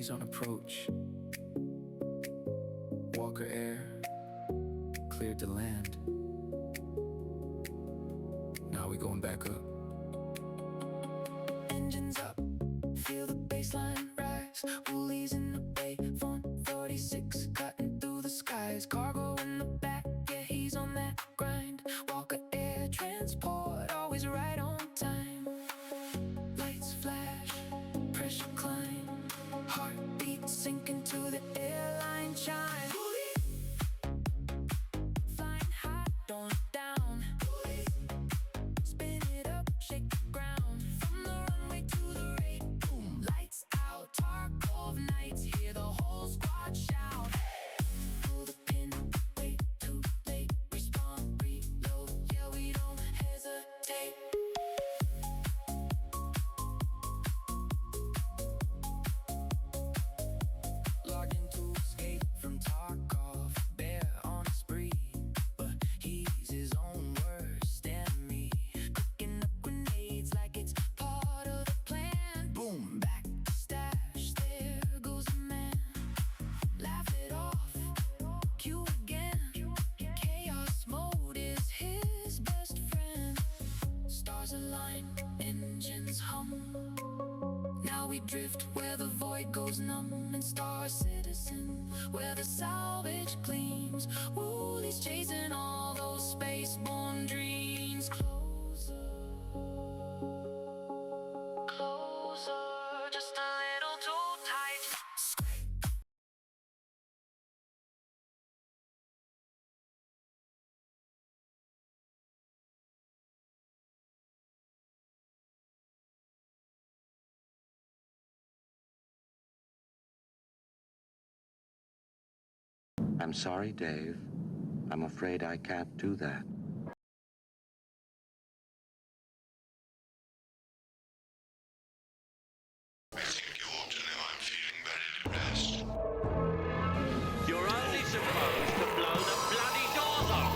Woolies on approach. Walker Air cleared the land. Now we going back up. Engines up, feel the baseline rise. Woolies in the bay, 46 cutting through the skies. Cargo in the back, yeah, he's on that grind. Walker Air transport, always right on time. Lights flash, pressure climb, heartbeat sinking to the airline chime. Flying high, don't look down. Spin it up, shake the ground. From the runway to the rate, boom, lights out. Tarkov nights, hear the whole squad shout. Pull the pin, wait too late. Respond, reload, yeah, we don't hesitate. Logged into escape from Tarkov, bear on a spree, but he's his own worst enemy. Cooking up grenades like it's part of the plan. Boom, back to stash, there goes the man. Laugh it off, cue again. Chaos mode is his best friend. Stars align, engines hum. Now we drift where the void goes numb. And Star Citizen, where the salvage gleams. Woolies chasing all those spaceborne dreams. Closer, closer, just a little too tight. I'm sorry, Dave. I'm afraid I can't do that. I think you ought to know I'm feeling ready to rest. You're only supposed to blow the bloody doors off!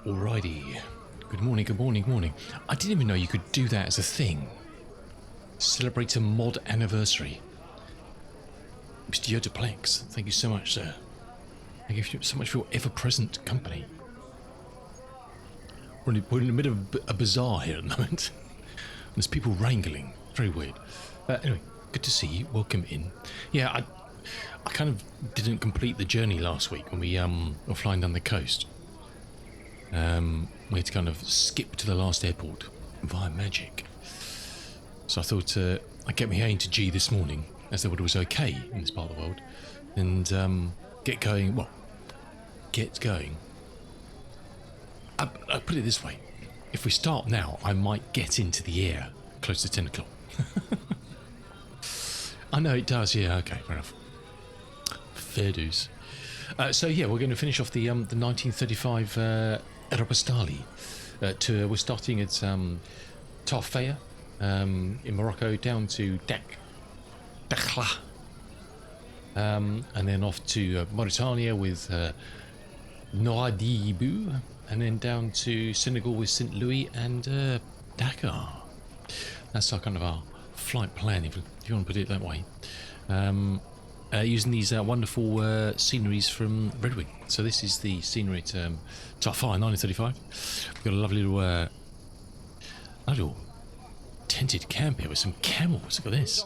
Alrighty. Good morning, good morning, good morning. I didn't even know you could do that as a thing. Celebrate a mod anniversary. Mr. Yodaplex, thank you so much, sir. Thank you so much for your ever-present company. We're in the middle of a bazaar here at the moment. There's people wrangling. Very weird. Anyway, good to see you. Welcome in. Yeah, I kind of didn't complete the journey last week when we were flying down the coast. We had to kind of skip to the last airport via magic. So I thought I'd get my A into G this morning, as though it was okay in this part of the world, and get going. Well, get going. I put it this way: if we start now, I might get into the air close to 10 o'clock. I know it does. Yeah. Okay. Fair enough. Fair dues. So yeah, we're going to finish off the 1935 Aéropostale tour. We're starting at Tarfaya in Morocco, down to Dakhla, and then off to Mauritania with Nouadhibou, and then down to Senegal with St. Louis and Dakar. That's our kind of our flight plan, if you want to put it that way. Using these wonderful sceneries from Red Wing. So this is the scenery at Tarfaya 1935. We've got a lovely little tented camp here with some camels. Look at this.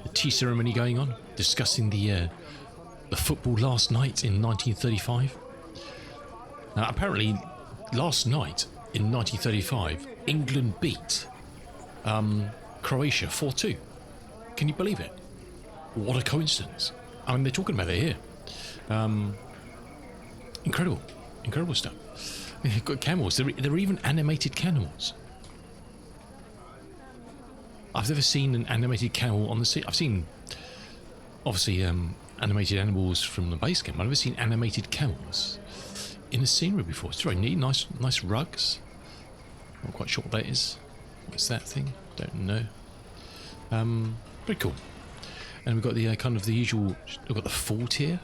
The tea ceremony going on, discussing the football last night in 1935. Now, apparently, last night in 1935, England beat Croatia 4-2. Can you believe it? What a coincidence. I mean, they're talking about it here. Incredible stuff. They've got camels. There are even animated camels. I've never seen an animated camel on the sea. I've seen, obviously, animated animals from the base camp. I've never seen animated camels in a scenery before. It's very neat. Nice rugs. Not quite sure what that is. What's that thing? Don't know. Very cool. And we've got the kind of the usual. We've got the fort here.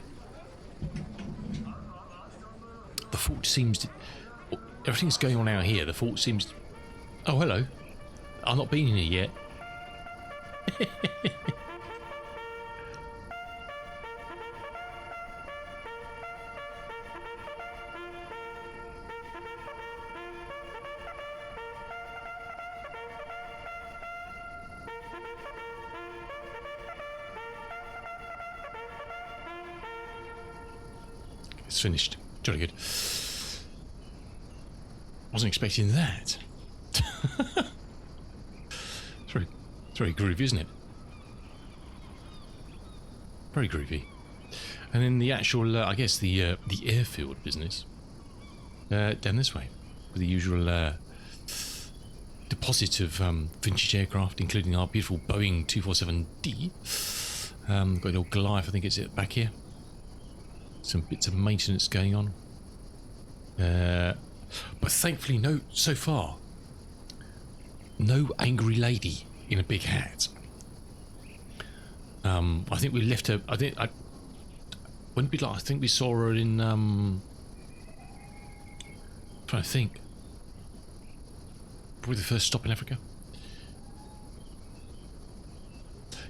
The fort seems to. Everything's going on out here. The fort seems. Oh, hello. I've not been in here yet. It's finished. Jolly good. Wasn't expecting that. It's very groovy, isn't it? Very groovy. And then the actual, I guess, the airfield business down this way, with the usual deposit of vintage aircraft, including our beautiful Boeing 247D. Got a little Goliath, I think it's it back here. Some bits of maintenance going on. But thankfully, so far, no angry lady in a big hat. I think we left her. I think we saw her in. Trying to think. Probably the first stop in Africa.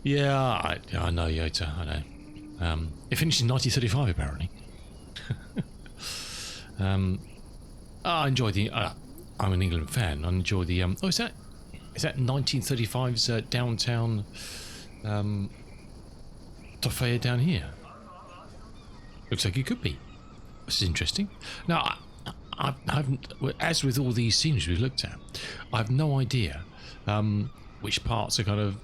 Yeah, I know Yota. I know. It finished in 1935, apparently. I enjoy the. I'm an England fan. I enjoy the. Oh, is that 1935's downtown Tarfaya down here? Looks like it could be. This is interesting. Now, I haven't. As with all these scenes we've looked at, I have no idea which parts are kind of.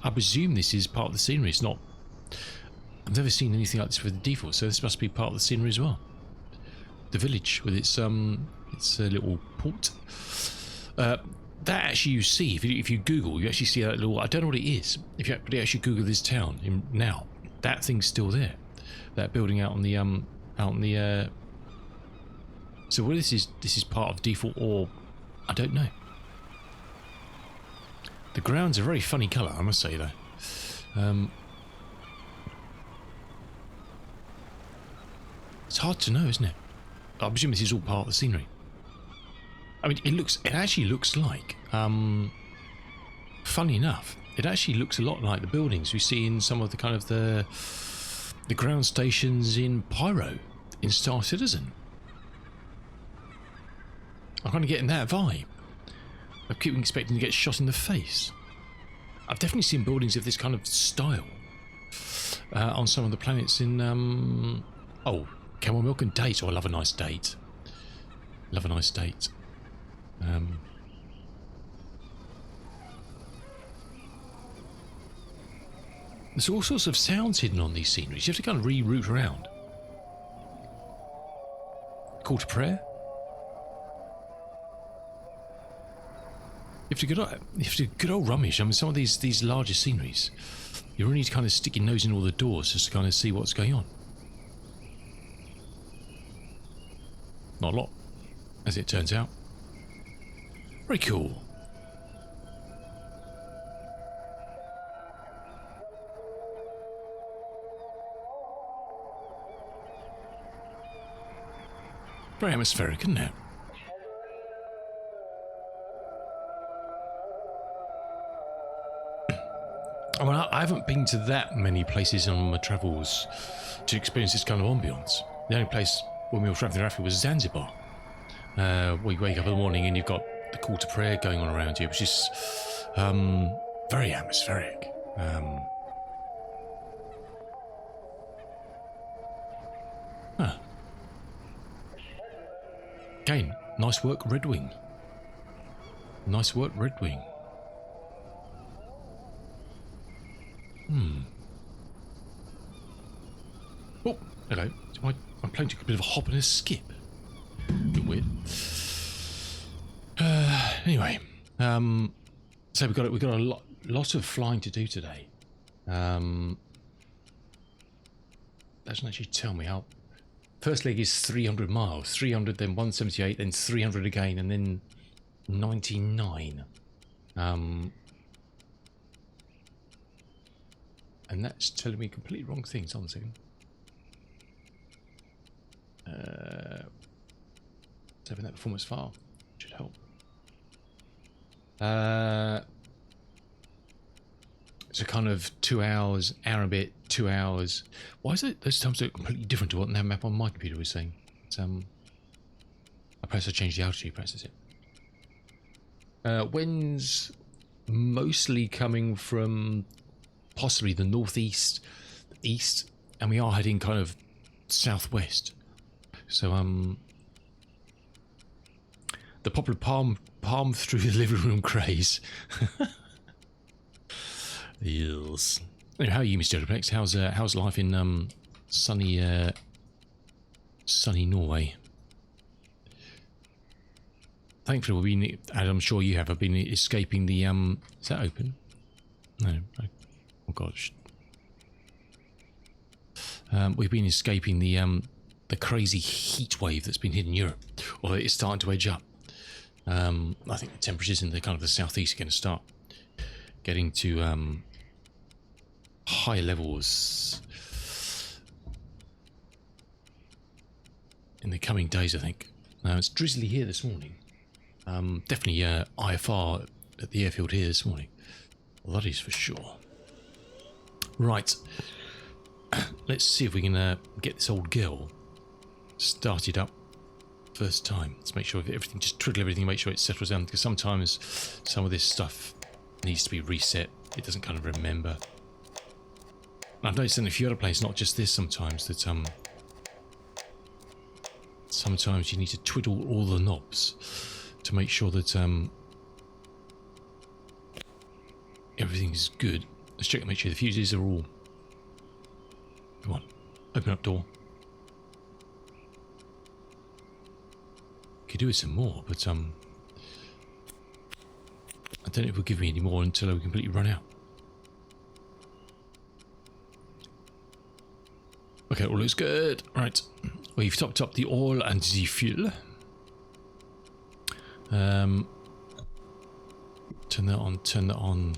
I presume this is part of the scenery. It's not. I've never seen anything like this with the default, so this must be part of the scenery as well. The village with its little port. That actually you see if you Google, you actually see that little. I don't know what it is. If you actually Google this town now, that thing's still there. That building out on the So whether this is part of default or I don't know. The ground's a very funny colour, I must say though. It's hard to know, isn't it? I presume this is all part of the scenery. I mean, it actually looks like, funny enough, it actually looks a lot like the buildings we see in some of the kind of the ground stations in Pyro, in Star Citizen. I'm kind of getting that vibe. I keep expecting to get shot in the face. I've definitely seen buildings of this kind of style on some of the planets in, camel milk and date. Oh, I love a nice date. Love a nice date. There's all sorts of sounds hidden on these sceneries. You have to kind of reroute around. Call to prayer. You have to good old rummage. I mean, some of these larger sceneries, you really need to kind of stick your nose in all the doors just to kind of see what's going on. Not a lot, as it turns out. Very cool. Very atmospheric, isn't it? I mean, I haven't been to that many places on my travels to experience this kind of ambience. The only place when we were travelling through Africa was Zanzibar. We wake up in the morning and you've got the call to prayer going on around you, which is very atmospheric. Again, nice work, Red Wing. Nice work, Red Wing. Oh, hello. My plane took a bit of a hop and a skip. A bit weird. Anyway, so we've got a lot of flying to do today. Doesn't actually tell me how. First leg is 300 miles, 300, then 178, then 300 again, and then 99. And that's telling me completely wrong things. Hold on a second. Saving that performance file should help. So kind of 2 hours, hour and a bit, 2 hours. Why is it those times look completely different to what the map on my computer was saying? It's, perhaps I changed the altitude, perhaps that's it. Wind's mostly coming from possibly the northeast, east, and we are heading kind of southwest. So the popular palm through the living room craze. Yes. How are you, Mr. Duplex? How's life in sunny Norway? Thankfully, we've been, as I'm sure you have, been escaping the Is that open? No. Oh gosh. We've been escaping the crazy heat wave that's been hitting Europe, although it's starting to edge up. I think the temperatures in the kind of the southeast are going to start getting to high levels in the coming days, I think. It's drizzly here this morning. Definitely IFR at the airfield here this morning. Well, that is for sure. Right. Let's see if we can get this old girl started up first time. Let's make sure everything, just trickle everything, make sure it settles down, because sometimes some of this stuff needs to be reset. It doesn't kind of remember. I've noticed in a few other places, not just this, sometimes that sometimes you need to twiddle all the knobs to make sure that everything's good. Let's check and make sure the fuses are all. Come on, open up door. Could do with some more, but I don't know if it'll give me any more until we completely run out. Okay, all looks good. Right, we've topped up the oil and the fuel. Turn that on, turn that on.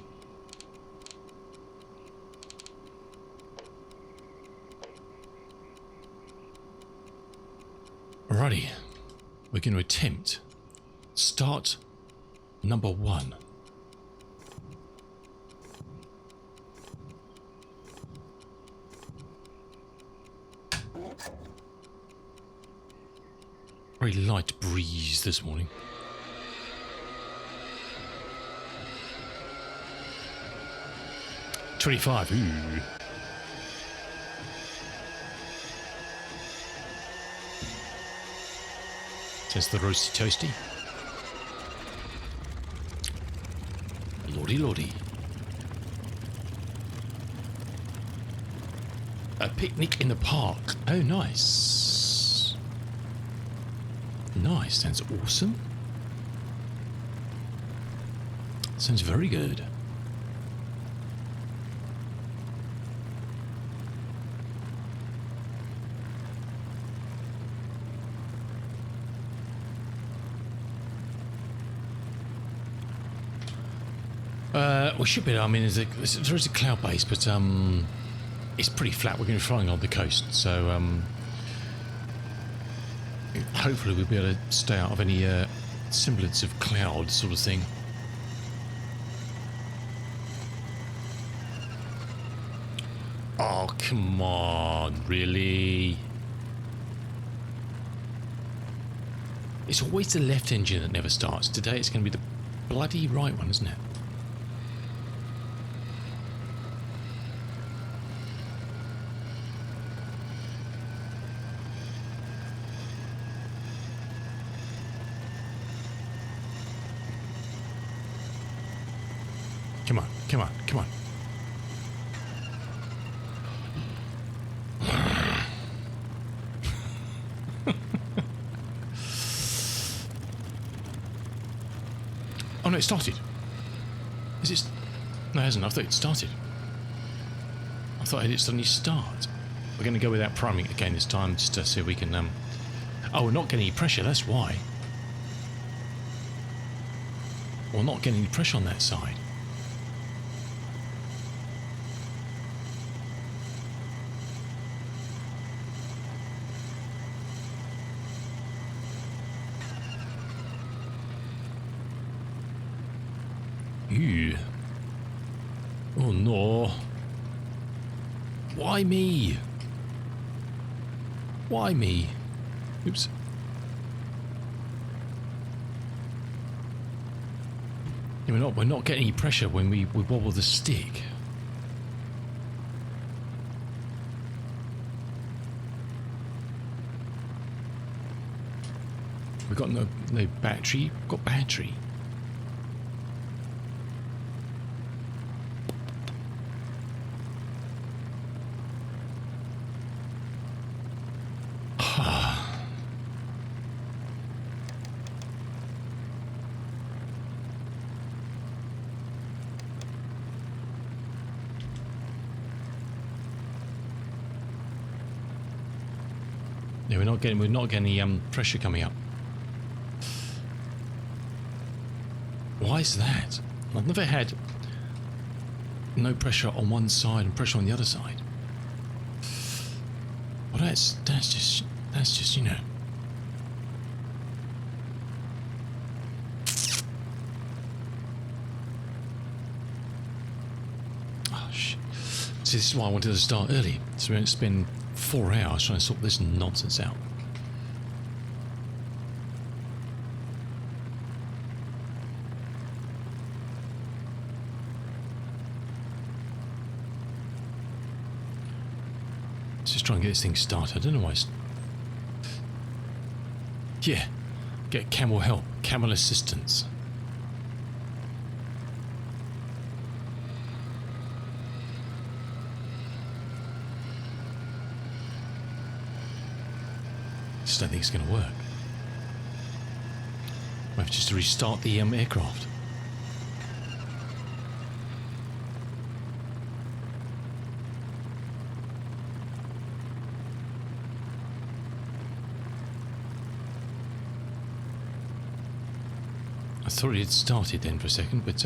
Alrighty, we're going to attempt start number 1. Very light breeze this morning. $25. Ooh. Says the roasty toasty. Lordy lordy. A picnic in the park. Oh, nice. Nice. Sounds awesome. Sounds very good. We should be. I mean, there is a cloud base, but it's pretty flat. We're going to be flying on the coast, so hopefully we'll be able to stay out of any semblance of cloud sort of thing. Oh, come on, really? It's always the left engine that never starts. Today it's going to be the bloody right one, isn't it? Come on, come on, come on. Oh no, it started. Is it? No, it hasn't. I thought it started. I thought it suddenly start. We're going to go without priming again this time, just to see if we can. Oh, we're not getting any pressure. That's why. We're not getting any pressure on that side. Ew. Oh no. Why me? Why me? Oops. Yeah, we're not getting any pressure when we wobble the stick. We've got no battery. We've got battery. Yeah, we're not getting any pressure coming up. Why is that? I've never had no pressure on one side and pressure on the other side. Well, that's just, you know. Oh shit. See, this is why I wanted to start early, so we don't spend 4 hours trying to sort this nonsense out. Let's just try and get this thing started. I don't know why it's... Yeah, get camel help, camel assistance. I just don't think it's going to work. I have just to restart the aircraft. I thought it had started then for a second, but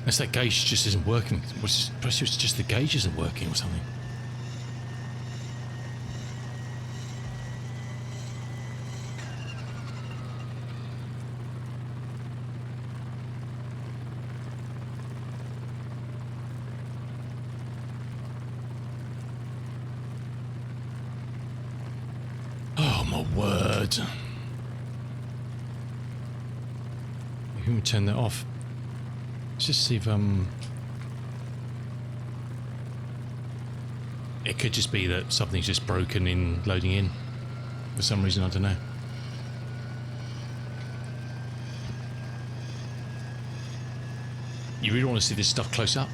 Unless that gauge just isn't working. Perhaps it's just the gauge isn't working or something. Oh my word. You can turn that off. Let's just see if it could just be that something's just broken in loading in for some reason, I don't know. You really want to see this stuff close up?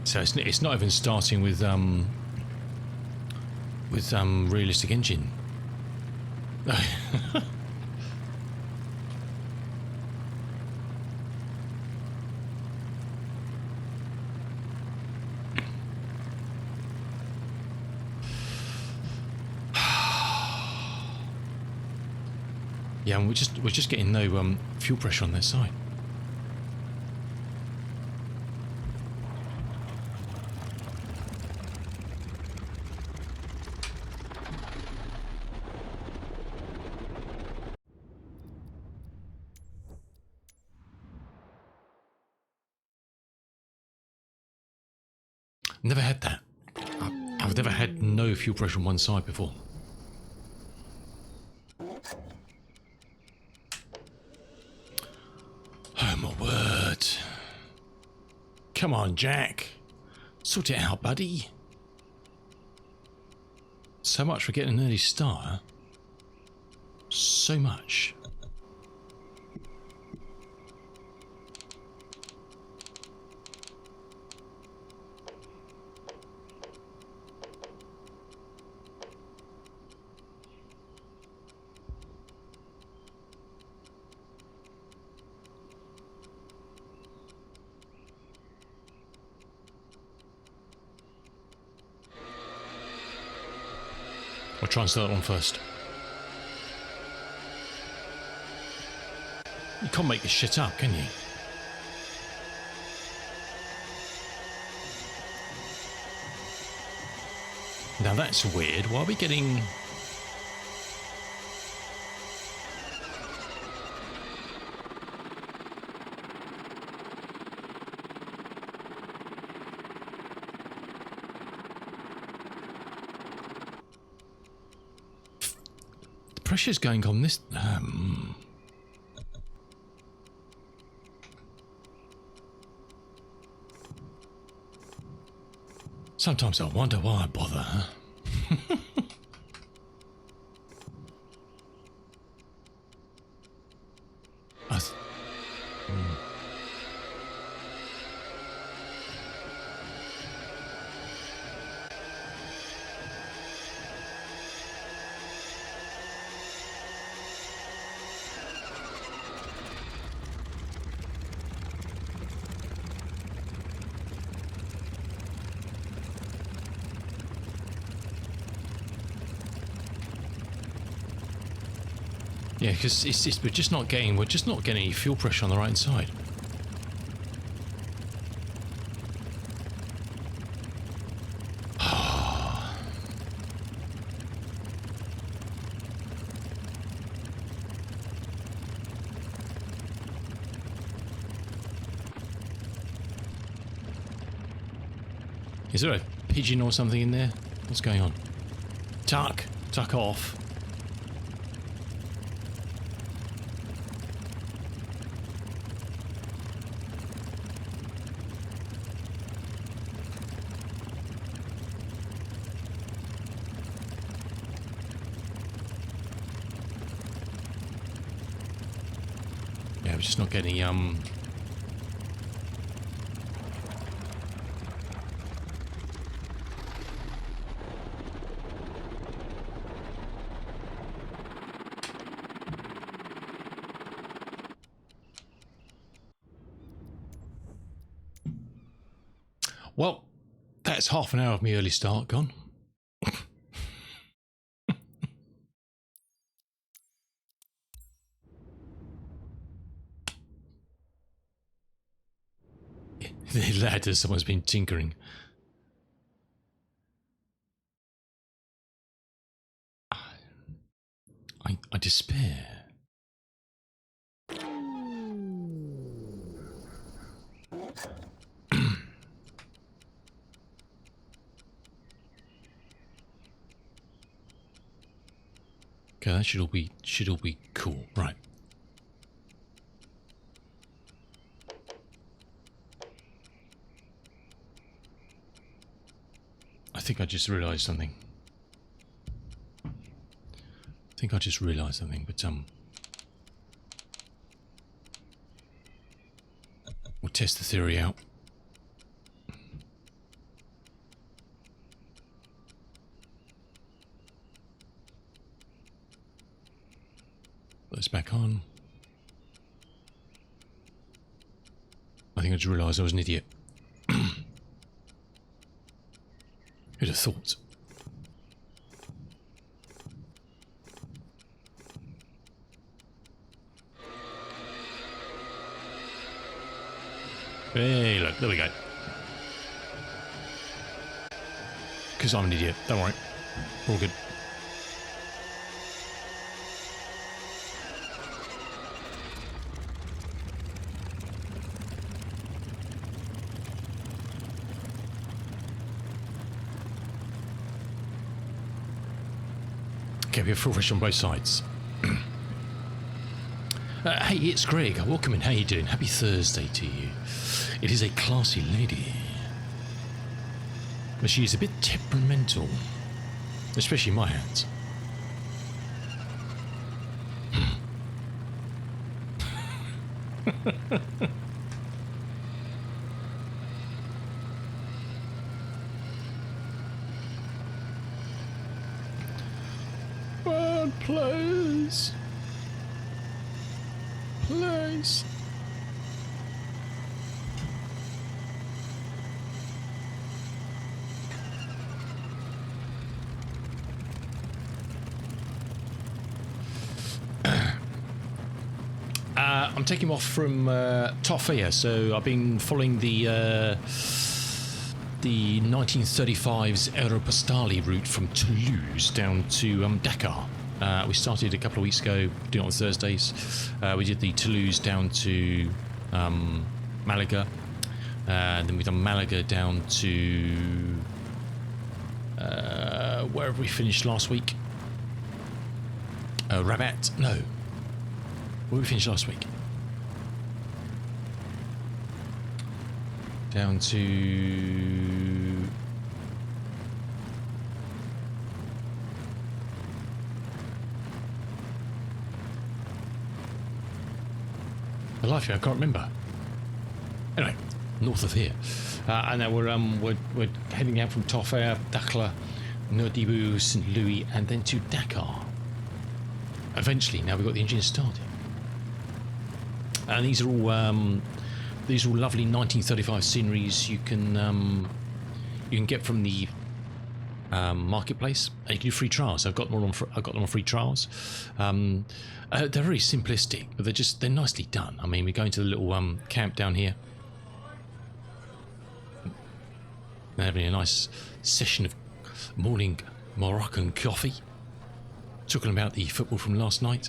So it's not even starting with realistic engine. Yeah, and we're just getting no fuel pressure on that side. Never had that. I've never had no fuel pressure on one side before. Oh my word. Come on, Jack. Sort it out, buddy. So much for getting an early start, huh? So much. I'll try and start that one first. You can't make this shit up, can you? Now that's weird. Why are we getting... The pressure's going on this... Sometimes I wonder why I bother, huh? Yeah, because we're just not getting any fuel pressure on the right side. Is there a pigeon or something in there? What's going on? Tuck off. Yeah, we're just not getting Well, that's half an hour of my early start gone. The ladder, someone's been tinkering. I despair. Okay, that should all be cool, right? I think I just realised something. But we'll test the theory out. Put this back on. I think I just realised I was an idiot. Who'd have thought? Hey, look, there we go. Because I'm an idiot. Don't worry. All good. Okay, we have full fish on both sides. Hey, it's Greg. Welcome in. How you doing? Happy Thursday to you. It is a classy lady. But she is a bit temperamental. Especially in my hands. Well, please. Please. I'm taking off from Toffea, so I've been following the 1935's Aéropostale route from Toulouse down to Dakar. We started a couple of weeks ago, doing it on Thursdays. We did the Toulouse down to Malaga, then we've done Malaga down to where have we finished last week? Rabat? No. Where did we finish last week? Down to the life here, I can't remember. Anyway, north of here, and now we're heading out from Toffea, Dakhla, Nouadhibou, St. Louis, and then to Dakar. Eventually, now we've got the engine started, and these are all lovely 1935 sceneries you can get from the marketplace. And you can do free trials. I've got them on free trials. They're very simplistic, but they're nicely done. I mean, we're going to the little camp down here. They're having a nice session of morning Moroccan coffee, talking about the football from last night,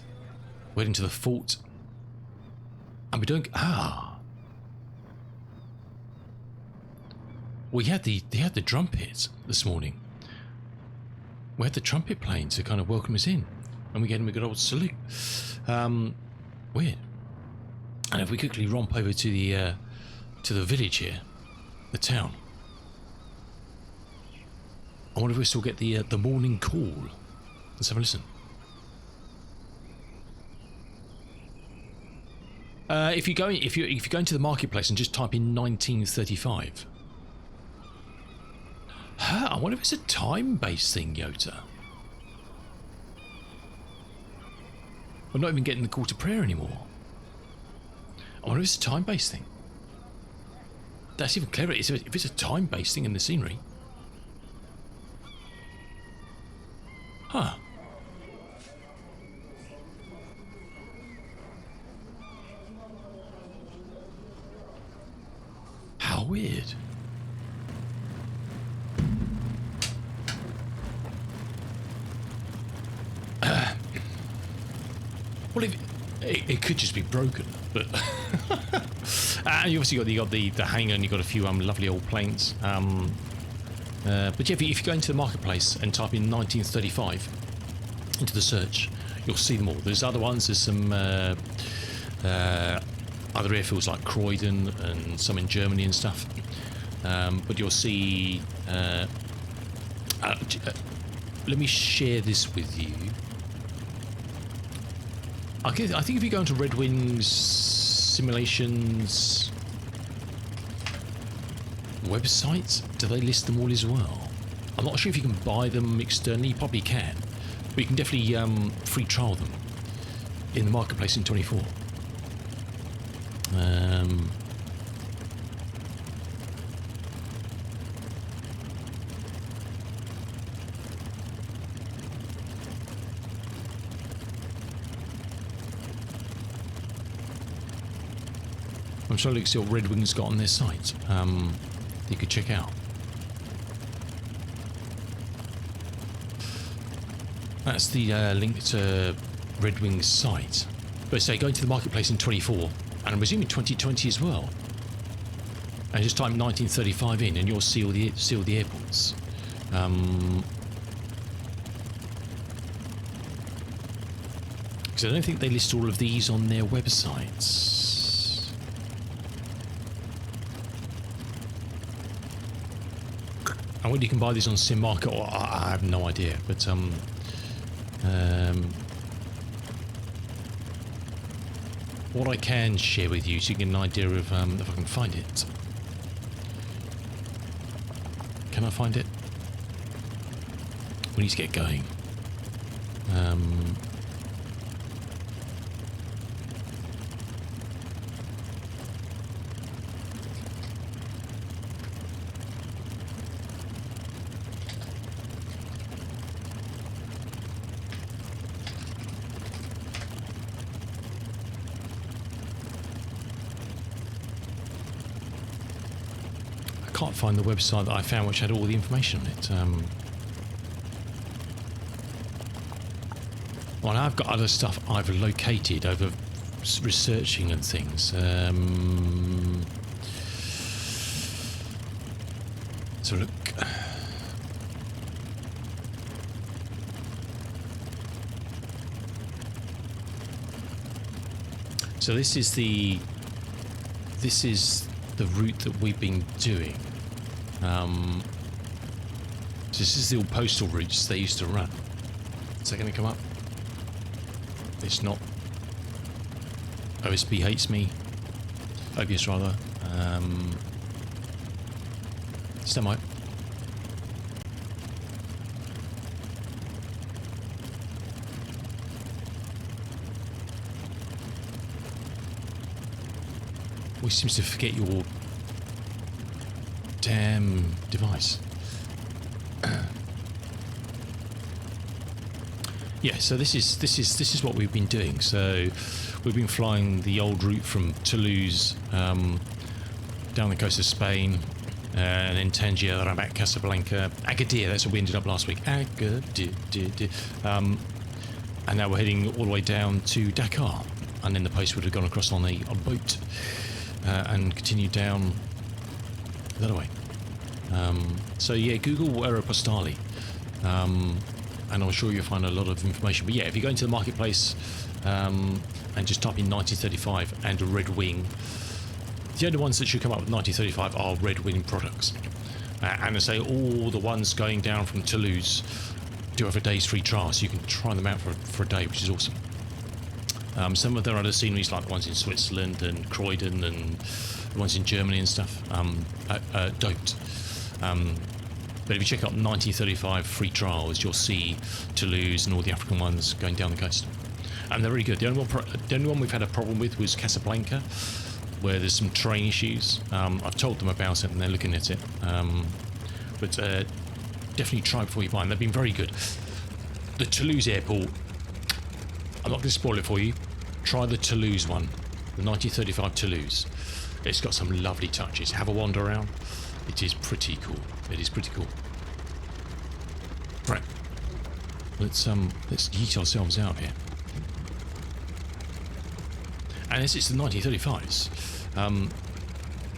went into the fort, and we're doing we had the trumpets this morning. We had the trumpet playing to kind of welcome us in, and we gave them a good old salute. Weird. And if we quickly romp over to the village here, the town, I wonder if we still get the morning call. Let's have a listen. If you go into the marketplace and just type in 1935. I wonder if it's a time-based thing, Yota. We're not even getting the call to prayer anymore. I wonder if it's a time-based thing. that's even cleverer. If it's a time-based thing in the scenery. Huh. How weird. Well, it could just be broken, but you obviously got the hangar, and you got a few lovely old planes. But yeah, if you go into the marketplace and type in 1935 into the search, you'll see them all. There's other ones. There's some other airfields like Croydon and some in Germany and stuff. But you'll see. Let me share this with you. I think if you go into Red Wings simulations websites, do they list them all as well? I'm not sure if you can buy them externally. You probably can, but you can definitely free trial them in the marketplace in 24. I'm trying to look see what Red Wings got on their site. You could check out. That's the link to Red Wings site. But say going to the marketplace in 24, and I'm assuming 2020 as well. And just type 1935 in, and you'll see all the airports. Because I don't think they list all of these on their websites. And whether you can buy these on Sim Market, or I have no idea. But what I can share with you, so you get an idea of if I can find it. Can I find it? We need to get going. I can't find the website that I found which had all the information on it. Well, I've got other stuff I've located over researching and things. So look. So this is the route that we've been doing. So this is the old postal routes they used to run. Is that going to come up? It's not. OSB hates me. OBS rather. Still might. Always seems to forget your damn device. Yeah, so this is what we've been doing. So we've been flying the old route from Toulouse down the coast of Spain, and then Tangier, Rabat, Casablanca, Agadir. That's where we ended up last week. Agadir. And now we're heading all the way down to Dakar, and then the post would have gone across on a boat and continued down the other way. So yeah, Google Aéropostale. And I'm sure you'll find a lot of information. But yeah, if you go into the marketplace and just type in 1935 and a Red Wing, the only ones that should come up with 1935 are Red Wing products. And I say all the ones going down from Toulouse do have a day's free trial, so you can try them out for a day, which is awesome. Some of their other sceneries, like the ones in Switzerland and Croydon and the ones in Germany and stuff, don't. But if you check out 1935 free trials, you'll see Toulouse and all the African ones going down the coast. And they're really good. The only one we've had a problem with was Casablanca. where there's some train issues. I've told them about it and they're looking at it. But definitely try before you buy them. They've been very good. The Toulouse airport, I'm not going to spoil it for you. Try the Toulouse one, the 1935 Toulouse. It's got some lovely touches. Have a wander around. It is pretty cool. It is pretty cool. Right. Let's yeet ourselves out here. And as it's the 1935s,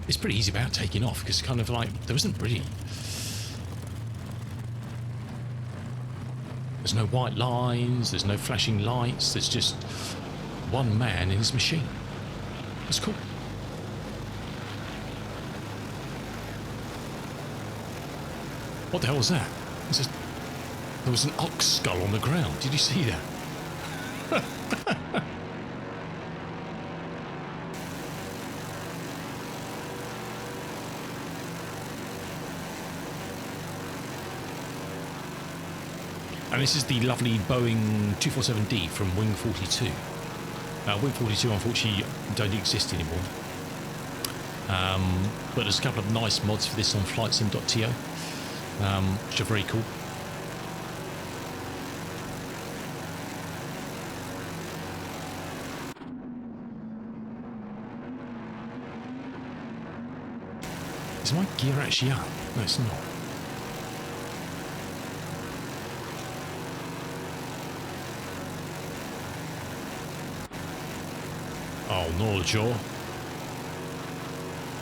it's pretty easy about taking off because kind of like there isn't really. There's no white lines. There's no flashing lights. There's just one man in his machine. That's cool. What the hell was that? There was an ox skull on the ground. Did you see that? And this is the lovely Boeing 247D from Wing 42. Wing 42 unfortunately don't exist anymore. But there's a couple of nice mods for this on flightsim.to, which are very cool. Is my gear actually up? No, it's not. Oh no, Joe.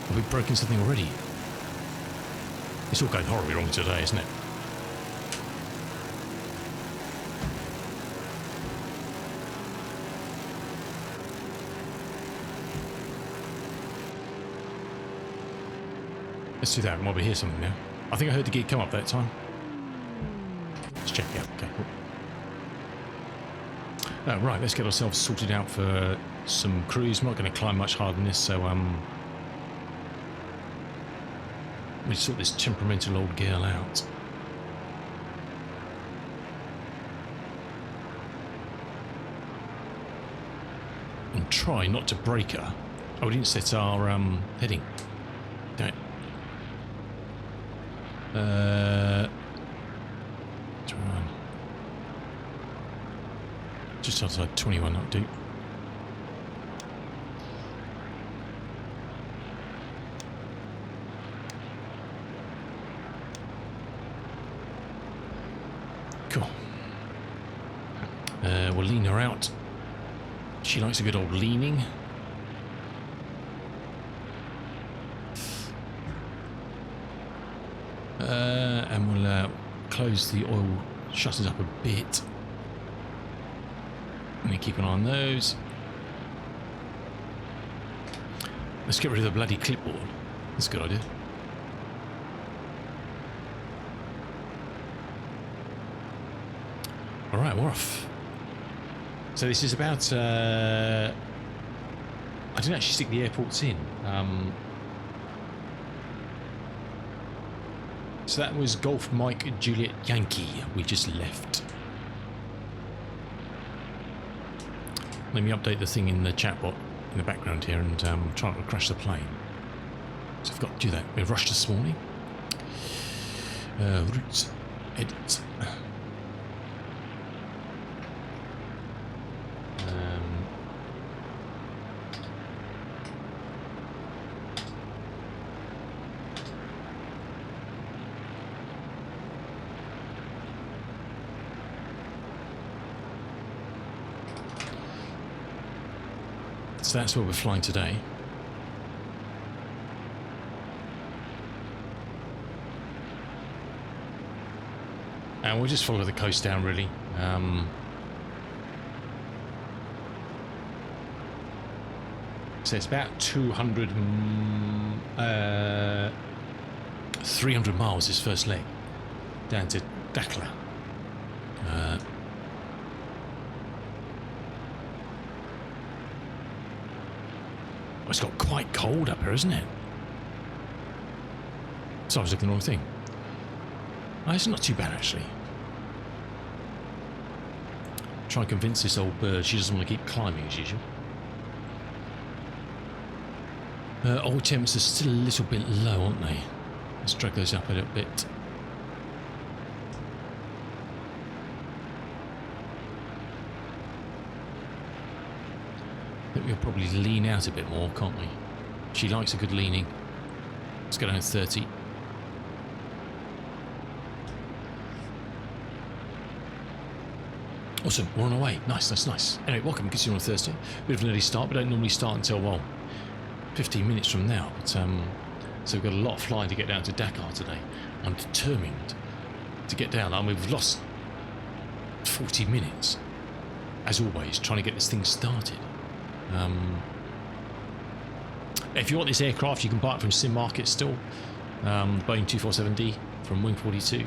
Have we broken something already? It's all going horribly wrong today, isn't it? Let's do that. Might be hear something now. I think I heard the gear come up that time. Let's check it out. Okay, cool. Right, let's get ourselves sorted out for some cruise. I'm not going to climb much harder than this, so we sort this temperamental old girl out. And try not to break her. Oh, we didn't set our heading. Damn it. 21. Just outside 21, not deep. Cool. We'll lean her out. She likes a good old leaning. And we'll close the oil shutters up a bit. And then keep an eye on those. Let's get rid of the bloody clipboard. That's a good idea. Alright, we're off. So this is about... I didn't actually stick the airports in. So that was Golf Mike Juliet Yankee. We just left. Let me update the thing in the chat bot in the background here and try not to crash the plane. So I've got to do that. We've rushed this morning. Route edit. So that's where we're flying today. And we'll just follow the coast down, really. So it's about 300 miles this first leg down to Dakhla. It's got quite cold up here, isn't it? So I was looking at the wrong thing. Oh, it's not too bad, actually. Try and convince this old bird she doesn't want to keep climbing as usual. Oil temps are still a little bit low, aren't they? Let's drag those up a little bit. I think we'll probably lean out a bit more, can't we? She likes a good leaning. Let's go down to 30. Awesome, we're on our way. Nice, nice, nice. Anyway, welcome. Good to see you on a Thursday. Bit of an early start. We don't normally start until, well, 15 minutes from now. But, so we've got a lot of flying to get down to Dakar today. I'm determined to get down. I mean, we've lost 40 minutes, as always, trying to get this thing started. If you want this aircraft, you can buy it from Sim Market still. Boeing 247D from Wing 42.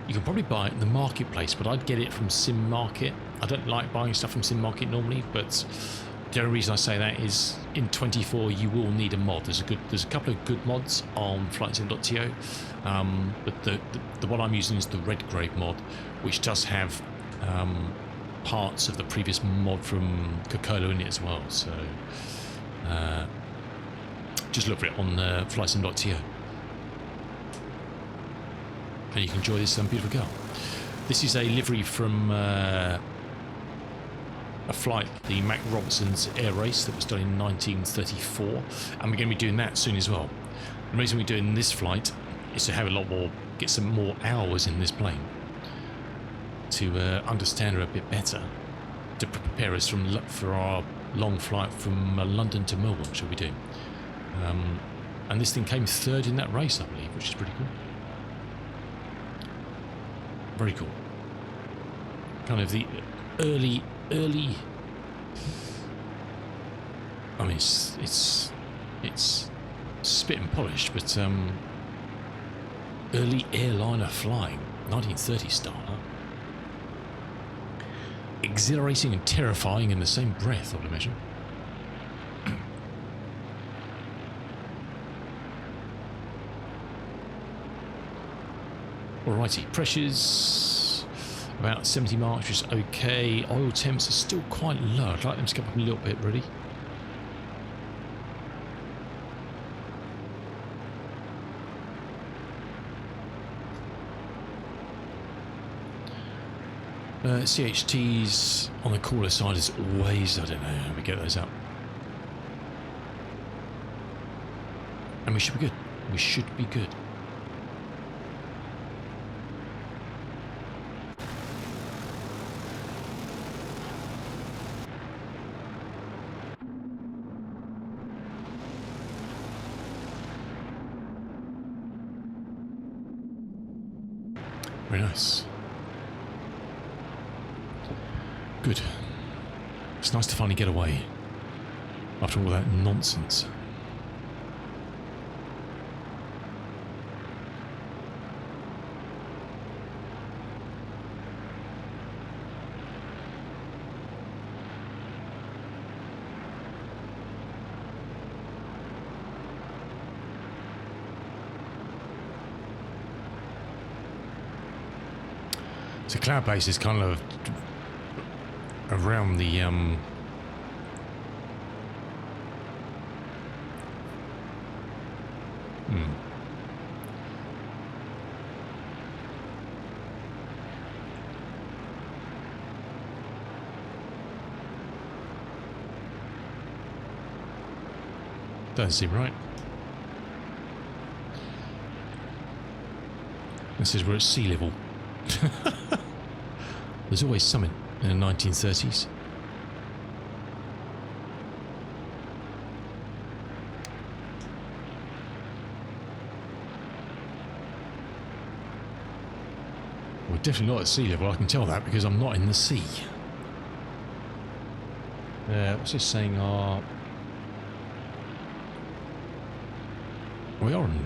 You can probably buy it in the marketplace, but I'd get it from Sim Market. I don't like buying stuff from Sim Market normally, but the only reason I say that is in 24 you will need a mod. There's a couple of good mods on flightsim.to, but the one I'm using is the red grade mod, which does have parts of the previous mod from Coca-Cola in it as well. So just look for it on flightsim.to. And you can enjoy this beautiful girl. This is a livery from a flight, the Mac Robertson's Air Race that was done in 1934, and we're going to be doing that soon as well. The reason we're doing this flight is to have a lot more, get some more hours in this plane to understand her a bit better, to prepare us for our long flight from London to Melbourne, which we'll be doing. And this thing came third in that race, I believe, which is pretty cool. Very cool. Kind of the early. I mean, it's spit and polished, but early airliner flying, 1930 style. Huh? Exhilarating and terrifying in the same breath, I would imagine. Alrighty, pressures about 70 marks, which is okay. Oil temps are still quite low. I'd like them to come up a little bit, really. CHTs on the cooler side as always. I don't know how we get those up. And we should be good. We should be good. Very nice. Good. It's nice to finally get away after all that nonsense. So cloud base is kind of around the doesn't seem right. This is we're at sea level. There's always something in the 1930s. We're definitely not at sea level, I can tell that because I'm not in the sea. What's this saying? We are in...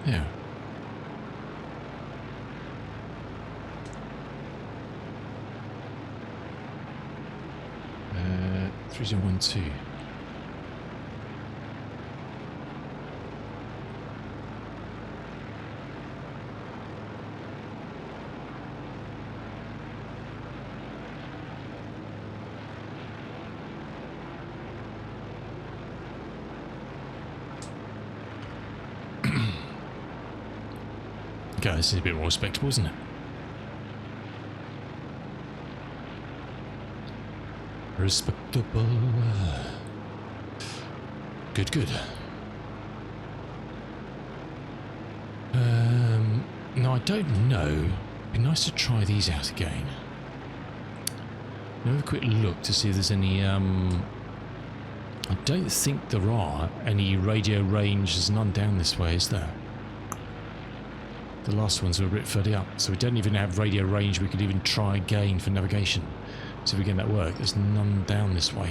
Yeah. Uh, 3012. Okay, this is a bit more respectable, isn't it? Respectable. Good, good. No, I don't know. It'd be nice to try these out again. Have a quick look to see if there's any. I don't think there are any radio range. There's none down this way, is there? The last ones were a bit further up, so we don't even have radio range. We could even try again for navigation. See if we get that work. There's none down this way,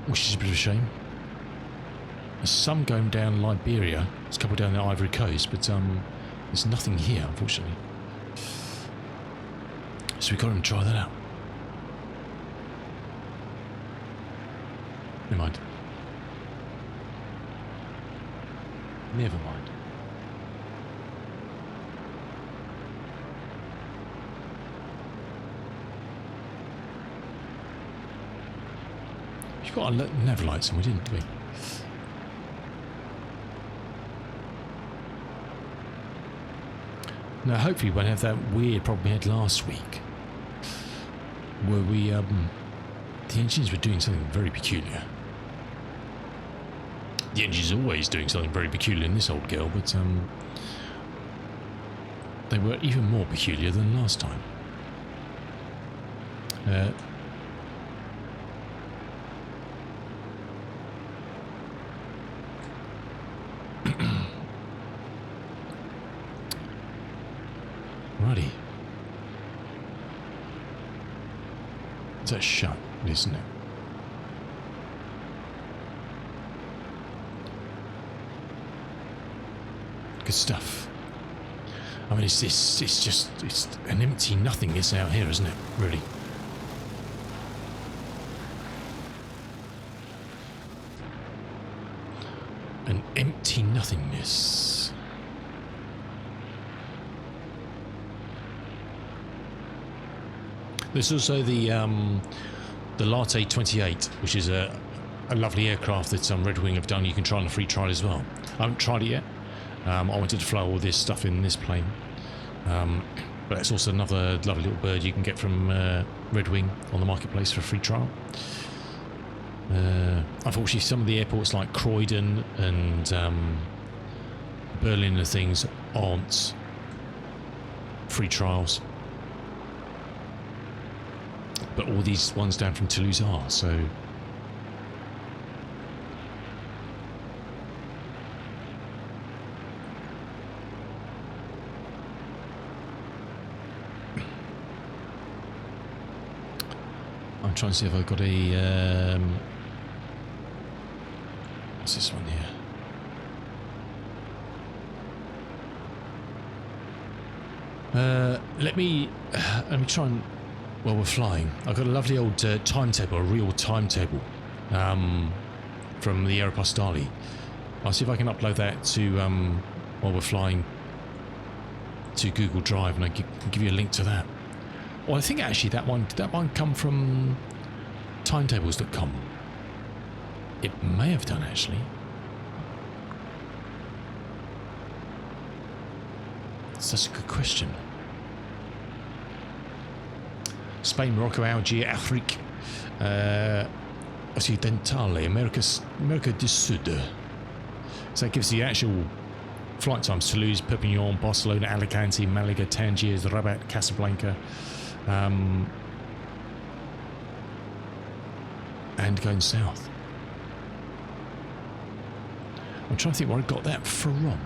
which is a bit of a shame. There's some going down Liberia. There's a couple down the Ivory Coast, but there's nothing here, unfortunately. So we got to try that out. Never mind. Never mind. We've got our nav lights on, we didn't we? Now, hopefully, we won't have that weird problem we had last week, where we the engines were doing something very peculiar. The engine's always doing something very peculiar in this old girl, but they were even more peculiar than last time. Righty. Is that shut, isn't it? Good stuff. I mean, it's an empty nothingness out here, isn't it? Really. An empty nothingness. There's also the Latte 28, which is a lovely aircraft that Red Wing have done. You can try on a free trial as well. I haven't tried it yet. I wanted to fly all this stuff in this plane, but it's also another lovely little bird you can get from Red Wing on the marketplace for a free trial. Unfortunately, some of the airports like Croydon and Berlin and things aren't free trials, but all these ones down from Toulouse are, so I'm trying to see if I've got a what's this one here? Let me try and, while we're flying, I've got a lovely old timetable, a real timetable from the Aéropostale. I'll see if I can upload that to while we're flying to Google Drive, and I can give you a link to that. Well, I think actually did that one come from timetables.com? It may have done, actually. That's a good question. Spain, Morocco, Algeria, Afrique, Occidentale, America du Sud. So that gives the actual flight times: Toulouse, Perpignan, Barcelona, Alicante, Malaga, Tangiers, Rabat, Casablanca, and going south. I'm trying to think where I got that from.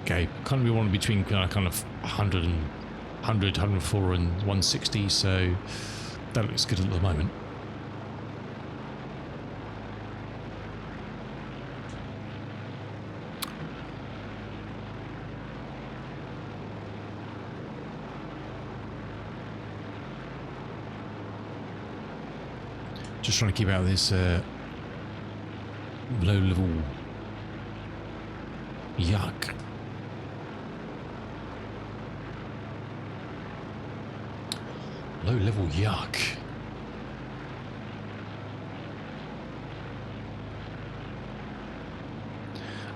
Okay, kind of we want between kind of 100 and 104 and 160, so that looks good at the moment. Just trying to keep out of this low-level yuck. Low-level yuck.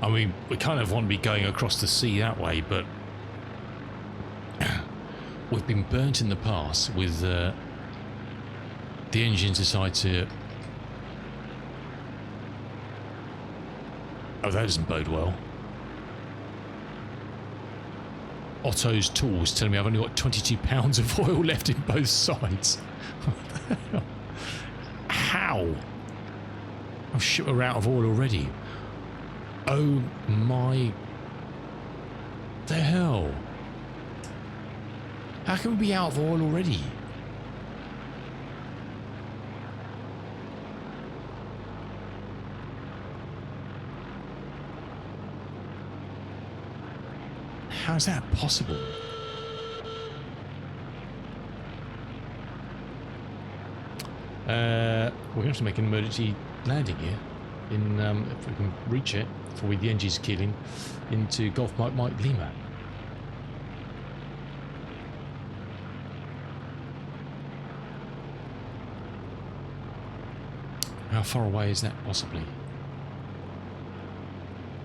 I mean, we kind of want to be going across the sea that way, but we've been burnt in the past with the engines decide to... Oh, that doesn't bode well. Otto's tools telling me I've only got 22 pounds of oil left in both sides. What the hell? How? Oh shit, we're out of oil already. Oh my... the hell? How can we be out of oil already? How is that possible? We're going to have to make an emergency landing here. In if we can reach it before the engine's killing into Golf Mike Lima. How far away is that possibly?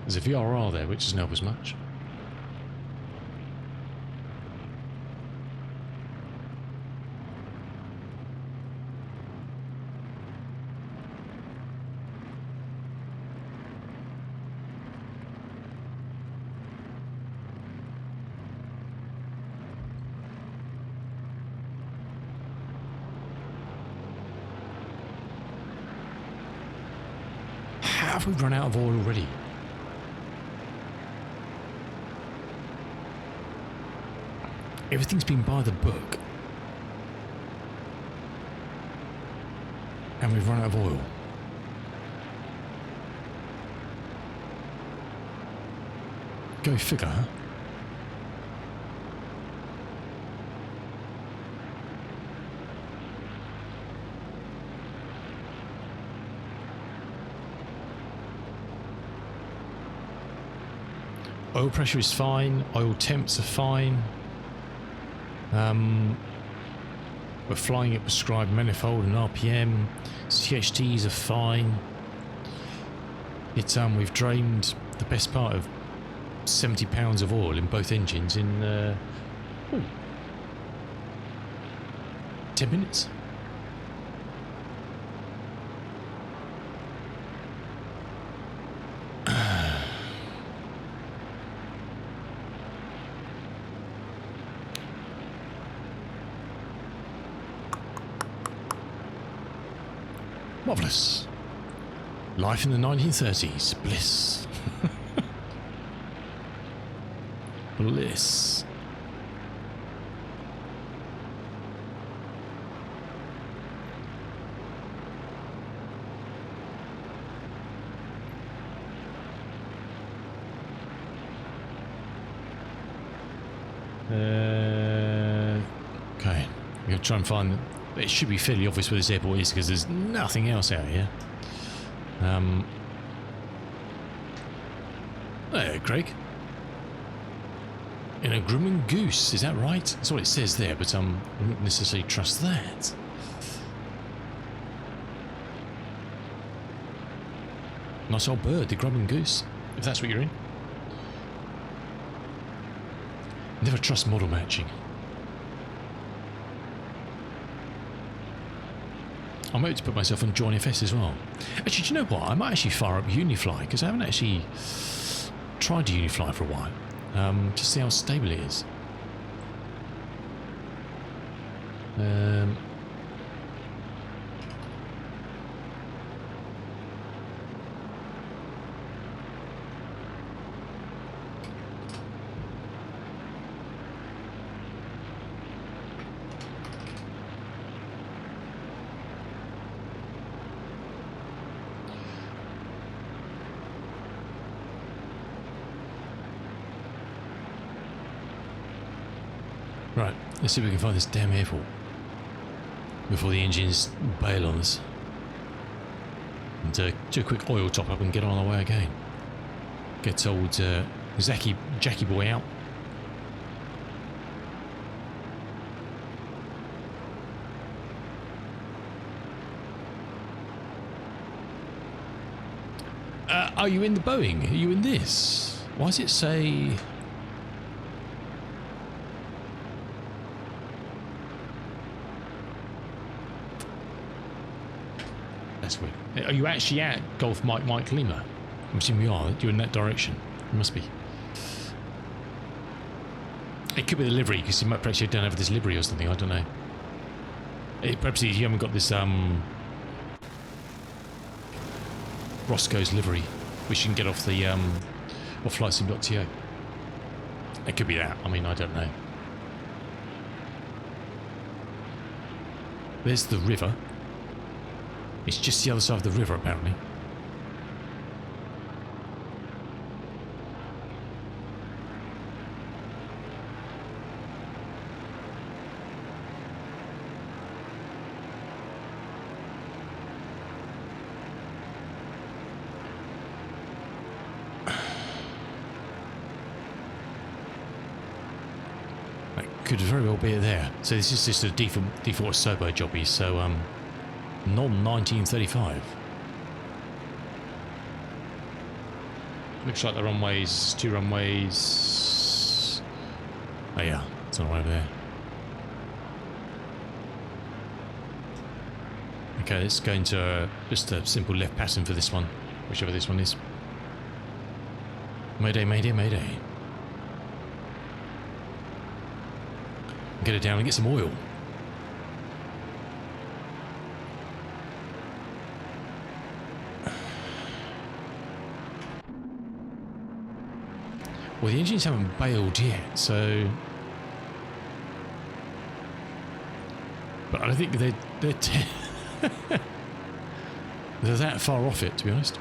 There's a VRR there, which doesn't help as much. Have we run out of oil already? Everything's been by the book. And we've run out of oil. Go figure, huh? Oil pressure is fine, oil temps are fine. We're flying at prescribed manifold and RPM. CHTs are fine. It's we've drained the best part of 70 pounds of oil in both engines in 10 minutes. Marvellous. Life in the 1930s. Bliss. Bliss. Okay. I'm going to try and find... It should be fairly obvious where this airport is because there's nothing else out here. There, Craig. In a grooming goose, is that right? That's what it says there, but I wouldn't necessarily trust that. Nice old bird, the grubbing goose, if that's what you're in. Never trust model matching. I might have to put myself on Join FS as well. Actually, do you know what? I might actually fire up Unifly because I haven't actually tried Unifly for a while. To see how stable it is. Right, let's see if we can find this damn airport before the engines bail on us. and do a quick oil top up and get on our way again. Get old Jackie boy out. Are you in the Boeing? Are you in this? Why does it say... That's weird. Are you actually at Golf Mike Lima? I'm assuming you are. You're in that direction. You must be. It could be the livery, because you might perhaps you don't have this livery or something. I don't know. Perhaps you haven't got this Roscoe's livery, which you can get off the off flightsim.to. It could be that. I mean, I don't know. There's the river. It's just the other side of the river, apparently. Could very well be it there. So this is just a default Sobo jobby, so non-1935. Looks like the runways, 2 runways. Oh yeah, it's on the way over there. Okay, let's go into just a simple left passing for this one, whichever this one is. Mayday, mayday, mayday. Get it down and get some oil. Well, the engines haven't bailed yet, so... But I don't think they're they're that far off it, to be honest.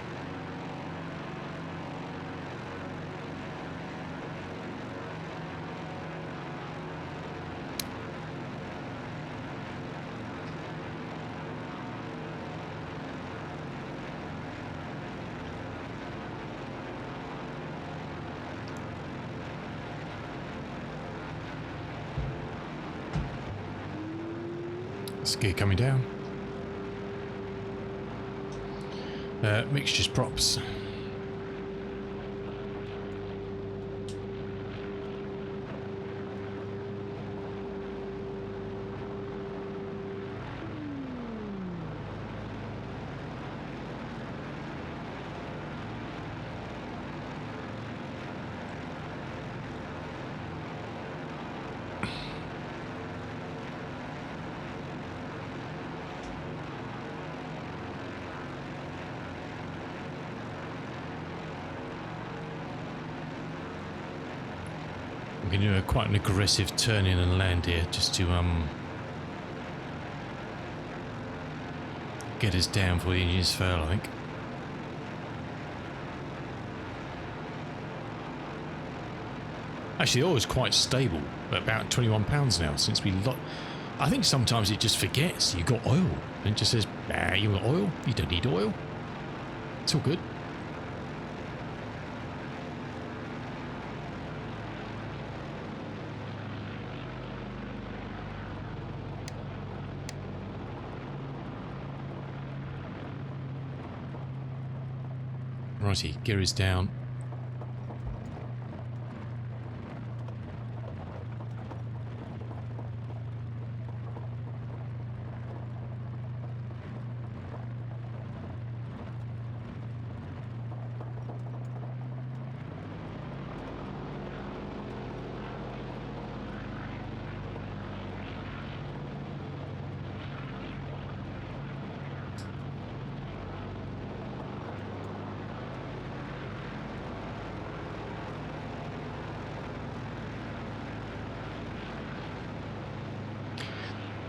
Gear coming down. Mixtures props. We're going to do quite an aggressive turn in and land here, just to get us down before the engines fail, I think. Actually, the oil is quite stable, at about £21 now since we I think sometimes it just forgets you've got oil, and it just says, "Nah, you got oil. You don't need oil. It's all good." Righty, gear is down.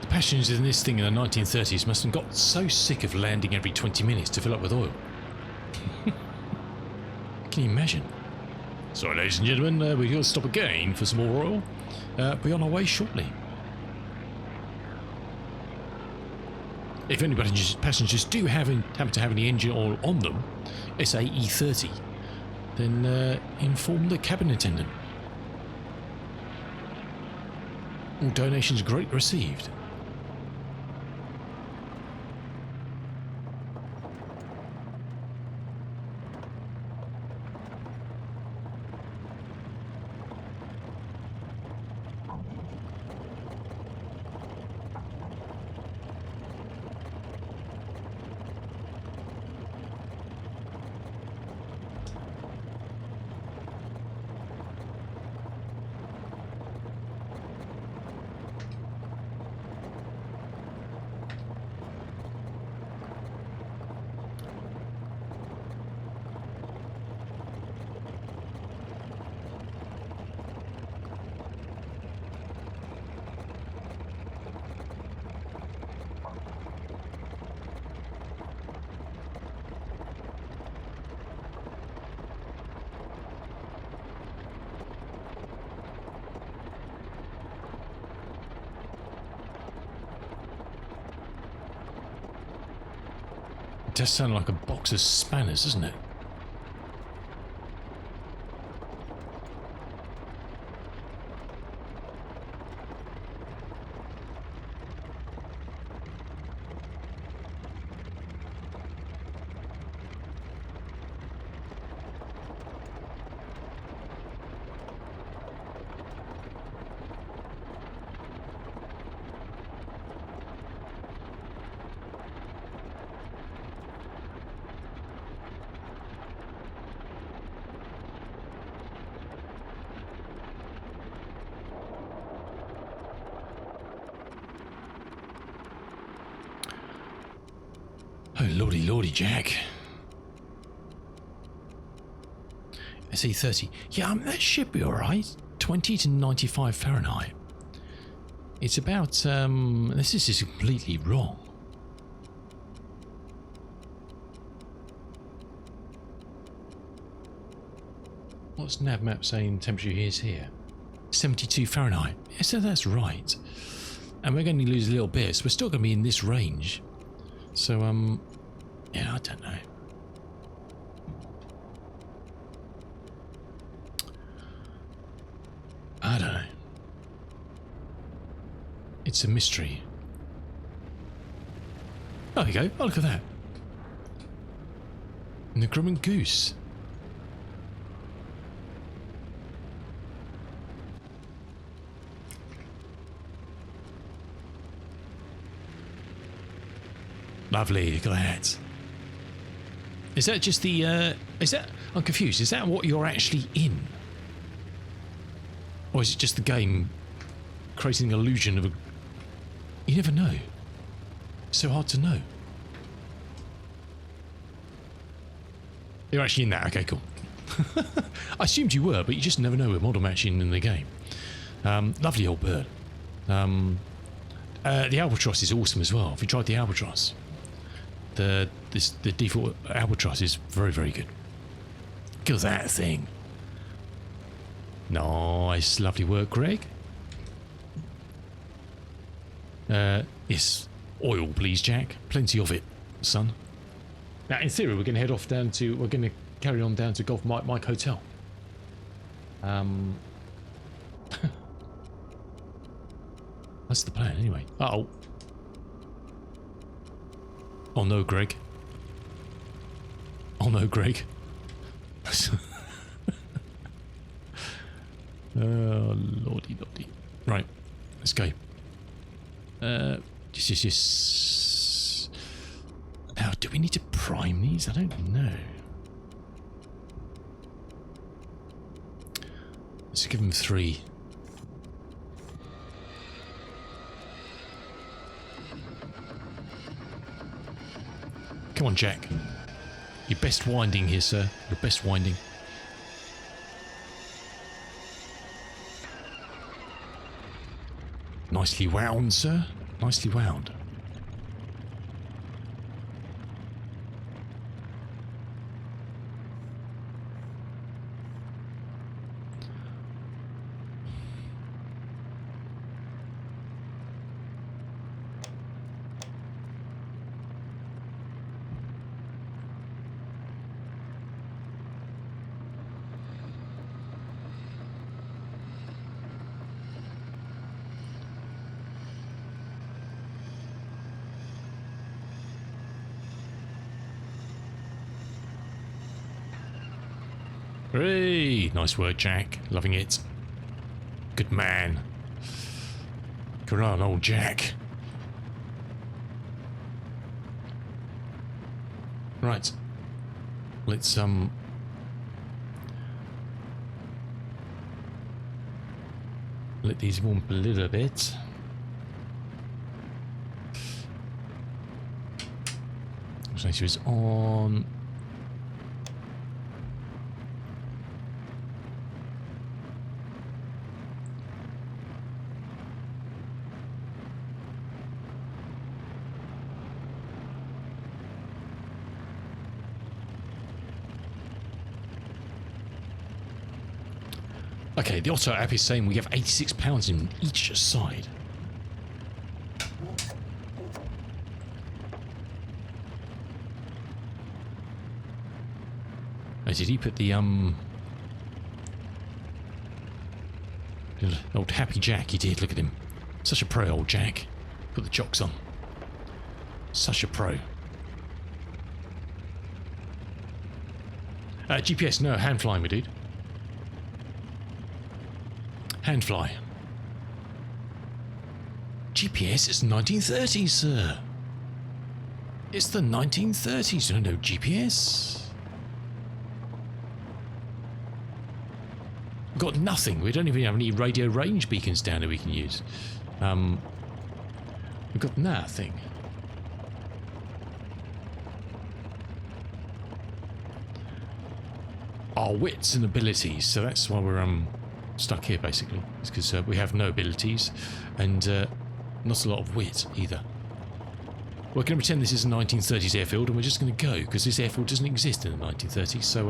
Passengers in this thing in the 1930s must have got so sick of landing every 20 minutes to fill up with oil. Can you imagine? Sorry, ladies and gentlemen, we're going to stop again for some more oil. Be on our way shortly. If anybody, passengers do happen to have any engine oil on them, SAE30, then inform the cabin attendant. All donations greatly received. It does sound like a box of spanners, doesn't it? Oh, lordy, Jack. SE30. Yeah, that should be alright. 20 to 95 Fahrenheit. It's about, this is just completely wrong. What's nav map saying temperature is here? 72 Fahrenheit. Yeah, so that's right. And we're going to lose a little bit, so we're still going to be in this range. So, yeah, I don't know. I don't know. It's a mystery. Oh, there you go. Oh, look at that. And the Grumman Goose. Lovely, look at that. Is that just the, is that, I'm confused, is that what you're actually in? Or is it just the game creating an illusion of a... You never know. It's so hard to know. You're actually in that, okay, cool. I assumed you were, but you just never know with model matching in the game. Lovely old bird. The Albatross is awesome as well. Have you tried the Albatross? The default Albatross is very, very good. Look at that thing. Nice, lovely work, Greg. Yes, oil, please, Jack. Plenty of it, son. Now, in theory, we're going to head off down to. We're going to carry on down to Golf Mike Hotel. That's the plan, anyway. Uh-oh. Oh no, Greg. Oh no, Greg. Oh, lordy. Right, let's go. Yes. Now, do we need to prime these? I don't know. Let's give them 3. Come on, Jack. Your best winding here, sir. Your best winding. Nicely wound, sir. Nicely wound. Hey, nice work, Jack. Loving it. Good man. Good on, old Jack. Right. Let's let these warm up a little bit. So she was on. Okay, the Otto app is saying we have £86 in each side. Oh, did he put the old Happy Jack? He did. Look at him, such a pro, old Jack. Put the chocks on. Such a pro. GPS, no, hand flying, my dude. Hand fly. GPS is 1930s, sir. It's the 1930s. You don't know GPS. We've got nothing. We don't even have any radio range beacons down there we can use. We've got nothing. Our wits and abilities. So that's why we're stuck here, basically. It's because we have no abilities and not a lot of wit either. We're going to pretend this is a 1930s airfield and we're just going to go because this airfield doesn't exist in the 1930s. So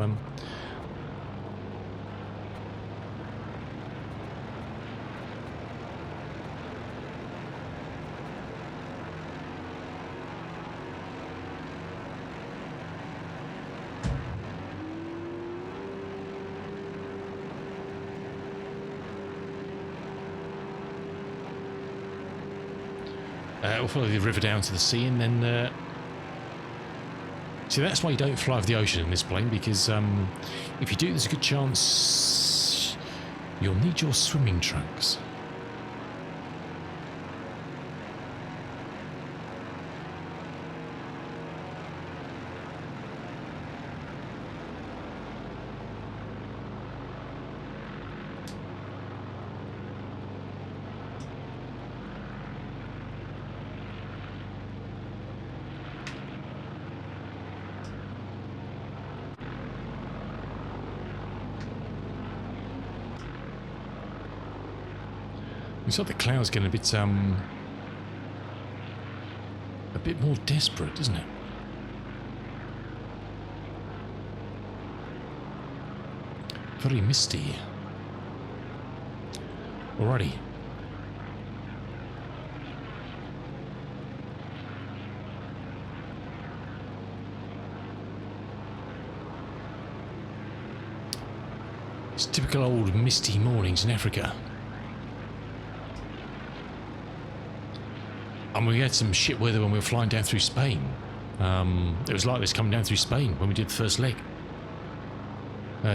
we'll follow the river down to the sea and then... See, that's why you don't fly over the ocean in this plane, because if you do, there's a good chance you'll need your swimming trunks. Looks like the cloud's getting a bit more desperate, isn't it? Very misty. Alrighty. It's typical old misty mornings in Africa. And we had some shit weather when we were flying down through Spain. It was like this coming down through Spain when we did the first leg.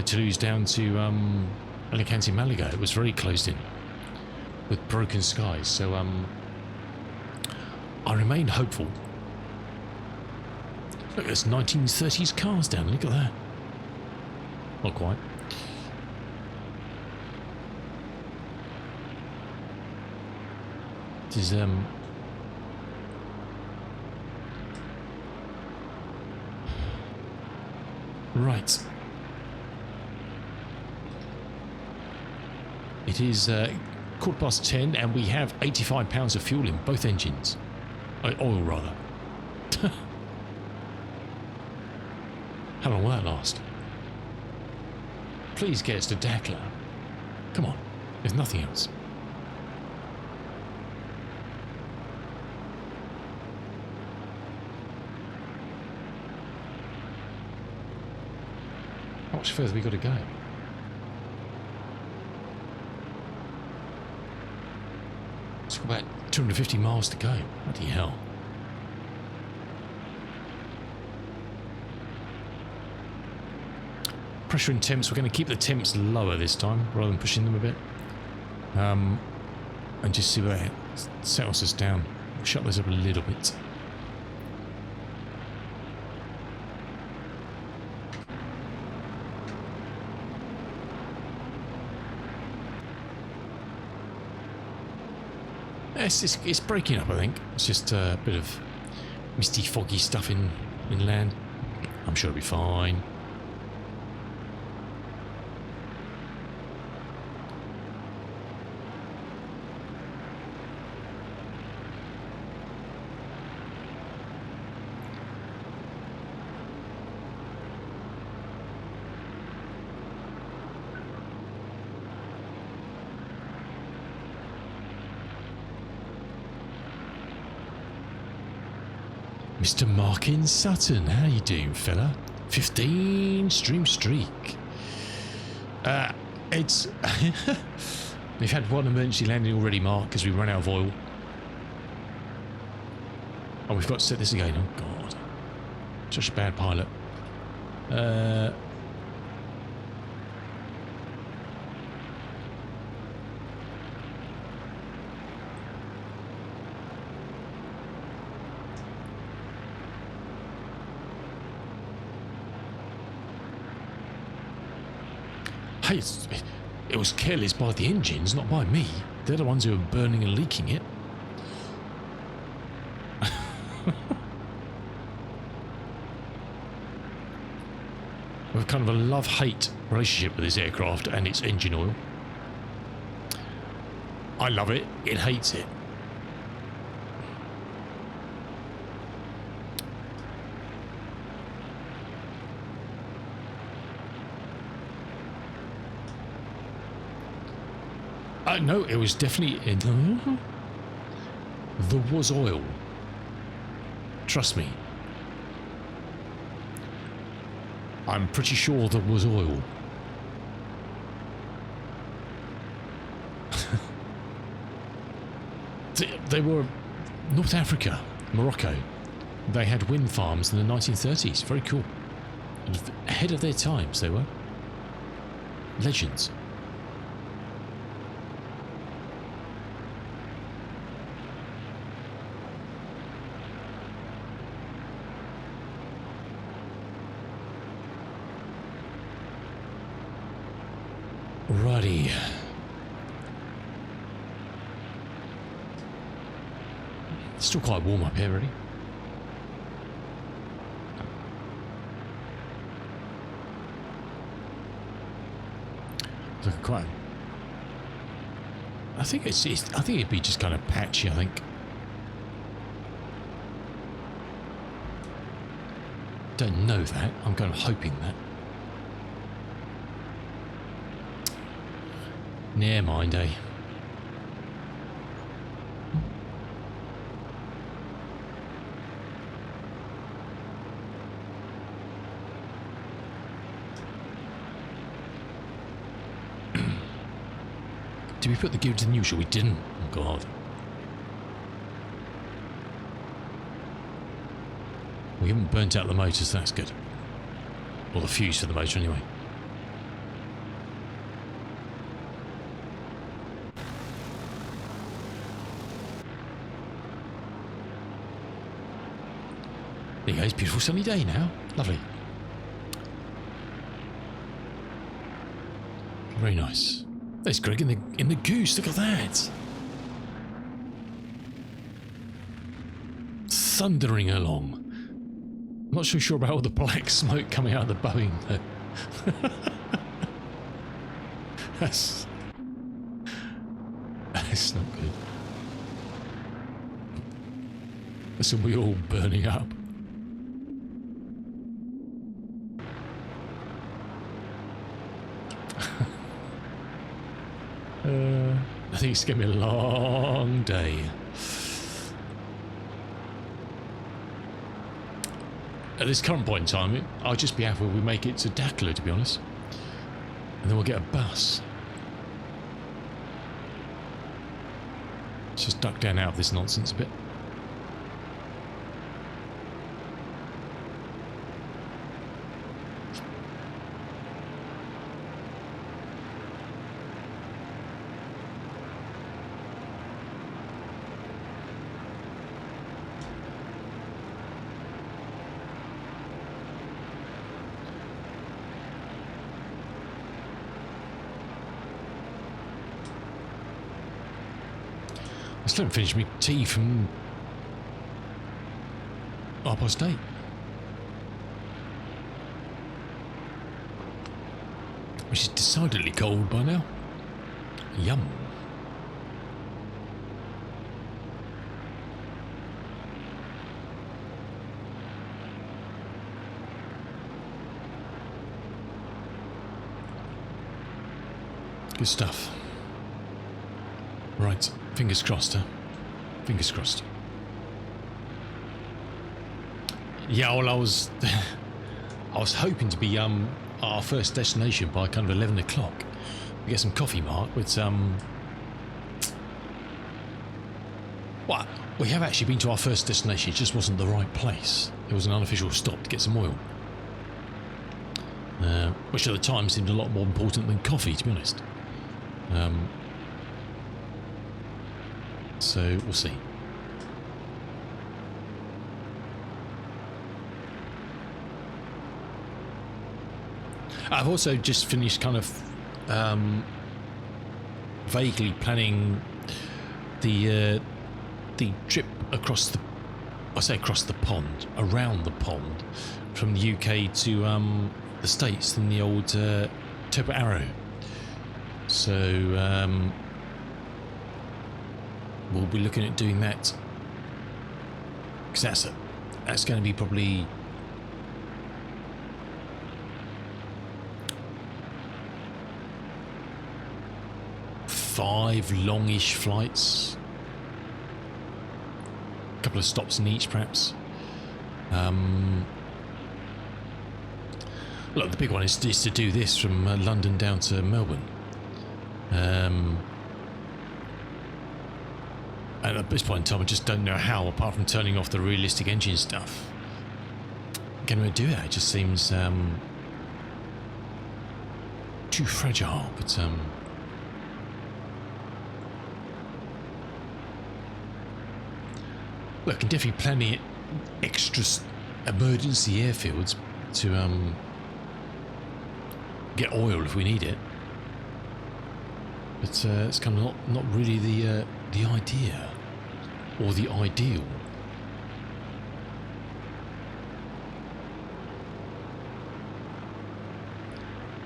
Toulouse down to Alicante, Malaga. It was very closed in with broken skies. So I remain hopeful. Look, there's 1930s cars down there. Look at that. Not quite. It is right. It is 10:15 and we have 85 pounds of fuel in both engines. Oil, rather. How long will that last? Please get us to Dakar. Come on, if nothing else. How much further have we got to go? It's got about 250 miles to go. Bloody hell. Pressure and temps. We're going to keep the temps lower this time rather than pushing them a bit. And just see where it settles us down. We'll shut this up a little bit. It's breaking up, I think. It's just a bit of misty, foggy stuff inland. I'm sure it'll be fine. Mr. Markin Sutton, how you doing, fella? 15 stream streak. It's we've had one emergency landing already, Mark, because we ran out of oil. Oh, we've got to set this again. Oh God, such a bad pilot. Hey, it was careless by the engines, not by me. They're the ones who are burning and leaking it. We have kind of a love-hate relationship with this aircraft and its engine oil. I love it, it hates it. No, it was definitely in. There was oil. Trust me. I'm pretty sure there was oil. They were North Africa, Morocco. They had wind farms in the 1930s. Very cool. Ahead of their times, they were. Legends. Righty. It's still quite warm up here, really. Look, quite. I think I think it'd be just kind of patchy. I think. Don't know that. I'm kind of hoping that. Never mind, eh? Did we put the gear to the neutral? We didn't. Oh God. We haven't burnt out the motors, so that's good. Or the fuse for the motor, anyway. There you go, it's a beautiful sunny day now. Lovely. Very nice. There's Greg in the goose, look at that. Thundering along. I'm not so sure about all the black smoke coming out of the Boeing though. That's not good. That's when we're all burning up. I think it's going to be a long day. At this current point in time, I'll just be happy if we make it to Dakar, to be honest. And then we'll get a bus. Let's just duck down out of this nonsense a bit. still haven't finished my tea from Aéropostale. Which is decidedly cold by now. Yum. Good stuff. Right, fingers crossed, huh? Fingers crossed. Yeah, well, I was hoping to be our first destination by kind of 11 o'clock. We get some coffee, Mark, but well, we have actually been to our first destination. It just wasn't the right place. It was an unofficial stop to get some oil, which at the time seemed a lot more important than coffee, to be honest. So we'll see. I've also just finished kind of vaguely planning the trip across the, I say across the pond, around the pond, from the UK to the States in the old Turbo Arrow. So we'll be looking at doing that, because that's going to be probably five longish flights, a couple of stops in each perhaps. Look, the big one is to do this from London down to Melbourne. And at this point in time, I just don't know how, apart from turning off the realistic engine stuff, going to do that. It just seems too fragile. But look, I can definitely plan it extra emergency airfields to get oil if we need it. But it's kind of not really the idea or the ideal.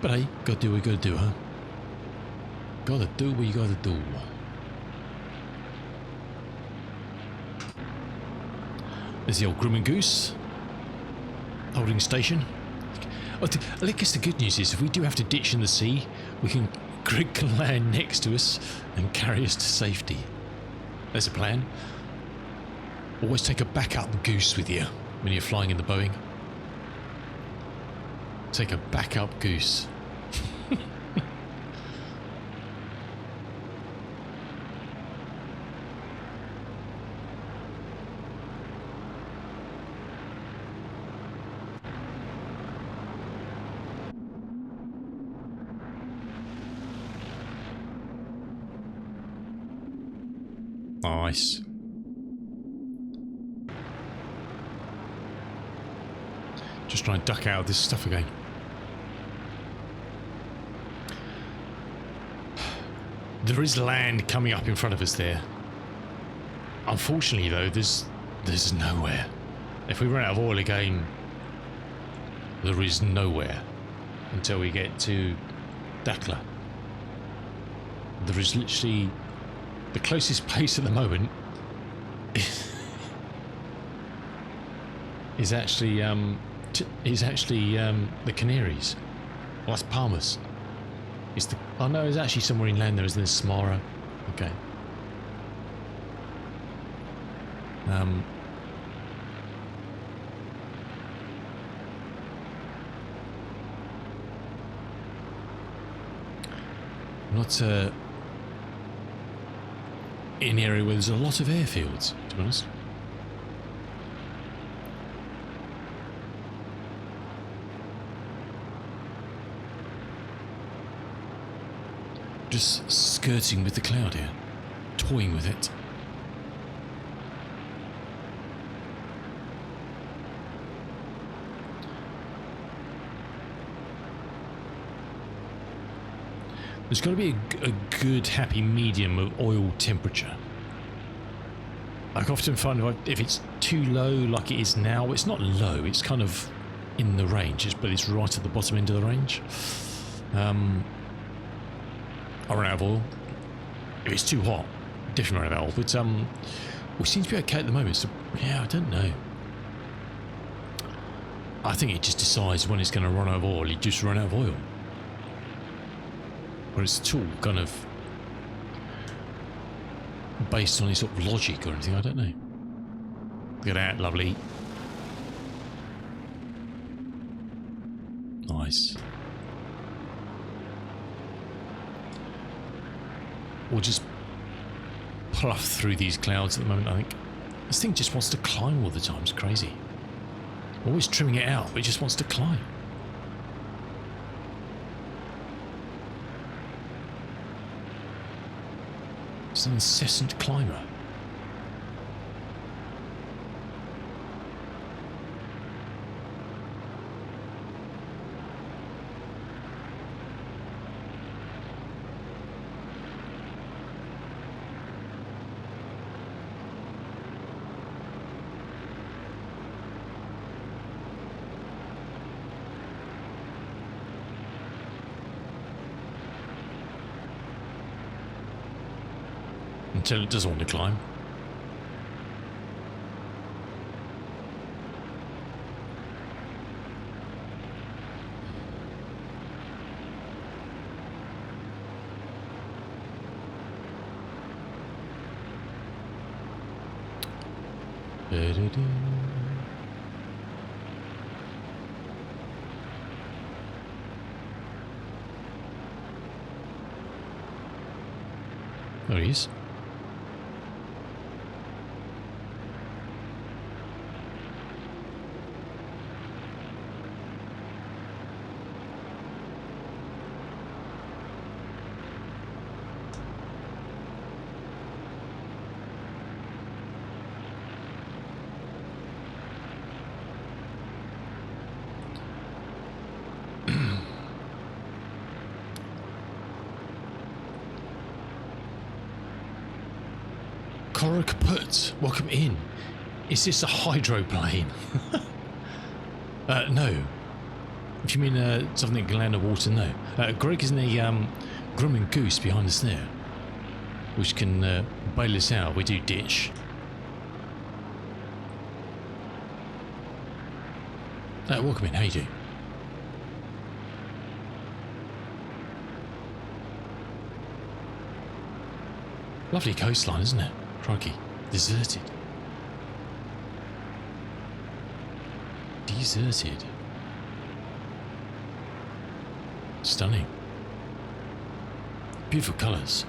But hey, gotta do what you gotta do, huh? Gotta do what you gotta do. There's the old Grim and Goose holding station. I guess the good news is if we do have to ditch in the sea, Greg can land next to us and carry us to safety. There's a plan. Always take a backup goose with you when you're flying in the Boeing. Take a backup goose. Nice. Just trying to duck out of this stuff again. There is land coming up in front of us there. Unfortunately, though, there's nowhere. If we run out of oil again, there is nowhere until we get to Dakla. There is literally the closest place at the moment is actually the Canaries. Las Palmas. Oh no, it's actually somewhere inland there, isn't there? Samara. Okay. Not in an area where there's a lot of airfields, to be honest. Just skirting with the cloud here, toying with it. There's got to be a good happy medium of oil temperature. I often find if it's too low, like it is now, it's not low. It's kind of in the range, but it's right at the bottom end of the range. I run out of oil. If it's too hot, definitely run out of oil. But we seem to be okay at the moment. So yeah, I don't know. I think it just decides when it's going to run out of oil. It just run out of oil. Or it's at all kind of based on any sort of logic or anything. I don't know. Look at that, lovely. Nice. We'll just pluff through these clouds at the moment, I think. This thing just wants to climb all the time. It's crazy. Always trimming it out, but it just wants to climb. It's an incessant climber. Until it doesn't want to climb. There he is. Kaput, welcome in. Is this a hydroplane? No. If you mean something that can land on water, no. Greg is in a Grumman Goose behind us there, which can bail us out. We do ditch. Welcome in, how you doing? Lovely coastline, isn't it? Crikey. Deserted. Deserted. Stunning. Beautiful colours.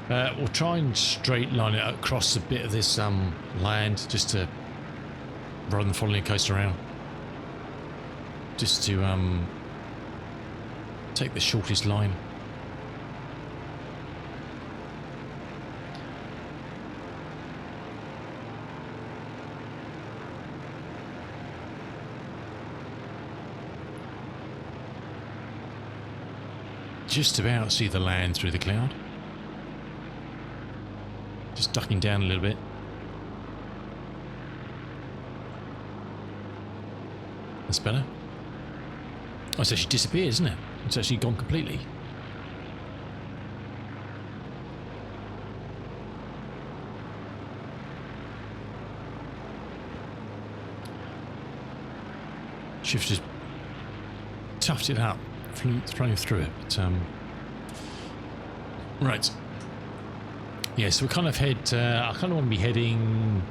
We'll try and straight line it across a bit of this land, just to, rather than following the coast around, just to take the shortest line. Just about see the land through the cloud. Just ducking down a little bit. That's better. Oh, it's actually disappeared, isn't it? It's actually gone completely. Shift just toughed it up. Flying through it, but right. Yeah, so we kind of head. I kind of want to be heading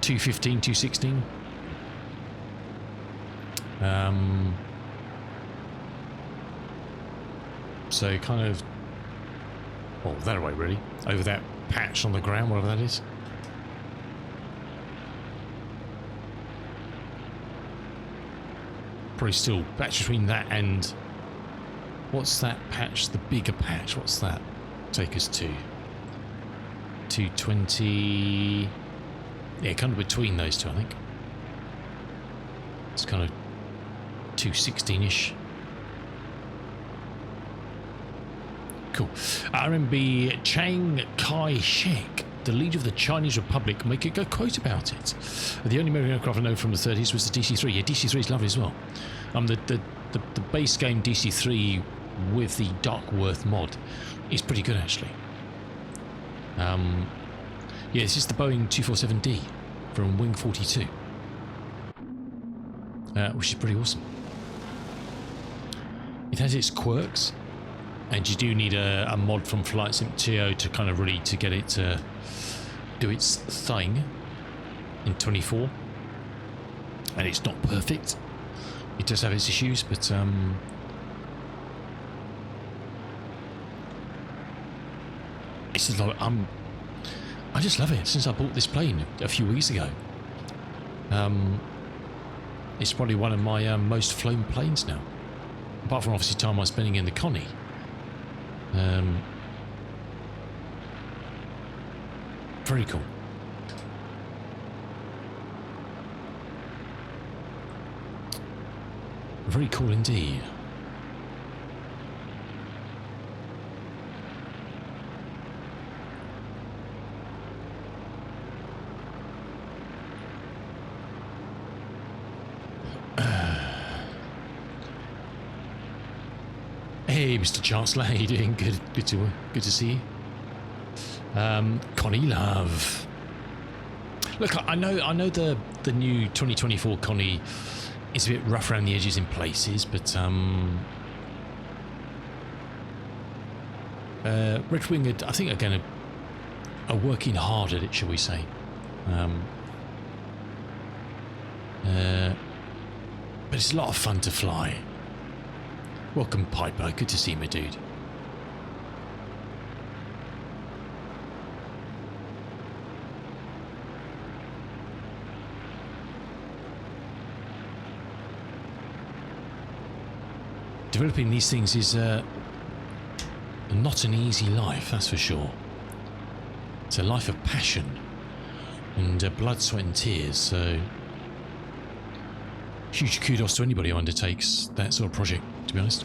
215, 216. So kind of, well, that way really, over that patch on the ground, whatever that is. Probably still patch between that and what's that patch? The bigger patch. What's that take us to? 220. Yeah, kind of between those two, I think. It's kind of 216-ish. Cool. RMB Chiang Kai-shek, the leader of the Chinese Republic, make a quote about it. The only American aircraft I know from the 30s was the DC-3. Yeah, DC-3 is lovely as well. The base game DC-3 with the Darkworth mod is pretty good, actually. Yeah, this is the Boeing 247D from Wing 42, which is pretty awesome. It has its quirks, and you do need a mod from Flight Sim 2 to kind of really to get it to do its thing in 24. And it's not perfect. It does have its issues, but it's a lot. I just love it since I bought this plane a few weeks ago. It's probably one of my most flown planes now, apart from obviously time I'm spending in the Connie. Very cool. Very cool indeed. Hey, Mr. Chancellor, how you doing? Good to see you. Connie Love. Look, I know the new 2024 Connie is a bit rough around the edges in places, but Red Wing, I think, are working hard at it, shall we say? But it's a lot of fun to fly. Welcome, Piper. Good to see you, my dude. Developing these things is not an easy life, that's for sure. It's a life of passion and blood, sweat and tears, so huge kudos to anybody who undertakes that sort of project, to be honest.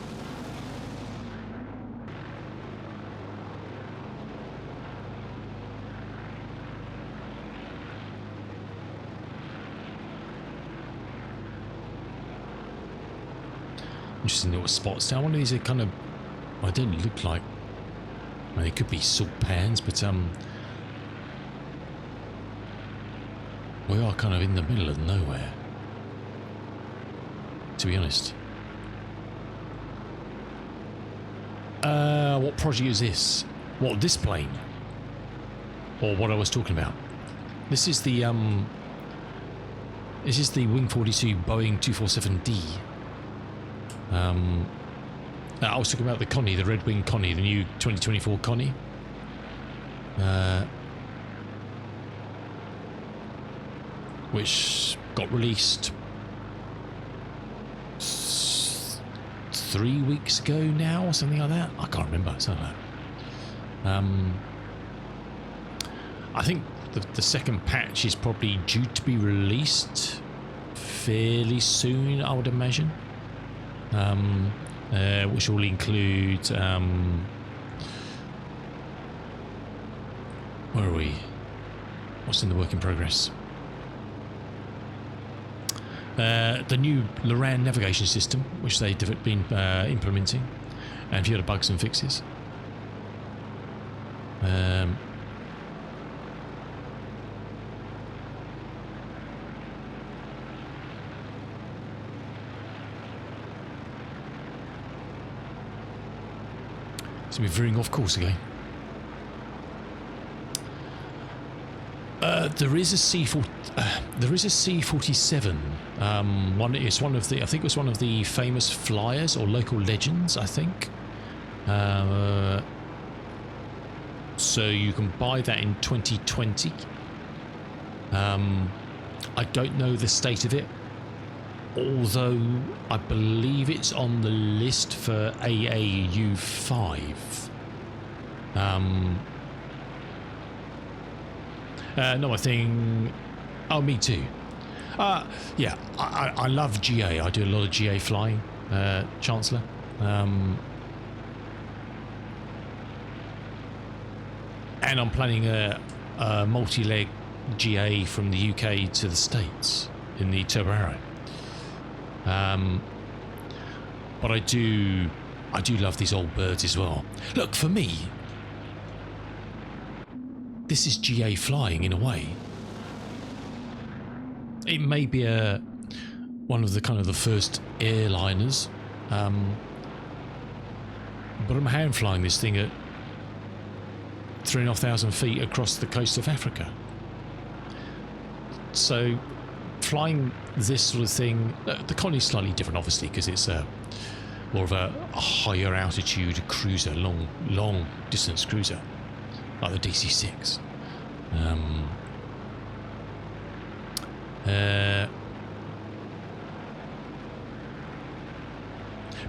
Interesting little spots. Now, one of these are kind of, well, they don't look like, well, they could be salt pans, but we are kind of in the middle of nowhere, to be honest. What project is this? What, this plane? Or what I was talking about? This is the Wing 42 Boeing 247D. I was talking about the Connie, the Red Wing Connie, the new 2024 Connie. Which got released 3 weeks ago now, or something like that. I can't remember. Something like that. I think the second patch is probably due to be released fairly soon, I would imagine. Which will include where are we? What's in the work in progress? The new Loran navigation system, which they've been implementing, and a few other bugs and fixes. So we're veering off course again. There is a C47. It's one of the. I think it was one of the famous flyers or local legends. I think. So you can buy that in 2020. I don't know the state of it, although I believe it's on the list for AAU5. No, I think. Oh, me too. Yeah, I love GA. I do a lot of GA flying, Chancellor. and I'm planning a multi-leg GA from the UK to the States in the Turbo Arrow. But I do love these old birds as well. Look, for me, this is GA flying in a way. It may be one of the kind of the first airliners, but I'm hand flying this thing at 3,500 feet across the coast of Africa. So flying this sort of thing, the Connie's slightly different obviously because it's more of a higher altitude cruiser, long distance cruiser, like the DC-6.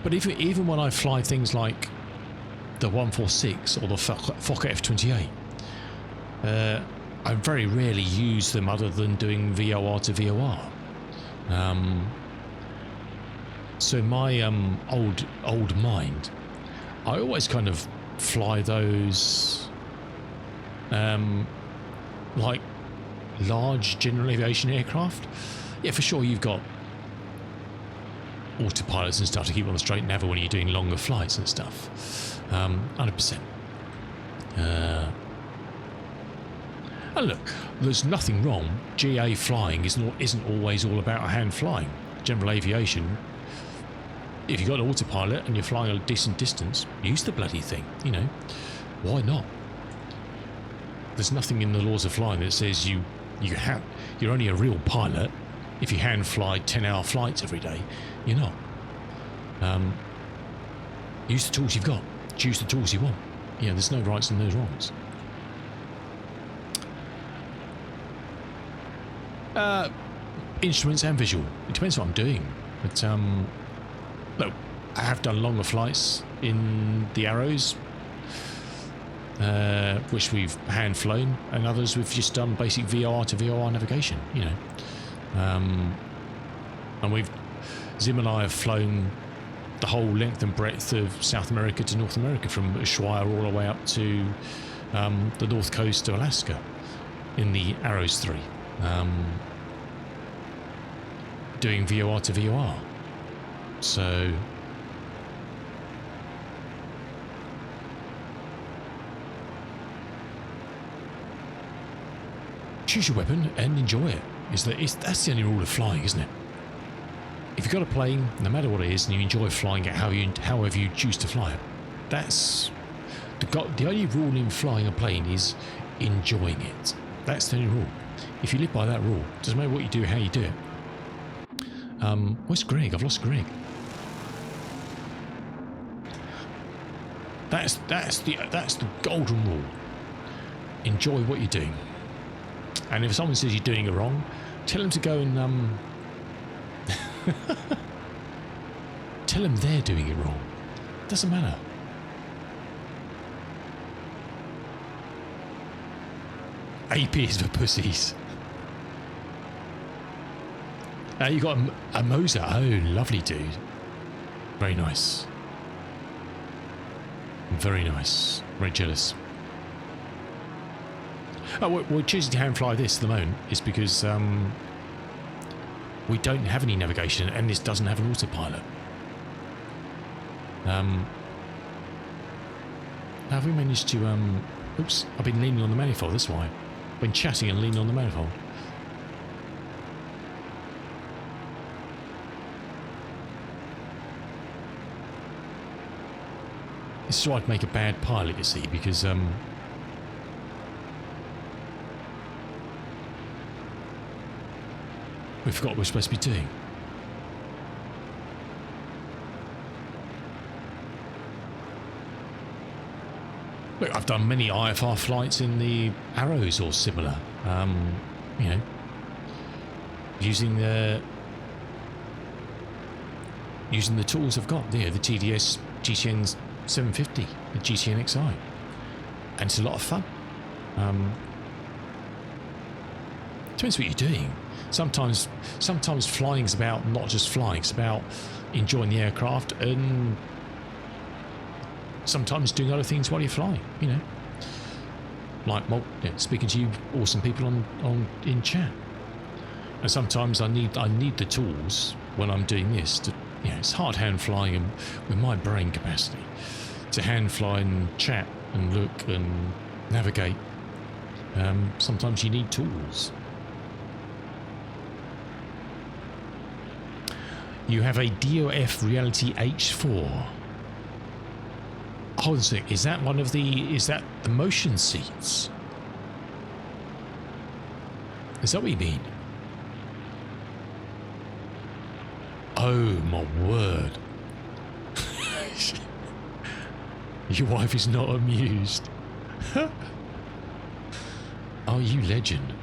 But even when I fly things like the 146 or the Fokker F-28, I very rarely use them other than doing VOR to VOR. So in my old mind, I always kind of fly those like large general aviation aircraft. Yeah, for sure you've got autopilots and stuff to keep on the straight and narrow when you're doing longer flights and stuff. 100%. And look, there's nothing wrong. GA flying isn't always all about hand flying. General aviation, if you've got an autopilot and you're flying a decent distance, use the bloody thing, you know. Why not? There's nothing in the laws of flying that says you're only a real pilot if you hand fly 10-hour flights every day. You're not. Use the tools you've got. Choose the tools you want. Yeah, there's no rights and no wrongs. Instruments and visual. It depends what I'm doing. But look, I have done longer flights in the Arrows, which we've hand flown, and others we've just done basic VOR to VOR navigation. You know, and Zim and I have flown the whole length and breadth of South America to North America, from Ushuaia all the way up to the north coast of Alaska in the Arrows 3, doing VOR to VOR. So choose your weapon and enjoy it. That's the only rule of flying, isn't it? If you've got a plane, no matter what it is, and you enjoy flying it however you choose to fly it, that's the only rule in flying a plane is enjoying it. That's the only rule. If you live by that rule, it doesn't matter what you do, how you do it. Where's Greg? I've lost Greg. That's the golden rule. Enjoy what you're doing. And if someone says you're doing it wrong, tell them to go and tell them they're doing it wrong. Doesn't matter. AP is for pussies. You got a Moser. Oh, lovely dude. Very nice. Very nice. Very jealous. Oh, we're choosing to hand fly this at the moment is because we don't have any navigation and this doesn't have an autopilot. Have we managed to oops, I've been leaning on the manifold, that's why. I've been chatting and leaning on the manifold. This is why I'd make a bad pilot, you see, because we forgot what we're supposed to be doing. Look, I've done many IFR flights in the Arrows or similar. You know, using the tools I've got there, the TDS GTN 750, the GTN XI, and it's a lot of fun. Depends what you're doing. Sometimes flying's about not just flying; it's about enjoying the aircraft and sometimes doing other things while you're flying. You know, like speaking to you awesome people on in chat. And sometimes I need the tools when I'm doing this to, you know, it's hard hand flying and with my brain capacity to hand fly and chat and look and navigate. Sometimes you need tools. You have a DOF Reality H4. Hold on a sec, is that the motion seats? Is that what you mean? Oh my word. Your wife is not amused. Oh, you legend.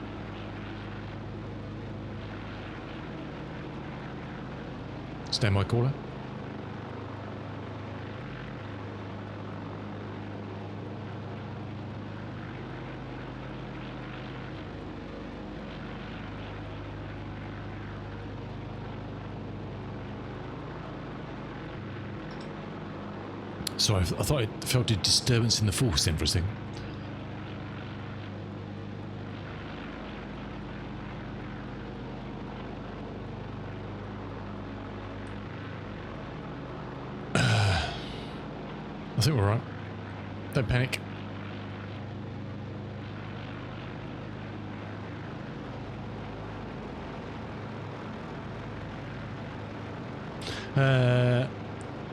Stand by caller. Sorry, I thought I felt a disturbance in the force then for a second. I think we're all right. Don't panic.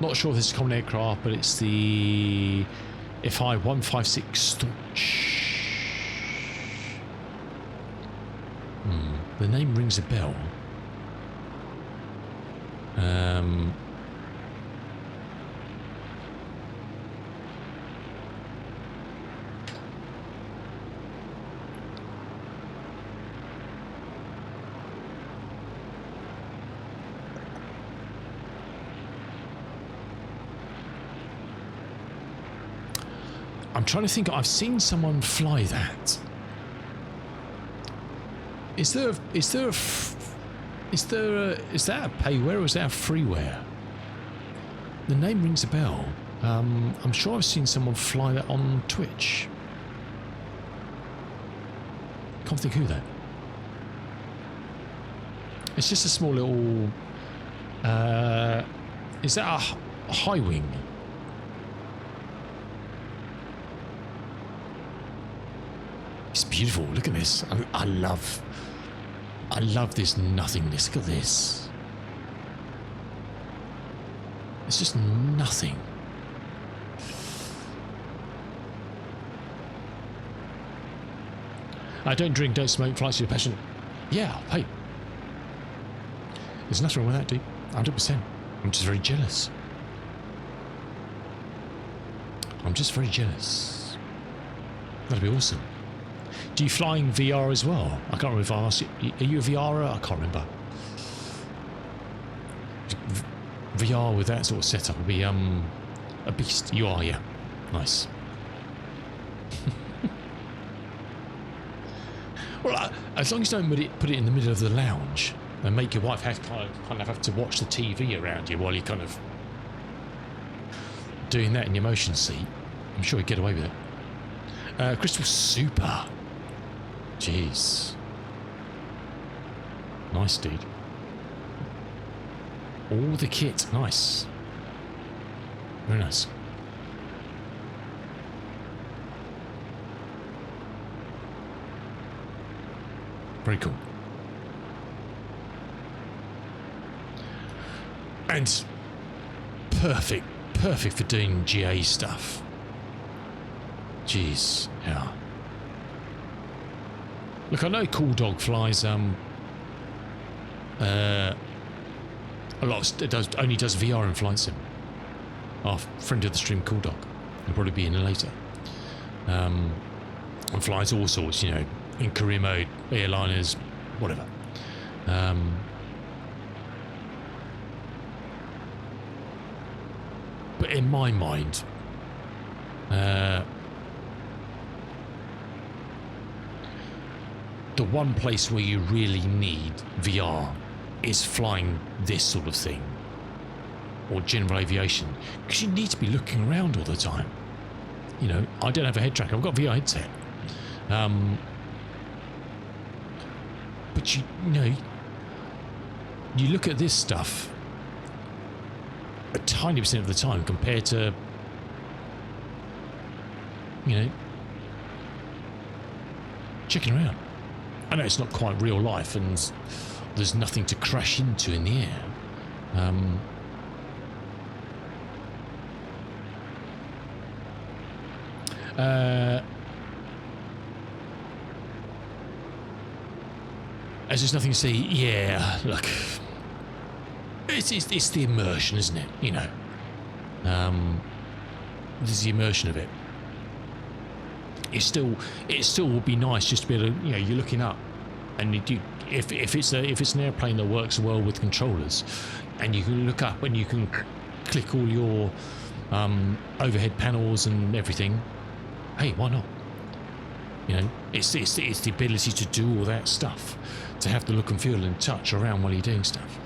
Not sure if this is a common aircraft, but it's the FI-156 Storch. The name rings a bell. I'm trying to think. I've seen someone fly that. Is that a payware or is that a freeware? The name rings a bell. I'm sure I've seen someone fly that on Twitch. Can't think who that. It's just a small little. Is that a high wing? It's beautiful. Look at this. I love this nothingness. Look at this. It's just nothing. I don't drink, don't smoke, flights your passion. Yeah, hey. There's nothing wrong with that, dude. 100%. I'm just very jealous. I'm just very jealous. That'd be awesome. Do you fly in VR as well? I can't remember if I asked you. Are you a VRer? I can't remember. VR with that sort of setup would be a beast. You are, yeah. Nice. Well, as long as you don't put it in the middle of the lounge and make your wife kind of have to watch the TV around you while you're kind of doing that in your motion seat, I'm sure you'd get away with it. Crystal Super. Jeez. Nice, dude. All the kit. Nice. Very nice. Very cool. And perfect for doing GA stuff. Jeez, yeah. Look, I know Cool Dog flies a lot of only does VR in Flight Sim. Our friend of the stream, Cool Dog, will probably be in later. And flies all sorts, you know, in career mode, airliners, whatever. But in my mind, the one place where you really need VR is flying this sort of thing, or general aviation, because you need to be looking around all the time. You know, I don't have a head tracker. I've got a VR headset, But you know, you look at this stuff a tiny percent of the time compared to, you know, checking around. I know it's not quite real life and there's nothing to crash into in the air. As there's nothing to say, yeah, look, it's the immersion, isn't it? You know, there's the immersion of it. It still would be nice just to be able to, you know, you're looking up, and if it's an airplane that works well with controllers, and you can look up and you can click all your overhead panels and everything. Hey, why not? You know, it's the ability to do all that stuff, to have the look and feel and touch around while you're doing stuff.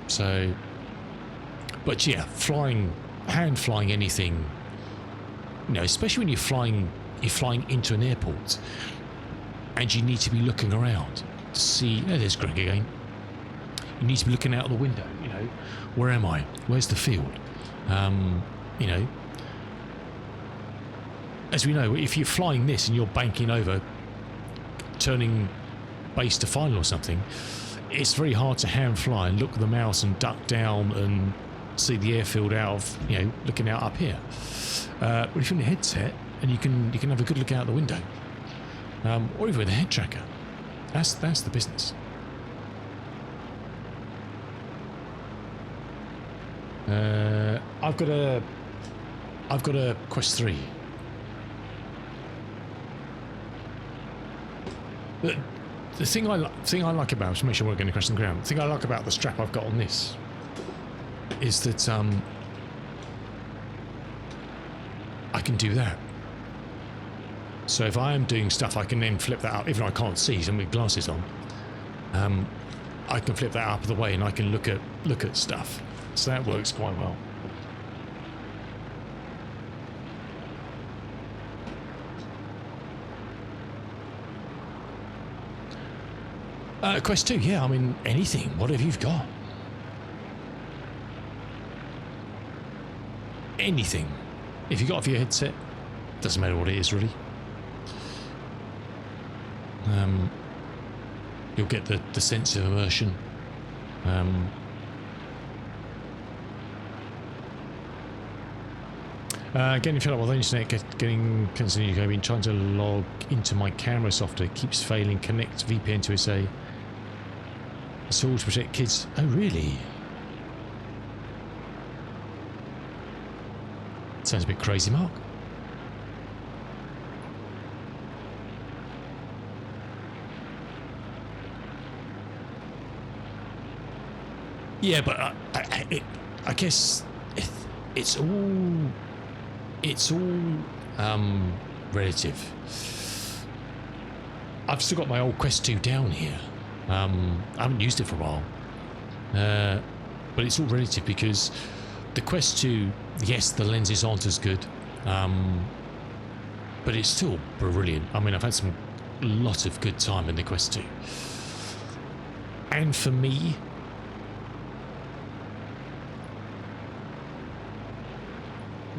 So, but yeah, hand flying anything, you know, especially when you're flying into an airport, and you need to be looking around to see. Oh, there's Greg again. You need to be looking out the window. You know, where am I? Where's the field? You know, as we know, if you're flying this and you're banking over, turning base to final or something, it's very hard to hand fly and look at the mouse and duck down and see the airfield out of, you know, looking out up here. But if you're in a headset and you can have a good look out the window, or even with a head tracker, that's the business. I've got a Quest 3. The thing I like about, to make sure we're going to crash on the ground, the thing I like about the strap I've got on this is that I can do that. So if I am doing stuff, I can then flip that up, even though I can't see, so with glasses on. I can flip that up of the way and I can look at stuff. So that works quite well. Quest 2, yeah, I mean, anything, whatever you've got. Anything. If you've got it for your headset, doesn't matter what it is, really. You'll get the sense of immersion. Getting fed up with the internet, getting constantly going, trying to log into my camera software, it keeps failing, connect VPN to SA. It's all to protect kids. Oh, really? Sounds a bit crazy, Mark. Yeah, but I guess it's all relative. I've still got my old Quest 2 down here. I haven't used it for a while, but it's all relative because the Quest 2, yes, the lenses aren't as good, but it's still brilliant. I mean, I've had a lot of good time in the Quest 2, and for me,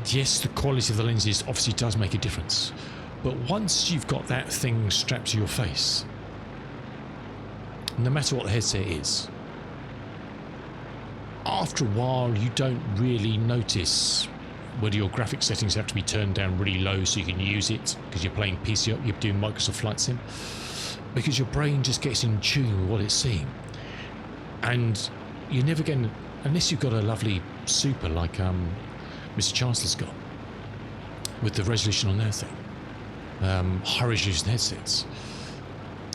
yes, the quality of the lenses obviously does make a difference, but once you've got that thing strapped to your face, no matter what the headset is, after a while you don't really notice whether your graphic settings have to be turned down really low so you can use it because you're playing PC, you're doing Microsoft Flight Sim, because your brain just gets in tune with what it's seeing, and you're never going to, unless you've got a lovely super like Mr. Chancellor's got with the resolution on their thing, high resolution headsets,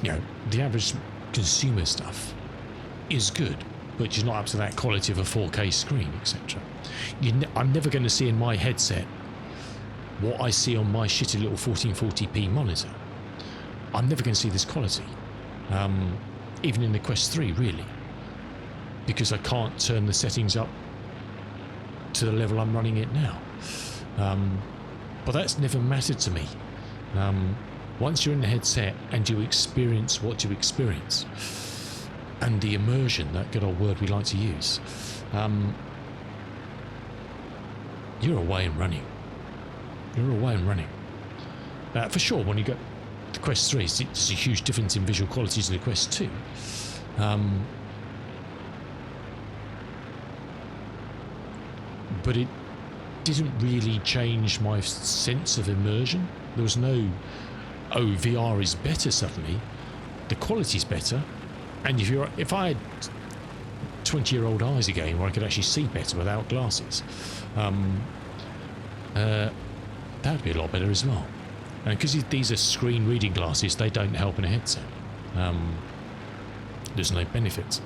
you know, the average consumer stuff is good, but you're not up to that quality of a 4K screen, etc. I'm never going to see in my headset what I see on my shitty little 1440p monitor. I'm never going to see this quality, even in the Quest 3, really, because I can't turn the settings up to the level I'm running it now. But that's never mattered to me. Once you're in the headset and you experience what you experience, and the immersion, that good old word we like to use, you're away and running. You're away and running. For sure, when you get the Quest 3, there's a huge difference in visual quality to the Quest 2. But it didn't really change my sense of immersion. There was no, oh, VR is better suddenly. The quality's better. And if I had 20-year-old eyes again where I could actually see better without glasses, that would be a lot better as well. And because these are screen reading glasses, they don't help in a headset. There's no benefits.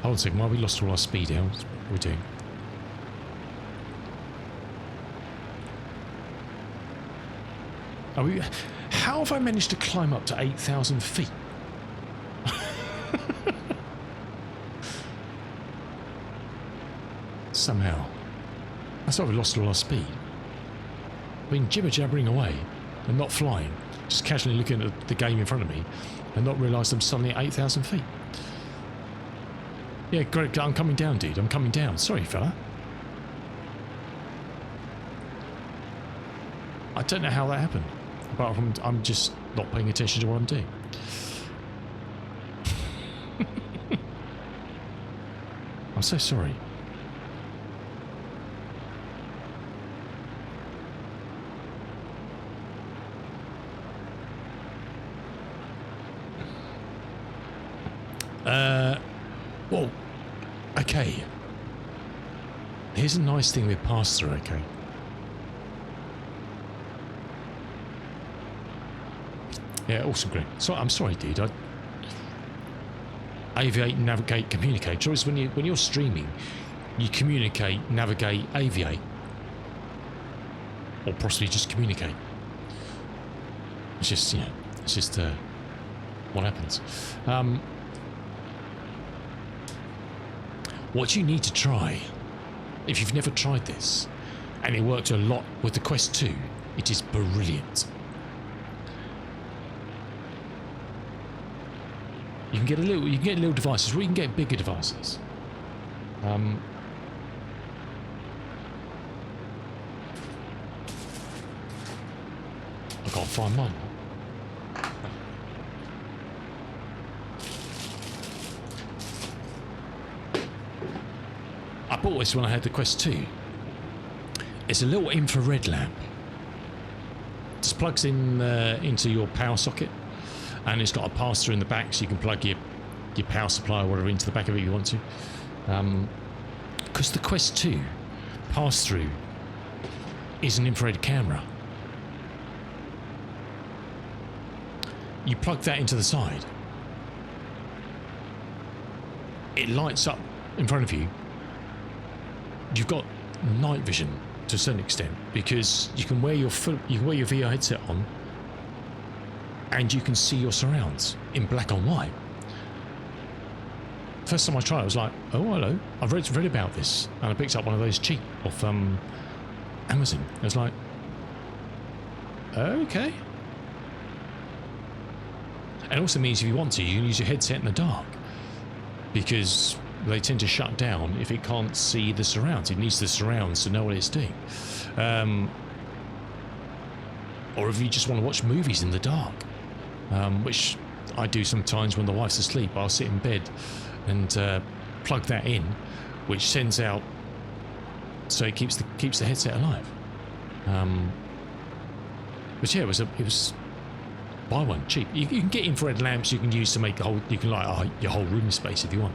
Hold on a second, why have we lost all our speed here? What are we doing? How have I managed to climb up to 8,000 feet? Somehow. That's why we lost all our speed. Been jibber-jabbering away and not flying, just casually looking at the game in front of me and not realised I'm suddenly at 8,000 feet. Yeah, Greg, I'm coming down, dude. I'm coming down. Sorry, fella. I don't know how that happened. Apart from I'm just not paying attention to what I'm doing. I'm so sorry. Well, okay. Here's a nice thing with pass-through, okay? Yeah, awesome, Greg. So I'm sorry, dude. Aviate, navigate, communicate. Choice when you're streaming, you communicate, navigate, aviate, or possibly just communicate. It's just what happens. What you need to try, if you've never tried this, and it worked a lot with the Quest 2, it is brilliant. You can get little devices, or you can get bigger devices. I can't find mine. I bought this when I had the Quest 2. It's a little infrared lamp. Just plugs in into your power socket, and it's got a pass-through in the back, so you can plug your power supply or whatever into the back of it if you want to. Because the Quest 2 pass-through is an infrared camera. You plug that into the side. It lights up in front of you. You've got night vision to a certain extent because you can wear your VR headset on and you can see your surrounds in black and white. First time I tried it, I was like, oh, hello. I've read about this, and I picked up one of those cheap off Amazon. I was like, okay. And it also means if you want to, you can use your headset in the dark because they tend to shut down if it can't see the surrounds. It needs the surrounds to know what it's doing. Or if you just want to watch movies in the dark, which I do sometimes when the wife's asleep. I'll sit in bed and plug that in, which sends out, so it keeps the headset alive. But yeah, it was buy one cheap. You can get infrared lamps you can use to make the whole. You can light your whole room space if you want.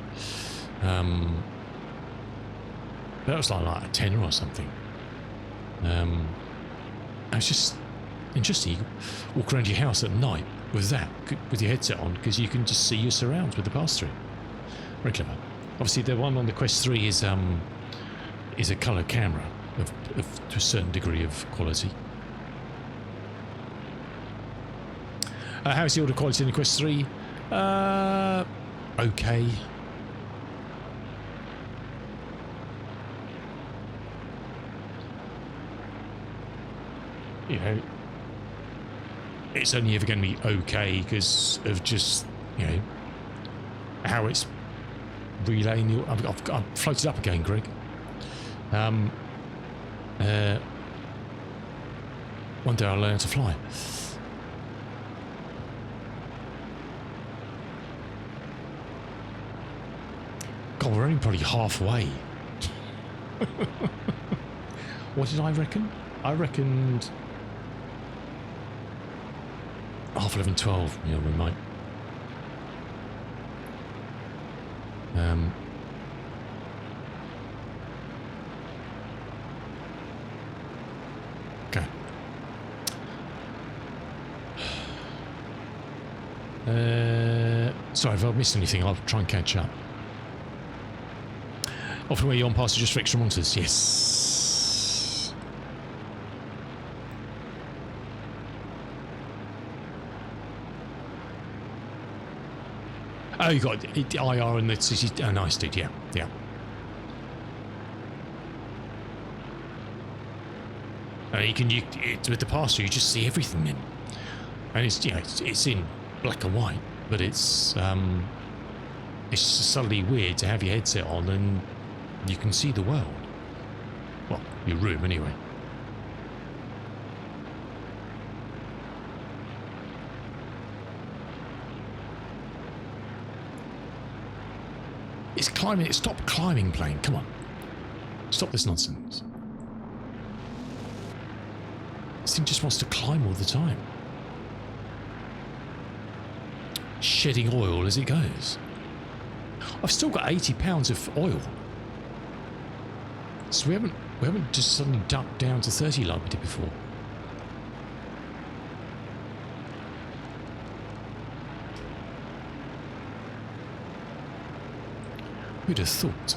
That was like a tenner or something. It's just interesting. You walk around your house at night with that, with your headset on, because you can just see your surrounds with the pass-through. Very clever. Obviously, the one on the Quest 3 is a colour camera to a certain degree of quality. How's the audio quality in the Quest 3? Okay. You know, it's only ever going to be okay because of just, you know, how it's relaying the... I've floated up again, Greg. One day I'll learn to fly. God, we're only probably halfway. What did I reckon? I reckoned... 11:30, 12, yeah, we might. Okay. Sorry, if I've missed anything, I'll try and catch up. Often where you're on past just for extra monitors, yes. Oh, you got it, IR and the city. Oh, nice, dude. Yeah, yeah. You can with the pass-through, you just see everything then, and it's, you know, it's in black and white, but it's just suddenly weird to have your headset on and you can see the world. Well, your room anyway. It's climbing. Stop climbing, plane. Come on. Stop this nonsense. This thing just wants to climb all the time. Shedding oil as it goes. I've still got 80 pounds of oil. So we haven't just suddenly ducked down to 30 like we did before. Who'd have thought?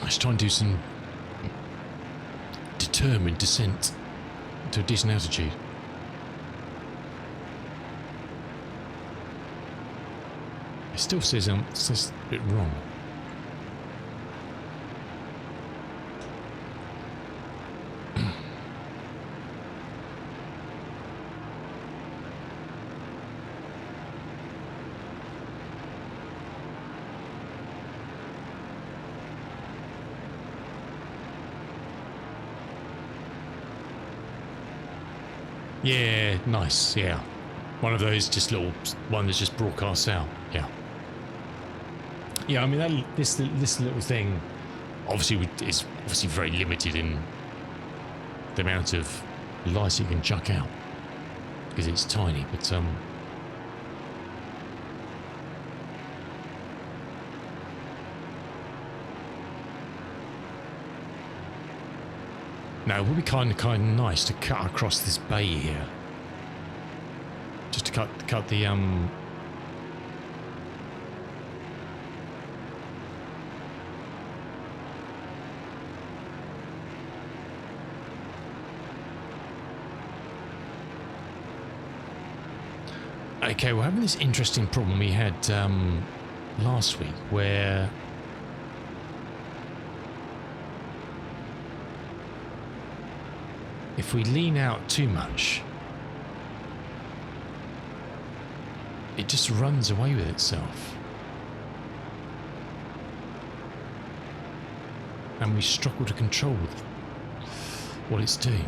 Let's try and do some determined descent to a decent altitude. It still says a bit wrong. Yeah, nice, yeah. One of those just little one that just broadcasts out, yeah. Yeah, I mean, this little thing obviously is obviously very limited in the amount of light it can chuck out because it's tiny, but no, it would be kind of nice to cut across this bay here, just to cut the Okay, we're having this interesting problem we had last week where if we lean out too much, it just runs away with itself. And we struggle to control what it's doing.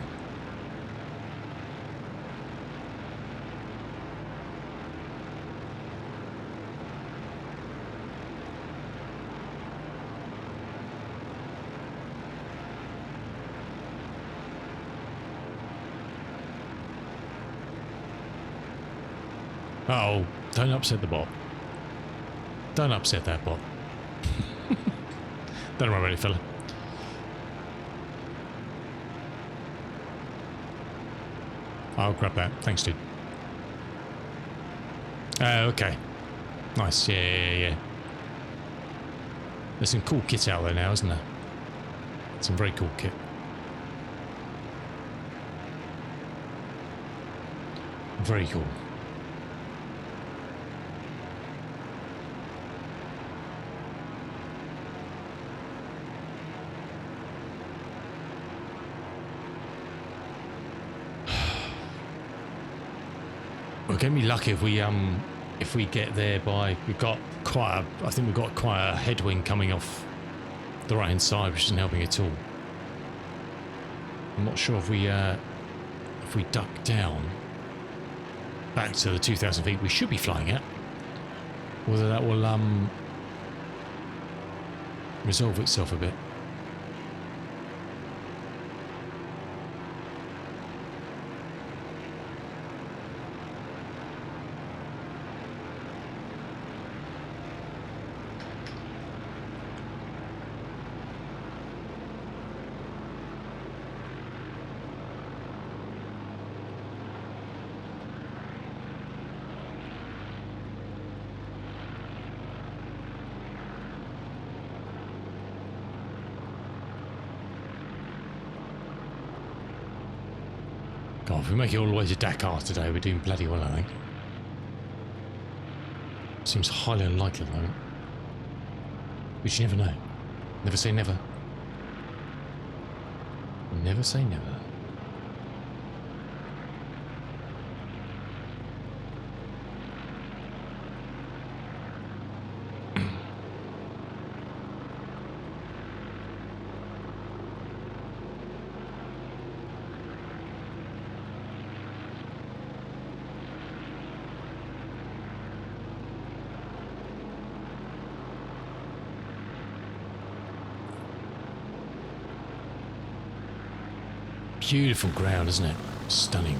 Oh, don't upset the bot. Don't upset that bot. Don't worry about it, fella. I'll grab that. Thanks, dude. Okay. Nice. Yeah. There's some cool kit out there now, isn't there? Some very cool kit. Very cool. We're going to be lucky if we get there by, we've got quite a, I think we've got quite a headwind coming off the right hand side, which isn't helping at all. I'm not sure if we duck down back to the 2,000 feet we should be flying at, whether that will resolve itself a bit. God, if we make it all the way to Dakar today, we're doing bloody well, I think. Seems highly unlikely at the moment. But you never know. Never say never. Never say never. Beautiful ground, isn't it? Stunning.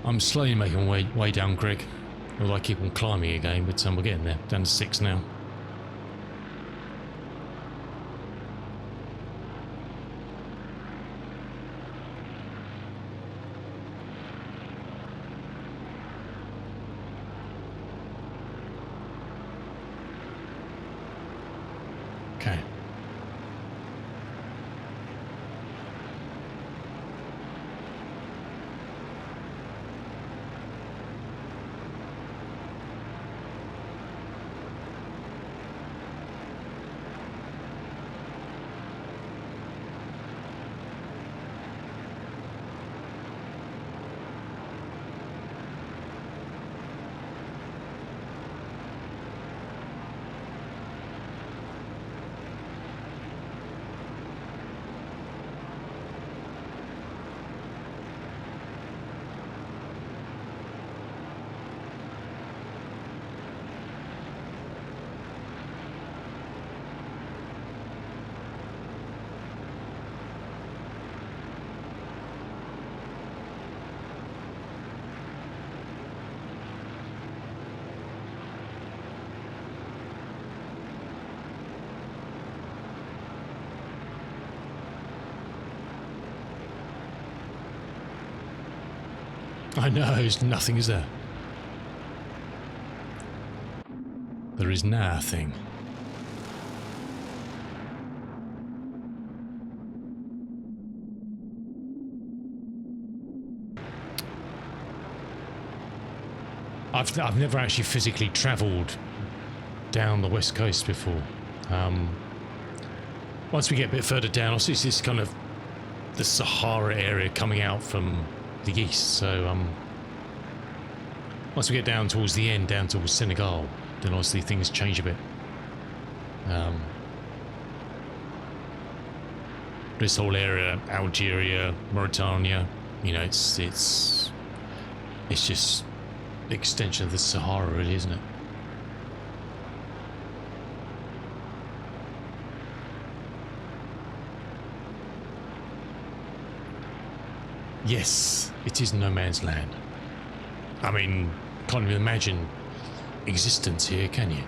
I'm slowly making my way down Greg, although I keep on climbing again, but we're getting there. Down to 6 now. Okay. I know, there's nothing, is there? There is nothing. I've never actually physically travelled down the west coast before. Once we get a bit further down, I'll see this kind of the Sahara area coming out from the east. So once we get down towards the end, down towards Senegal, then obviously things change a bit. This whole area, Algeria, Mauritania, you know, it's just the extension of the Sahara, really, isn't it? Yes, it is no man's land. I mean, can't even imagine existence here, can you?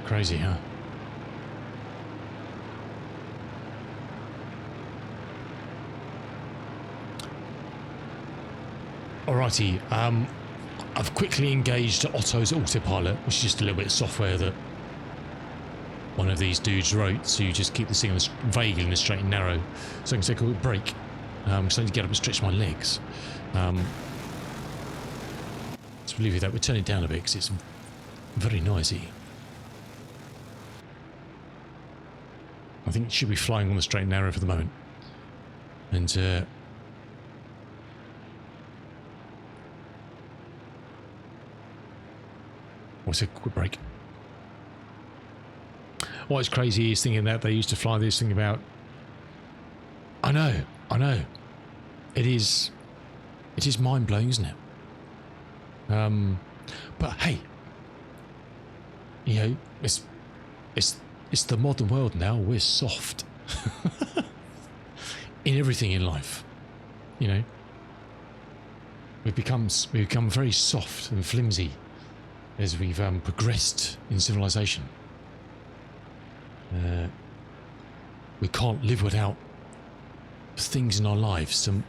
Crazy, huh? Alrighty, I've quickly engaged Otto's autopilot, which is just a little bit of software that one of these dudes wrote, so you just keep this thing on vaguely in a straight and narrow, so I can take a quick break, because I need to get up and stretch my legs. Let's believe you that we'll turn it down a bit, because it's very noisy. I think it should be flying on the straight and narrow for the moment. And, what's a quick break? What's crazy is thinking that they used to fly this thing about... I know. It is mind-blowing, isn't it? But hey, you know, it's the modern world now. We're soft in everything in life. You know, we've become very soft and flimsy as we've progressed in civilization. We can't live without things in our lives to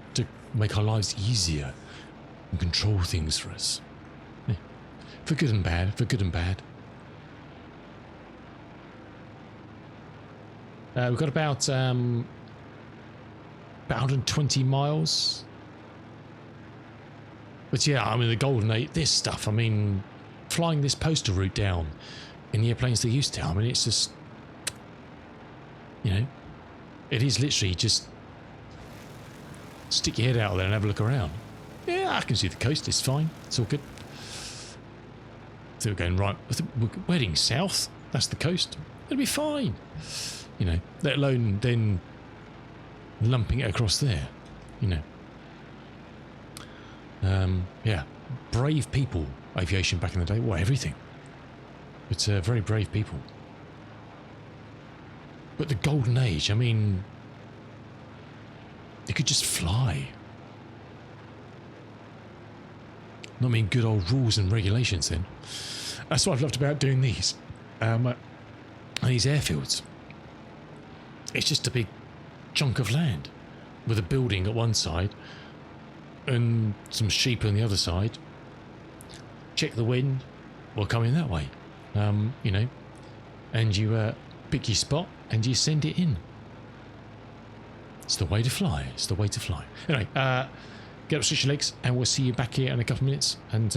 make our lives easier and control things for us. Yeah. For good and bad, we've got about 120 miles. But yeah, I mean, the Golden Age, this stuff, I mean, flying this postal route down in the airplanes they used to, I mean, it's just, you know, it is literally just stick your head out there and have a look around. Yeah, I can see the coast, it's fine, it's all good. So we're going right, we're heading south, that's the coast, it'll be fine. You know, let alone then lumping it across there, you know. Yeah, brave people, aviation back in the day, well, everything. It's very brave people. But the Golden Age, I mean, you could just fly. Not mean good old rules and regulations then. That's what I've loved about doing these. These airfields. It's just a big chunk of land with a building at one side and some sheep on the other side. Check the wind, we'll come in that way. You know, and you pick your spot and you send it in. It's the way to fly. It's the way to fly. Anyway, get up, stretch your legs, and we'll see you back here in a couple of minutes. And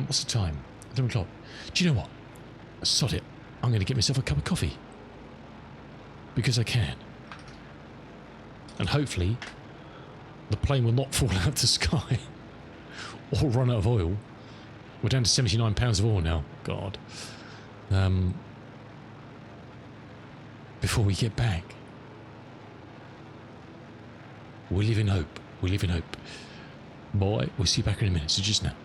what's the time? 11 o'clock. Do you know what? Sod it. I'm going to get myself a cup of coffee. Because I can. And hopefully, the plane will not fall out of the sky. Or run out of oil. We're down to 79 pounds of oil now. God. Before we get back. We live in hope. We live in hope. Boy, we'll see you back in a minute. So just now.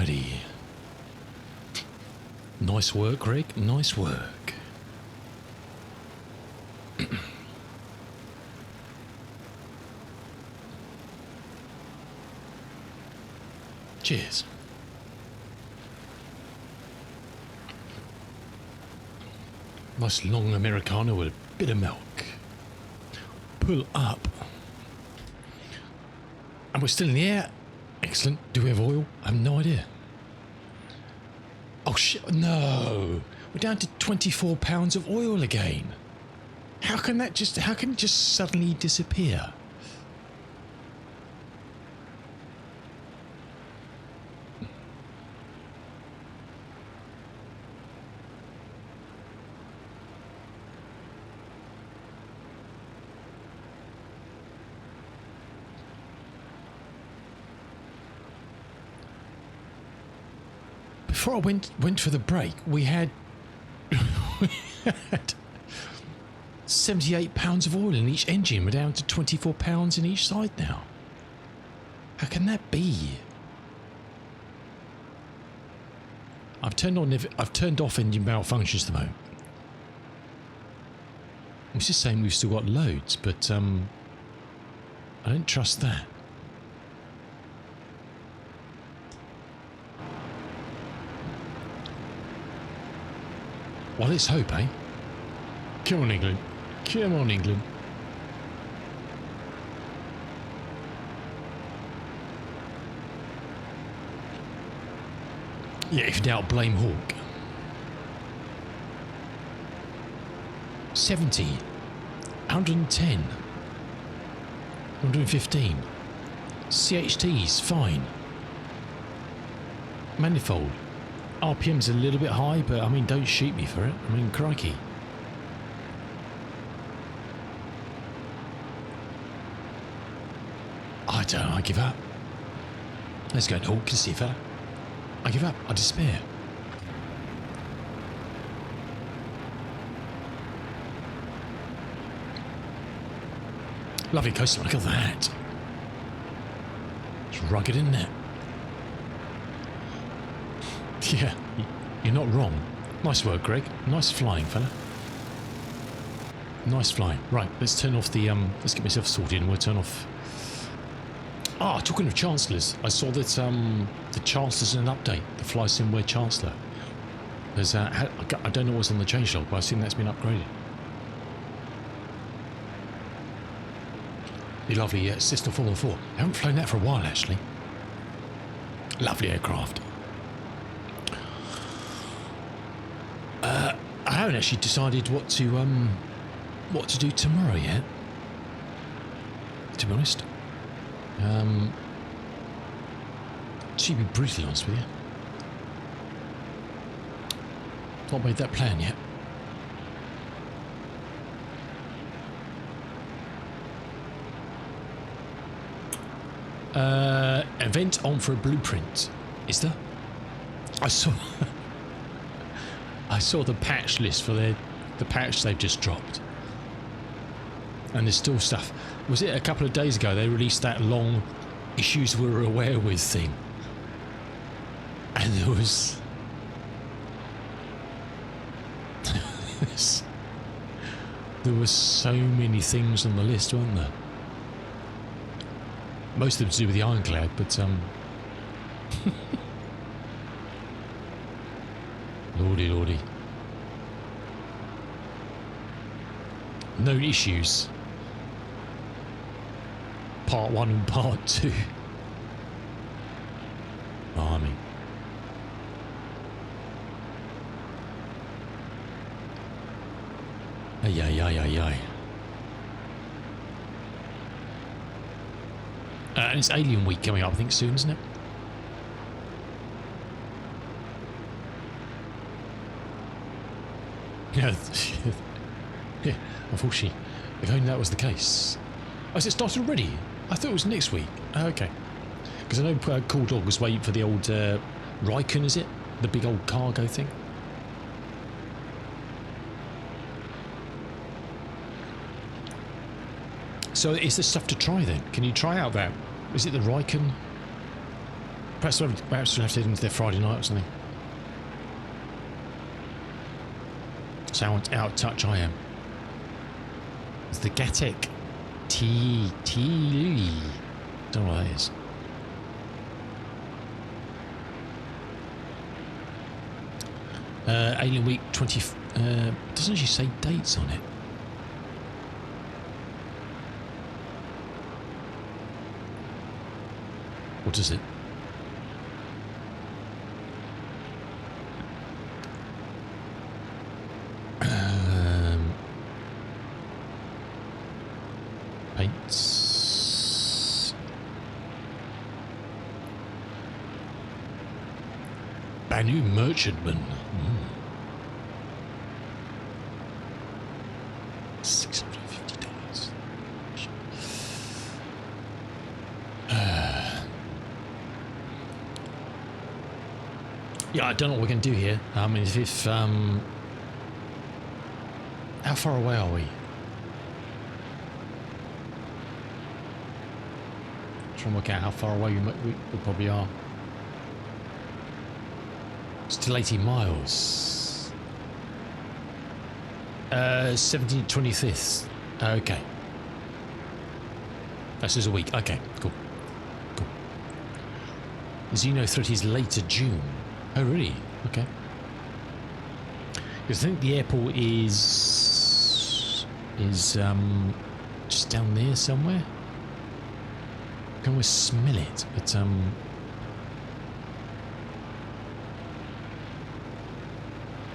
Alrighty. Nice work, Greg. Nice work. Cheers. Nice long Americano with a bit of milk. Pull up. And we're still in the air. Excellent. Do we have oil? I have no idea. Oh shit, no. We're down to 24 pounds of oil again. How can it just suddenly disappear? Before I went for the break, we had 78 pounds of oil in each engine. We're down to 24 pounds in each side now. How can that be? I've turned off engine malfunctions at the moment. It's just saying we've still got loads, but I don't trust that. Well, let's hope, eh? Come on, England. Come on, England. Yeah, if in doubt, blame Hawk. 70. 110. 115. CHT's fine. Manifold. RPM's a little bit high, but I mean, don't shoot me for it. I mean, crikey. I don't know, I give up. Let's go, Hawk, can see a fella. I give up, I despair. Lovely coastline, look at that. It's rugged, isn't it? Yeah, you're not wrong. Nice work, Greg. Nice flying, fella. Nice flying. Right, let's turn off the, let's get myself sorted and we'll turn off... Ah, talking of Chancellors, I saw that, the Chancellor's in an update, the Fly Simware Chancellor. There's, I don't know what's on the changelog, but I assume that's been upgraded. The lovely Cessna 414. I haven't flown that for a while, actually. Lovely aircraft. I haven't actually decided what to do tomorrow yet, to be honest. To be brutally honest with you, not made that plan yet. Event on for a blueprint, is there? I saw the patch list for the patch they've just dropped, and there's still stuff. Was it a couple of days ago they released that long issues we were aware with thing, and there was so many things on the list, weren't there? Most of them to do with the ironclad, but lordy lordy. Known issues. Part 1 and Part 2. Blimey. Ay, ay, ay, ay, ay. And it's Alien Week coming up, I think, soon, isn't it? Yeah. Yeah, unfortunately, if only that was the case. Oh, has it started already? I thought it was next week. Oh, okay. Because I know Cool Dog was waiting for the old Ryken, is it? The big old cargo thing. So is there stuff to try then? Can you try out that? Is it the Ryken Perhaps we'll have to head into their Friday night or something. So how out of touch I am. It's the Gatek T. Don't know what that is. Alien Week 20. Doesn't actually say dates on it. What is it? Paints. Banu Merchantman. $650. Yeah, I don't know what we're going to do here. I mean, if how far away are we? Trying to work out how far away we probably are. Still 80 miles. 17th, 25th. Okay. That's just a week. Okay, cool. Cool. Xeno threat is later June. Oh, really? Okay. Because I think the airport is just down there somewhere. I can always smell it, but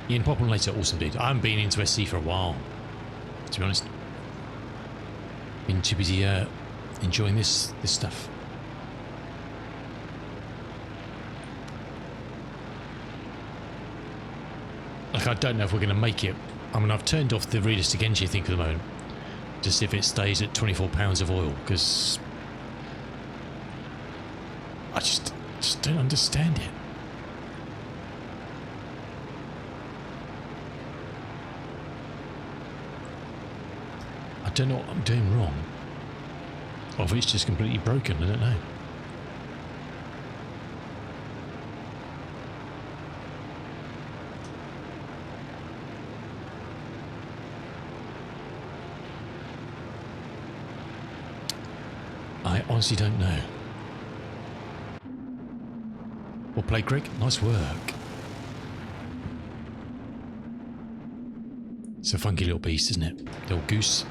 Ian, pop on later. Awesome, dude. I haven't been into SC for a while, to be honest. Been too busy enjoying this stuff. Like, I don't know if we're going to make it. I mean, I've turned off the realistic energy thing for the moment, to see if it stays at 24 pounds of oil, because I just don't understand it. I don't know what I'm doing wrong. Or if it's just completely broken, I don't know. I honestly don't know. Well played, Greg. Nice work. It's a funky little beast, isn't it? Little goose.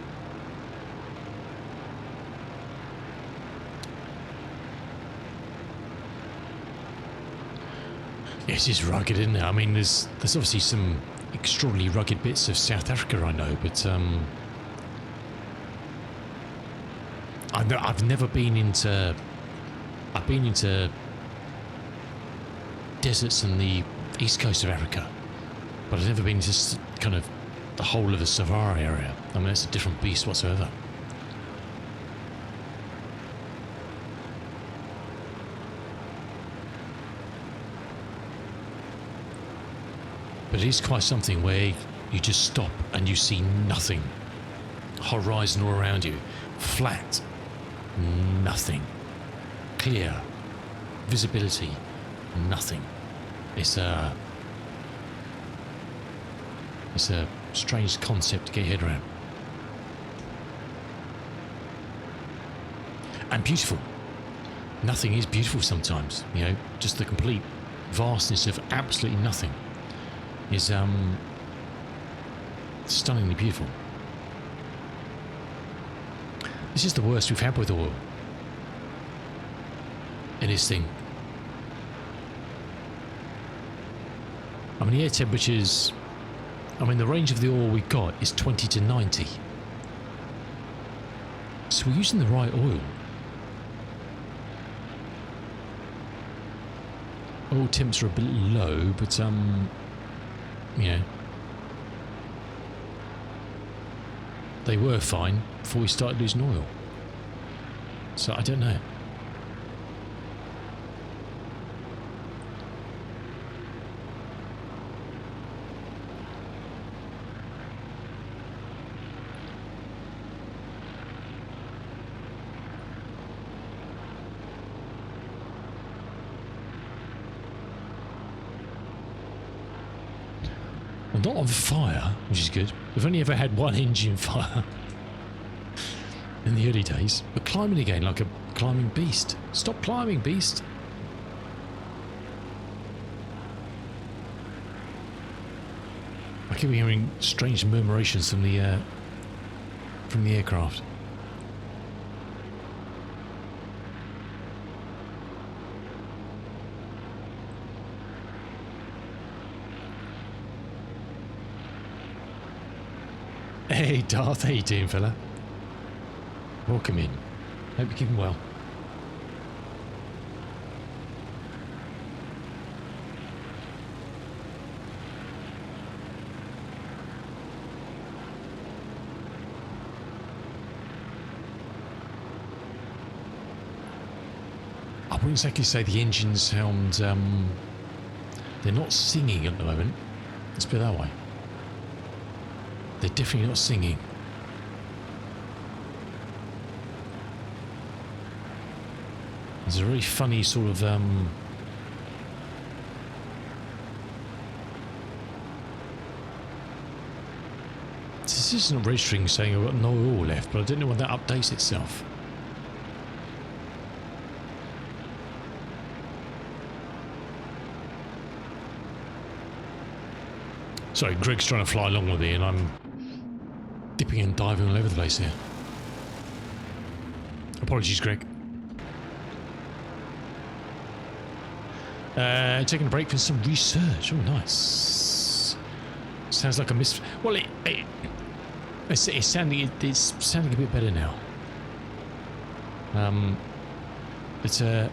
Yes, it's rugged, isn't it? I mean, there's obviously some extraordinarily rugged bits of South Africa I know, but I've never been into. I've been into deserts in the east coast of Africa, but I've never been to kind of the whole of the Sahara area. I mean, it's a different beast whatsoever. But it is quite something where you just stop and you see nothing. Horizon all around you. Flat. Nothing. Clear. Visibility. Nothing. It's a strange concept to get your head around. And beautiful. Nothing is beautiful sometimes. You know, just the complete vastness of absolutely nothing is stunningly beautiful. This is the worst we've had with oil in this thing. I mean, the air temperatures, I mean, the range of the oil we got is 20 to 90. So we're using the right oil. Oil temps are a bit low, but you know, they were fine before we started losing oil. So I don't know. Well, not on fire, which is good. We've only ever had one engine fire in the early days. But climbing again like a climbing beast. Stop climbing, beast. I keep hearing strange murmurations from the aircraft. Hey Darth, how you doing, fella? Welcome in. Hope you're keeping well. I wouldn't exactly say the engines sound, they're not singing at the moment. Let's put it that way. They're definitely not singing. There's a very funny sort of, this isn't registering saying I've got no oil left, but I don't know when that updates itself. Sorry, Greg's trying to fly along with me and I'm dipping and diving all over the place here. Apologies, Greg. Taking a break for some research. Oh, nice. Sounds like a miss. Well, it's sounding a bit better now. It's a.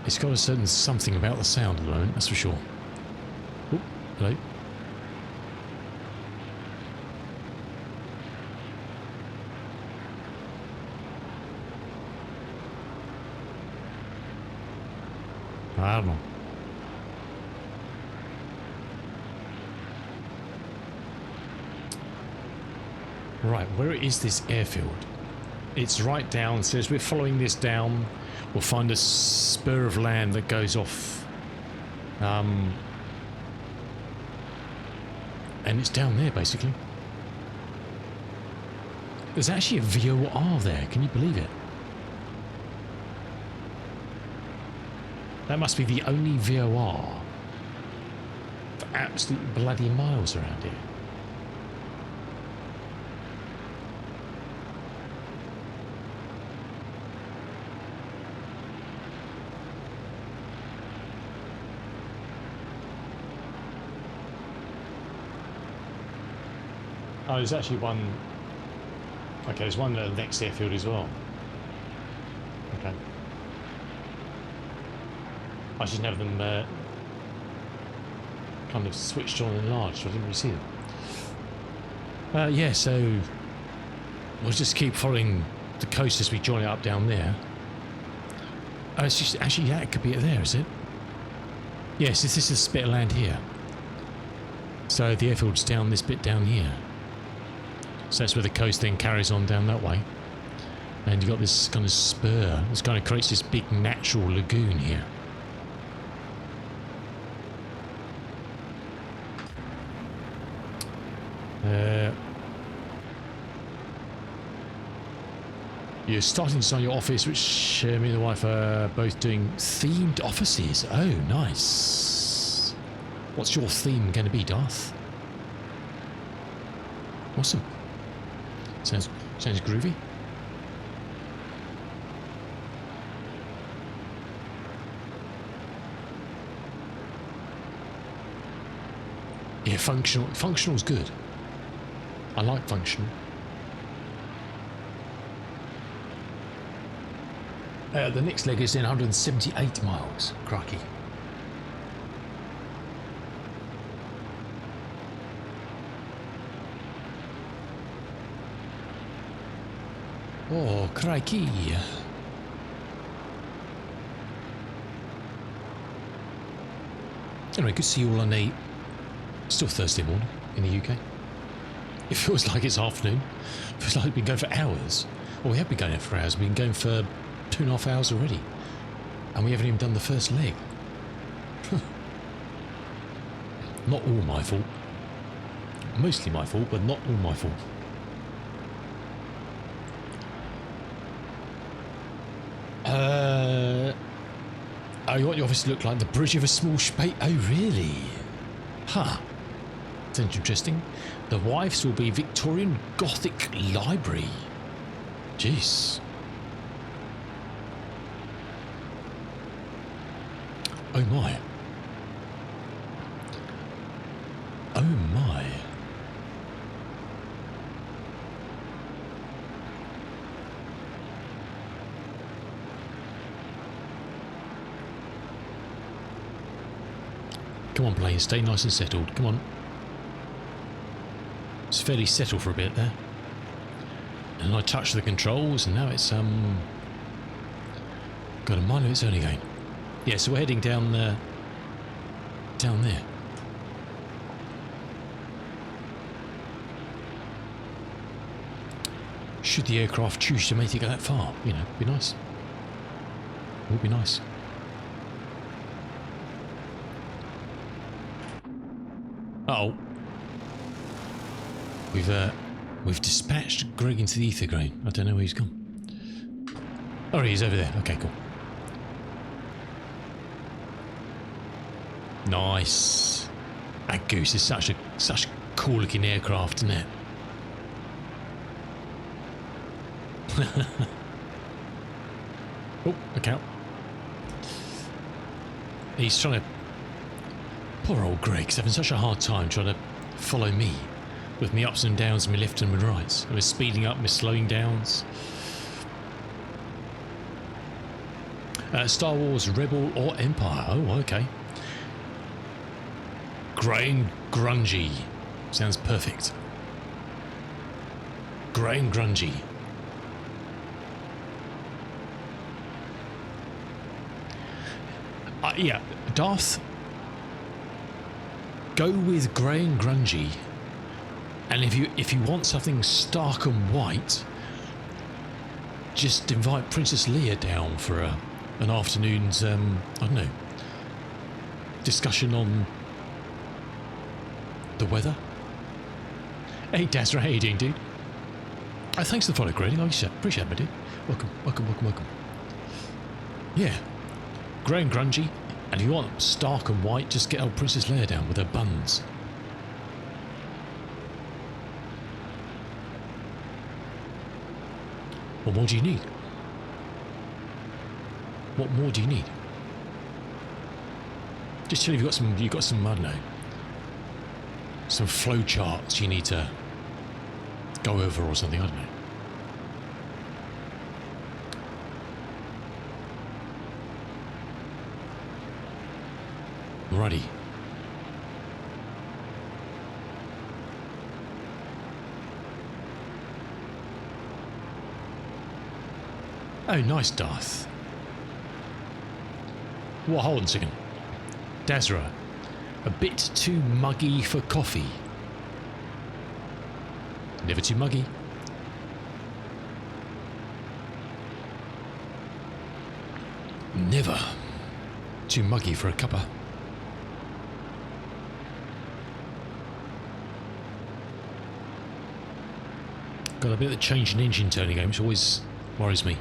It's got a certain something about the sound at the moment, that's for sure. Oh, hello. I don't know. Right, where is this airfield? It's right down, so as we're following this down, we'll find a spur of land that goes off. And it's down there, basically. There's actually a VOR there, can you believe it? That must be the only VOR for absolute bloody miles around here. Oh, there's actually one. Okay, there's one at the next airfield as well. Okay. I should have them kind of switched on and enlarged, so I didn't really see them. Yeah, so we'll just keep following the coast as we join it up down there. It's just actually, yeah, it could be it there, is it? Yes, this is a spit of land here. So the airfield's down this bit down here. So that's where the coast then carries on down that way. And you've got this kind of spur. This kind of creates this big natural lagoon here. You're starting to design your office, which me and the wife are both doing themed offices. Oh, nice. What's your theme going to be, Darth? Awesome. Sounds groovy. Yeah, functional. Functional's good. I like functional. The next leg is in 178 miles. Crikey. Oh, crikey. Anyway, good to see you all on a still Thursday morning in the UK. It feels like it's afternoon. It feels like we've been going for hours. Well, we have been going for hours. We've been going for 2.5 hours already. And we haven't even done the first leg. Not all my fault. Mostly my fault, but not all my fault. Oh, you want your office to look like the bridge of a small space? Oh, really? Huh. Sounds interesting. The wives will be Victorian Gothic library. Jeez. Oh my. Oh my. Come on, plane, stay nice and settled. Come on. It's fairly settled for a bit there. And I touched the controls, and now it's got a mind of its own again. Yeah, so we're heading down there. Should the aircraft choose to make it go that far, you know, be nice. It would be nice. Uh-oh. We've dispatched Greg into the ether grain. I don't know where he's gone. Oh, he's over there. Okay, cool. Nice. That Goose is such a cool looking aircraft, isn't it? Oh, look out. He's trying to... Poor old Greg's having such a hard time trying to follow me with me ups and downs, me left and me rights. Me speeding up, me slowing downs. Star Wars, Rebel or Empire? Oh, okay. Grey and grungy. Sounds perfect. Grey and grungy. Yeah, Darth. Go with grey and grungy, and if you want something stark and white, just invite Princess Leia down for an afternoon's I don't know, discussion on the weather. Hey Dazra, how you doing, dude? Thanks for the follow, Grady. I appreciate it, my dude. Welcome. Yeah, grey and grungy. And if you want stark and white, just get old Princess Leia down with her buns. What more do you need? What more do you need? Just tell me you've got some, I don't know, some flow charts you need to go over or something, I don't know. Righty. Oh, nice, Darth. Well, hold on a second. Dazra, a bit too muggy for coffee. Never too muggy. Never too muggy for a cuppa. Got a bit of a change in engine turning game, which always worries me.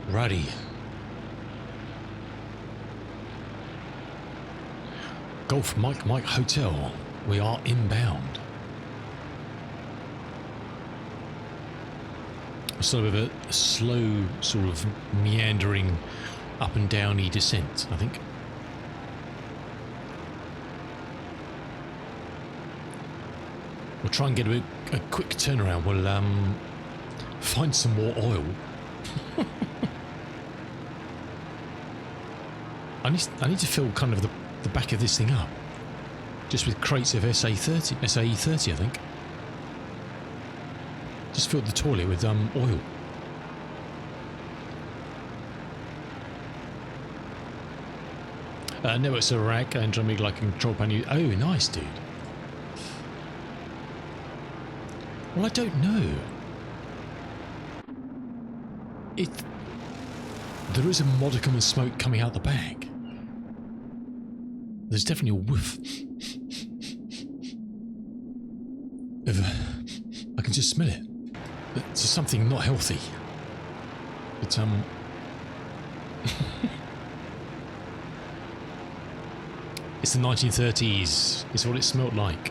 Righty. Golf Mike Hotel. We are inbound. Sort of a slow, sort of meandering up and downy descent, I think. We'll try and get a quick turnaround. We'll find some more oil. I need to fill kind of the back of this thing up, just with crates of SAE30, I think. Just filled the toilet with oil. Network server rack and drum like control panel. Oh, nice, dude. Well, I don't know. There is a modicum of smoke coming out the back. There's definitely a whiff. I can just smell it. It's just something not healthy. But it's the 1930s. It's what it smelled like.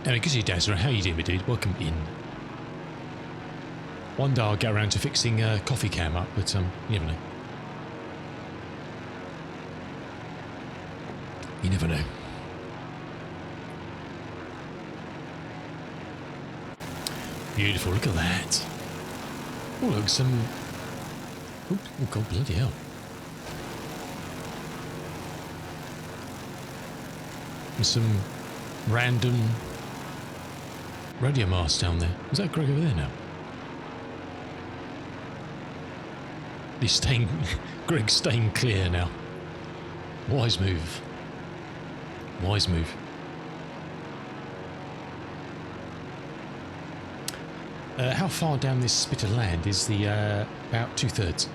Anyway, good to you, Dazra. How you doing, my dude? Welcome in. One day I'll get around to fixing a coffee cam up, but you never know. You never know. Beautiful, look at that. Oh, look, some... Oh, God, bloody hell. There's some random radio masts down there. Is that Greg over there now? He's staying... Greg's staying clear now. Wise move. Wise move. How far down this bit of land is the about 2/3?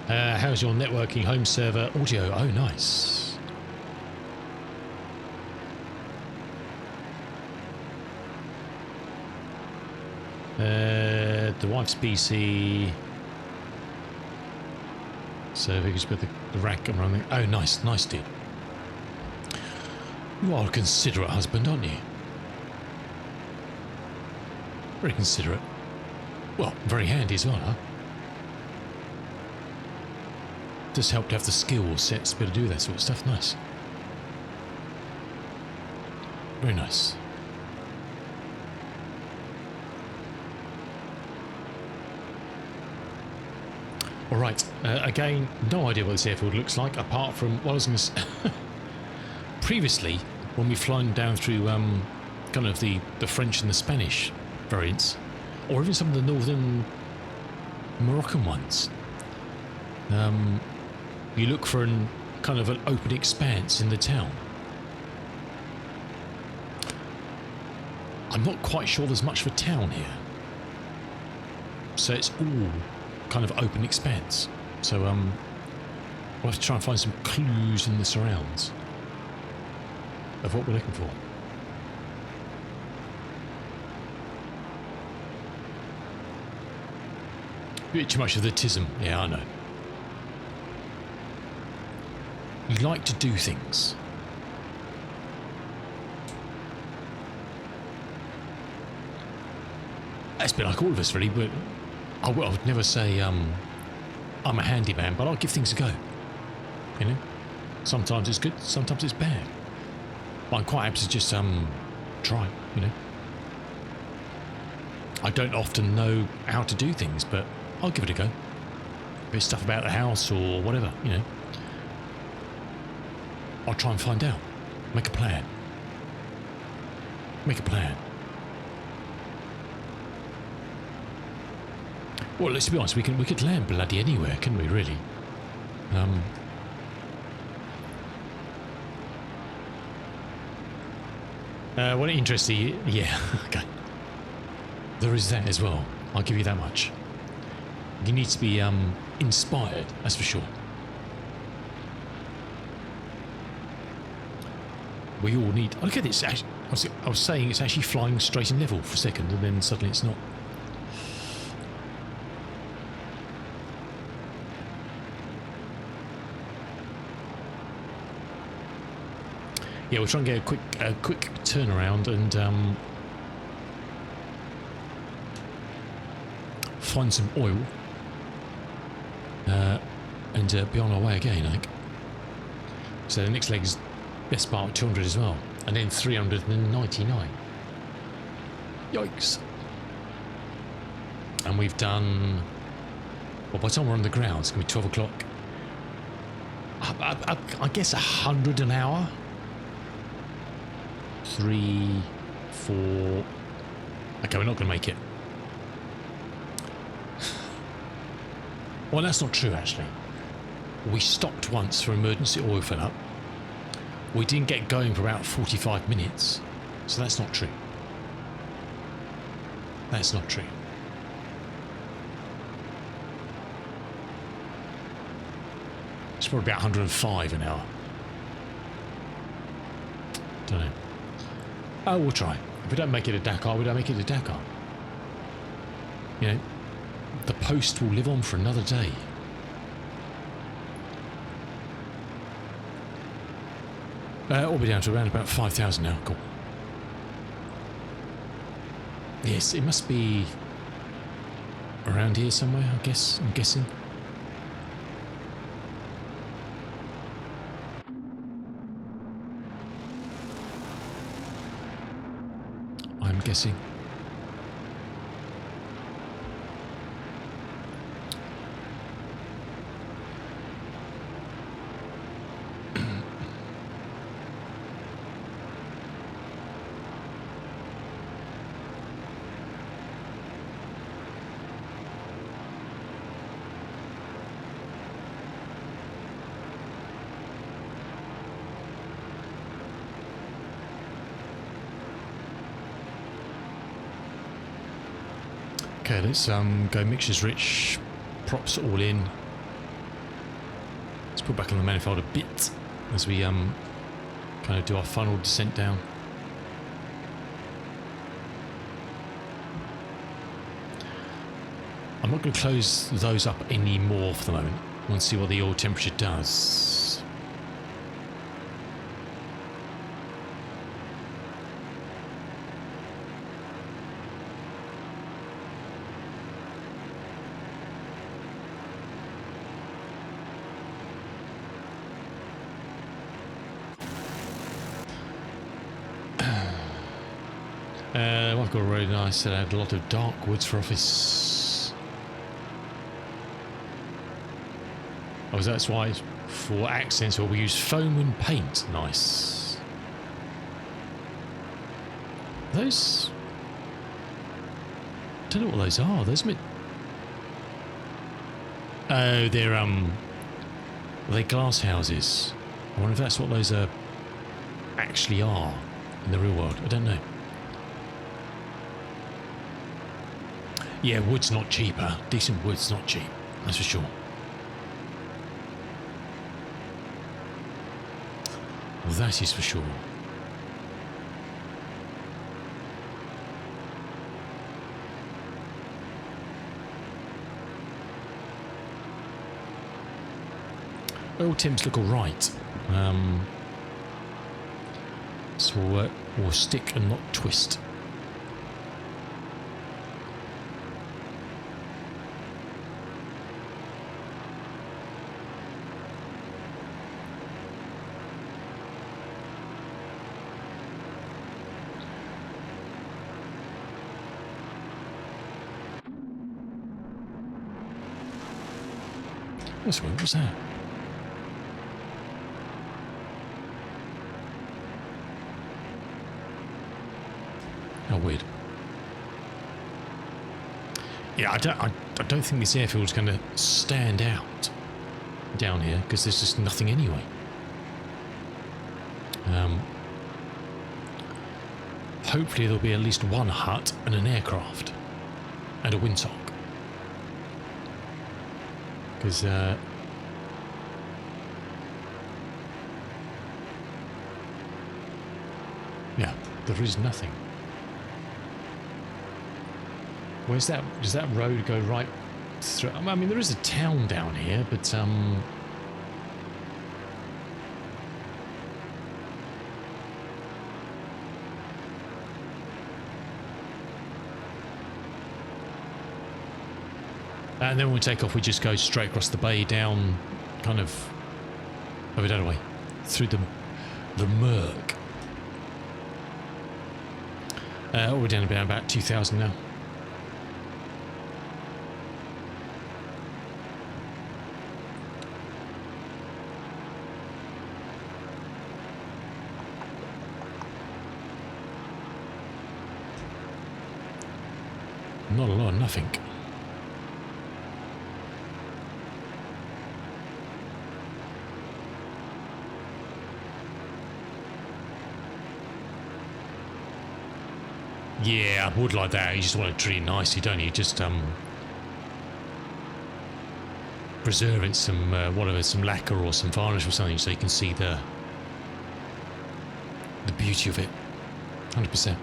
How's your networking home server audio? Oh, nice. The wife's PC. So if you just put the rack and running. Oh, nice, nice, dude. You are a considerate husband, aren't you? Very considerate. Well, very handy as well, huh? Just help to have the skill sets to be able to do that sort of stuff. Nice. Very nice. All right. Again, no idea what this airfield looks like, apart from what I was going to say. Previously, when we've flown down through kind of the French and the Spanish variants, or even some of the northern Moroccan ones, you look for an kind of an open expanse in the town. I'm not quite sure there's much of a town here, so it's all kind of open expanse. So we'll have to try and find some clues in the surrounds of what we're looking for. Bit too much of the tism. Yeah, I know. You like to do things. It's been like all of us, really, but I would never say I'm a handyman, but I'll give things a go. You know? Sometimes it's good, sometimes it's bad. But I'm quite happy to just try, you know? I don't often know how to do things, but I'll give it a go. If it's stuff about the house or whatever, you know. I'll try and find out. Make a plan. Make a plan. Well, let's be honest, we could land bloody anywhere, couldn't we, really? What interesting, yeah, okay. There is that as well, I'll give you that much. You need to be inspired, that's for sure. We all need... Look at this, actually, I was saying it's actually flying straight and level for a second, and then suddenly it's not. Yeah, we'll try and get a quick turnaround and find some oil and be on our way again, I think. So the next leg is best part of 200 as well, and then 399. Yikes. And we've done... Well, by the time we're on the ground, it's going to be 12 o'clock. I guess 100 an hour. 3, 4... Okay, we're not going to make it. Well, that's not true, actually. We stopped once for emergency oil fill up. We didn't get going for about 45 minutes. So that's not true. That's not true. It's probably about 105 an hour. Don't know. Oh, we'll try. If we don't make it to Dakar, we don't make it to Dakar. You know, the post will live on for another day. We'll be down to around about 5,000 now. Cool. Yes, it must be around here somewhere, I guess. I'm guessing. I'm guessing. Okay, let's go mixtures rich, props all in. Let's put back on the manifold a bit as we kind of do our final descent down. I'm not going to close those up anymore for the moment. I want to see what the oil temperature does. I've got a really nice set out, a lot of dark woods for office. Oh, that's why for accents we use foam and paint. Nice. Those... I don't know what those are. Those meant... Oh, they're glass houses. I wonder if that's what those actually are in the real world. I don't know. Yeah, wood's not cheaper. Decent wood's not cheap, that's for sure. That is for sure. Oil temps look alright. So we'll stick and not twist. What's that? How weird. Yeah, I don't think this airfield is going to stand out down here because there's just nothing anyway. Hopefully there'll be at least one hut and an aircraft and a windsock. Because yeah, there is nothing. Where's that? Does that road go right through? I mean, there is a town down here, but and then when we take off, we just go straight across the bay down, kind of over that way, through the murk. We're down about 2,000 now. Not a lot, nothing. Yeah, I would like that. You just want to treat it nicely, don't you? Just preserve it some whatever, some lacquer or some varnish or something, so you can see the beauty of it. 100%.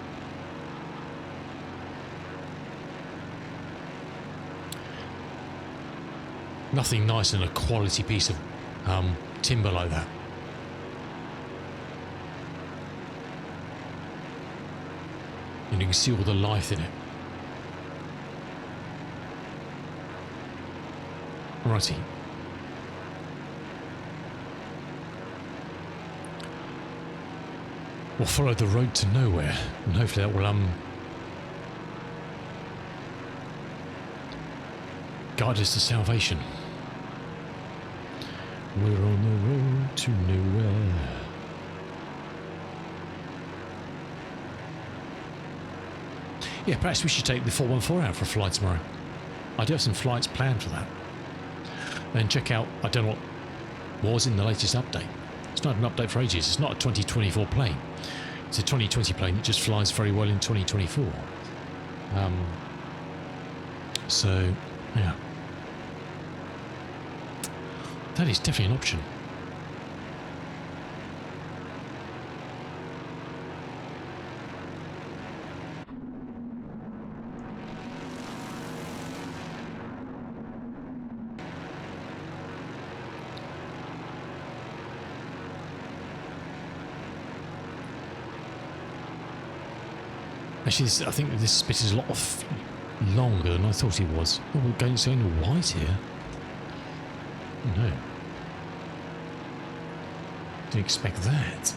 Nothing nicer than a quality piece of timber like that. And you can see all the life in it. Righty. We'll follow the road to nowhere, and hopefully that will guide us to salvation. We're on the road to nowhere. Yeah, perhaps we should take the 414 out for a flight tomorrow. I do have some flights planned for that. And check out, I don't know what was in the latest update. It's not an update for ages. It's not a 2024 plane. It's a 2020 plane that just flies very well in 2024. So, yeah. That is definitely an option. Actually, I think this bit is a lot longer than I thought it was. Oh, we're going white here. Oh, no. Didn't expect that.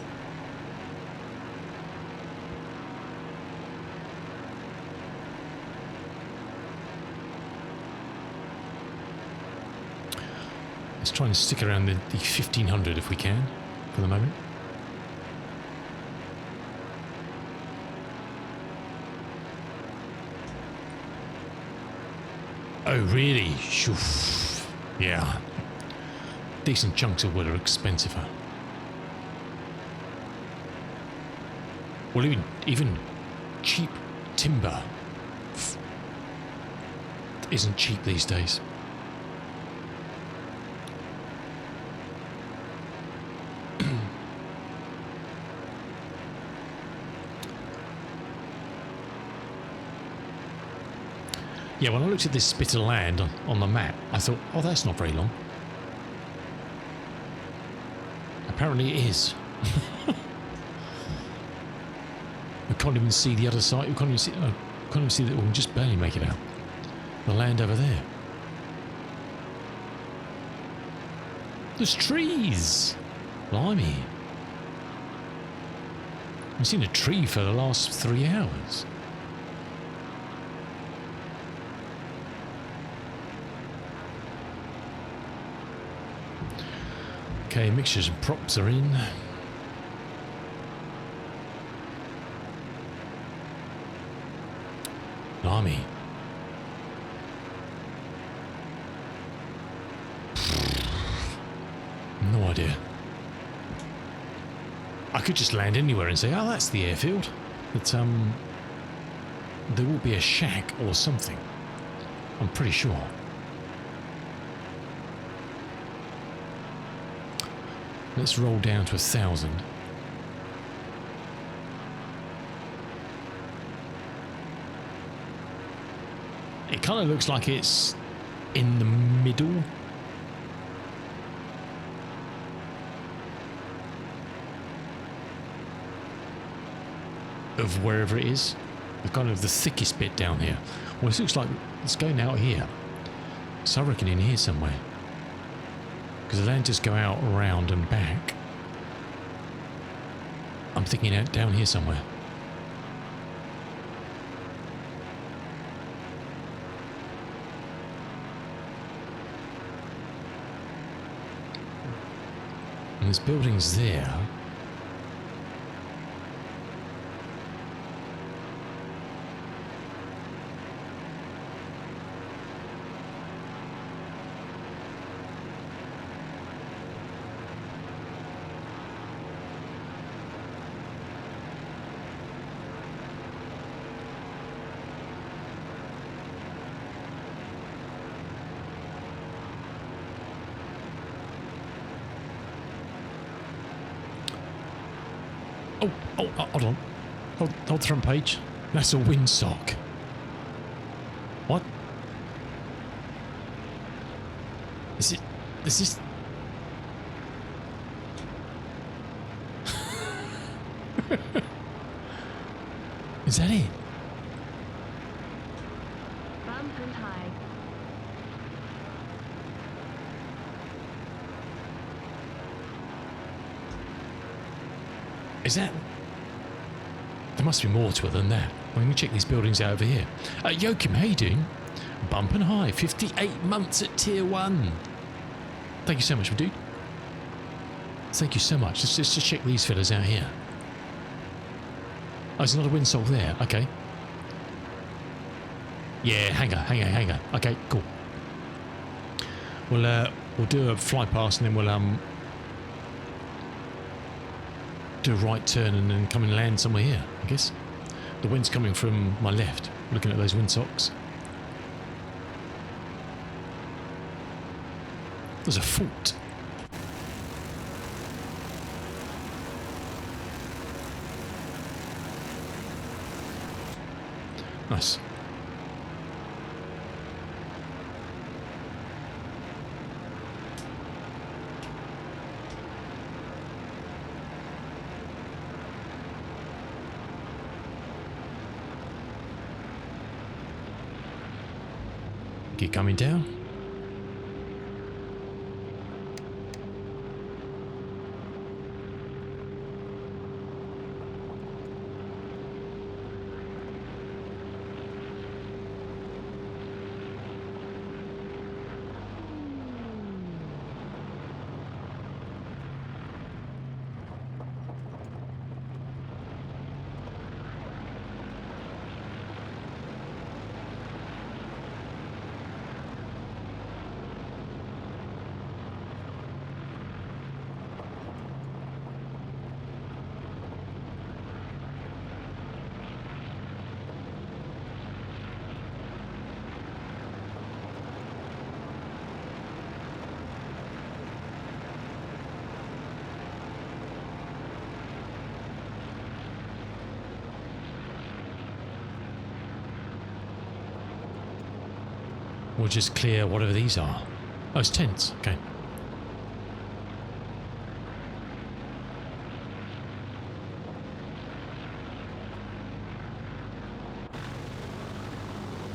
Let's try and stick around the 1500 if we can, for the moment. Oh, really? Shoof. Yeah. Decent chunks of wood are expensive, huh? Well, even cheap timber isn't cheap these days. Yeah, when I looked at this bit of land on the map, I thought, oh, that's not very long. Apparently it is. We can't even see the other side. We can't even see that. We can just barely make it out. The land over there. There's trees. Blimey. I've seen a tree for the last 3 hours. Okay, mixtures and props are in. Blimey. No idea. I could just land anywhere and say, oh, that's the airfield. But there will be a shack or something. I'm pretty sure. Let's roll down to 1,000. It kind of looks like it's in the middle. Of wherever it is. The kind of the thickest bit down here. Well, it looks like it's going out here. So I reckon in here somewhere. Because the land just go out, around and back. I'm thinking out down here somewhere. And there's buildings there. Oh, hold on. Hold the front page. That's a windsock. What? Is it... Is this... Is that it? Bump and high. Is that... There must be more to it than that. I'm going to check these buildings out over here. Joachim, how you doing? Bump and high. 58 months at tier 1. Thank you so much, dude. Thank you so much. Let's just check these fellas out here. Oh, there's another windsock there. Okay. Yeah, hangar. Okay, cool. We'll do a fly past and then we'll do a right turn and then come and land somewhere here, I guess. The wind's coming from my left, looking at those windsocks. There's a fort. Nice. Keep coming down. We'll just clear whatever these are. Oh, it's tents. Okay.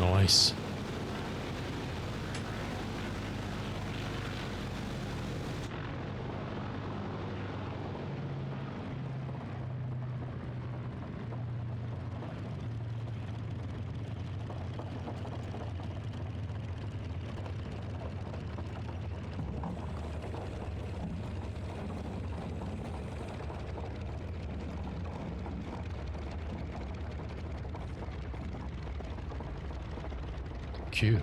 Nice. Cute.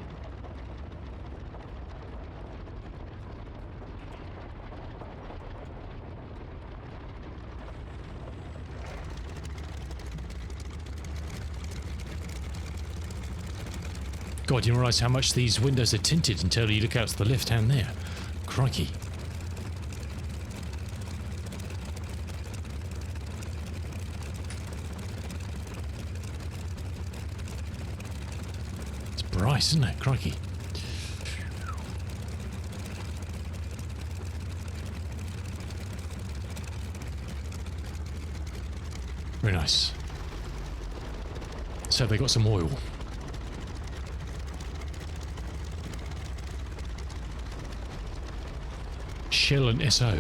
God, you didn't realise how much these windows are tinted until you look out to the left hand there. Crikey. Bright, isn't it? Crikey. Very nice. So they got some oil. Shell and SO.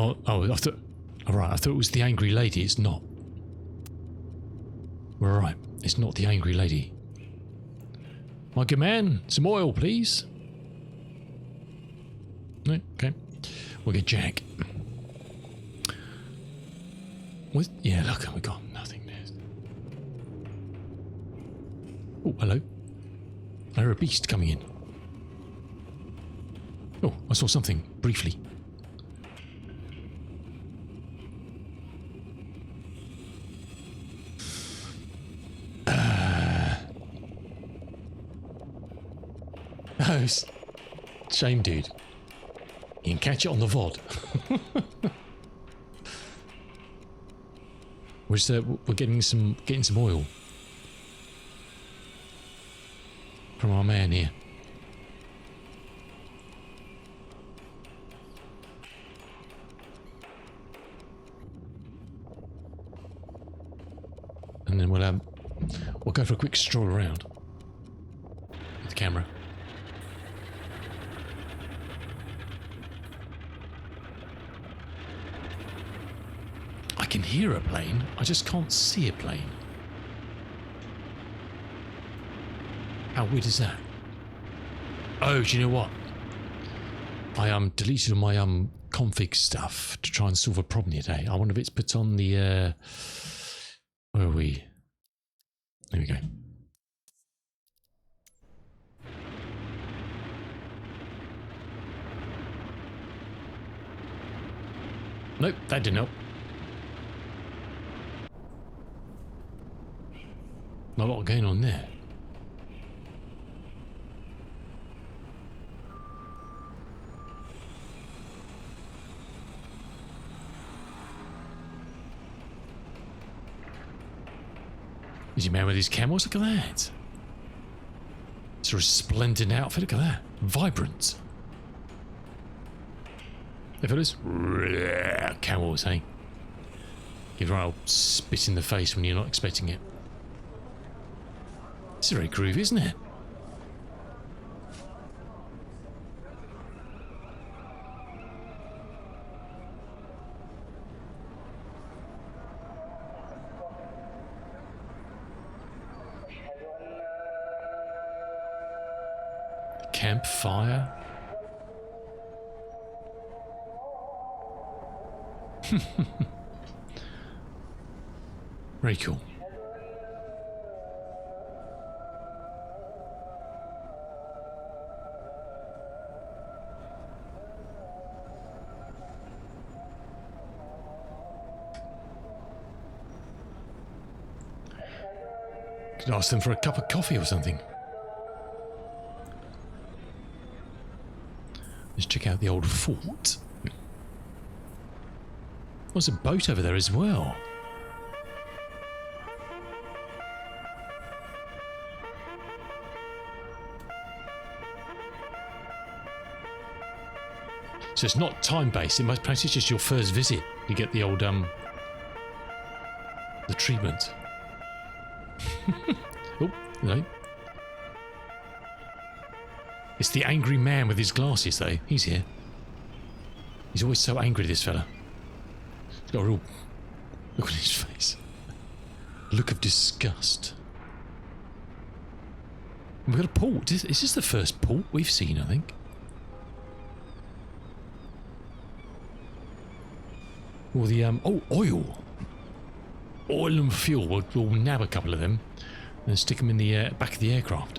Oh, I thought... Alright, I thought it was the angry lady. It's not. We're alright. It's not the angry lady. My good man, some oil, please. No, okay. We'll get Jack. What? Yeah, look, we got nothing there. Oh, hello. I hear a beast coming in. Oh, I saw something, briefly. Oh, shame, dude. You can catch it on the VOD. We're getting some oil from our man here. And then we'll go for a quick stroll around with the camera. I can hear a plane, I just can't see a plane. How weird is that? Oh, do you know what? I deleted all my config stuff to try and solve a problem today. I wonder if it's put on the where are we? There we go. Nope, that didn't help. Not a lot going on there. Is he man with his camels? Look at that. It's a resplendent outfit. Look at that. Vibrant. There it is. Camels, hey? Give her a old spit in the face when you're not expecting it. It's very groovy, isn't it? Campfire. Very cool. Could ask them for a cup of coffee or something. Let's check out the old fort. There's a boat over there as well. So it's not time-based. It must perhaps it's just your first visit. You get the old the treatment. Oh, no. It's the angry man with his glasses, though. He's here. He's always so angry, this fella. He's got a real look on his face. Look of disgust. We've got a port. Is this the first port we've seen, I think? Or the, oh, oil. Oil and fuel. We'll nab a couple of them and stick them in the back of the aircraft.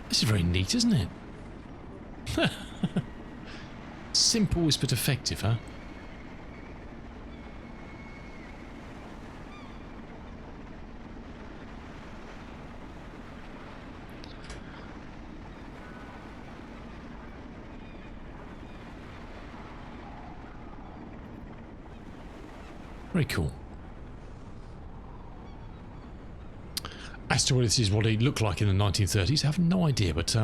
This is very neat, isn't it? Simple but effective, huh? Very cool. As to whether this is what it looked like in the 1930s, I have no idea, but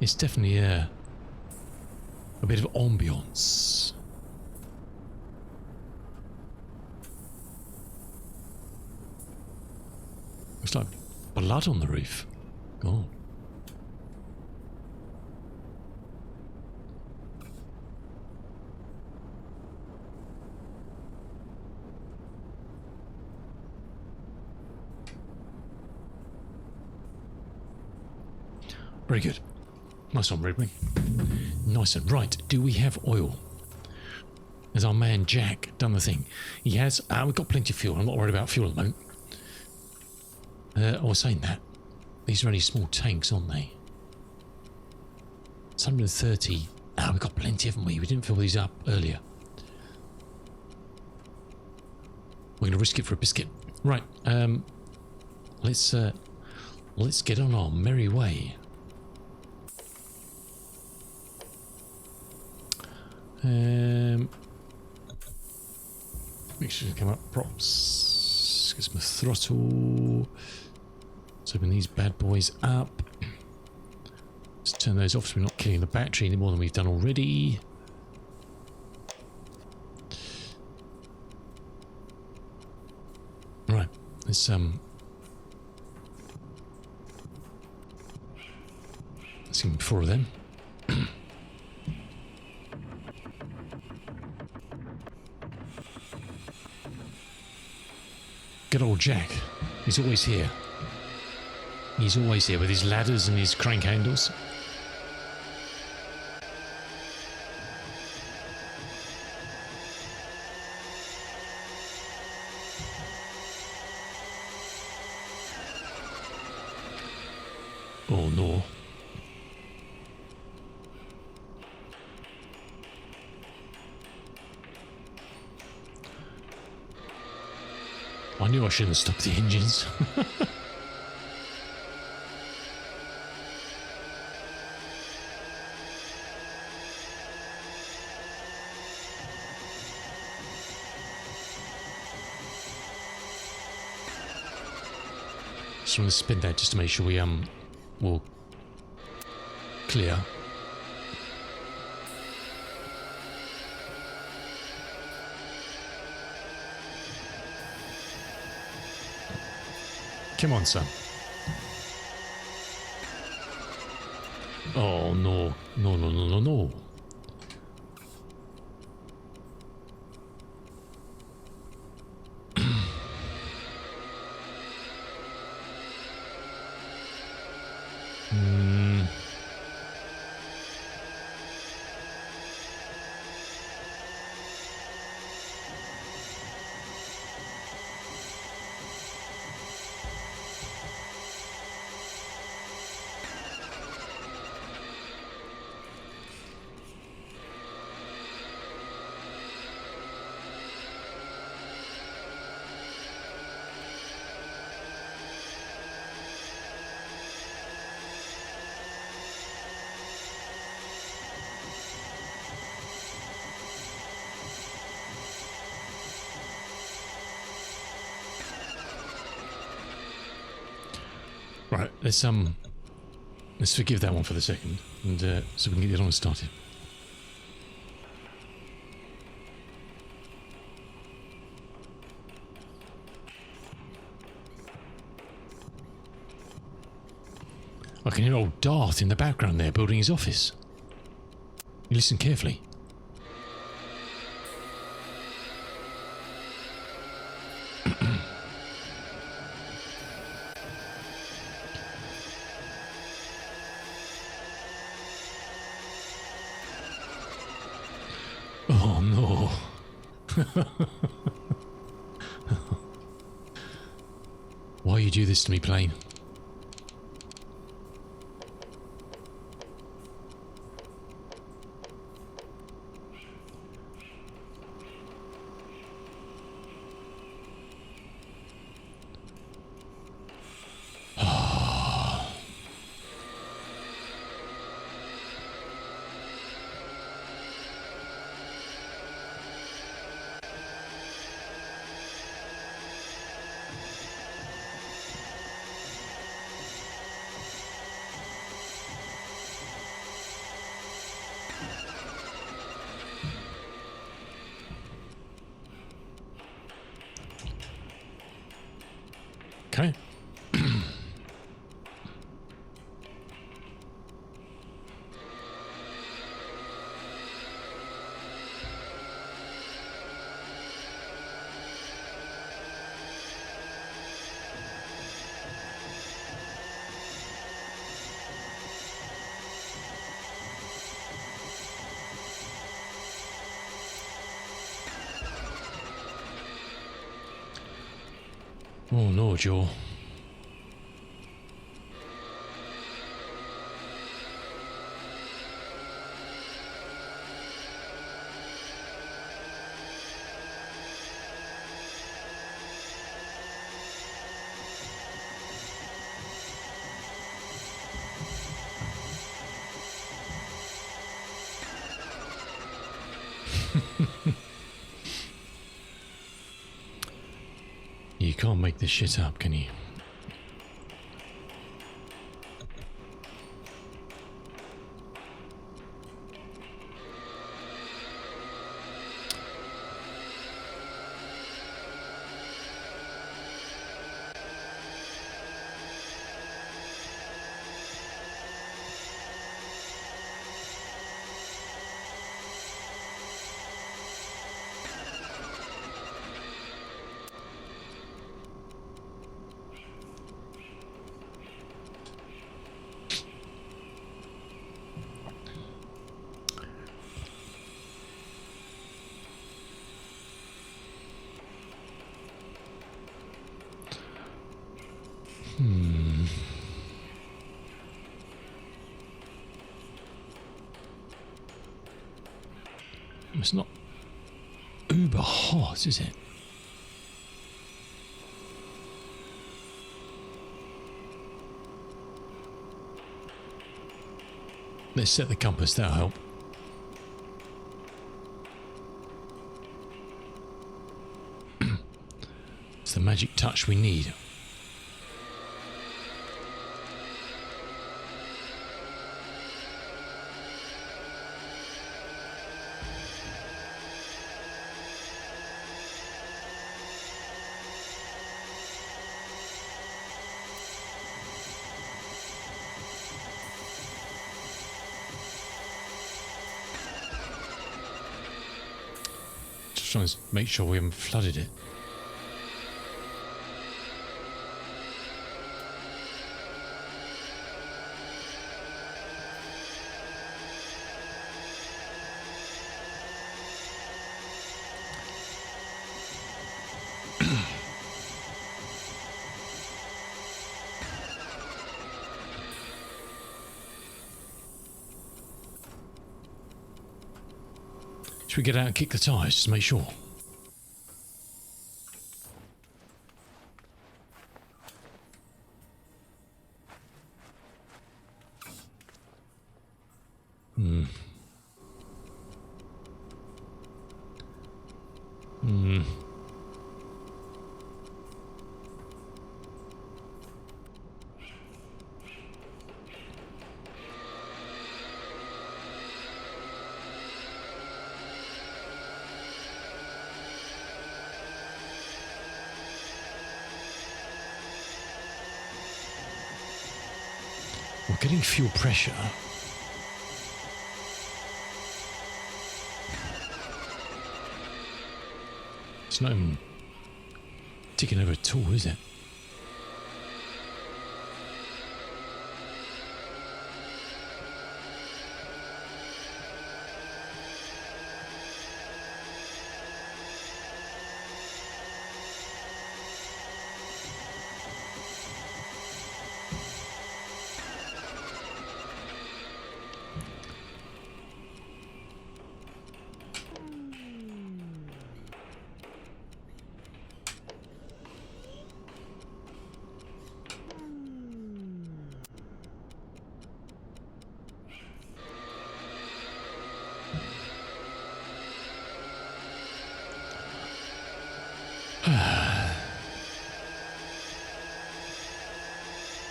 it's definitely a bit of ambience. Looks like blood on the roof. God. Very good. Nice one, Redwing. Nice one. Right, do we have oil? Has our man Jack done the thing? He has. We've got plenty of fuel. I'm not worried about fuel at the moment. I was saying that. These are only small tanks, aren't they? It's 130. We've got plenty, haven't we? We didn't fill these up earlier. We're going to risk it for a biscuit. Right. Let's get on our merry way. Make sure to come up. Props. Get some throttle. Let's open these bad boys up. Let's turn those off so we're not killing the battery any more than we've done already. Right. Let's give me 4 of them. Good old Jack. He's always here. He's always here with his ladders and his crank handles. Oh no. I knew I shouldn't stop the engines. Just want to spin that just to make sure we will clear. Come on, son. Oh no. No, no, no, no, no. Right, let's forgive that one for the second, and so we can get it on started. I can hear old Darth in the background there, building his office. You listen carefully. Oh no. Why you do this to me, plane? Okay. Oh no, Joe. You can't make this shit up, can you? It's not uber hot, is it? Let's set the compass, that'll help. It's the magic touch we need. Trying to make sure we haven't flooded it. Should we get out and kick the tyres just to make sure? We're getting fuel pressure. It's not even ticking over at all, is it?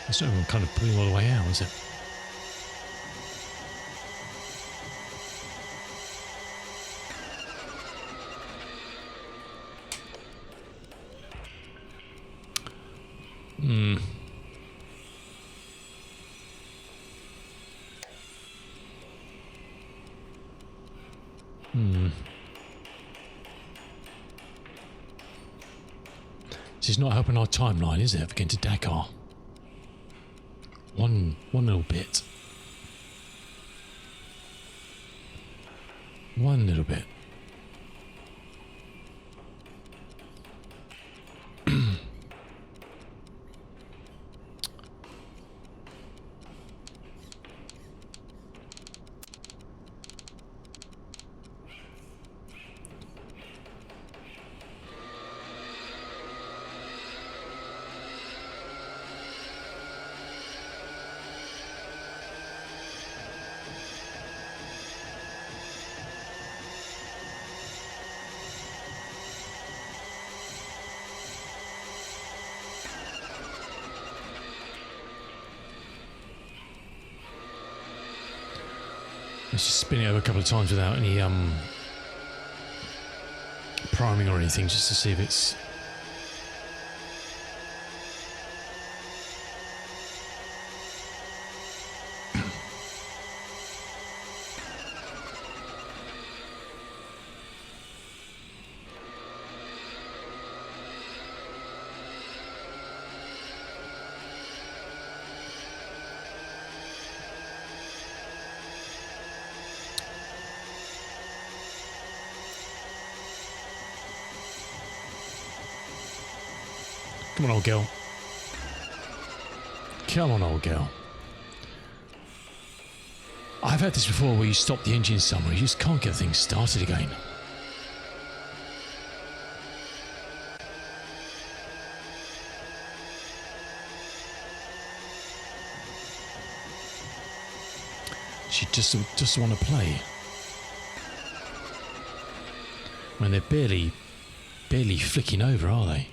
It's not even kind of pulling all the way out, is it? This is not helping our timeline, is it, for getting to Dakar? One little bit. One little bit. Let's just spin it over a couple of times without any priming or anything, just to see if it's... Come on, old girl. Come on, old girl. I've had this before where you stop the engine somewhere, you just can't get things started again. She just doesn't want to play. I mean, they're barely flicking over, are they?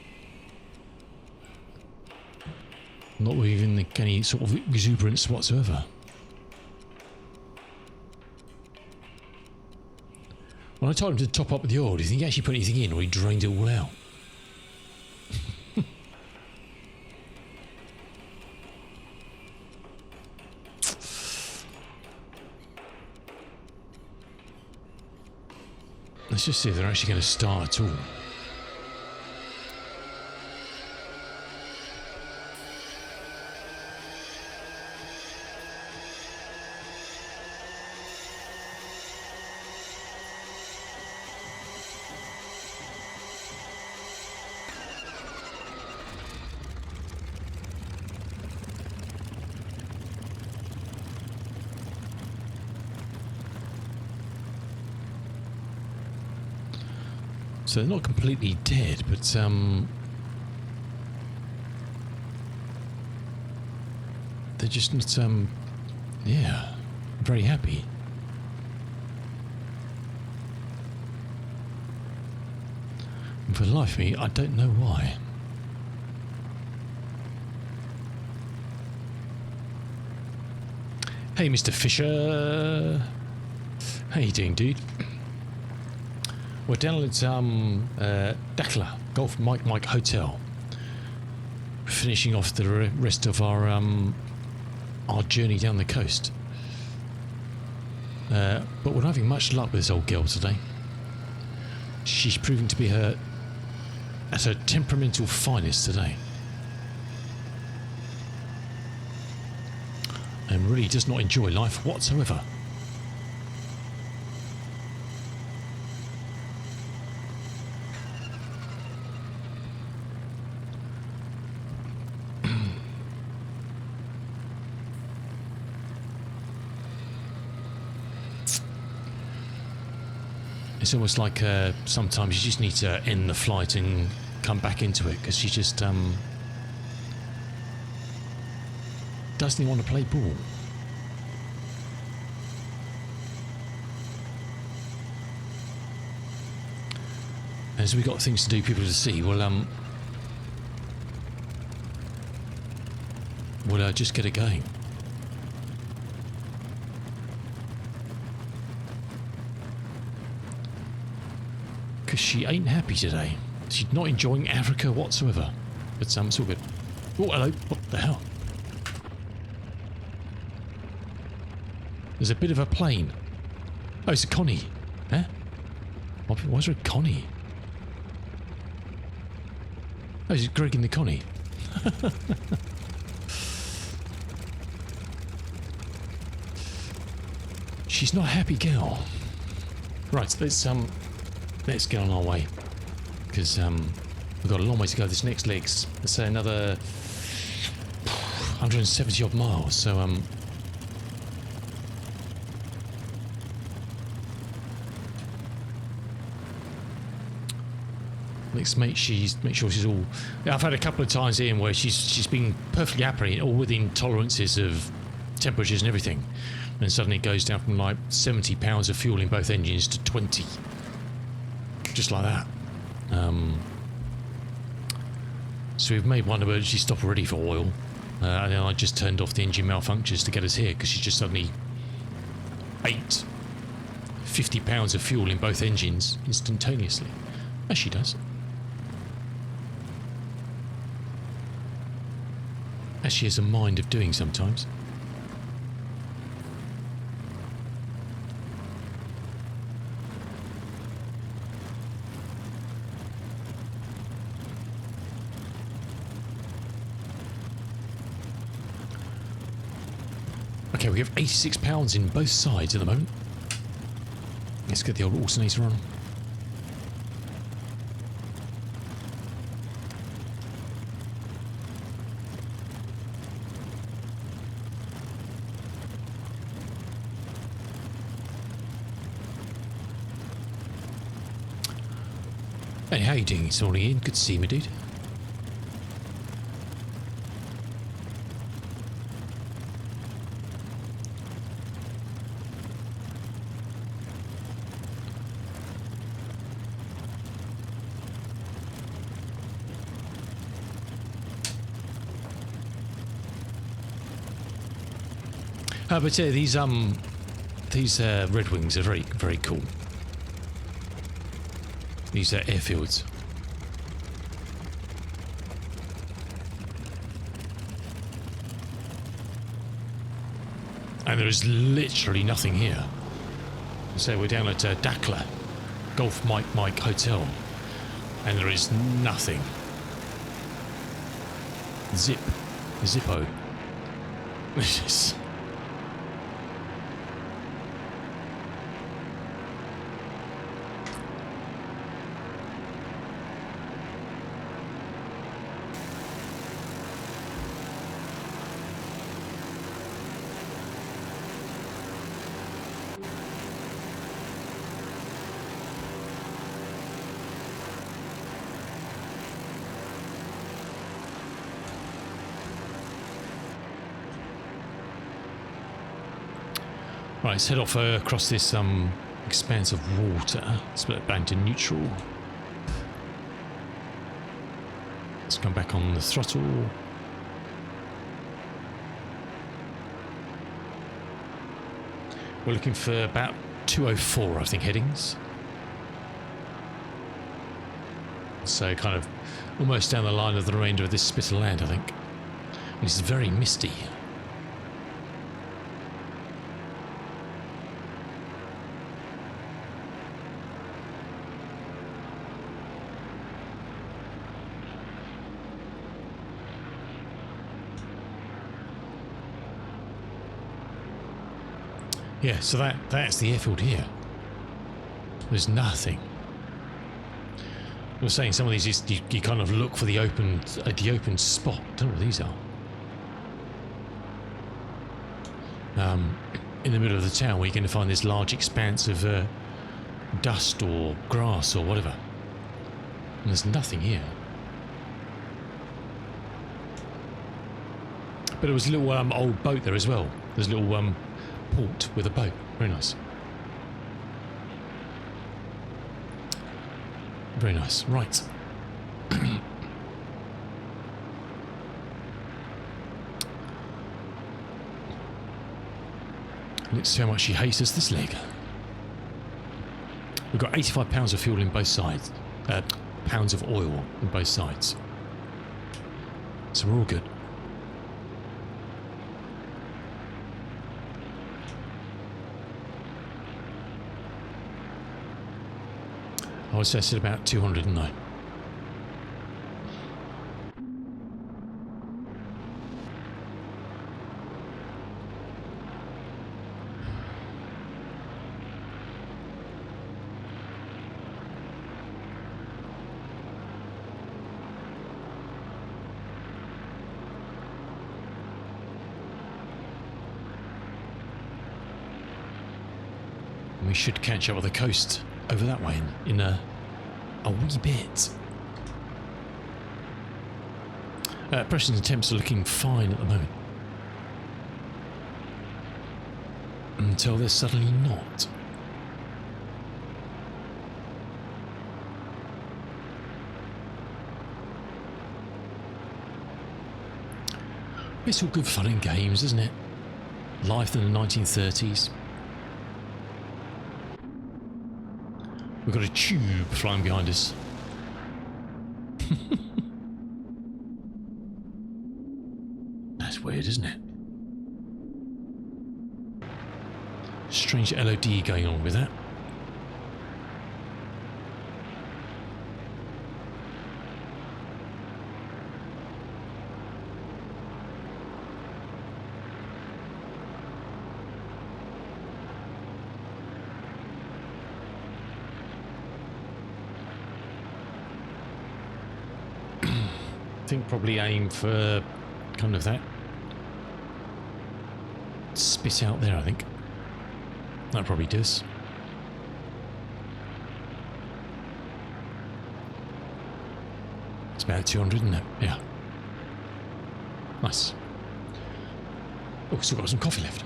Not with even any sort of exuberance whatsoever. When I told him to top up with the oil, do you think he actually put anything in or he drained it all out? Let's just see if they're actually going to start at all. So they're not completely dead, but they're just not, yeah, very happy. And for the life of me, I don't know why. Hey, Mr. Fisher. How you doing, dude? We're down at Dakla Golf Mike Hotel. We're finishing off the rest of our journey down the coast. But we're not having much luck with this old girl today. She's proving to be at her temperamental finest today. And really does not enjoy life whatsoever. It's almost like sometimes you just need to end the flight and come back into it because she just doesn't even want to play ball. As we got things to do, people to see, we'll just get it going. Because she ain't happy today. She's not enjoying Africa whatsoever. But it's all good. Oh, hello. What the hell? There's a bit of a plane. Oh, it's a Connie. Huh? Why is there a Connie? Oh, it's Greg and the Connie. She's not a happy girl. Right, let's get on our way. Because we've got a long way to go. This next leg's, let's say, another 170 odd miles. So let's make sure she's all. I've had a couple of times in where she's been perfectly happy, all within tolerances of temperatures and everything, and suddenly it goes down from like 70 pounds of fuel in both engines to 20, just like that. So we've made one emergency stop already for oil, and then I just turned off the engine malfunctions to get us here because she just suddenly ate 50 pounds of fuel in both engines instantaneously, as she does. As she has a mind of doing sometimes. Okay, we have 86 pounds in both sides at the moment. Let's get the old alternator on. Hey, how you doing this morning, Ian? Good to see you, my dude. But yeah, these Red Wings are very, very cool. These are airfields. And there is literally nothing here. So we're down at Dakla, Golf Mike Hotel, and there is nothing. Zippo. Right, let's head off across this expanse of water. Split back to neutral. Let's come back on the throttle. We're looking for about 204, I think, headings. So kind of almost down the line of the remainder of this spit of land, I think. This is very misty. Yeah, so that's the airfield here. There's nothing. I was saying some of these you kind of look for the open spot. I don't know what these are. In the middle of the town, where you're going to find this large expanse of dust or grass or whatever. And there's nothing here. But there was a little old boat there as well. There's a little port with a boat. Very nice. Very nice. Right. Let's see how much she hates us this leg. We've got 85 pounds of fuel in both sides. Pounds of oil in both sides. So we're all good. I was set at about 200, didn't I? We should catch up with the coast over that way in a wee bit. Pressures and temps are looking fine at the moment. Until they're suddenly not. It's all good fun and games, isn't it? Life in the 1930s. We've got a tube flying behind us. That's weird, isn't it? Strange LOD going on with that. I think probably aim for kind of that spit out there, I think. That probably does. It's about 200, isn't it? Yeah. Nice. Oh, still got some coffee left.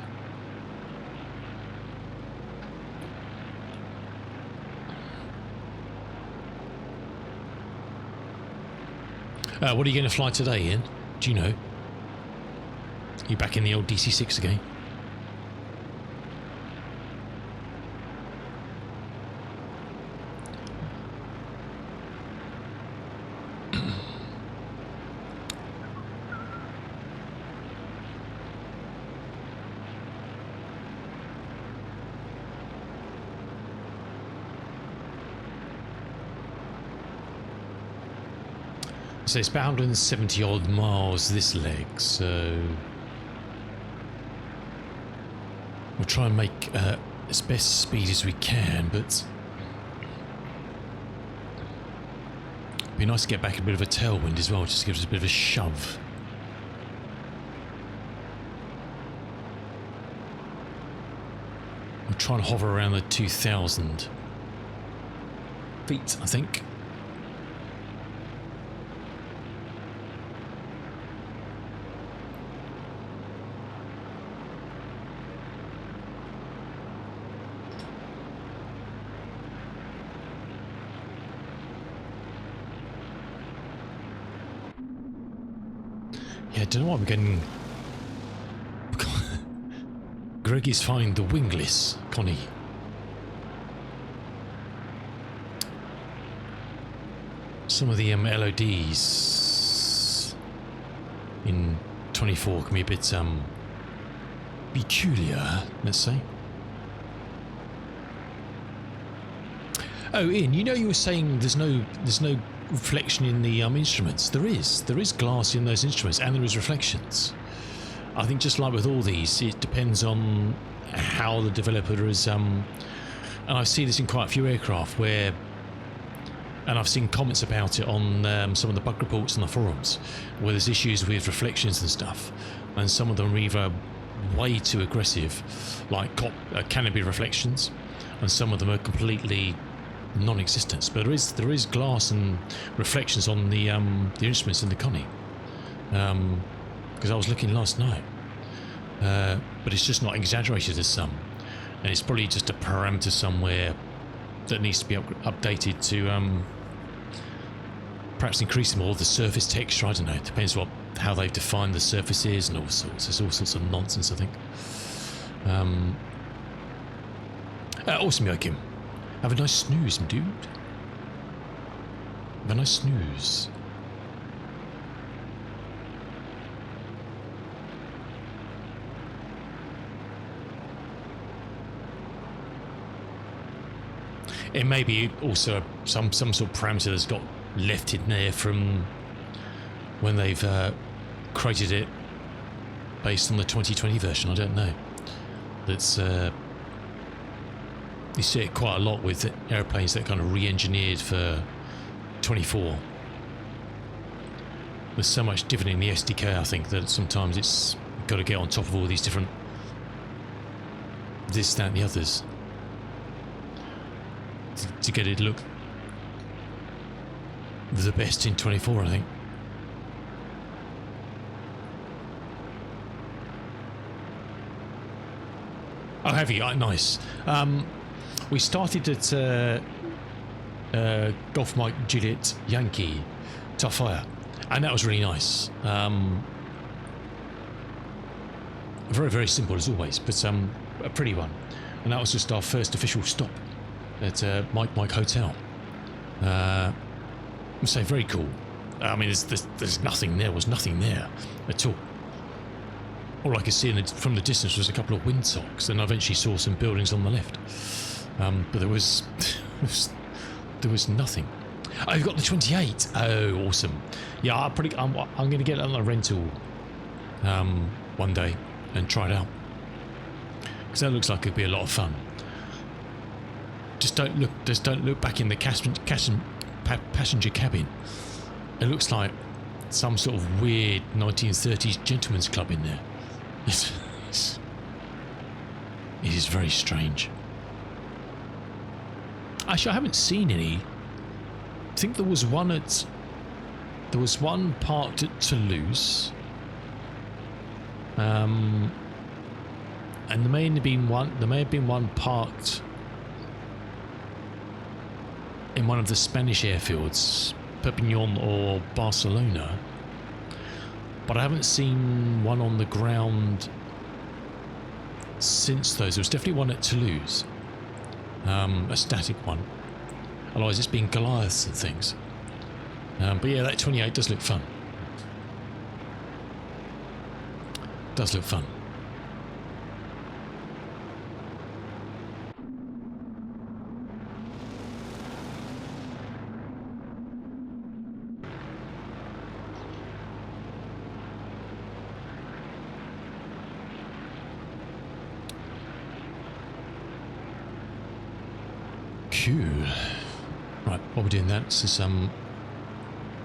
What are you going to fly today, Ian? Do you know? You back in the old DC-6 again? So it's about 170 odd miles this leg, so we'll try and make as best speed as we can, but it'd be nice to get back a bit of a tailwind as well, just to give us a bit of a shove. We'll try and hover around the 2,000 feet, I think. I don't know why I'm getting... Greg is finding the wingless, Connie. Some of the LODs in 24 can be a bit peculiar, let's say. Oh, Ian, you know you were saying there's no reflection in the instruments. There is glass in those instruments, and there is reflections. I think just like with all these, it depends on how the developer is and I see this in quite a few aircraft where, and I've seen comments about it on some of the bug reports on the forums, where there's issues with reflections and stuff, and some of them are either way too aggressive, like canopy reflections, and some of them are completely non-existent. But there is glass and reflections on the instruments in the Connie, because I was looking last night, but it's just not exaggerated as some, and it's probably just a parameter somewhere that needs to be updated to perhaps increase more of the surface texture. I don't know, it depends how they've defined the surfaces and all sorts. There's all sorts of nonsense, I think. Awesome, Joachim. Have a nice snooze, my dude. Have a nice snooze. It may be also some sort of parameter that's got left in there from when they've created it based on the 2020 version. I don't know. That's you see it quite a lot with airplanes that kind of re-engineered for 24. There's so much different in the SDK, I think, that sometimes it's got to get on top of all these different this, that and the others to get it look the best in 24, I think. Oh, have you? Nice. We started at Golf Mike Juliet Yankee Tough Fire, and that was really nice. Very, very simple as always, but a pretty one. And that was just our first official stop. at Mike Hotel. So very cool. I mean, there's nothing there. Was nothing there at all. All I could see from the distance was a couple of windsogs, and I eventually saw some buildings on the left. But there was nothing. Oh, you've got the 28. Oh, awesome. Yeah, I'm going to get it on a rental one day and try it out, because that looks like it'd be a lot of fun. Just don't look back in the passenger cabin. It looks like some sort of weird 1930s gentleman's club in there. It is very strange. Actually, I haven't seen any. I think there was one parked at Toulouse, and there may have been one parked in one of the Spanish airfields, Perpignan or Barcelona, but I haven't seen one on the ground since those. There was definitely one at Toulouse, a static one. Otherwise, it's been Goliaths and things. But yeah, that 28 does look fun. Does look fun. Cool. Right, while we're doing that, this is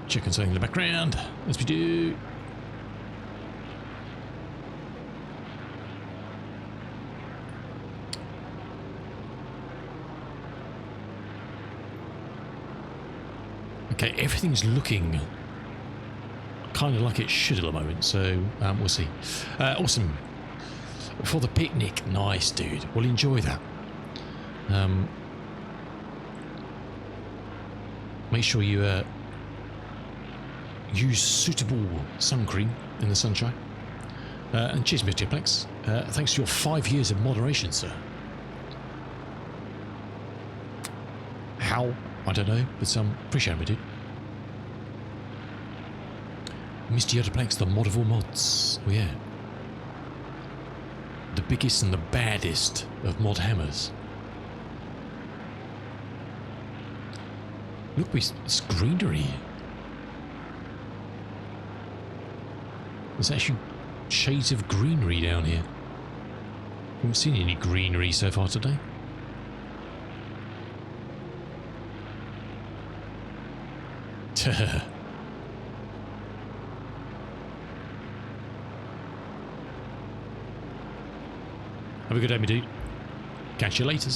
checking something in the background, as we do. Okay, everything's looking kind of like it should at the moment, so we'll see. Awesome. For the picnic, nice, dude. We'll enjoy that. Make sure you use suitable sun cream in the sunshine. And cheers, Mr. Plex. Thanks to your 5 years of moderation, sir. How? I don't know, but appreciate it, dude. Mr. Yodaplex, the mod of all mods. Oh yeah. The biggest and the baddest of mod hammers. Look, it's greenery. There's actually shades of greenery down here. Haven't seen any greenery so far today. Have a good day, my dude. Catch you later.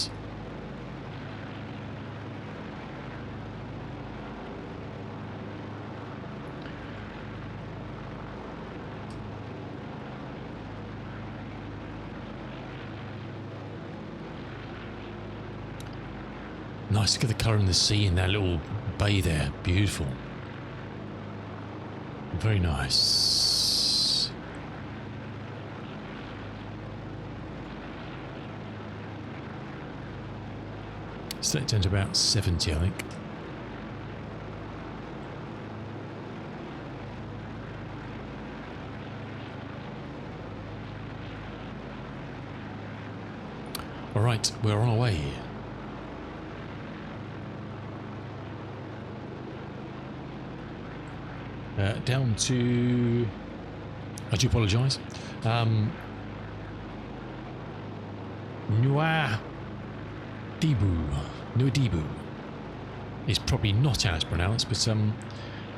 Nice to get the colour in the sea in that little bay there. Beautiful. Very nice. Set down to about 70, I think. All right, we're on our way. Down to, I do apologise, Nouadhibou is probably not how it's pronounced, but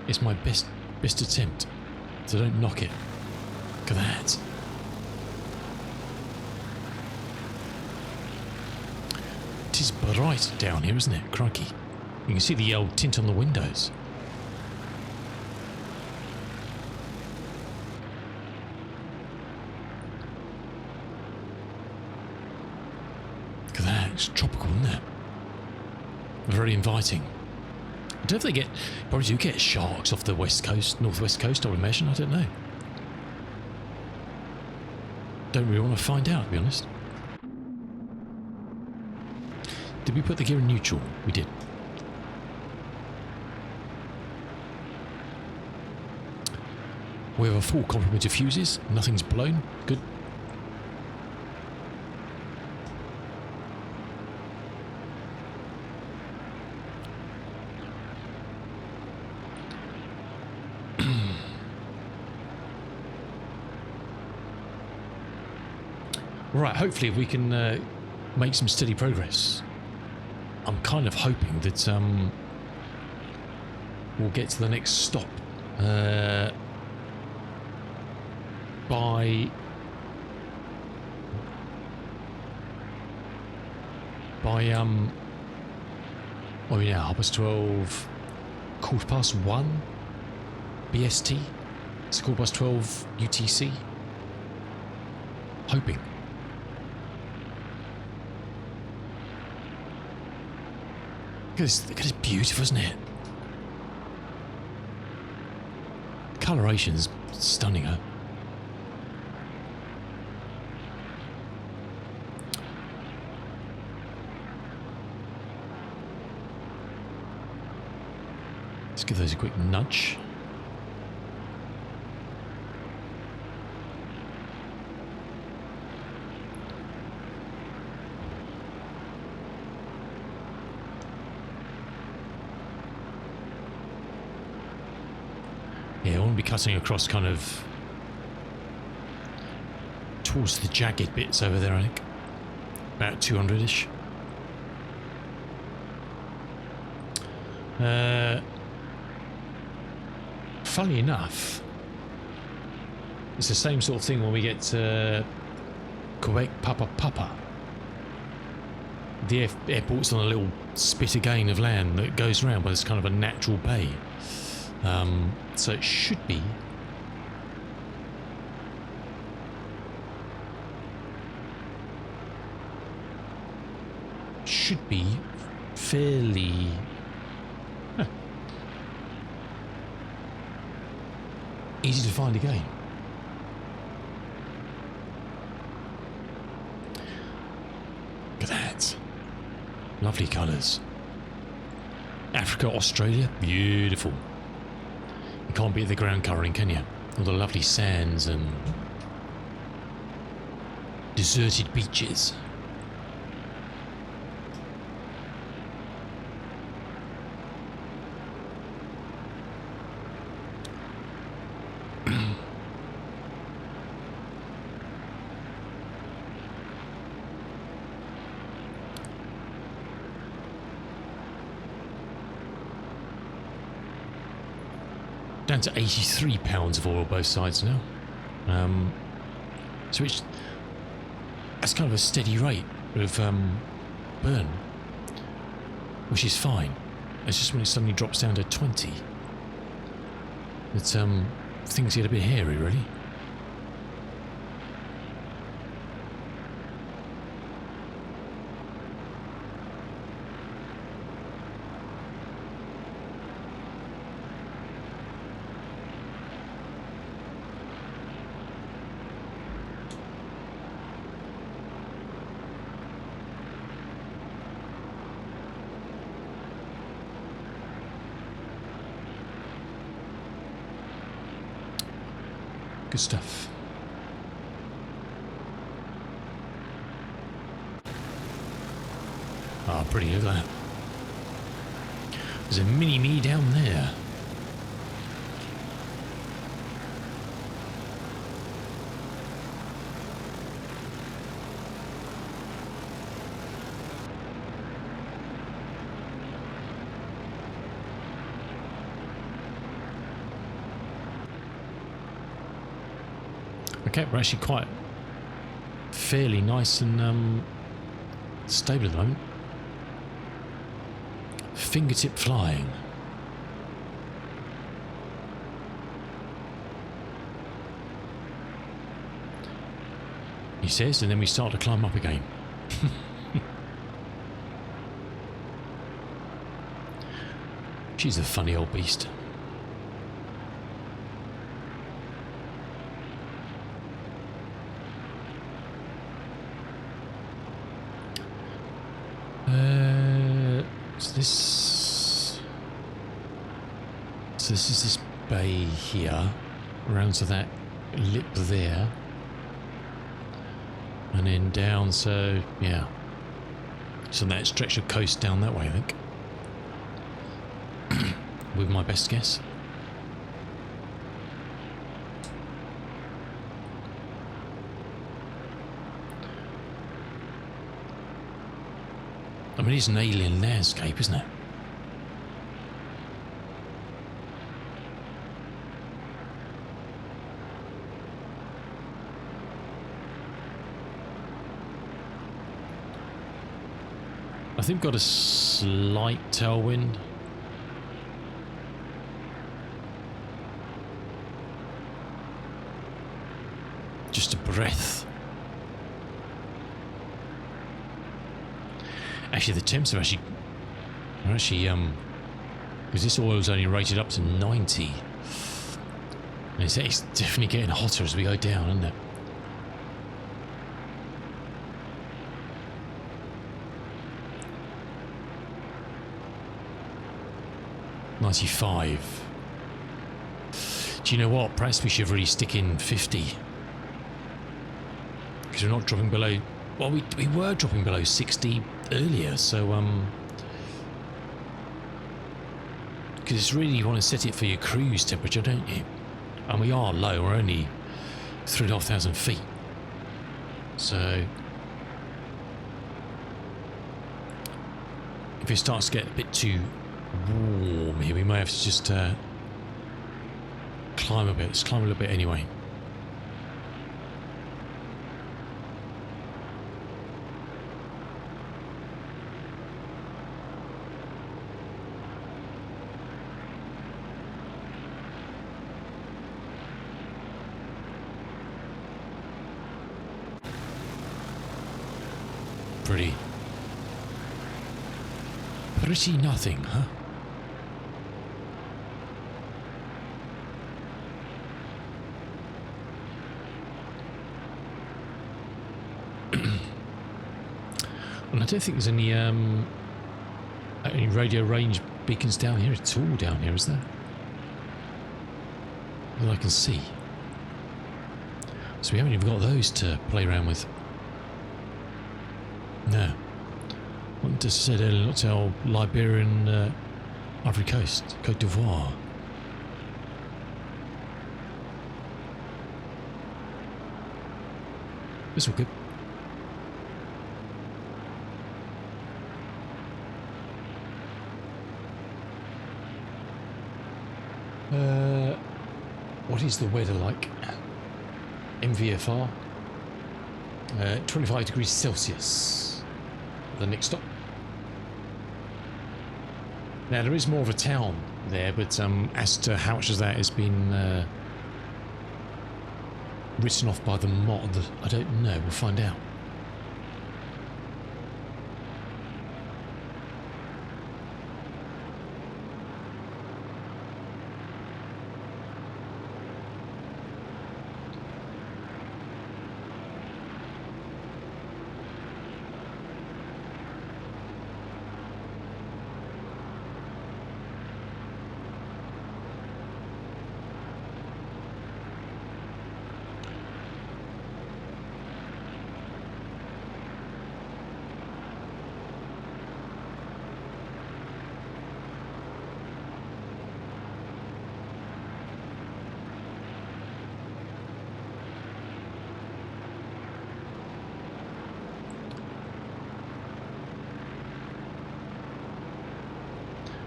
it's my best attempt, so don't knock it. Look at that. It is bright down here, isn't it? Crikey. You can see the old tint on the windows. Look at that, it's tropical, isn't it? Very inviting. I don't know if they probably do get sharks off the west coast, northwest coast, I would imagine, I don't know. Don't really want to find out, to be honest. Did we put the gear in neutral? We did. We have a full complement of fuses. Nothing's blown. Good. Right, hopefully we can make some steady progress. I'm kind of hoping that we'll get to the next stop by oh yeah, 12:30, 1:15 BST. It's 12:15 UTC. Hoping. Look at this, beautiful, isn't it? Coloration's stunning, huh? Let's give those a quick nudge. Yeah, I want to be cutting across kind of towards the jagged bits over there, I think. About 200-ish. Funny enough, it's the same sort of thing when we get to Quebec Papa. The airport's on a little spit again of land that goes around, but it's kind of a natural bay. So it should be fairly easy to find again. Look at that. Lovely colours. Africa, Australia, beautiful. You can't beat the ground colouring, can you? All the lovely sands and deserted beaches. Down to 83 pounds of oil both sides now. So that's kind of a steady rate of burn, which is fine. It's just when it suddenly drops down to 20 that things get a bit hairy, really. Good stuff. Ah, pretty, look at that. There's a mini-me down there. Okay, we're actually quite fairly nice and stable at the moment. Fingertip flying. He says, and then we start to climb up again. She's a funny old beast. So this is this bay here, around to that lip there, and then down. So yeah, so that stretch of coast down that way, I think, with my best guess. I mean, it's an alien landscape, isn't it? I think we've got a slight tailwind. Just a breath. Actually, the temps are actually because this oil's only rated up to 90. And it's definitely getting hotter as we go down, isn't it? $95. Do you know what? Perhaps we should really stick in 50. Because we're not dropping below... Well, we were dropping below 60 earlier, so... Because it's really... You want to set it for your cruise temperature, don't you? And we are low. We're only 3,500 feet. So... If it starts to get a bit too warm here, we may have to just climb a bit. Let's climb a little bit anyway. Pretty nothing, huh? And I don't think there's any radio range beacons down here at all down here, is there? That I can see. So we haven't even got those to play around with. No. What does it say there? Not tell Liberian Ivory Coast, Côte d'Ivoire. This will good. What is the weather like? MVFR. 25 degrees Celsius. The next stop. Now there is more of a town there, but as to how much of that has been written off by the mod, I don't know. We'll find out.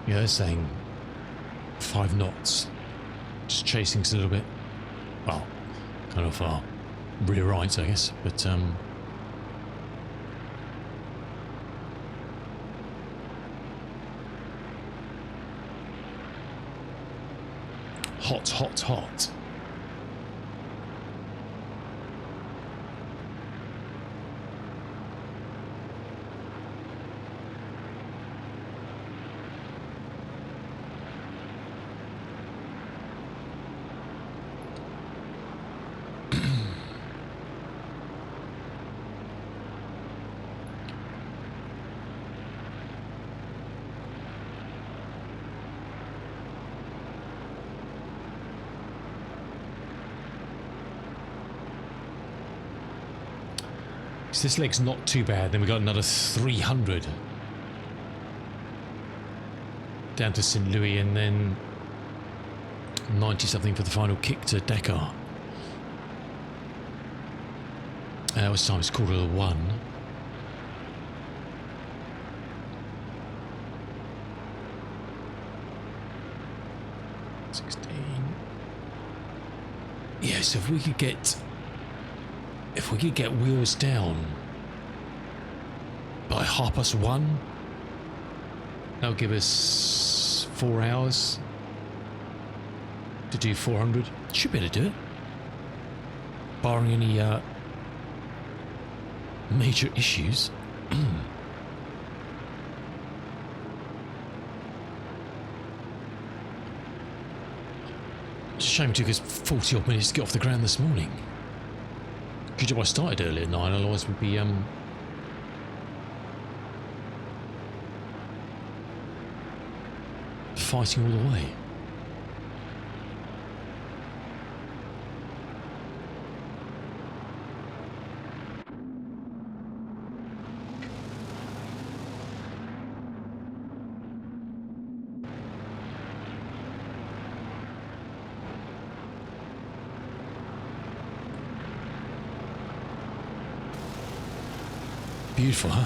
Yeah, they're saying 5 knots. Just chasing us a little bit. Well, kind of our rear right, I guess. But hot, hot, hot. So this leg's not too bad. Then we got another 300 down to St. Louis, and then 90 something for the final kick to Dakar. This time it's 1:45. 16. Yeah, so if we could get wheels down by 1:30, that'll give us 4 hours to do 400. Should be able to do it, barring any major issues. It's a shame it took us 40 odd minutes to get off the ground this morning. Good job I started early at 9, otherwise we'd be fighting all the way. Beautiful, huh?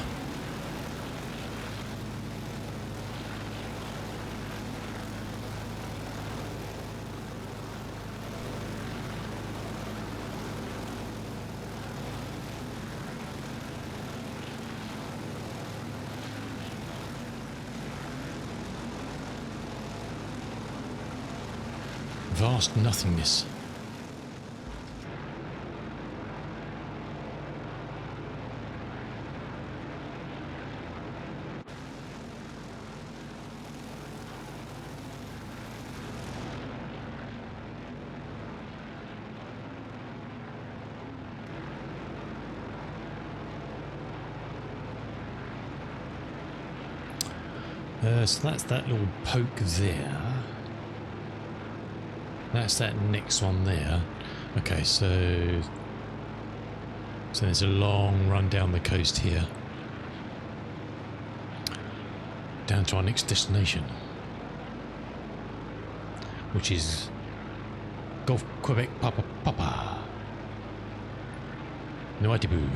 Vast nothingness. So that's that little poke there. That's that next one there. Okay, so there's a long run down the coast here, down to our next destination, which is Gulf Quebec Papa Papa Noatibu.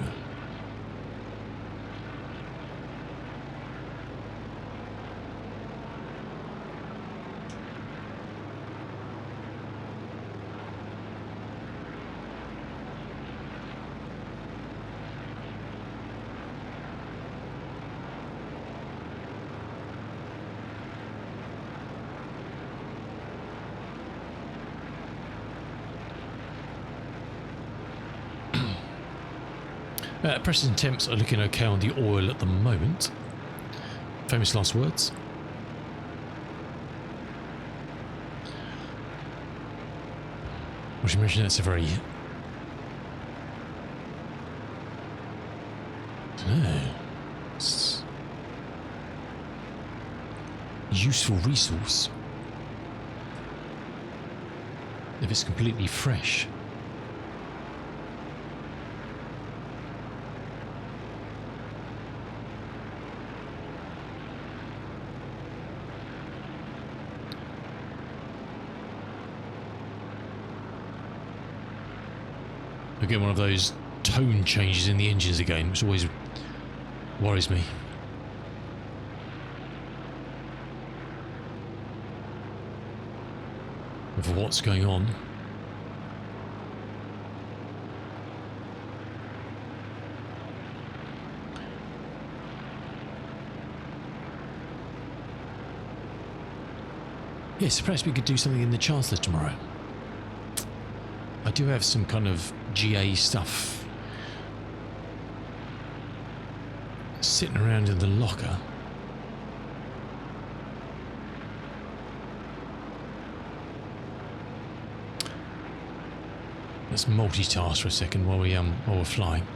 Pressures and temps are looking okay on the oil at the moment. Famous last words. Would you imagine that's a very... I don't know. It's useful resource. If it's completely fresh. We get one of those tone changes in the engines again, which always worries me. With what's going on. Yes, perhaps we could do something in the Chancellor tomorrow. I do have some kind of GA stuff sitting around in the locker. Let's multitask for a second while we're flying.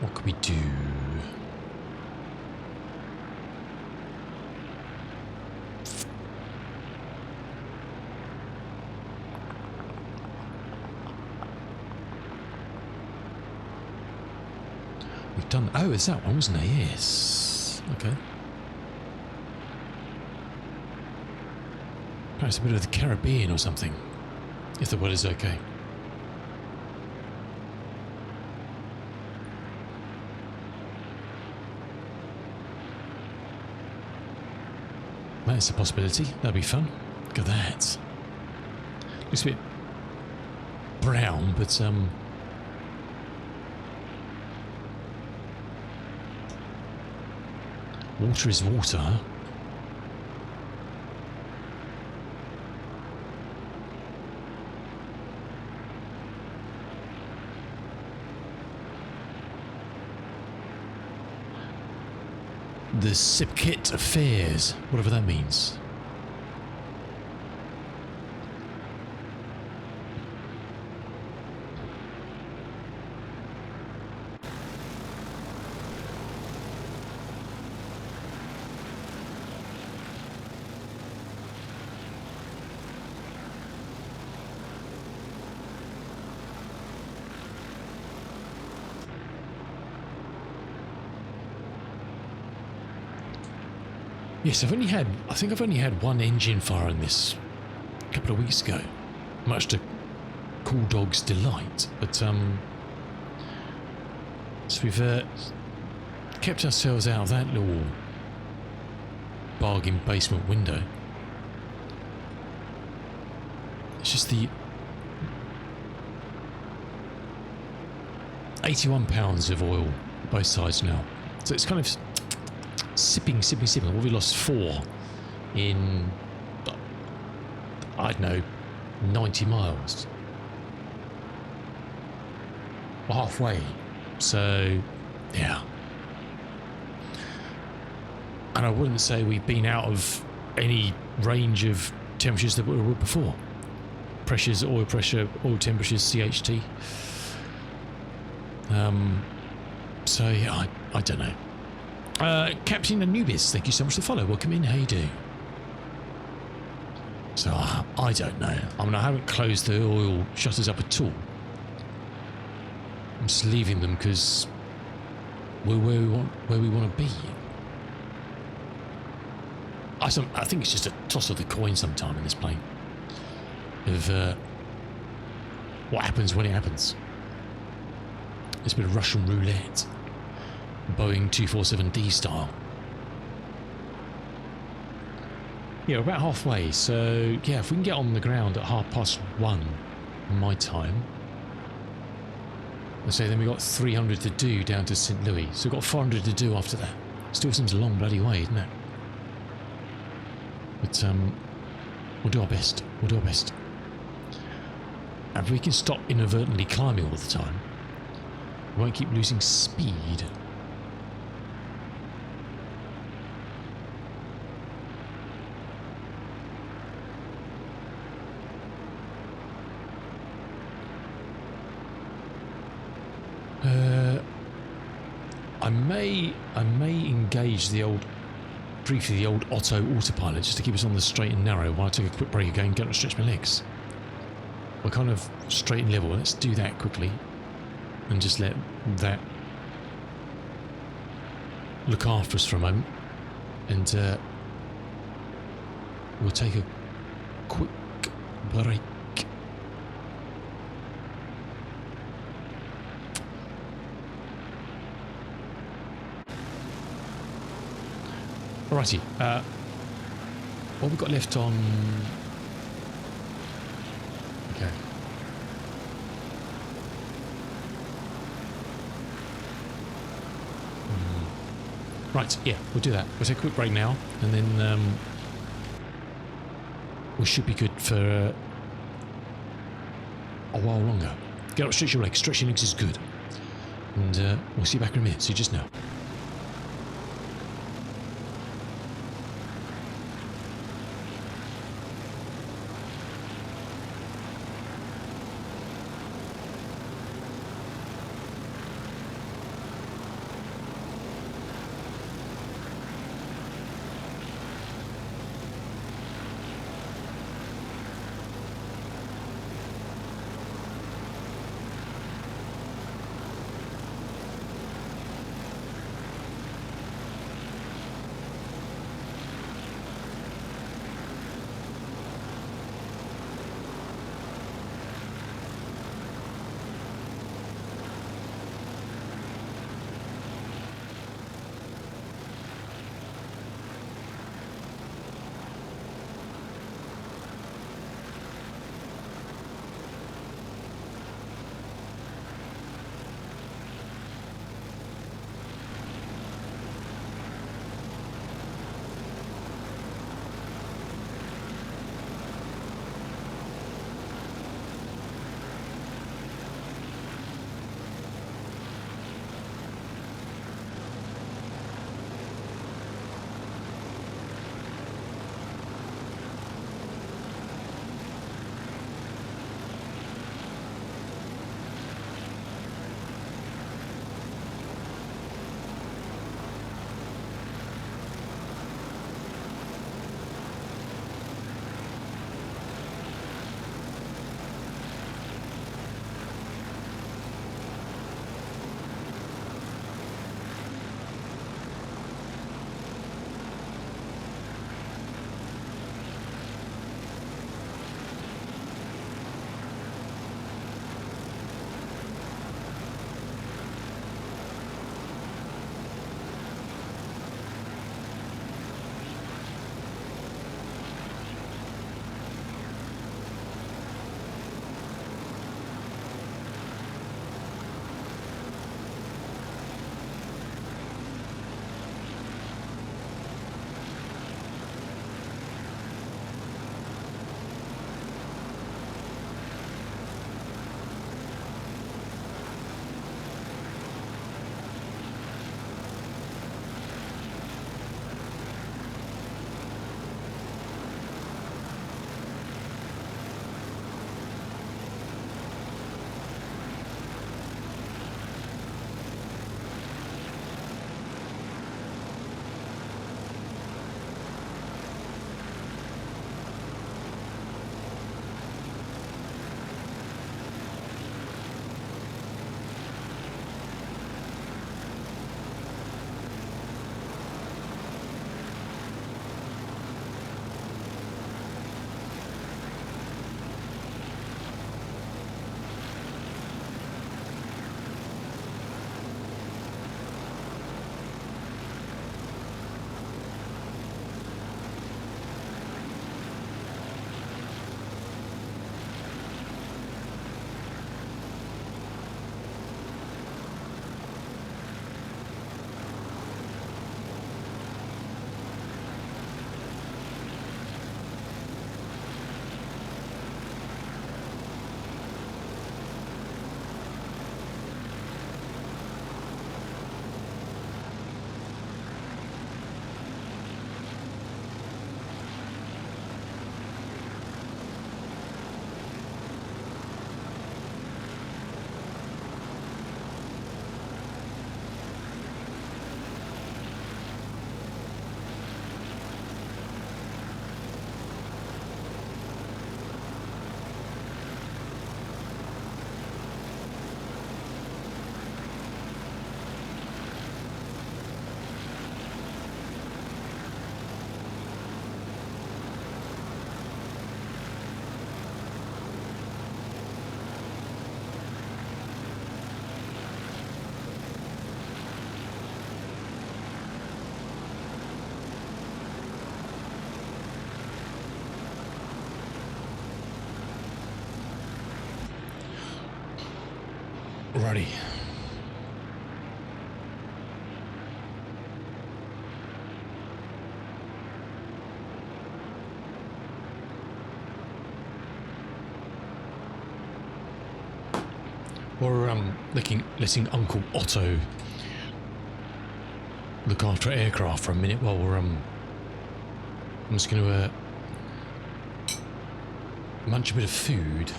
What could we do? We've done... Oh, it's that one, wasn't it? Yes. Okay. Perhaps a bit of the Caribbean or something, if the weather's okay. That's a possibility. That'd be fun. Look at that. Looks a bit brown, but water is water, huh? The Sipkit Affairs, whatever that means. Yes, I think I've only had one engine fire in this a couple of weeks ago, much to Cool Dog's delight. But so we've kept ourselves out of that little bargain basement window. It's just the 81 pounds of oil both sides now, so it's kind of sipping. Well, we lost 4 in, I don't know, 90 miles. We're halfway. So, yeah. And I wouldn't say we've been out of any range of temperatures that we were before. Pressures, oil pressure, oil temperatures, CHT. So, yeah, I don't know. Captain Anubis, thank you so much for the follow. Welcome in, how you doing? So, I don't know. I mean, I haven't closed the oil shutters up at all. I'm just leaving them because we're where we want to be. I think it's just a toss of the coin sometime in this plane. Of what happens when it happens. It's a bit of Russian roulette. Boeing 247D style. Yeah, we're about halfway, so yeah, if we can get on the ground at 1:30 my time, let's say then we've got 300 to do down to St. Louis, so we've got 400 to do after that. Still seems a long bloody way, isn't it? But we'll do our best. We'll do our best. And if we can stop inadvertently climbing all the time, we won't keep losing speed. I may engage briefly the old Otto autopilot just to keep us on the straight and narrow while I take a quick break again and get to stretch my legs. We're kind of straight and level. Let's do that quickly and just let that look after us for a moment, and we'll take a quick break. Alrighty, what we've got left on... Okay. Right, yeah, we'll do that. We'll take a quick break now, and then we should be good for a while longer. Get up, stretch your legs. Stretching legs is good. And we'll see you back in a minute. See you just now. Righty. We're letting Uncle Otto look after aircraft for a minute while we're I'm just going to munch a bit of food.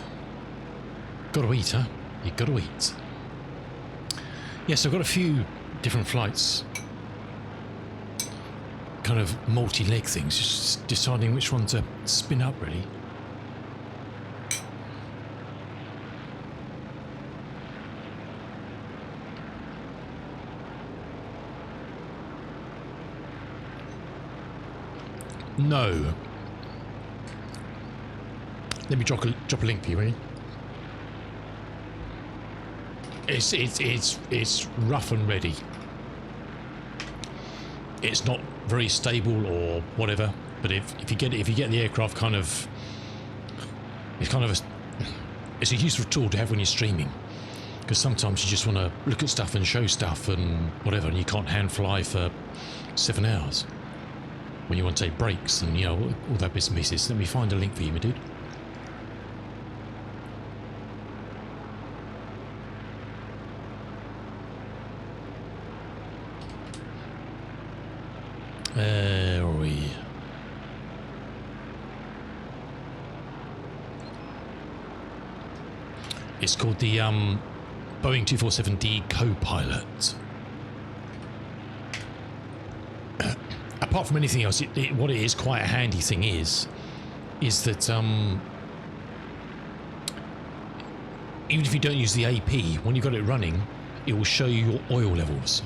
Got to eat, huh? You got to eat. Yes, I've got a few different flights, kind of multi-leg things, just deciding which one to spin up, really. No. Let me drop a link for you, ready? It's rough and ready. It's not very stable or whatever, but if you get the aircraft kind of, it's a useful tool to have when you're streaming, because sometimes you just want to look at stuff and show stuff and whatever, and you can't hand fly for 7 hours when you want to take breaks and, you know, all that bits and pieces. Let me find a link for you, my dude. Where are we? It's called the Boeing 247D Co-Pilot. Apart from anything else, what it is, quite a handy thing is that even if you don't use the AP, when you've got it running, it will show you your oil levels.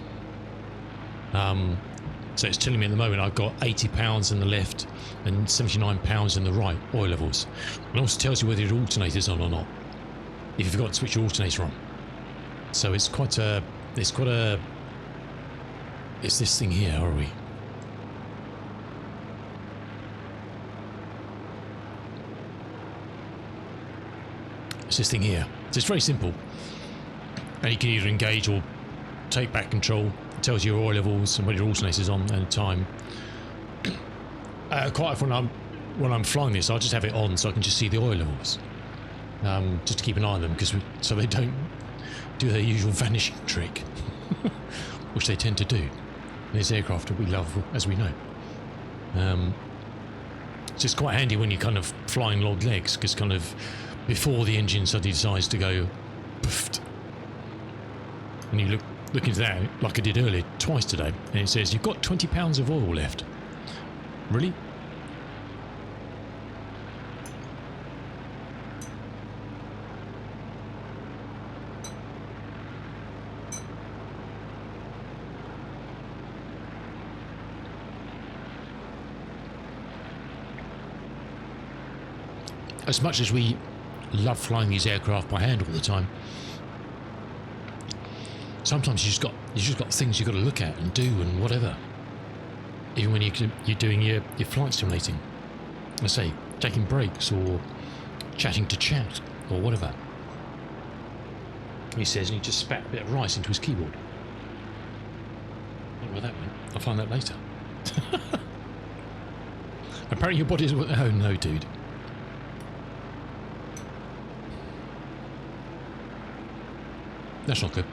So it's telling me at the moment I've got 80 pounds in the left and 79 pounds in the right oil levels. It also tells you whether your alternator's on or not, if you've got to switch your alternator on. So it's quite a, it's this thing here, are we? It's this thing here. So it's very simple. And you can either engage or take back control. It tells you your oil levels and whether your alternator's on at a time. Quite often when I'm flying this, I just have it on so I can just see the oil levels. Just to keep an eye on them, so they don't do their usual vanishing trick, which they tend to do. And this aircraft that we love, as we know. It's just quite handy when you're kind of flying long legs, because kind of before the engine suddenly decides to go poof, and you look into that like I did earlier twice today, and it says you've got 20 pounds of oil left. Really? As much as we love flying these aircraft by hand all the time, sometimes you just got things you've got to look at and do and whatever. Even when you're doing your flight simulating, let's say taking breaks or chatting to chat or whatever. He says, and he just spat a bit of rice into his keyboard. I don't know where that went. I'll find that later. Apparently your body's... Oh no, dude. That's not good.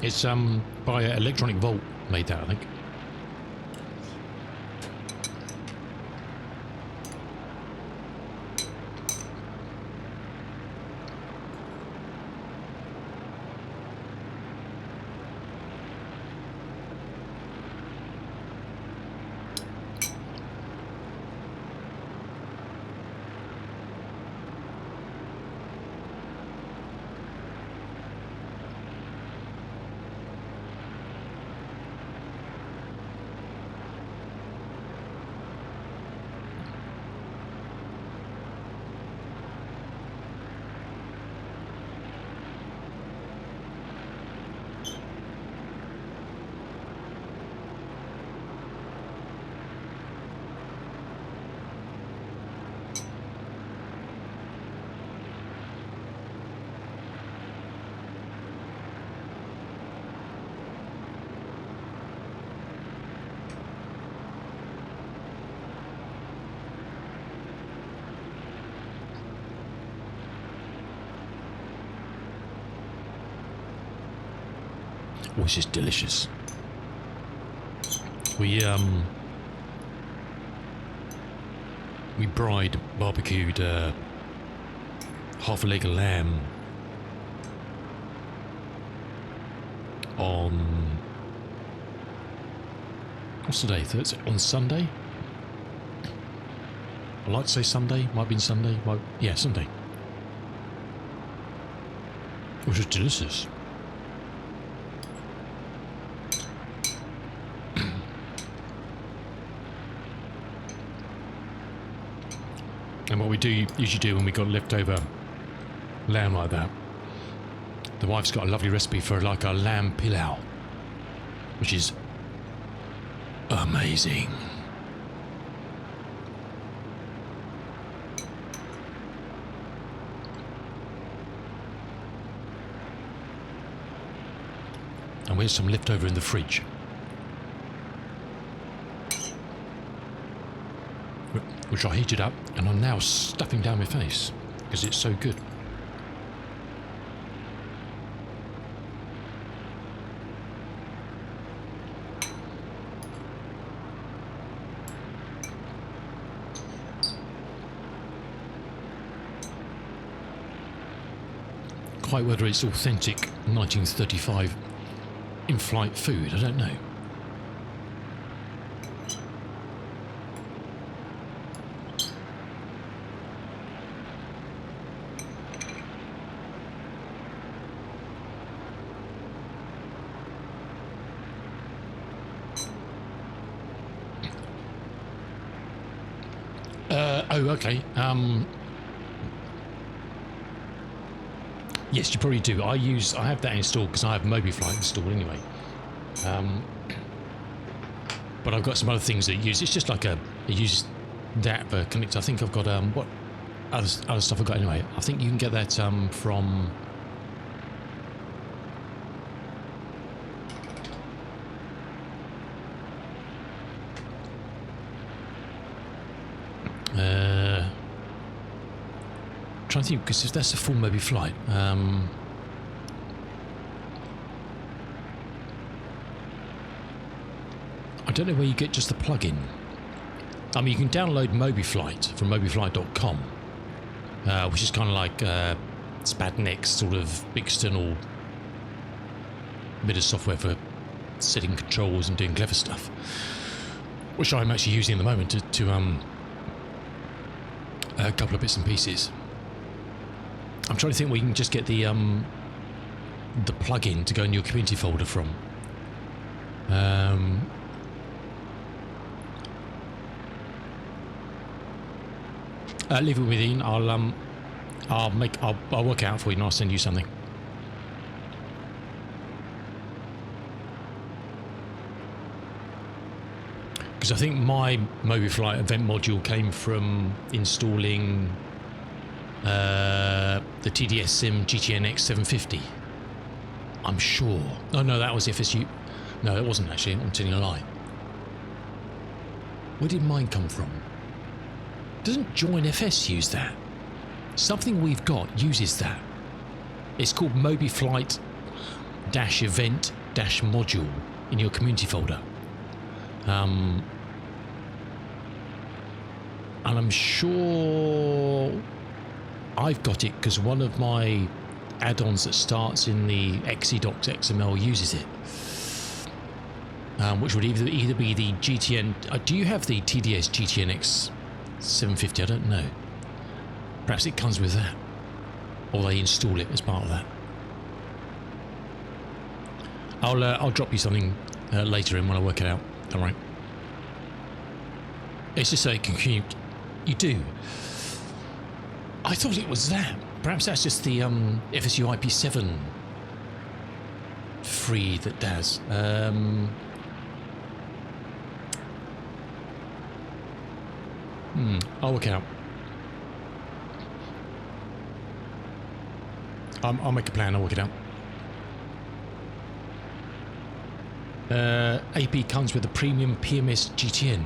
It's by Electronic Volt made that, I think. which is delicious. We bride barbecued half a leg of lamb on, what's the day? Thursday? On Sunday? I like to say Sunday, might have been Sunday. Yeah, Sunday. Which was delicious. And what we usually do when we got leftover lamb like that, the wife's got a lovely recipe for like a lamb pilau, which is amazing. And we have some left over in the fridge, which I heated up, and I'm now stuffing down my face because it's so good. Quite whether it's authentic 1935 in-flight food, I don't know. Oh, okay. Yes, you probably do. I have that installed because I have MobiFlight installed anyway. But I've got some other things that use. It's just like it uses that for connect. I think I've got what other stuff I've got anyway. I think you can get that from. Trying to think, because if that's a full MobiFlight, I don't know where you get just the plugin. I mean, you can download MobiFlight from MobiFlight.com, which is kind of like Spadnex sort of external bit of software for setting controls and doing clever stuff, which I'm actually using at the moment to a couple of bits and pieces. I'm trying to think where you can just get the plugin to go in your community folder from. Leave it with Ian. I'll work it out for you and I'll send you something. Because I think my MobiFlight event module came from installing the TDS Sim GTNX 750. I'm sure. Oh no, that was FSU. No, it wasn't actually. I'm telling you a lie. Where did mine come from? Doesn't Join FS use that? Something we've got uses that. It's called MobiFlight-event-module in your community folder. And I'm sure I've got it because one of my add-ons that starts in the XEDocs XML uses it. Which would either be the GTN... do you have the TDS GTNX 750? I don't know. Perhaps it comes with that. Or they install it as part of that. I'll drop you something later in when I work it out. All right. It's just so it can commute. You do. I thought it was that. Perhaps that's just the FSU IP7 free that does. I'll work it out. I'll make a plan. I'll work it out. AP comes with a premium PMS GTN.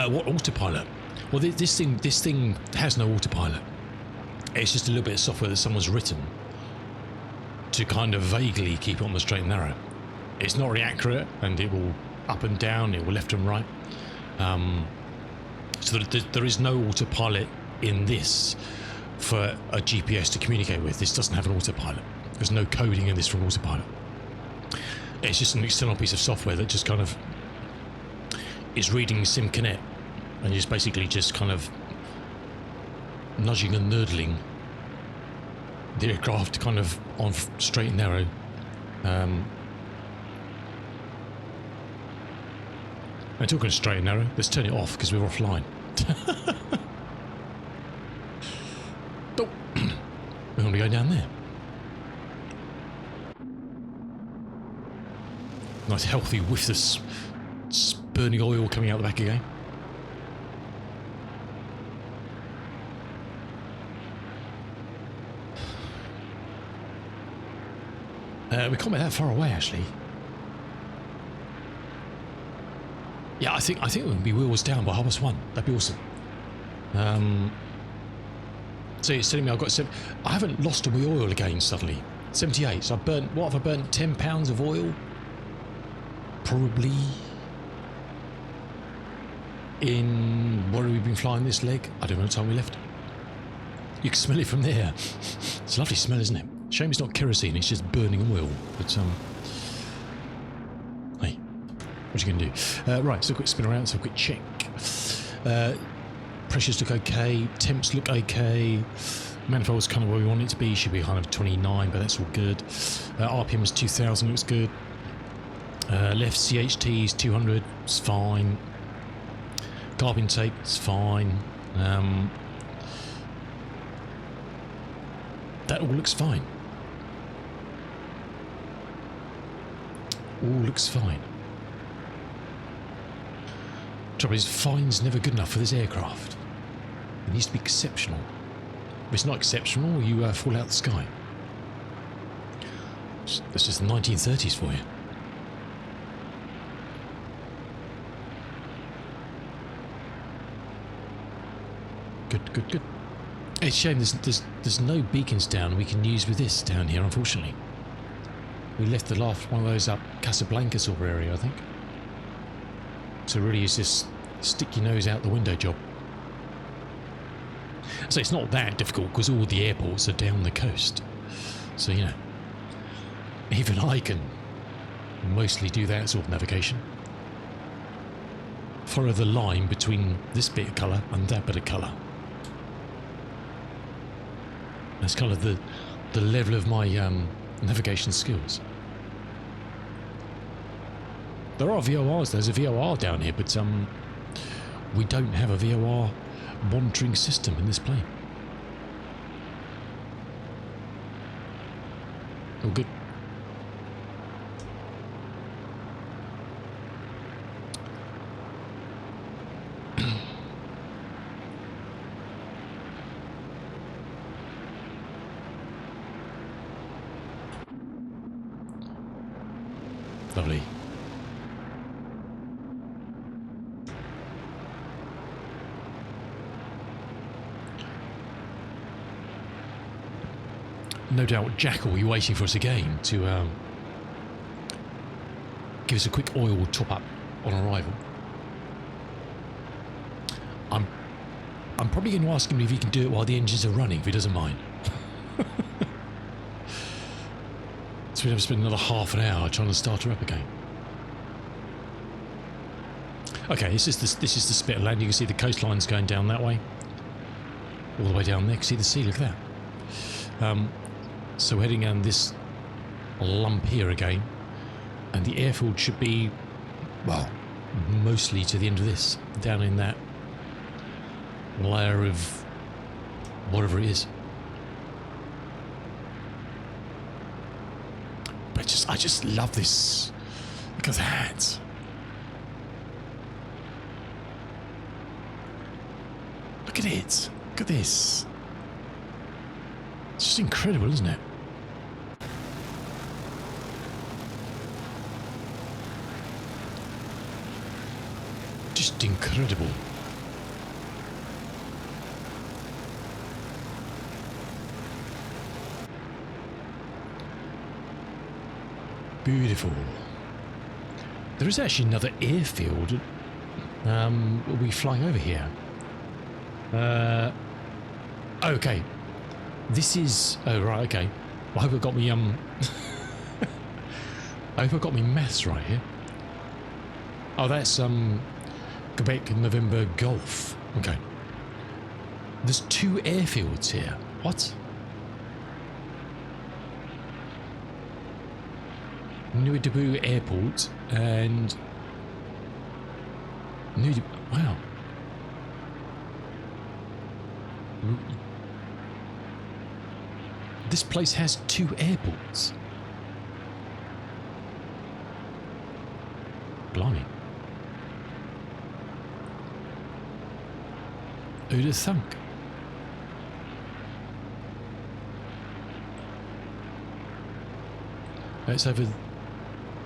What autopilot? Well, this thing has no autopilot. It's just a little bit of software that someone's written to kind of vaguely keep it on the straight and narrow. It's not very accurate, and it will up and down, it will left and right. So there is no autopilot in this for a GPS to communicate with. This doesn't have an autopilot. There's no coding in this for an autopilot. It's just an external piece of software that just kind of is reading SimConnect and is basically just kind of nudging and nurdling the aircraft kind of on straight and narrow. And talking of straight and narrow, let's turn it off because we're offline. Oh, we're going to go down there. Nice healthy whiff of burning oil coming out the back again. We can't be that far away, actually. Yeah, I think we can be wheels down by 1:30. That'd be awesome. So it's telling me I've got I haven't lost all my oil again suddenly. 78. So I burnt. What have I burnt? 10 pounds of oil. Probably. In what have we been flying this leg? I don't know what time we left. You can smell it from there. It's a lovely smell, isn't it? Shame it's not kerosene. It's just burning oil. But hey, what are you going to do? Right, so a quick spin around, so a quick check. Pressures look okay, temps look okay, manifold's kind of where we want it to be, should be kind of 29, but that's all good. RPM is 2000, looks good. Left CHT is 200, it's fine. Carb intake is fine. That all looks fine. All looks fine. Trouble is, fine's never good enough for this aircraft. It needs to be exceptional. If it's not exceptional, you fall out the sky. That's just the 1930s for you. Good, good, good. It's a shame there's no beacons down we can use with this down here, unfortunately. We left the last one of those up Casablanca sort of area, I think. So really it's this stick your nose out the window job. So it's not that difficult because all the airports are down the coast. So, you know, even I can mostly do that sort of navigation. Follow the line between this bit of colour and that bit of colour. That's kind of the level of my navigation skills. There are VORs, there's a VOR down here, but we don't have a VOR monitoring system in this plane. All good. Lovely. No doubt Jack will be waiting for us again to give us a quick oil top up on arrival. I'm probably going to ask him if he can do it while the engines are running, if he doesn't mind. So we'd have to spend another half an hour trying to start her up again. Okay, this is the spit of land. You can see the coastline's going down that way, all the way down there. You can see the sea. Look at that. So we're heading down this lump here again, and the airfield should be, well, mostly to the end of this, down in that layer of whatever it is. But I just love this. Look at that. Look at it. Look at this. It's just incredible, isn't it? Just incredible. Beautiful. There is actually another airfield. We'll be flying over here. Okay. This is... Oh, right, okay. I hope I got me, I hope I got me maths right here. Oh, that's, Quebec November Golf. Okay. There's 2 airfields here. What? Nuidaboo Airport and... Wow. This place has 2 airports. Blimey. Who'd have thunk? It's over...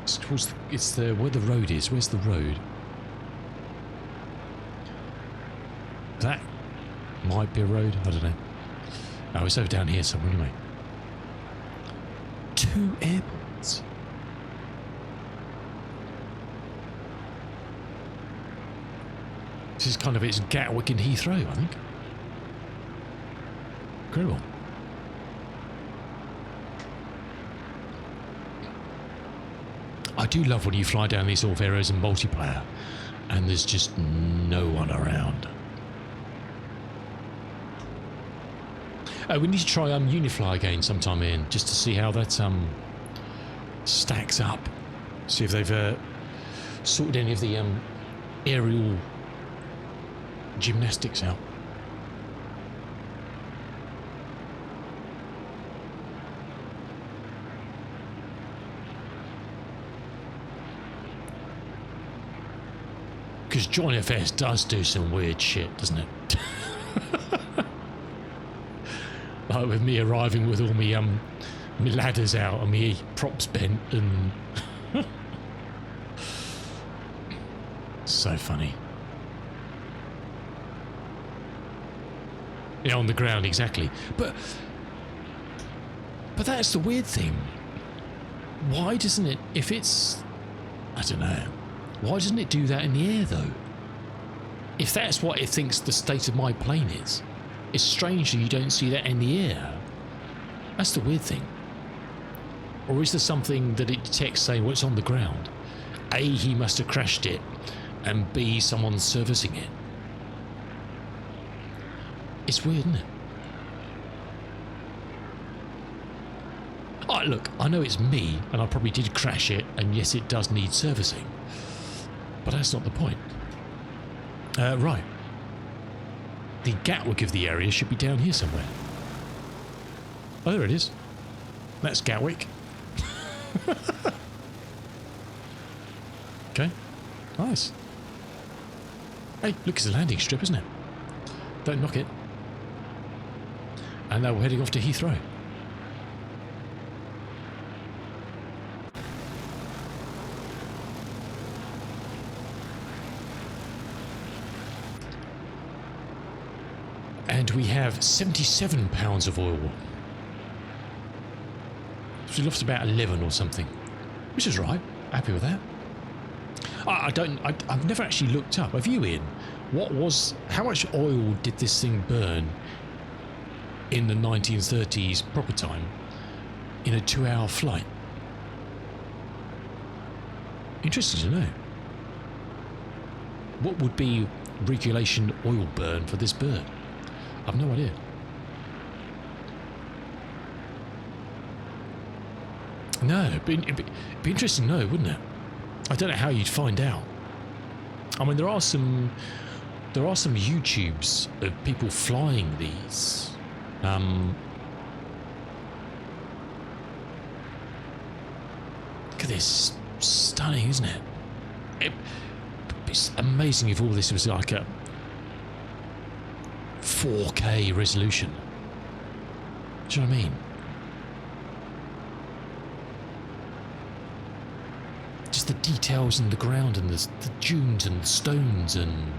It's towards... It's the... Where the road is. Where's the road? That might be a road. I don't know. Oh, it's over down here somewhere anyway. 2 airports. This is kind of its Gatwick and Heathrow, I think. Incredible. I do love when you fly down these sort of areas in multiplayer and there's just no one around. We need to try Unifly again sometime, Ian, just to see how that stacks up. See if they've sorted any of the aerial gymnastics out. Because John FS does do some weird shit, doesn't it? Like with me arriving with all me ladders out and me props bent and... So funny. Yeah, on the ground, exactly. But that's the weird thing. Why doesn't it, if it's... I don't know. Why doesn't it do that in the air, though? If that's what it thinks the state of my plane is, it's strange that you don't see that in the air. That's the weird thing. Or is there something that it detects saying, well, it's on the ground? A, he must have crashed it, and B, someone's servicing it. It's weird, isn't it? Oh, look, I know it's me, and I probably did crash it, and yes, it does need servicing. But that's not the point. Right. The Gatwick of the area should be down here somewhere. Oh, there it is. That's Gatwick. Okay. Nice. Hey, look, it's a landing strip, isn't it? Don't knock it. And now we're heading off to Heathrow. And we have 77 pounds of oil. So we lost about 11 or something, which is right. Happy with that. I've never actually looked up. Have you, Ian? How much oil did this thing burn in the 1930s proper time in a 2-hour flight? Interesting to know. What would be regulation oil burn for this bird? I've no idea. No, it'd be interesting to know, wouldn't it? I don't know how you'd find out. I mean, there are some YouTubes of people flying these. Look at this, stunning, isn't it? It's amazing if all this was like a 4K resolution. Do you know what I mean? Just the details in the ground and the dunes and the stones and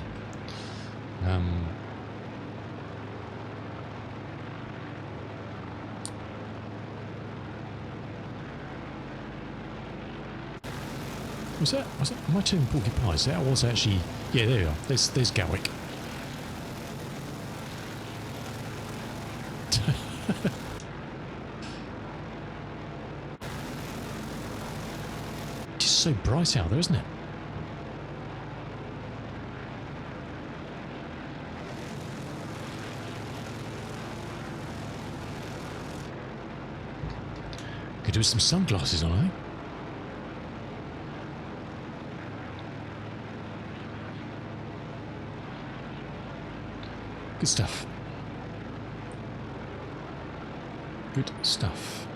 Was that? Am I turning porcupines? That was actually. Yeah, there you are. There's Gatwick. It's so bright out there, isn't it? Could do with some sunglasses on, I think. Good stuff. Good stuff.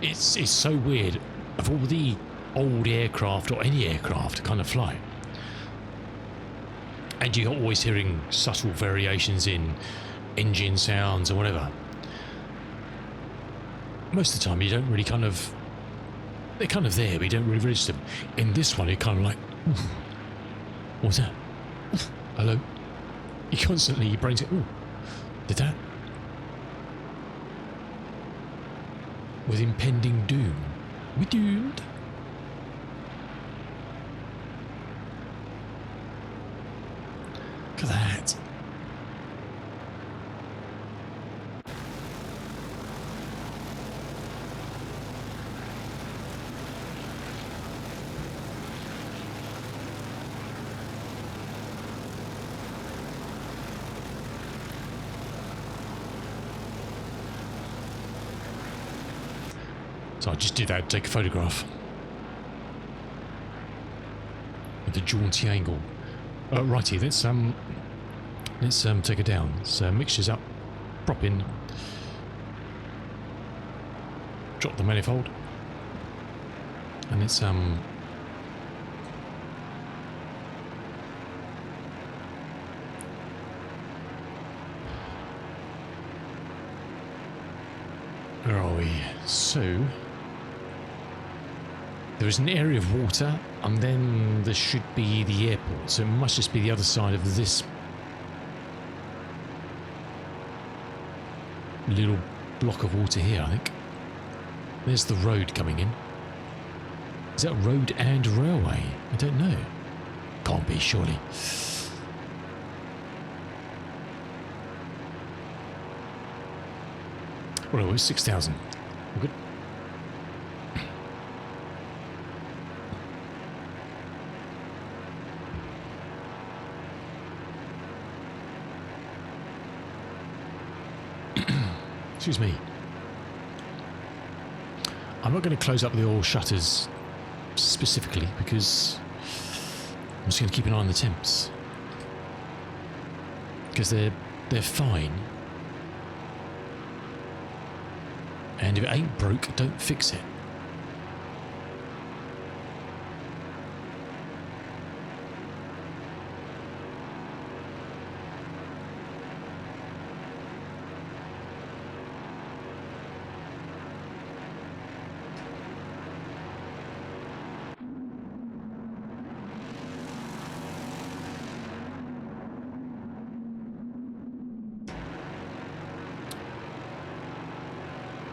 It's so weird. Of all the old aircraft or any aircraft to kind of fly, and you're always hearing subtle variations in engine sounds or whatever, most of the time you don't really kind of, they're kind of there but you don't really register them. In this one you're kind of like, oof, what's that? Oof, hello? You constantly, your brain's like, ooh, did that? With impending doom. We doomed. Look at that. So I just did that, take a photograph. With the jaunty angle. Righty, let's take it down. So mixtures up, prop in, drop the manifold, and it's where are we? So there is an area of water, and then there should be the airport. So it must just be the other side of this little block of water here, I think. There's the road coming in. Is that road and railway? I don't know. Can't be, surely. Well, it was 6,000. We're good. Excuse me. I'm not going to close up the oil shutters specifically because I'm just going to keep an eye on the temps, because they're fine, and if it ain't broke, don't fix it.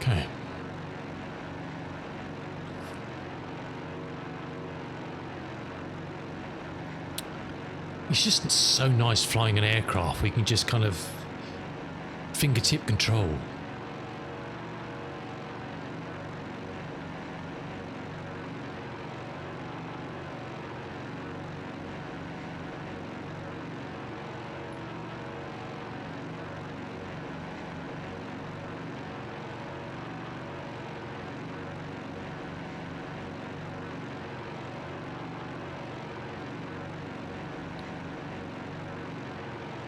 Okay. It's just so nice flying an aircraft. We can just kind of fingertip control.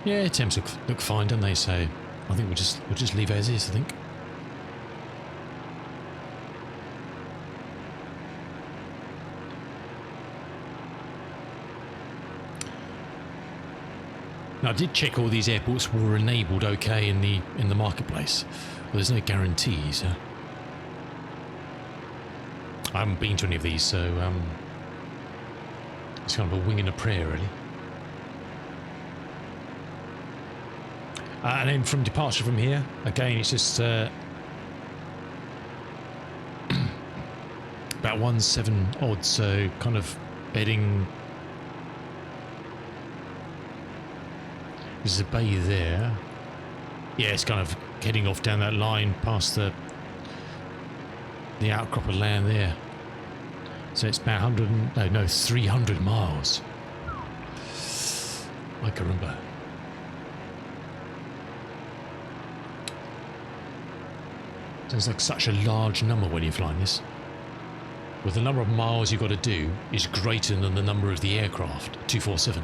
Yeah, temps look fine, don't they? So I think we'll just leave it as is, I think. Now I did check all these airports were enabled okay in the marketplace. Well, there's no guarantees. I haven't been to any of these, so it's kind of a wing and a prayer, really. And then from departure from here, again, it's just about 17 odd, so kind of heading. There's a bay there. Yeah, it's kind of heading off down that line past the outcrop of land there. So it's about 300 miles. I can remember. Sounds like such a large number when you're flying this. Well, the number of miles you've got to do is greater than the number of the aircraft, 247.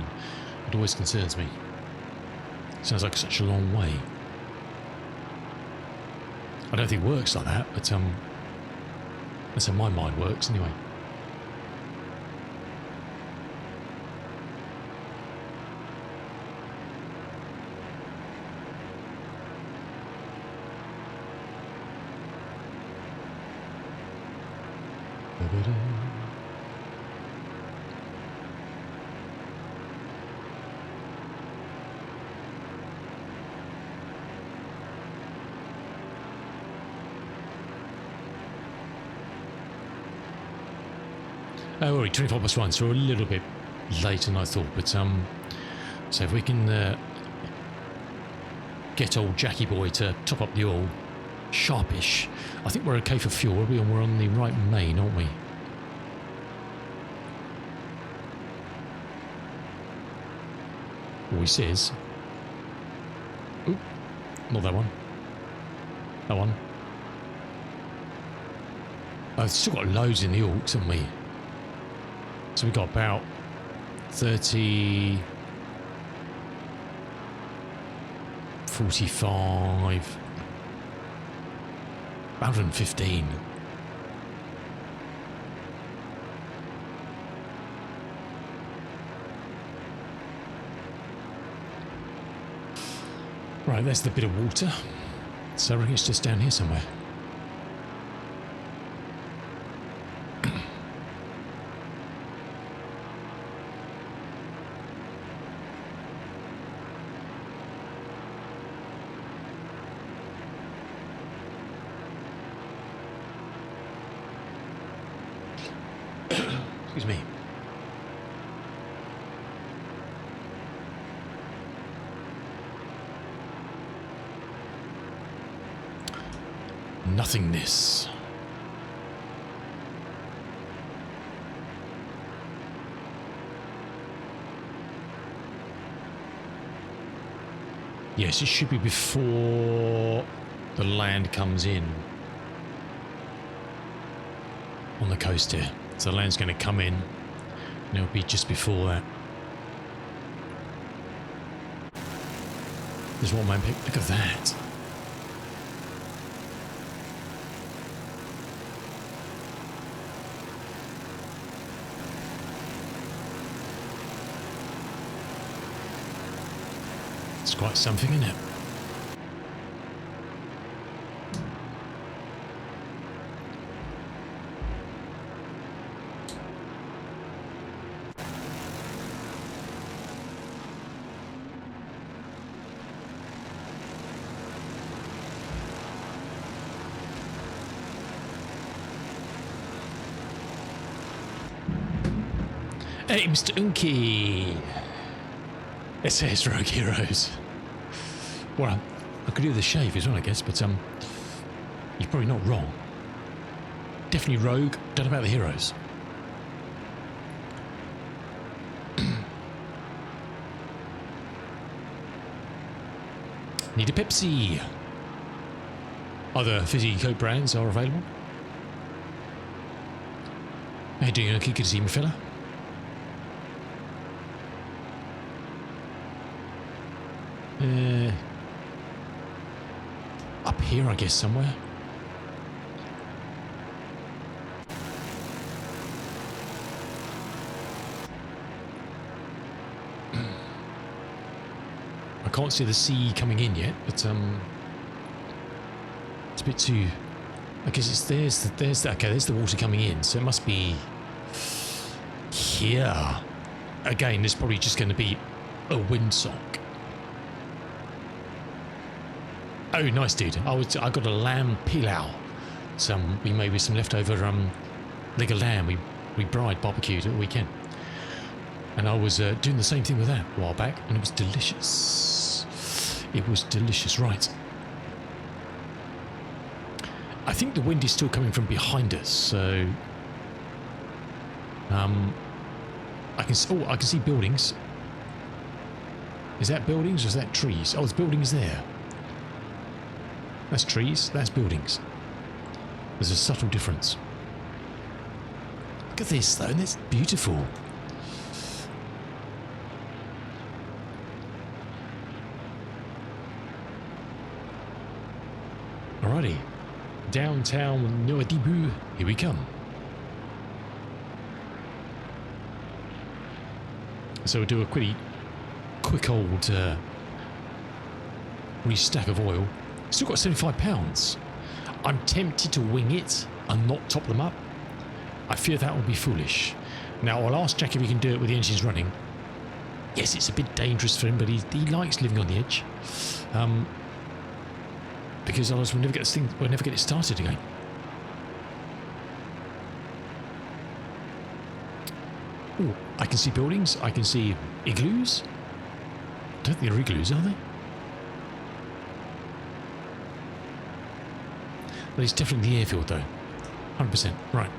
It always concerns me. Sounds like such a long way. I don't think it works like that, but that's how my mind works anyway. Oh, alright, 24 plus 1, so we're a little bit later than I thought, but so if we can get old Jackie boy to top up the oil sharpish, I think we're okay for fuel. We're on the right main, aren't we? Well, he says. Oop, not that one. That one. I've still got loads in the Orcs, haven't we? So we've got about 30, 45, 115. Right, there's the bit of water. So I reckon it's just down here somewhere. Excuse me. Nothingness. Yes, it should be before the land comes in on the coast here. So the land's going to come in, and it'll be just before that. There's one man pick. Look at that. It's quite something, isn't it? Hey, Mr. Unky. It says Rogue Heroes. Well, I could do the shave as well, I guess, but you're probably not wrong. Definitely Rogue. Don't know about the heroes. Need a Pepsi. Other fizzy Coke brands are available. How you doing, Unky? Good to see you, my fella. Up here, I guess, somewhere. I can't see the sea coming in yet, but it's a bit too. I guess it's there's the water coming in, so it must be here. Again, there's probably just going to be a windsock. Oh, nice, dude. I got a lamb pilau. We made with some leftover leg of lamb. We bride barbecued at the weekend, and I was doing the same thing with that a while back, and it was delicious. It was delicious, right? I think the wind is still coming from behind us, so I can see buildings. Is that buildings or is that trees? Oh, there's buildings there. That's trees, that's buildings. There's a subtle difference. Look at this though, and it's beautiful. Alrighty. Downtown Nouadhibou, here we come. So we'll do a quick old restack of oil. Still got £75. I'm tempted to wing it and not top them up. I fear that will be foolish. Now I'll ask Jack if he can do it with the engines running. Yes, it's a bit dangerous for him, but he likes living on the edge. Because otherwise we'll never get it started again. Ooh, I can see buildings. I can see igloos. I don't think they're igloos, are they? But it's definitely the airfield, though. 100%. Right.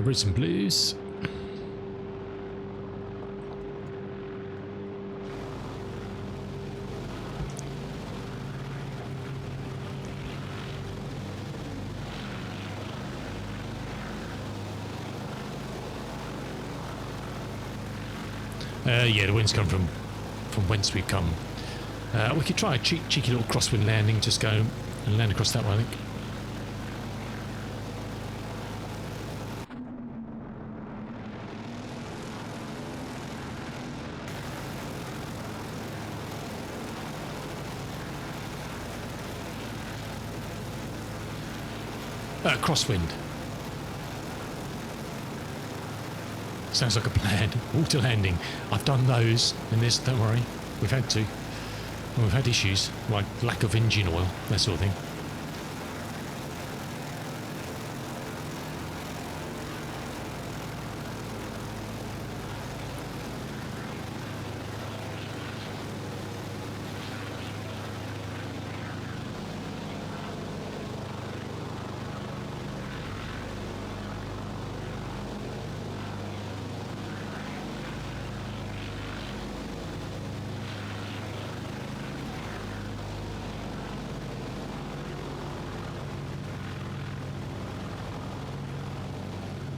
Reds and blues. Yeah, the wind's come from whence we've come. We could try a cheeky little crosswind landing, just go and land across that way, I think. Crosswind. Sounds like a plan. Water landing. I've done those in this, don't worry. We've had to. And we've had issues, like lack of engine oil, that sort of thing.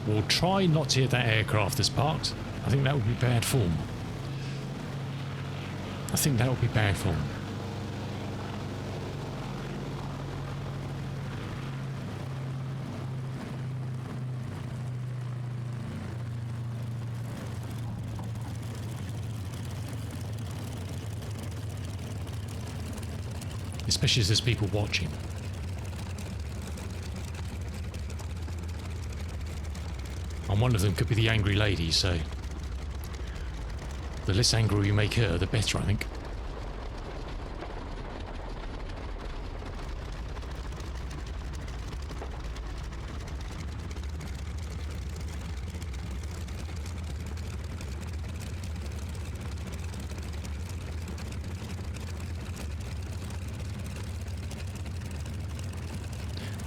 We'll try not to hit that aircraft that's parked. I think that would be bad form. I think that would be bad form. Especially as there's people watching. And one of them could be the angry lady, so the less angry you make her, the better, I think.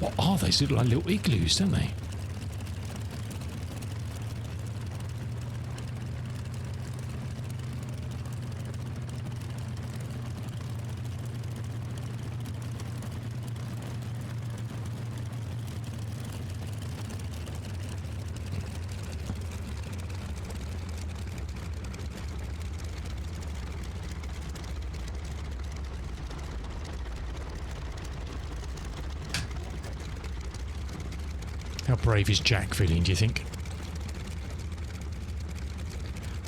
What are they? They look like little igloos, don't they? How brave is Jack feeling, do you think?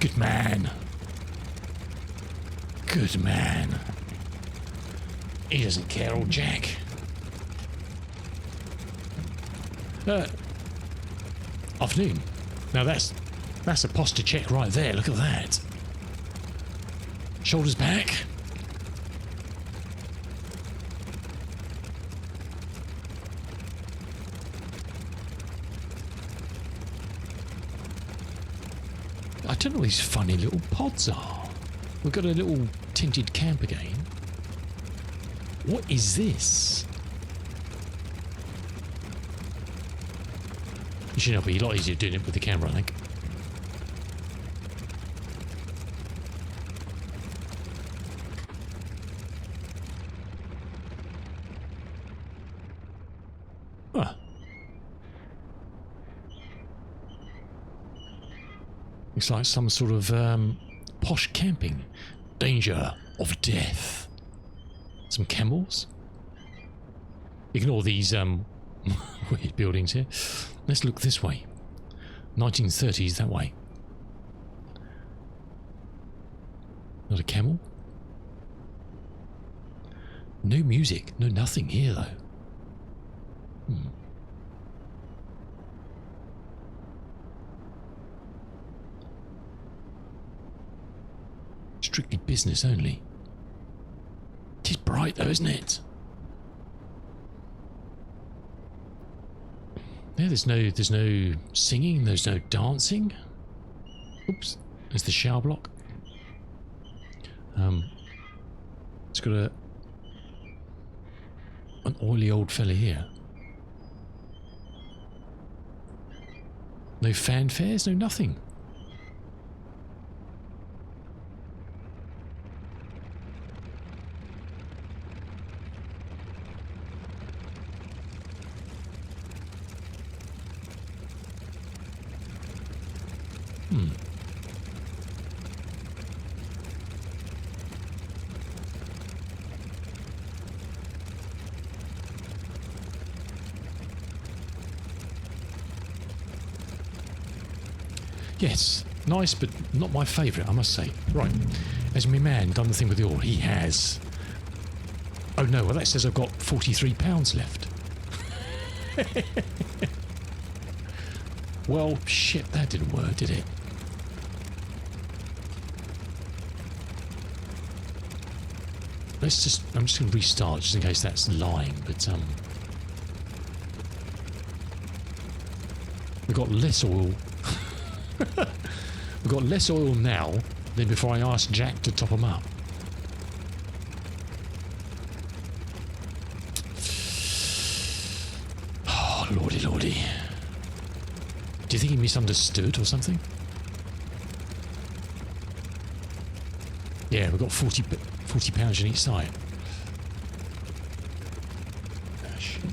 Good man. Good man. He doesn't care, old Jack. Afternoon. Now that's a posture check right there. Look at that. Shoulders back. I don't know what these funny little pods are. We've got a little tinted camp again. What is this? You should know, be a lot easier doing it with the camera, I think. Huh. Looks like some sort of posh camping. Danger of death. Some camels. Ignore these weird buildings here. Let's look this way. 1930s that way. Not a camel. No music. No nothing here though. Strictly business only. It is bright though, isn't it? Yeah, there's no singing, there's no dancing. Oops, there's the shower block. It's got an oily old fella here. No fanfares, no nothing. Yes, nice, but not my favourite, I must say. Right, has my man done the thing with the oil? He has. Oh no, well that says I've got £43 left. Well, shit, that didn't work, did it? I'm just going to restart just in case that's lying, but we've got less oil. We've got less oil now than before I asked Jack to top them up. Oh, lordy, lordy. Do you think he misunderstood or something? Yeah, we've got 40 pounds on each side. Ah, shit.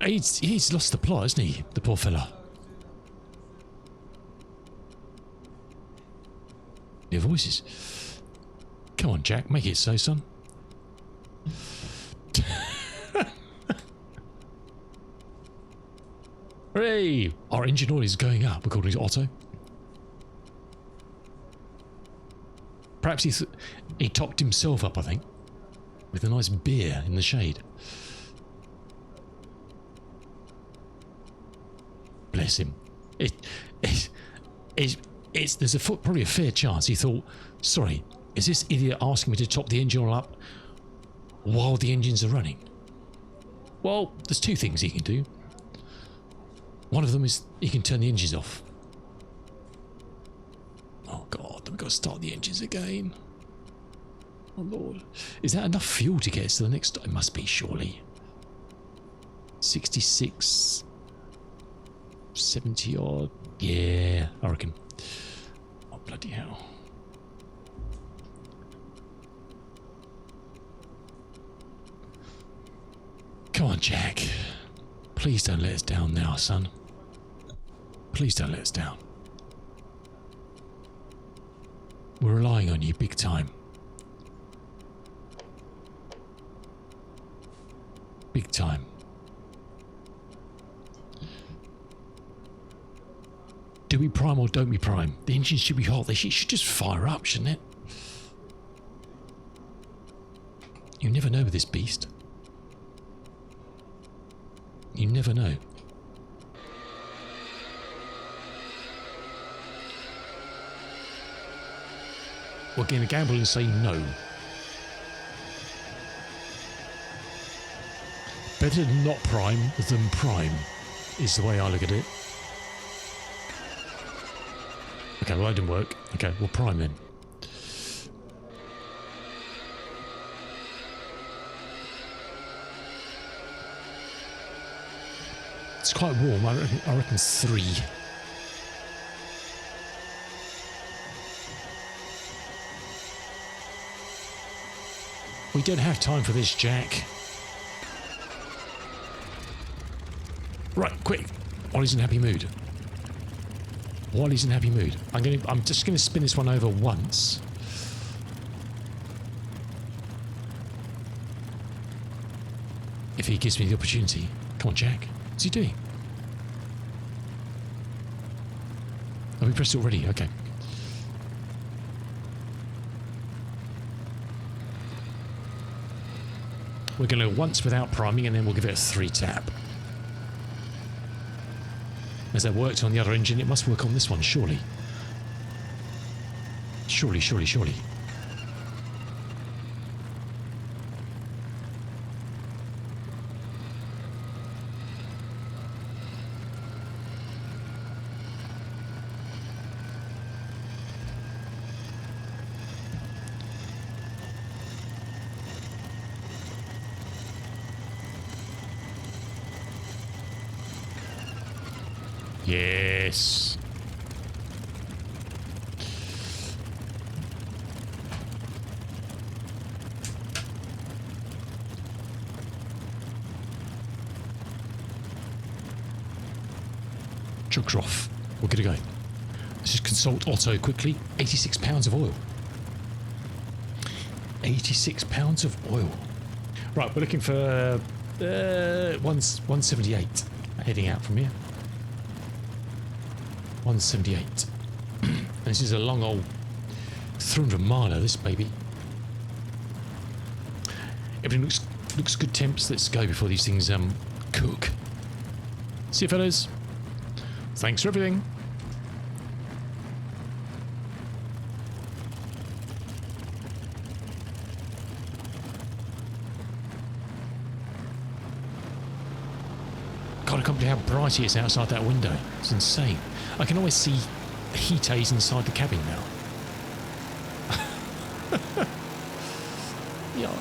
He's lost the plot, hasn't he? The poor fella. Your voices. Come on, Jack, make it so, son. Hooray! Our engine oil is going up, according to Otto. Perhaps he topped himself up, I think, with a nice beer in the shade. Bless him. There's probably a fair chance he thought, sorry, is this idiot asking me to top the engine up while the engines are running? Well, there's two things he can do. One of them is he can turn the engines off. Oh God, we've got to start the engines again. Oh Lord. Is that enough fuel to get us to the next stop? It must be, surely. 66... 70 odd. Yeah, I reckon. Oh, bloody hell. Come on, Jack. Please don't let us down now, son. Please don't let us down. We're relying on you big time. Big time. Do we prime or don't we prime? The engine should be hot. They should just fire up, shouldn't it? You never know with this beast. You never know. We're going to gamble and say no. Better not prime than prime is the way I look at it. Okay, well that didn't work. Okay, we'll prime then. It's quite warm. I reckon 3. We don't have time for this, Jack. Right, quick. Ollie's in a happy mood. Wally's in a happy mood. I'm just gonna spin this one over once. If he gives me the opportunity. Come on, Jack. What's he doing? Oh, we pressed it already. Okay. We're going to go once without priming, and then we'll give it a 3 tap. As that worked on the other engine, it must work on this one, surely. Surely, surely, surely. Yes. Chugs off. We're good to go. Let's just consult Otto quickly. 86 pounds of oil. 86 pounds of oil. Right, we're looking for 178 heading out from here. 178. This is a long old 300 miler, this baby. Everything looks good temps. Let's go before these things cook. See you, fellas. Thanks for everything. God, I can't believe how bright it is outside that window. It's insane. I can always see heat haze inside the cabin now. Yeah.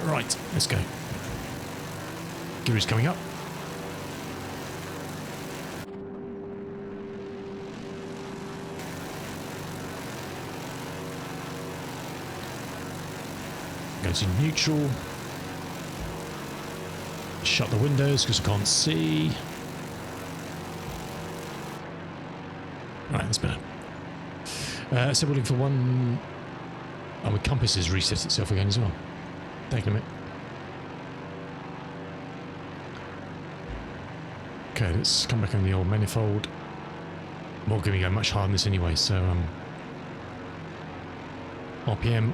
Right, let's go. Gear is coming up. Go to neutral. Shut the windows because I can't see. Right, that's better. So we're looking for one. Oh, my compass has reset itself again as well. Taking a minute. Okay, let's come back on the old manifold. We're going to go much higher than this anyway, so RPM.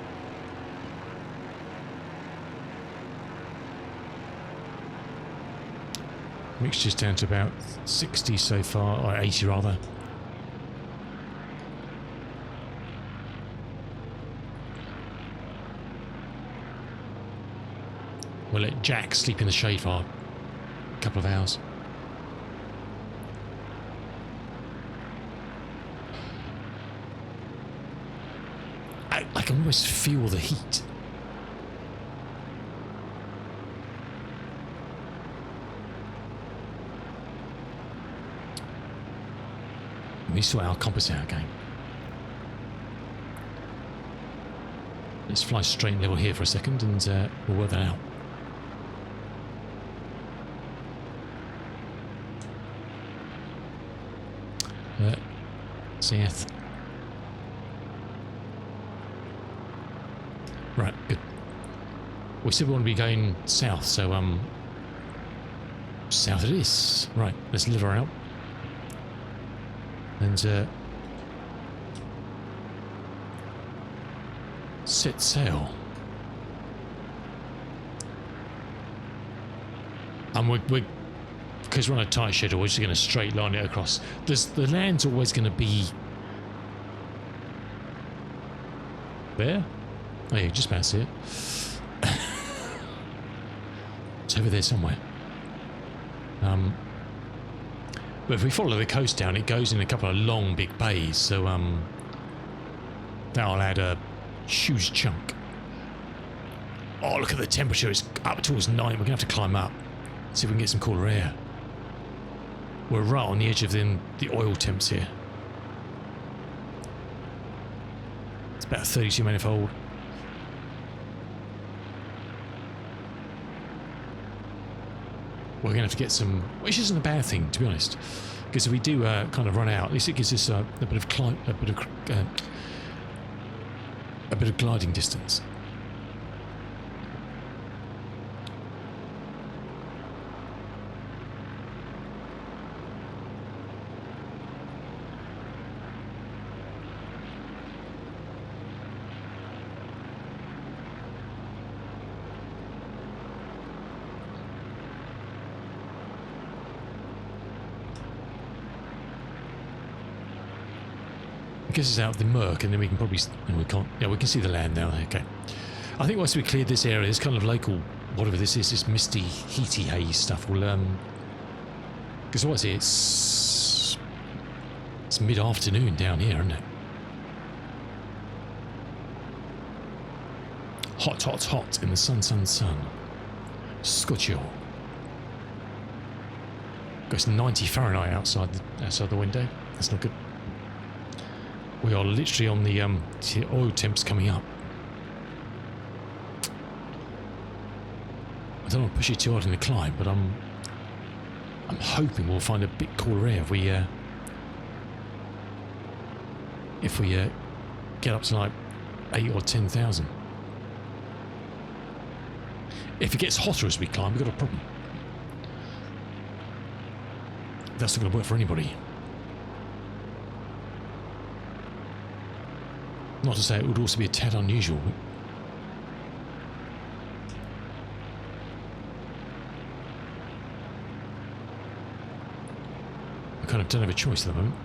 Mixture's down to about 60 so far, or 80 rather. We'll let Jack sleep in the shade for a couple of hours. I can almost feel the heat. Let me sort our compass out again. Let's fly straight and level here for a second and we'll work that out. South. Right, good. We said we want to be going south, so south it is. Right, let's lever out. and set sail. And we're because we're on a tight schedule, we're just going to straight line it across. The land's always going to be there. Oh yeah, just about see it. It's over there somewhere. But if we follow the coast down, it goes in a couple of long big bays, so that'll add a huge chunk. Oh, look at the temperature, it's up towards 9. We're gonna have to climb up, see if we can get some cooler air. We're right on the edge of the oil temps here. It's about a 32 manifold. We're going to have to get some, which isn't a bad thing, to be honest, because if we do kind of run out, at least it gives us a bit of gliding distance. Gets us out of the murk, and then we can probably, and we can't, yeah, we can see the land now. Okay, I think once we cleared this area, this kind of local, whatever this is, this misty, heaty haze stuff will, because what's it, it's mid-afternoon down here, isn't it? Hot, hot, hot in the sun. Scorchio. It's 90 Fahrenheit outside the window. That's not good. We are literally on the oil temps coming up. I don't want to push it too hard in the climb, but I'm hoping we'll find a bit cooler air if we get up to like 8 or 10,000. If it gets hotter as we climb, we've got a problem. That's not going to work for anybody. Not to say it would also be a tad unusual. I kind of don't have a choice at the moment.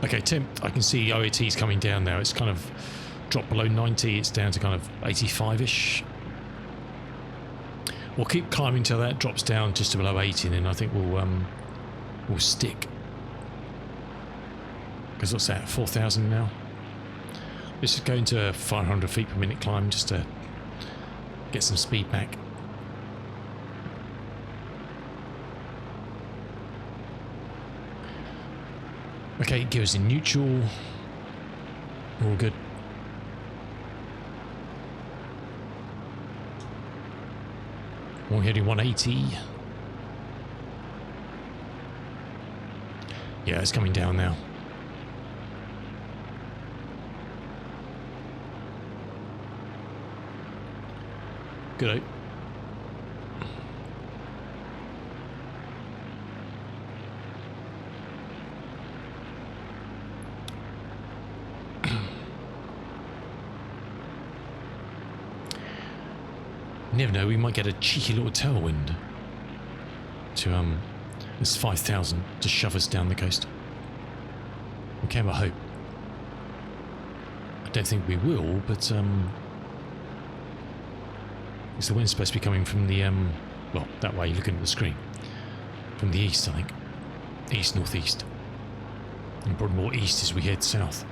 Okay, temp, I can see OAT's coming down now. It's kind of dropped below 90. It's down to kind of 85-ish. We'll keep climbing till that drops down just to below 80, and then I think we'll stick. Because what's that, 4,000 now? Let's just go into a 500 feet per minute climb just to get some speed back. Okay, gears in neutral. We're all good. We're heading 180. Yeah, it's coming down now. Good. Never know, we might get a cheeky little tailwind to this 5,000 to shove us down the coast. We can but hope. I don't think we will, but because the wind's supposed to be coming from the, well, that way, looking at the screen. From the east, I think. East, northeast. And probably more east as we head south.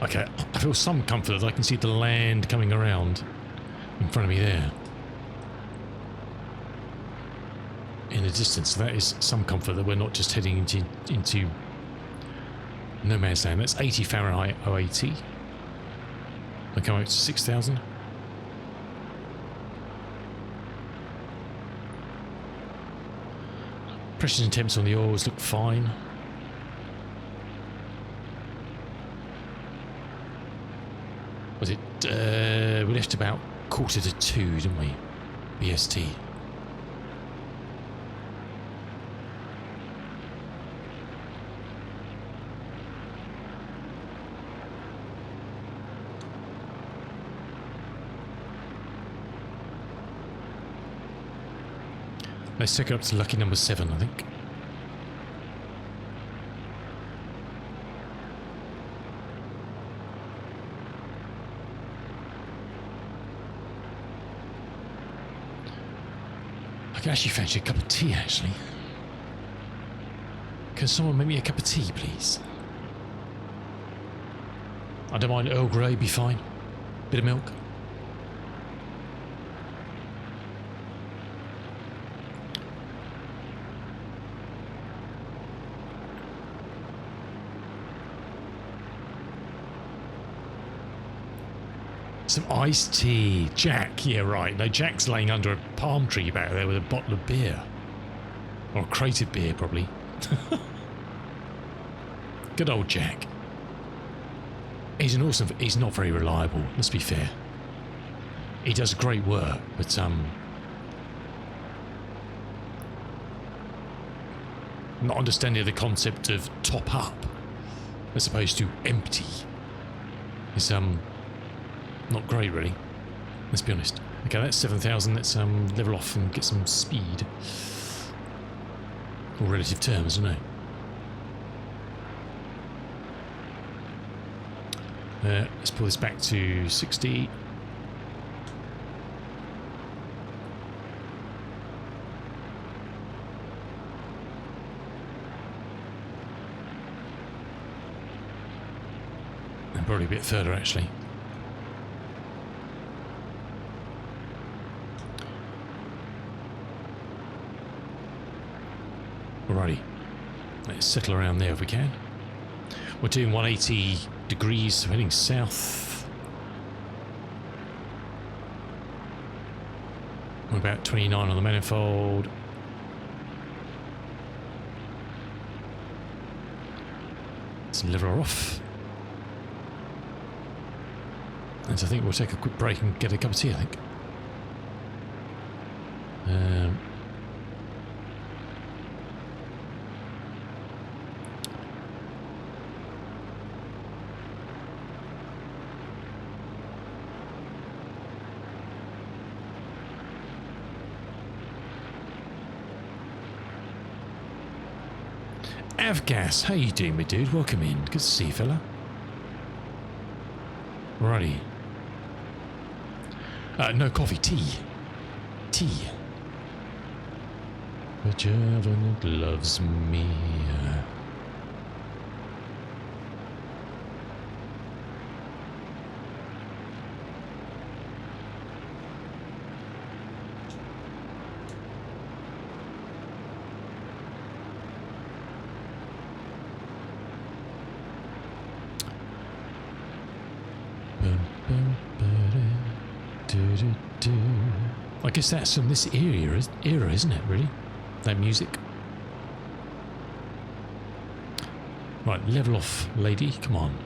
Okay, I feel some comfort that I can see the land coming around in front of me there. In the distance, that is some comfort that we're not just heading into no man's land. That's 80 Fahrenheit OAT. I come out to 6,000. Pressures and temps on the oars look fine. Was it? We left about 1:45, didn't we? BST. Let's take it up to lucky number 7, I think. I can actually fancy a cup of tea, actually. Can someone make me a cup of tea, please? I don't mind Earl Grey, be fine. Bit of milk. Some iced tea. Jack, yeah, right. No, Jack's laying under a palm tree back there with a bottle of beer. Or a crate of beer, probably. Good old Jack. He's he's not very reliable, let's be fair. He does great work, but, not understanding the concept of top up as opposed to empty is, not great, really. Let's be honest. Okay, that's 7,000. Let's level off and get some speed. All relative terms, isn't it? Let's pull this back to 60. And probably a bit further, actually. Alrighty, let's settle around there if we can. We're doing 180 degrees, so heading south. We're about 29 on the manifold. Let's level her off. And so I think we'll take a quick break and get a cup of tea, I think. Avgas, how you doing, my dude? Welcome in. Good to see you, fella. Righty. No coffee, tea. Tea. The Javanite loves me. I guess that's from this era, isn't it, really? That music. Right, level off, lady. Come on.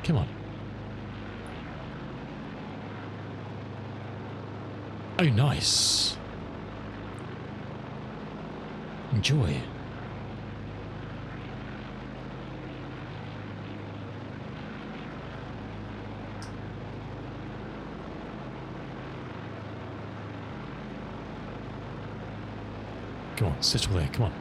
Come on. Oh, nice. Enjoy. Come on, settle there, come on.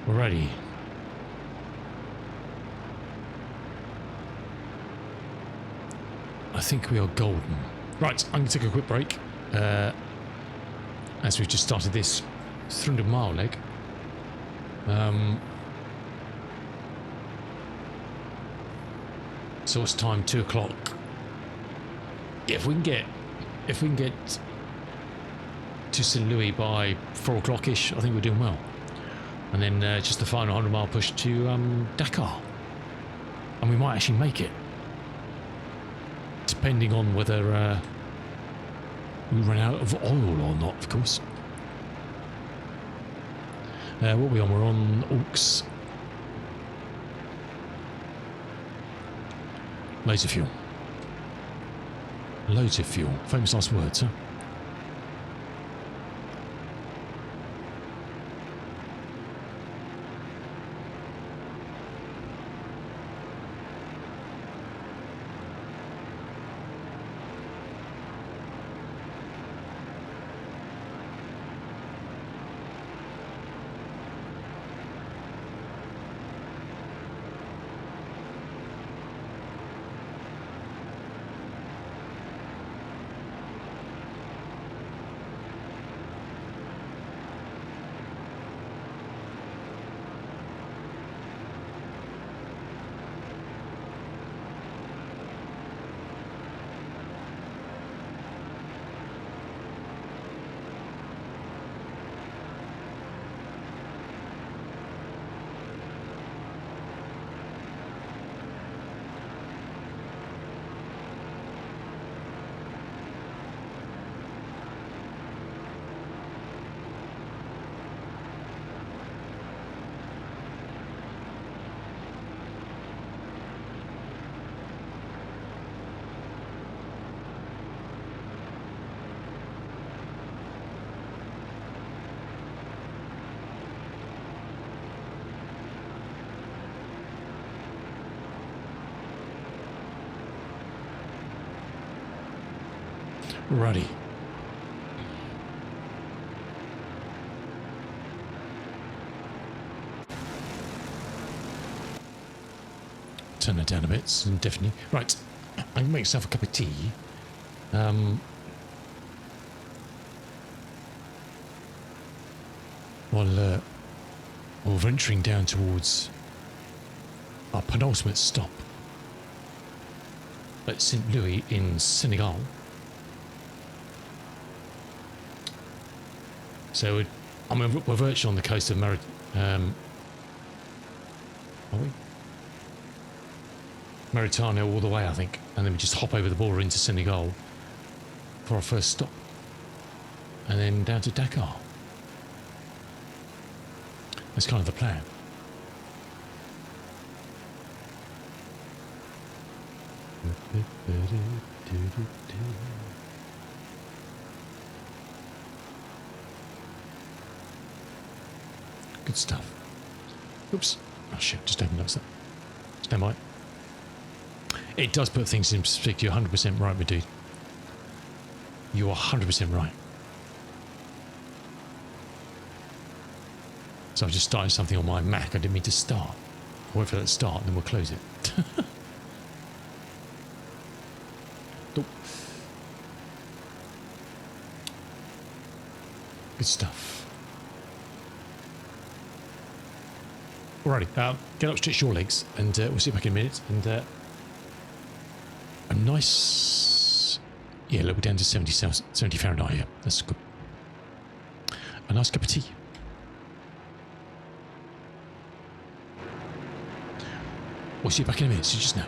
Alrighty. I think we are golden. Right, I'm going to take a quick break. As we've just started this 300-mile leg. So it's time, 2 o'clock. Yeah, if we can get to St. Louis by 4 o'clock-ish, I think we're doing well. And then just the final 100-mile push to Dakar. And we might actually make it. Depending on whether we run out of oil or not, of course. What are we on? We're on Aux. Loads of fuel. Loads of fuel. Famous last words, huh? Righty. Turn that down a bit, definitely. Right, I can make myself a cup of tea. While venturing down towards our penultimate stop at St. Louis in Senegal. So we're virtually on the coast of are we? Mauritania all the way, I think, and then we just hop over the border into Senegal for our first stop, and then down to Dakar. That's kind of the plan. Good stuff. Oops. Oh shit, just opened up that. Stand by. It does put things in perspective. You're 100% right, my dude. You are 100% right. So I've just started something on my Mac I didn't mean to start. I'll wait for that to start and then we'll close it. Oh. Good stuff. Alrighty, get up, stretch your legs, and we'll see you back in a minute. And a nice, yeah, a little bit down to 70 Fahrenheit. Yeah, that's good. A nice cup of tea. We'll see you back in a minute. So just now.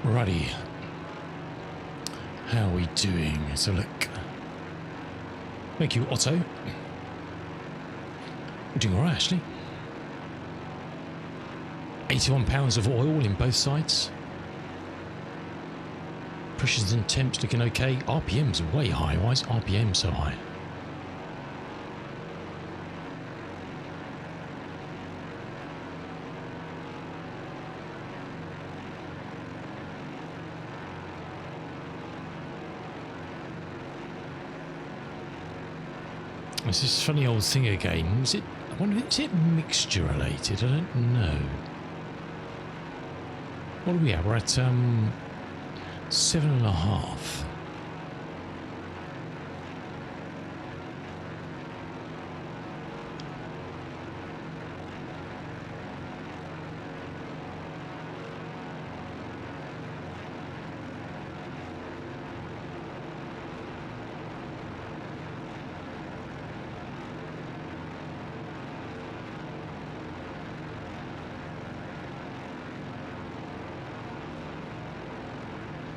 Righty. How are we doing? Let's have a look. Thank you, Otto. We're doing alright, actually. 81 pounds of oil in both sides. Pressures and temps looking okay. RPM's way high. Why is RPM so high? It's this funny old thing again. Is it? I wonder, is it mixture related? I don't know. What are we at? We're at 7.5.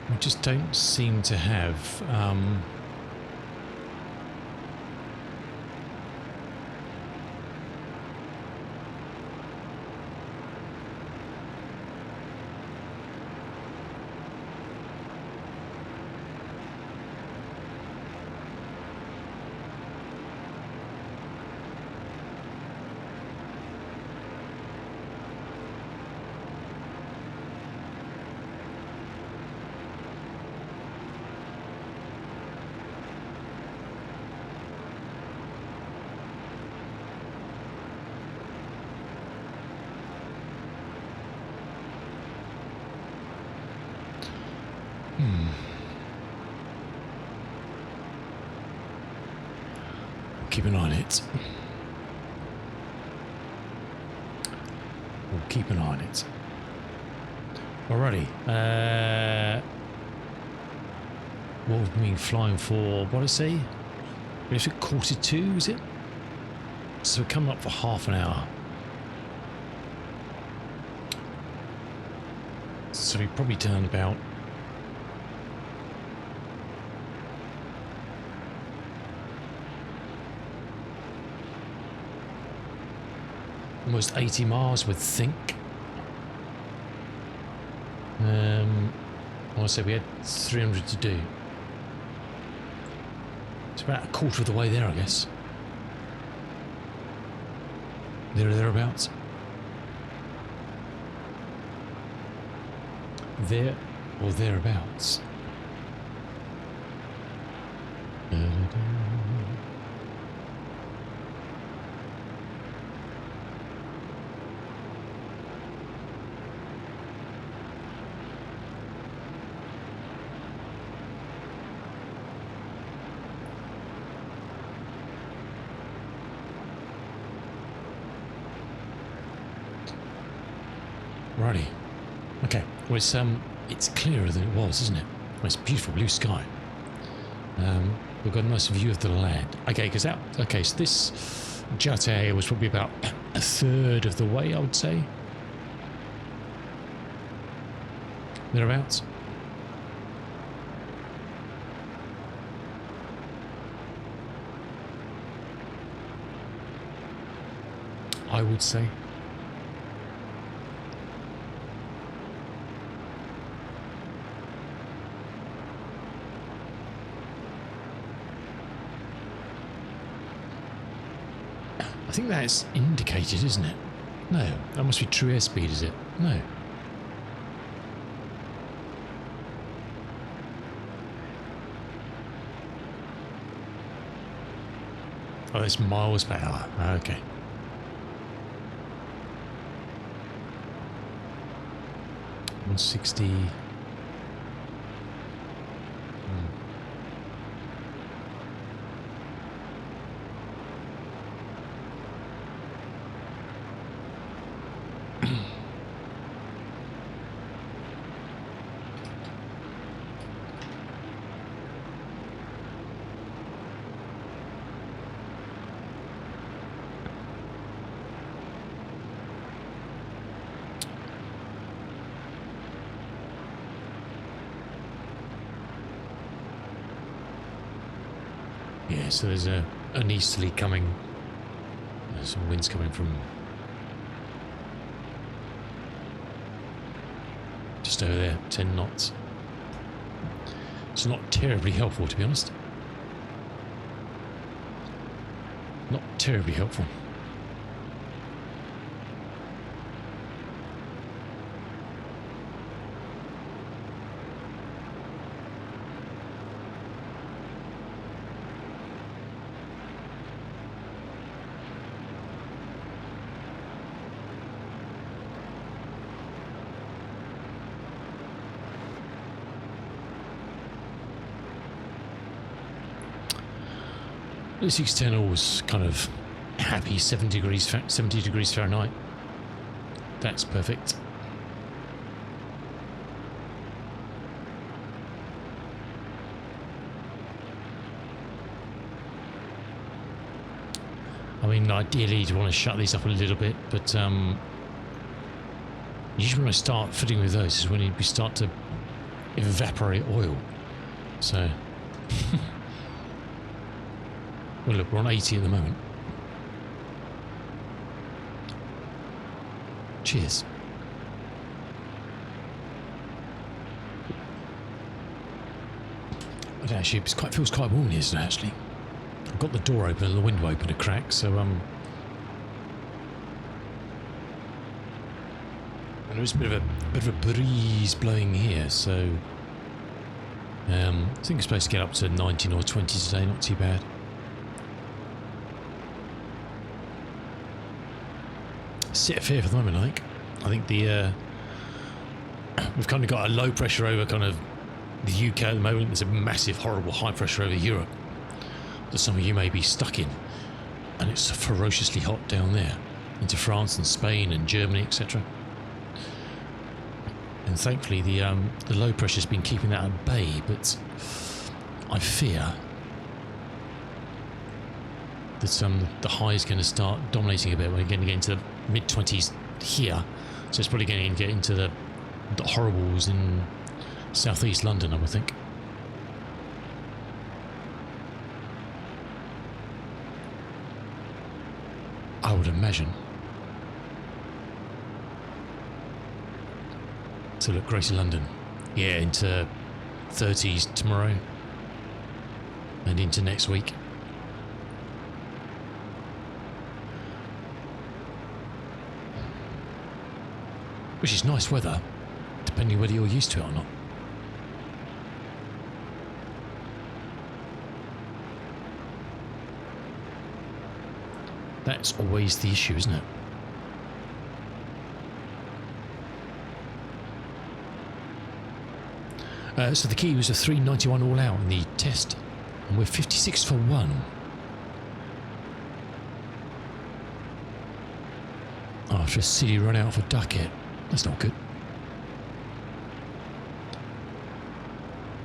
We just don't seem to have keep an eye on it. We'll keep an eye on it. Alrighty. What have we been flying for? What did I say? Is it 1:45, is it? So we're coming up for half an hour. So we probably done about almost 80 miles, would think. I said we had 300 to do. It's about a quarter of the way there, I guess. There or thereabouts. There or thereabouts. Righty. Okay. Well, it's clearer than it was, isn't it? Well, it's beautiful blue sky. We've got a nice view of the land. Okay, because that. Okay, so this jet area was probably about a third of the way, I would say. Thereabouts. I would say. I think that's indicated, isn't it? No, that must be true airspeed, is it? No. Oh, it's miles per hour. Okay. $160. Yeah, so there's an easterly coming. There's some winds coming from just over there, 10 knots. It's not terribly helpful, to be honest. Not terribly helpful. This external was kind of happy 70 degrees Fahrenheit. That's perfect. I mean, ideally you'd want to shut these up a little bit, but usually when I start fiddling with those is when we start to evaporate oil. So well, look, we're on 80 at the moment. Cheers. But actually, feels quite warm here today, actually. I've got the door open and the window open a crack, so and there's a bit of a breeze blowing here, so I think it's supposed to get up to 19 or 20 today, not too bad. Sit of here for the moment, I think the we've kind of got a low pressure over kind of the UK at the moment. There's a massive, horrible high pressure over Europe that some of you may be stuck in, and it's ferociously hot down there into France and Spain and Germany, etc. And thankfully the low pressure's been keeping that at bay, but I fear that the high is going to start dominating a bit. We're going to get into the mid-20s here, so it's probably going to get into the horribles in southeast London, I would think. I would imagine. So look, Greater London, yeah, into 30s tomorrow and into next week. Which is nice weather, depending whether you're used to it or not. That's always the issue, isn't it? So the key was a 391 all out in the test, and we're 56 for 1. After a silly run out for Duckett. That's not good.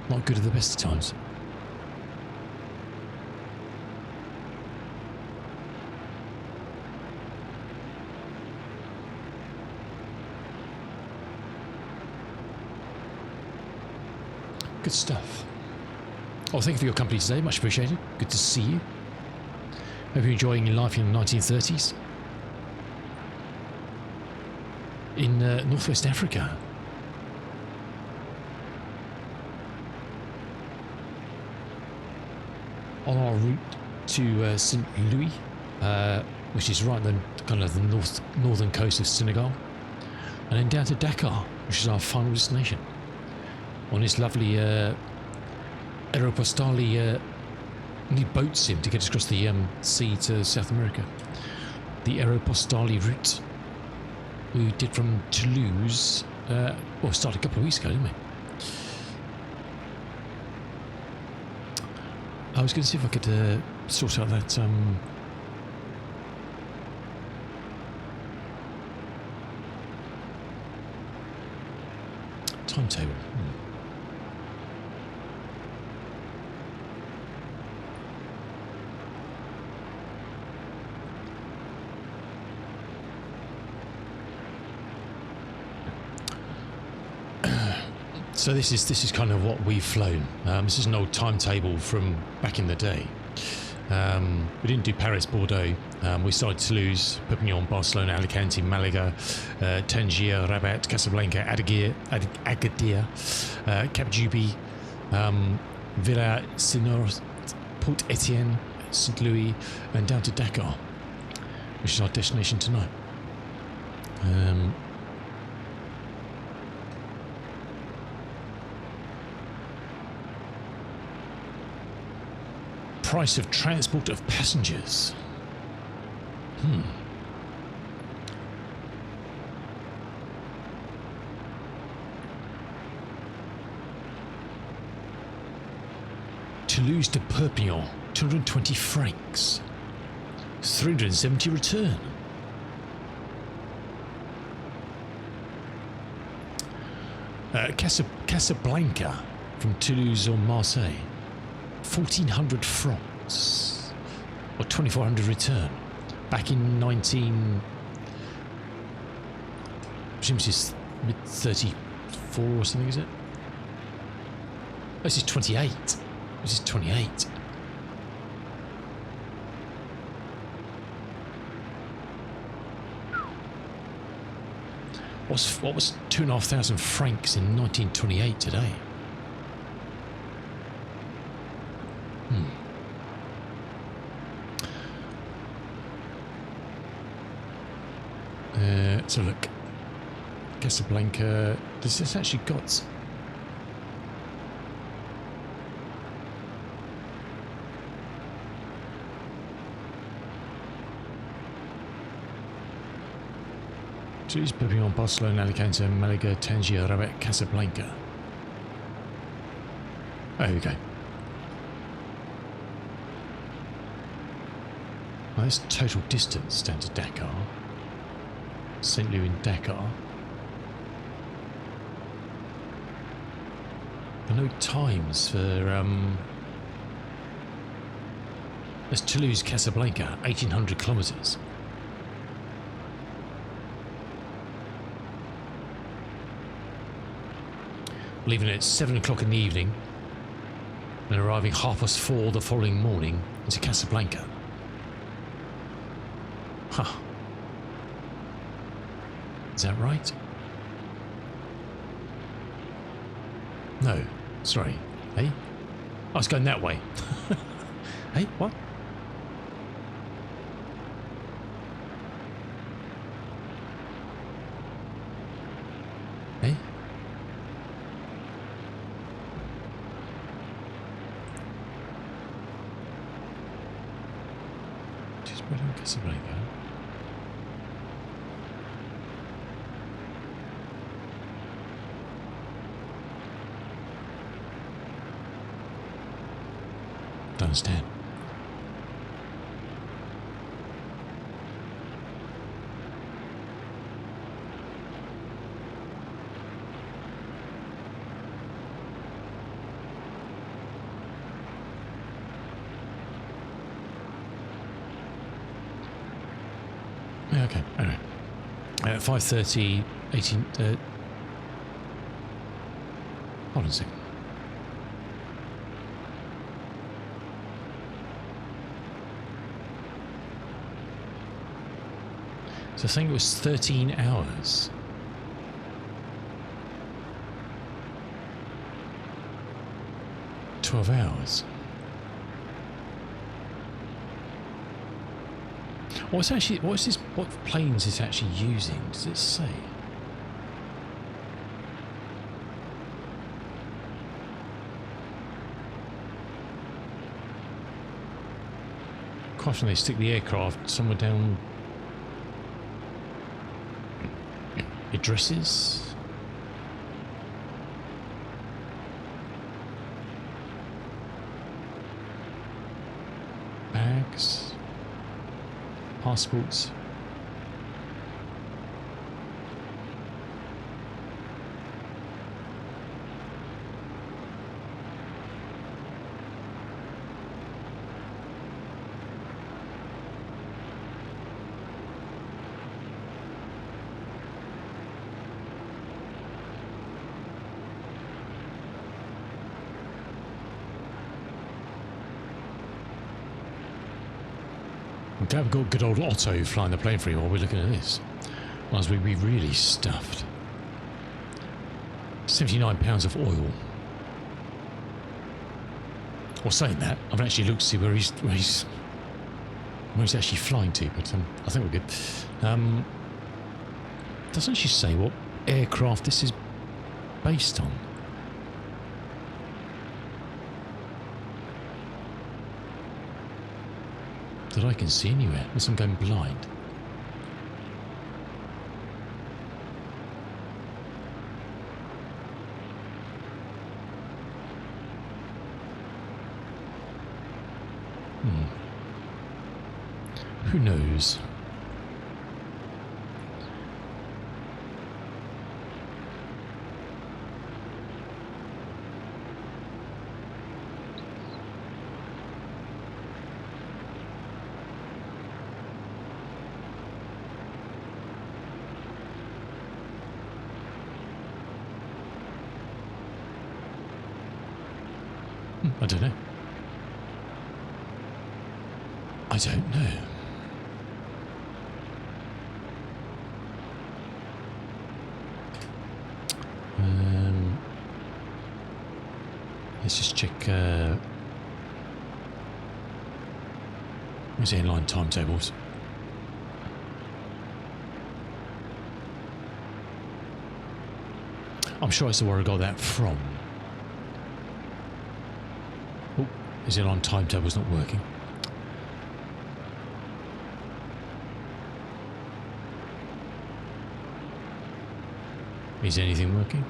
Not good at the best of times. Good stuff. Oh, thank you for your company today. Much appreciated. Good to see you. Hope you're enjoying your life in the 1930s. In Northwest Africa. On our route to St. Louis, which is right on the kind of the northern coast of Senegal, and then down to Dakar, which is our final destination. On this lovely Aéropostale need boat sim to get us across the sea to South America. The Aéropostale route we did from Toulouse, started a couple of weeks ago, didn't we? I was going to see if I could sort out that timetable. So this is kind of what we've flown. This is an old timetable from back in the day. We didn't do Paris, Bordeaux. We started Toulouse, Perpignan, Barcelona, Alicante, Malaga, Tangier, Rabat, Casablanca, Agadir, Cap Juby, Villa Sinor, Port Etienne, St. Louis, and down to Dakar, which is our destination tonight. Price of transport of passengers. Toulouse to Perpignan, 220 francs. 370 return. Casablanca from Toulouse or Marseille, 1,400 francs or 2,400 return. Back in 19, presume this is mid 34 or something, is it? Oh, this is 28. This is 28. What was 2,500 francs in 1928 today? Let's have a look. Casablanca. Does this actually got? Toulouse, Perpignan, Barcelona, Alicante, Malaga, Tangier, Rabat, Casablanca. Oh, here we go. Well, that's total distance down to Dakar. St. Louis and Dakar. There are no times for that's Toulouse, Casablanca, 1,800 kilometres. Leaving at 7 o'clock in the evening and arriving 4:30 the following morning into Casablanca. Huh. Is that right? No, sorry. Hey? I was going that way. Hey, what? Hey? Just put in Casablanca. Don't understand. Yeah, okay, anyway. 5:30, 18... hold on a second. So I think it was 13 hours. $12 hours. What planes is actually using? Does it say? Quite often they stick the aircraft somewhere down addresses. Bags. Passports. glad we've got good old Otto flying the plane for you while we're looking at this. Otherwise we'd be really stuffed. 79 pounds of oil. Well, saying that, I haven't actually looked to see where he's actually flying to, but I think we're good. Doesn't actually say what aircraft this is based on. That I can see anywhere, unless I'm going blind. Who knows? I don't know. I don't know. Let's just check. Where's the airline timetables? I'm sure I saw where I got that from. Oh, his airline timetable's not working. Is anything working?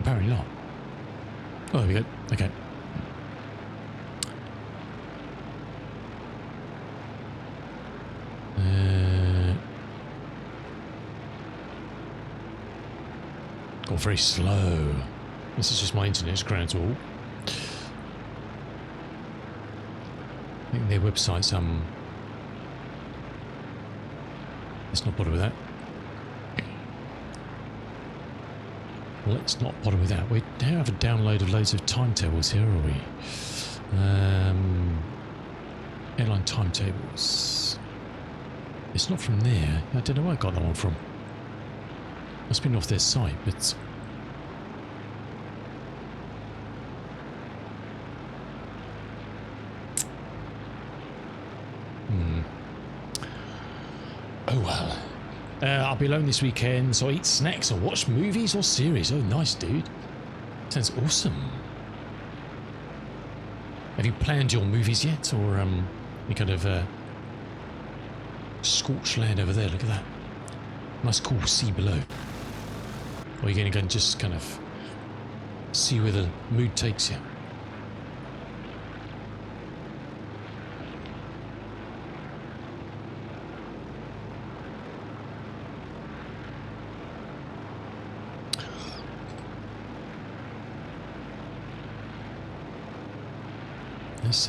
Apparently not. Oh, there we go. Okay. Got very slow. This is just my internet's ground to all. I think their website's let's not bother with that. Let's not bother with that. We don't have a download of loads of timetables here, are we? Airline timetables. It's not from there. I don't know where I got that one from. Must have been off their site, but... Oh well. I'll be alone this weekend, so I eat snacks or watch movies or series. Oh, nice, dude. Sounds awesome. Have you planned your movies yet, or you kind of scorched land over there? Look at that. Nice, cool sea below. Or are you going to go and just kind of see where the mood takes you? It's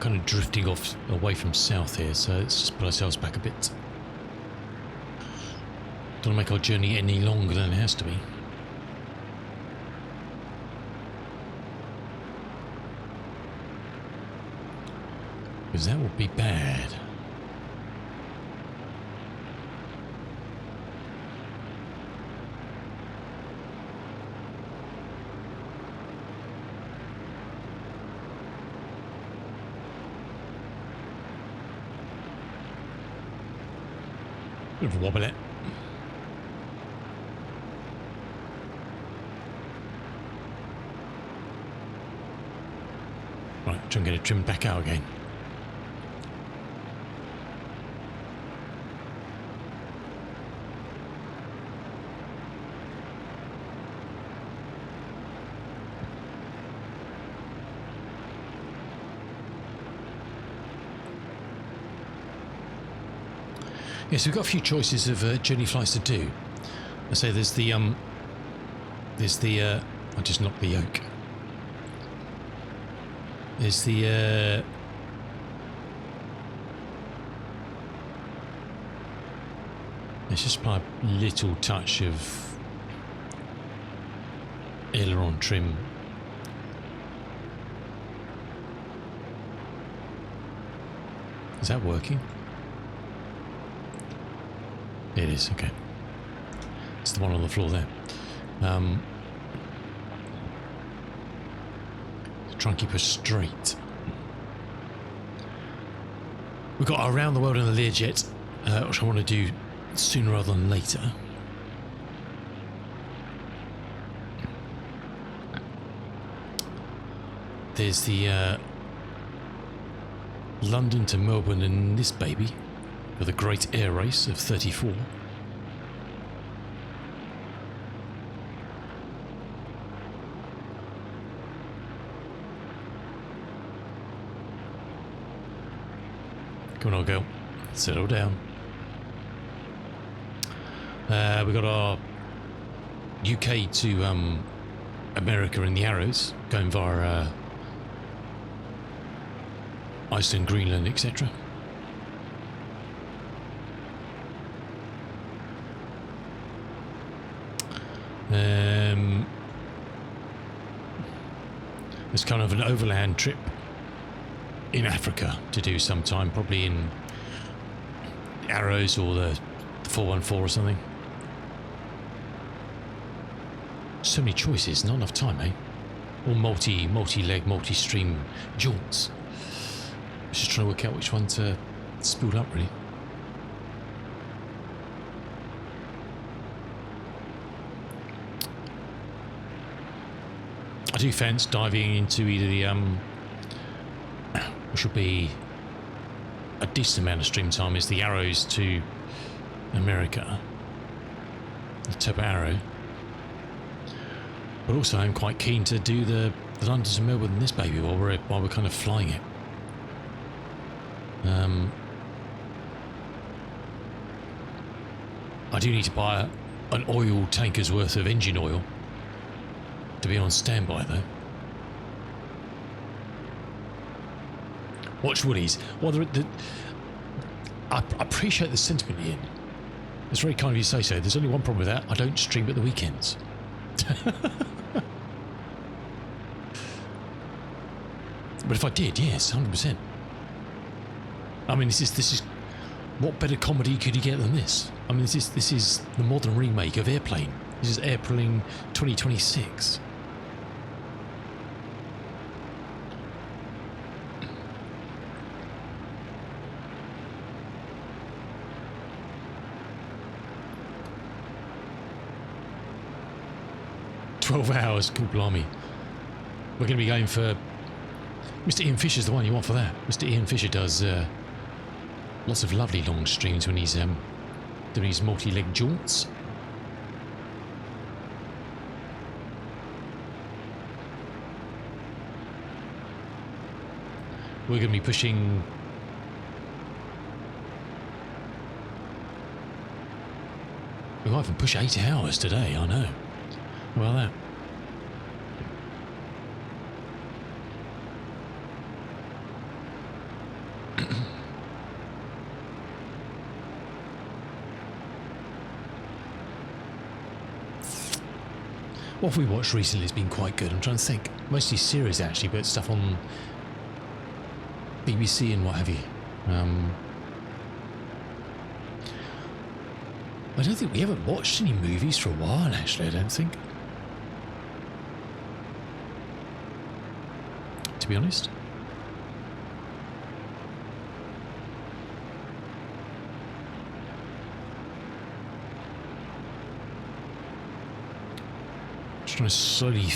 kind of drifting off away from south here, so let's just put ourselves back a bit. Don't want to make our journey any longer than it has to be. Because that would be bad. Bit of a wobble it. Right, try and get it trimmed back out again. Yes, we've got a few choices of journey flights to do. I say there's the I just knocked the yoke. There's the Let's just apply a little touch of aileron trim. Is that working? It is, okay. It's the one on the floor there. Try and keep us straight. We've got Around the World in a Learjet, which I want to do sooner rather than later. There's the London to Melbourne in this baby, with a great air race of 34. Come on, old girl. Settle down. We've got our UK to America in the Arrows, going via Iceland, Greenland, etc. There's kind of an overland trip in Africa to do sometime, probably in the Arrows or the 414 or something. So many choices, not enough time, eh? All multi-leg, multi-stream jaunts. Just trying to work out which one to spool up, really. I do fancy diving into either the which will be a decent amount of stream time, is the Arrows to America, the Turbo Arrow. But also I'm quite keen to do the London to Melbourne in this baby while we're kind of flying it. I do need to buy an oil tanker's worth of engine oil to be on standby, though. Watch Woolies. Well, I appreciate the sentiment, Ian. It's very kind of you to say so. There's only one problem with that. I don't stream at the weekends. But if I did, yes, 100%. I mean, this is what better comedy could you get than this? I mean, this is the modern remake of Airplane. This is Airplane 2026. "12 hours, cool blimey." We're going to be going for... Mr. Ian Fisher's the one you want for that. Mr. Ian Fisher does lots of lovely long streams when he's doing his multi-leg jaunts. We're going to be pushing... We might even push 8 hours today, I know. How about that? What have we watched recently has been quite good. I'm trying to think. Mostly series, actually, but stuff on BBC and what have you. I don't think we haven't watched any movies for a while, actually, I don't think. To be honest. Just trying to slowly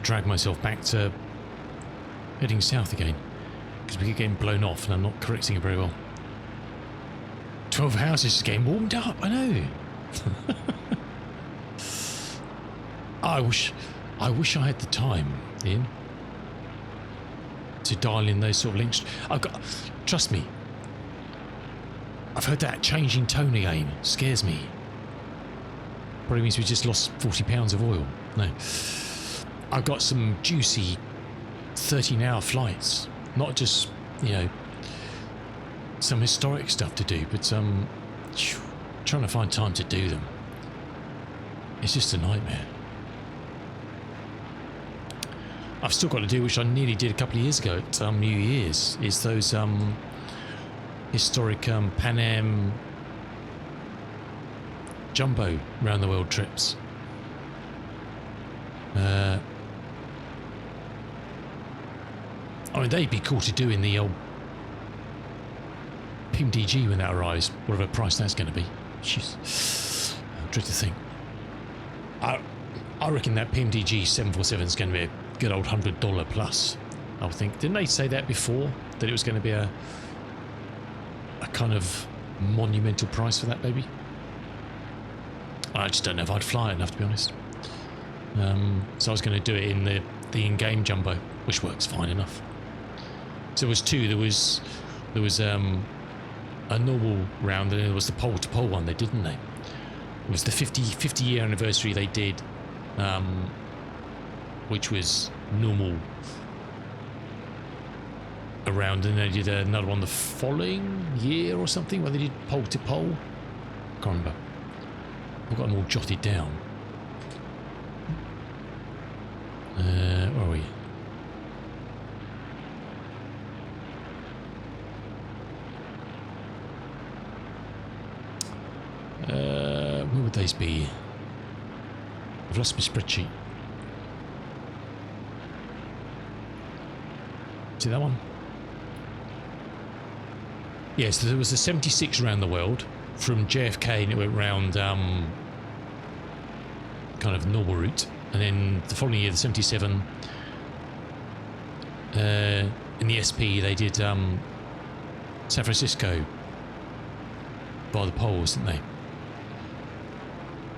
drag myself back to heading south again, because we keep getting blown off and I'm not correcting it very well. 12 hours is just getting warmed up, I know. I wish I had the time, Ian, to dial in those sort of links. Trust me, I've heard that changing tone again. Scares me. Probably means we just lost 40 pounds of oil. No. I've got some juicy 13-hour flights. Not just, some historic stuff to do, but trying to find time to do them. It's just a nightmare. I've still got to do, which I nearly did a couple of years ago at New Year's, is those historic Pan Am jumbo round the world trips. I mean, they'd be cool to do in the old PMDG when that arrives, whatever price that's going to be. Jeez, I dread to think. I reckon that PMDG 747 is going to be a good old $100 plus. I would think. Didn't they say that before? That it was going to be a kind of monumental price for that baby? I just don't know if I'd fly it enough, to be honest. So I was going to do it in the in-game jumbo, which works fine enough. So there was two. There was a normal round, and then there was the pole-to-pole one they did, didn't they? It was the 50 year anniversary they did, which was normal around, and they did another one the following year or something where they did pole-to-pole. Can't remember. I've got them all jotted down. Where are we? Where would these be? I've lost my spreadsheet. See that one? Yes, there was a 76 around the world from JFK, and it went round kind of normal route, and then the following year the 77 in the SP they did San Francisco by the poles, didn't they?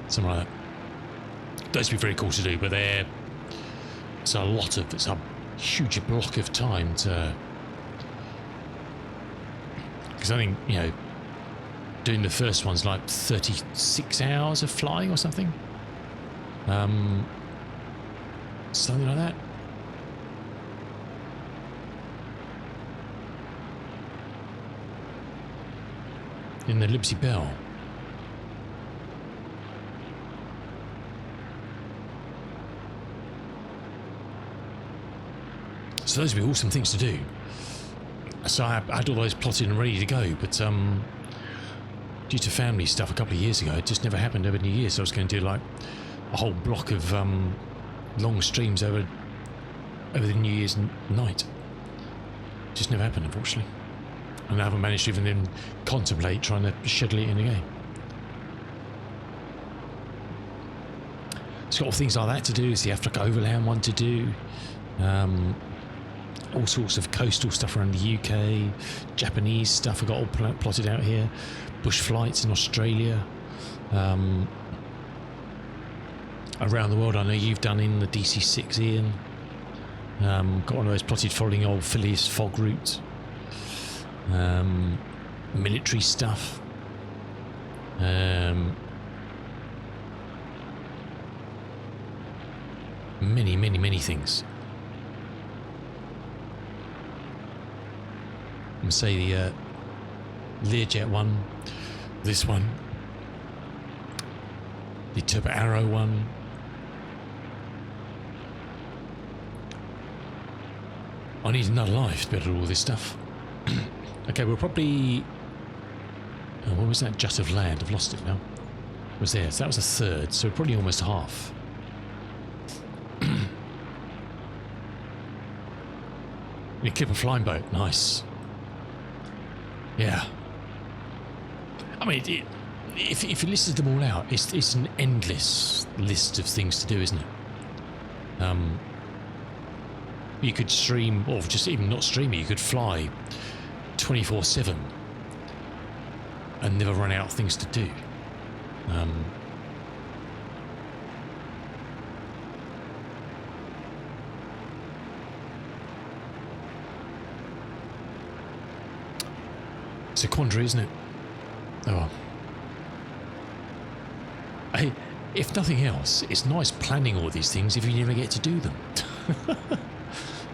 Something like that. Those would be very cool to do, but it's a huge block of time to, because I think, you know, doing the first one's like 36 hours of flying or something. Something like that. In the Liberty Bell. So those would be awesome things to do. So I had all those plotted and ready to go, but due to family stuff a couple of years ago, it just never happened over New Year. So I was going to do like a whole block of long streams over the New Year's night. Just never happened, unfortunately. And I haven't managed to even then contemplate trying to schedule it in again. It's got all things like that to do. It's the Africa Overland one to do. All sorts of coastal stuff around the UK. Japanese stuff I got all plotted out here. Bush flights in Australia. Around the world, I know you've done in the DC-6, Ian. Got one of those plotted following old Phileas Fogg route. Military stuff. Many things. I'm say the Learjet one, this one, the Turbo Arrow one. I need another life to be able to do all this stuff. Okay, we're probably... Oh, what was that jut of land? I've lost it now. It was there. So that was a third, so probably almost half. You clip a flying boat. Nice. Yeah. I mean, if you listed them all out, it's an endless list of things to do, isn't it? You could stream, or just even not stream it, you could fly 24/7 and never run out of things to do. It's a quandary, isn't it? Oh well. Hey, if nothing else, it's nice planning all these things if you never get to do them.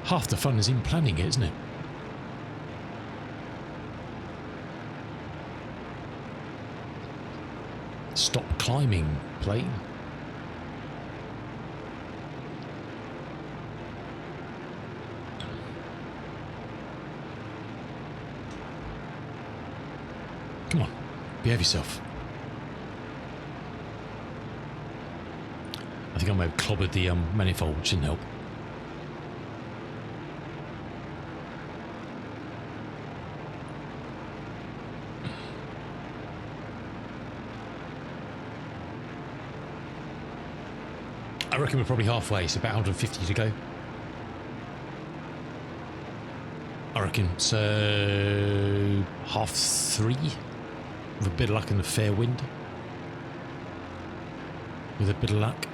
Half the fun is in planning it, isn't it? Stop climbing plane. Come on, behave yourself. I think I may have clobbered the manifold, which didn't help. I reckon we're probably halfway, so about 150 to go. I reckon, so 3:30 with a bit of luck and a fair wind. With a bit of luck.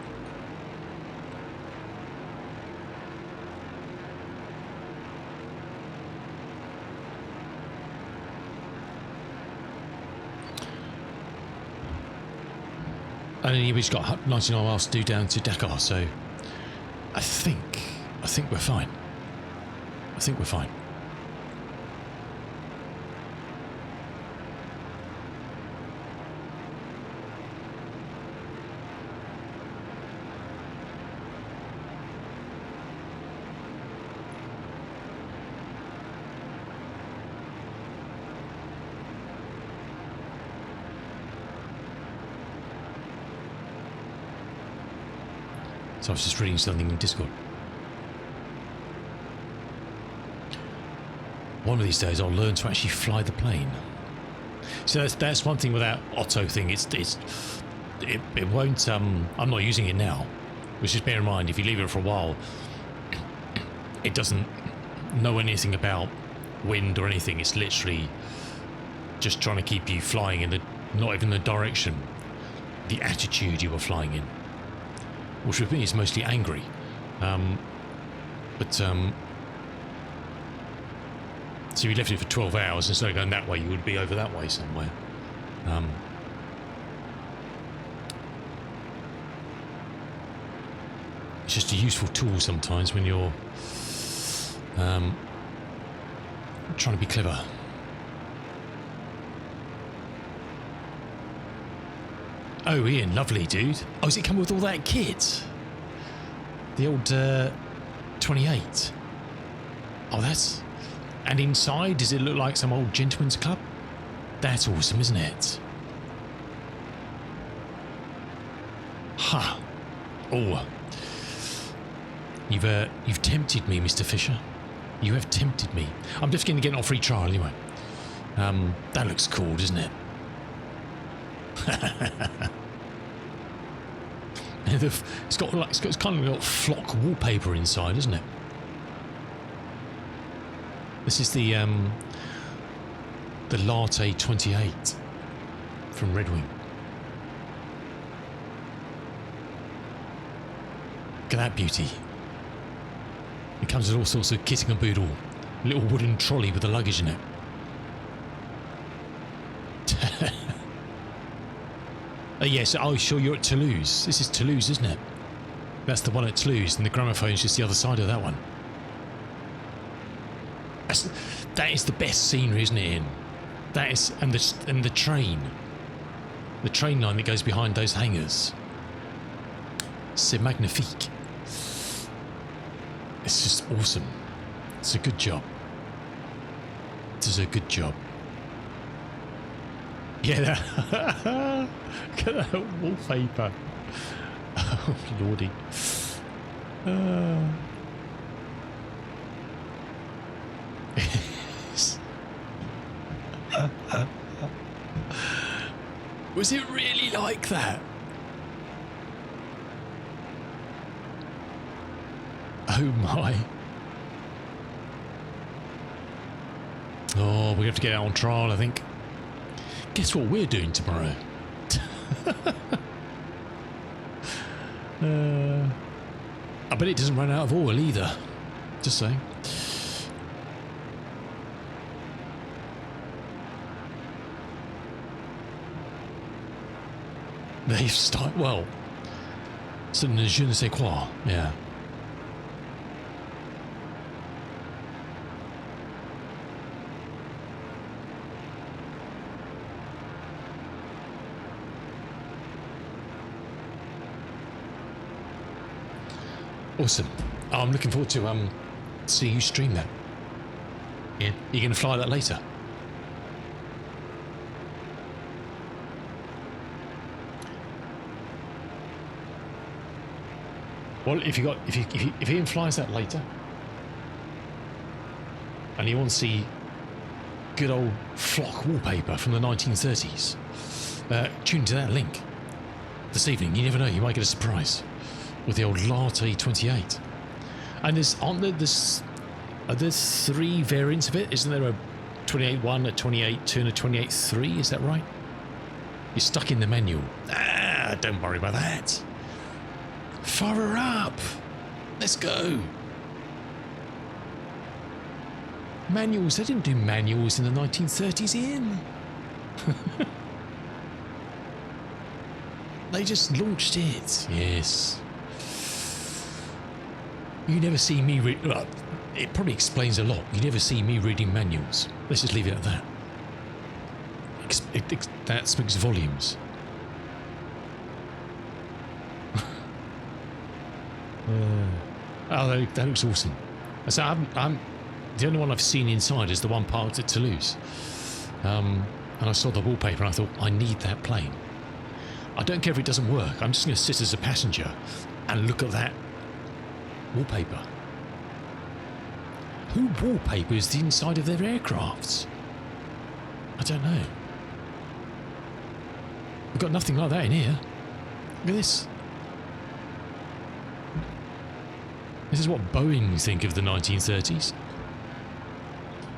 And then we've got 99 miles to do down to Dakar, so I think we're fine. I think we're fine. So I was just reading something in Discord. One of these days I'll learn to actually fly the plane. So that's one thing with that Otto thing. It won't. I'm not using it now. Which just bear in mind, if you leave it for a while, it doesn't know anything about wind or anything. It's literally just trying to keep you flying in not even the direction, the attitude you were flying in. Which with me is mostly angry. So if you left it for 12 hours, instead of going that way, you would be over that way somewhere. It's just a useful tool sometimes when you're trying to be clever. Oh, Ian, lovely, dude. Oh, is it come with all that kit? The old 28. Oh, that's... And inside, does it look like some old gentleman's club? That's awesome, isn't it? Ha! Oh. You've tempted me, Mr. Fisher. You have tempted me. I'm just going to get it on free trial anyway. That looks cool, doesn't it? it's got kind of got flock wallpaper inside, isn't it? This is the Latte 28 from Red Wing. Look at that beauty. It comes with all sorts of kit and boodle. A little wooden trolley with the luggage in it. Yes, oh sure, you're at Toulouse. This is Toulouse, isn't it? That's the one at Toulouse, and the gramophone's just the other side of that one. That is the best scenery, isn't it, Ian? That is, and the train line that goes behind those hangars. C'est magnifique. It's just awesome. It's a good job. It is a good job. Yeah, look at that wallpaper. Oh, lordy. Was it really like that? Oh my. Oh, we have to get out on trial, I think. Guess what we're doing tomorrow? I bet it doesn't run out of oil either. Just saying. They've started, well, c'est ne je ne sais quoi, yeah. Awesome. Oh, I'm looking forward to seeing you stream that. Yeah, you're going to fly that later. Well, if Ian flies that later, and you want to see good old flock wallpaper from the 1930s, tune to that link this evening. You never know, you might get a surprise with the old Latte 28. And there's 3 variants of it. Isn't there a 28.1, a 28.2 and a 28.3? Is that right? You're stuck in the manual. Don't worry about that. Fire her up. Let's go. Manuals. They didn't do manuals in the 1930s, Ian. They just launched it. Yes. You never see me read. Well, it probably explains a lot. You never see me reading manuals. Let's just leave it at that. That speaks volumes. Oh, that looks awesome. So I'm the only one I've seen inside is the one parked at Toulouse. And I saw the wallpaper and I thought, I need that plane. I don't care if it doesn't work. I'm just going to sit as a passenger and look at that wallpaper. Who wallpapers the inside of their aircrafts? I don't know. We've got nothing like that in here. Look at this. This is what Boeing think of the 1930s.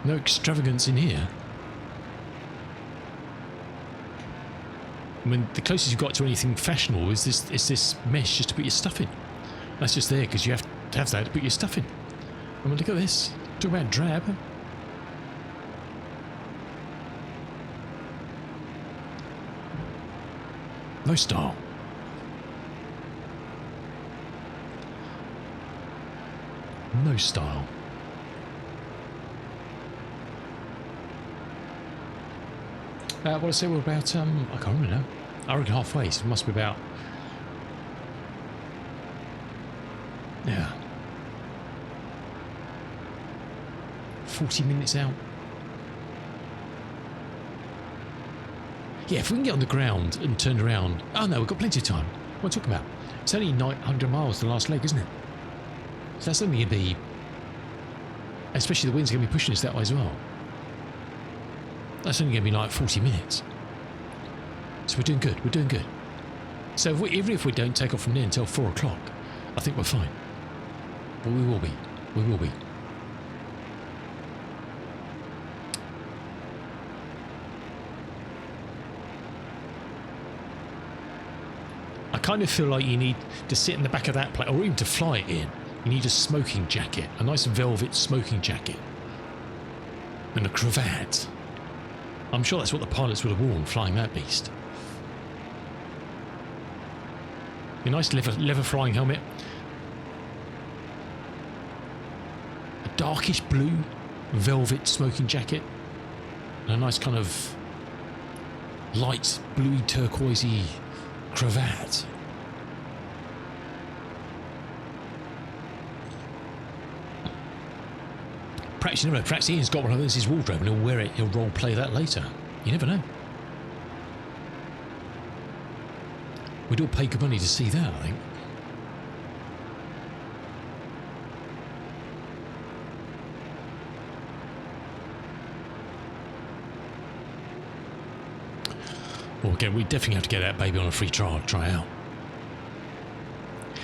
No extravagance in here. I mean, the closest you've got to anything fashionable is this mesh just to put your stuff in. That's just there because you have to have that to put your stuff in. I mean, look at this. Talk about drab. No style. No style. What I say we're about, I can't remember now. I reckon halfway, so it must be about, yeah, 40 minutes out. Yeah, if we can get on the ground and turn around, oh no, we've got plenty of time. What are we talking about? It's only 900 miles the last leg, isn't it? So that's only going to be, especially the wind's going to be pushing us that way as well. That's only going to be like 40 minutes. So we're doing good, we're doing good. So even if we don't take off from there until 4 o'clock, I think we're fine. But we will be, we will be. I kind of feel like you need to sit in the back of that plane, or even to fly it in, you need a smoking jacket, a nice velvet smoking jacket, and a cravat. I'm sure that's what the pilots would have worn flying that beast. A nice leather flying helmet, a darkish blue velvet smoking jacket, and a nice kind of light bluey turquoisey cravat. Perhaps you never know, perhaps Ian's got one of those in his wardrobe and he'll wear it, he'll role play that later. You never know. We'd all pay good money to see that, I think. Well, again, we definitely have to get that baby on a free trial, try out.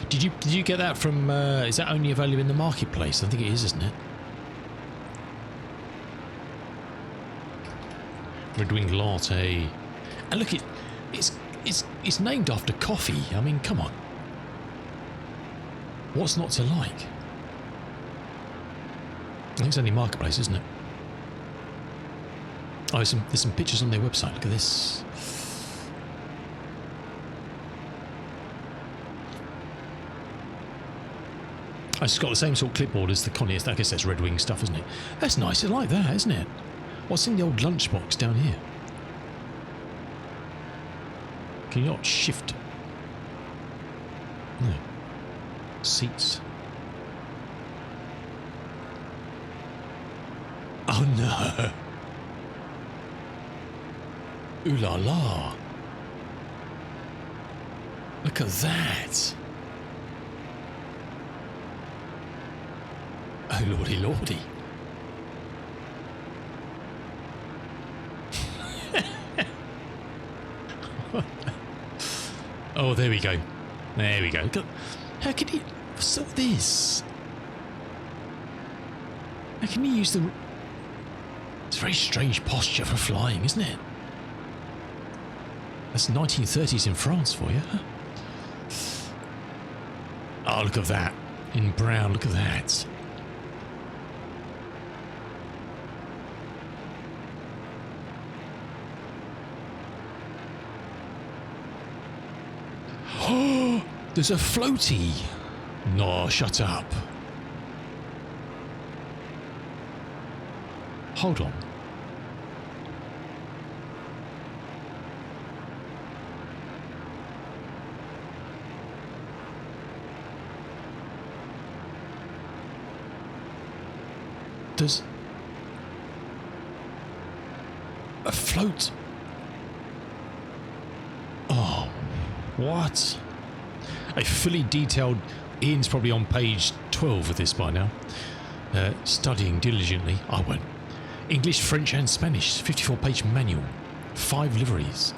Did you get that from, is that only available in the marketplace? I think it is, isn't it? Red Wing Latte. And look, it's named after coffee. I mean, come on. What's not to like? I think it's only marketplace, isn't it? Oh, there's some pictures on their website. Look at this. Oh, it's got the same sort of clipboard as the Connie. I guess that's Red Wing stuff, isn't it? That's nice. I like that, isn't it? What's in the old lunchbox down here? Can you not shift? No. Seats. Oh no. Ooh la la. Look at that. Oh lordy lordy. Oh, there we go. There we go. Look at, how can you stop this? How can you use the... It's a very strange posture for flying, isn't it? That's 1930s in France for you. Huh? Oh, look at that. In brown, look at that. Oh, there's a floaty. No, shut up. Hold on. Does a float? Oh, what? A fully detailed... Ian's probably on page 12 of this by now. Studying diligently. I won't. English, French and Spanish. 54-page manual. 5 liveries.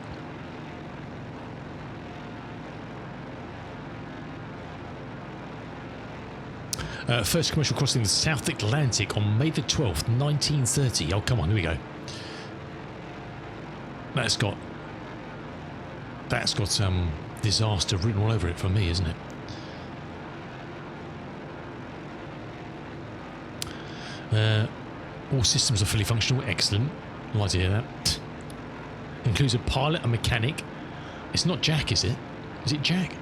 First commercial crossing the South Atlantic on May the 12th, 1930. Oh, come on, here we go. That's got disaster written all over it for me, isn't it? All systems are fully functional. Excellent. I'd like to hear that. Includes a pilot, a mechanic. It's not Jack, is it? Is it Jack?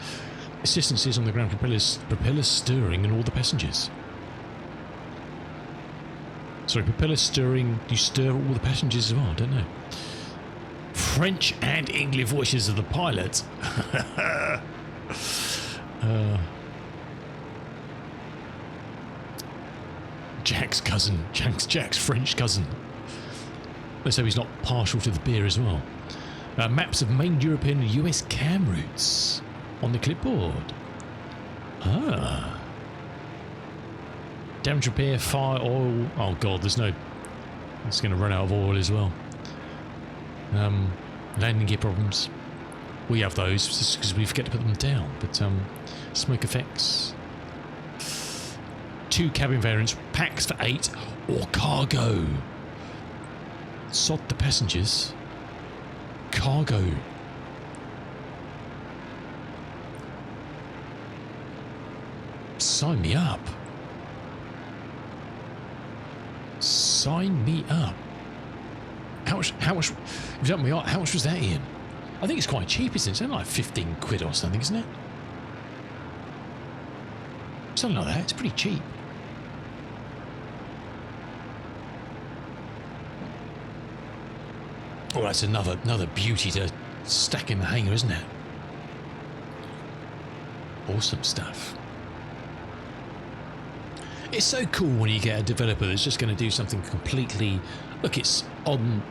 Assistance is on the ground, propeller steering and all the passengers. Sorry, propeller steering, you stir all the passengers as well, I don't know. French and English voices of the pilot. Jack's cousin, Jack's French cousin. Let's hope he's not partial to the beer as well. Maps of main European and US cam routes. On the clipboard. Ah. Damage repair, fire, oil. Oh god, there's no... It's going to run out of oil as well. Landing gear problems. We have those just because we forget to put them down. But smoke effects. 2 cabin variants, packs for 8 or cargo. Sod the passengers. Cargo. Sign me up. Sign me up. How much, if you don't me up, how much was that, Ian? I think it's quite cheap, isn't it? It's only like 15 quid or something, isn't it? Something like that, it's pretty cheap. Oh, that's another beauty to stack in the hangar, isn't it? Awesome stuff. It's so cool when you get a developer that's just going to do something completely... Look, it's on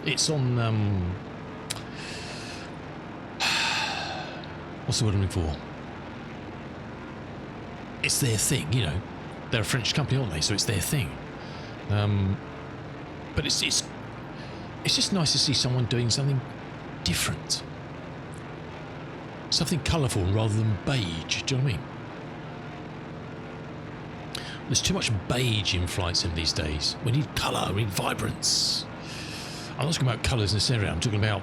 what's the word I'm looking for? It's their thing, you know. They're a French company, aren't they? So it's their thing. But it's just nice to see someone doing something different. Something colourful rather than beige, do you know what I mean? There's too much beige in flight sim these days. We need colour, we need vibrance. I'm not talking about colours necessarily, I'm talking about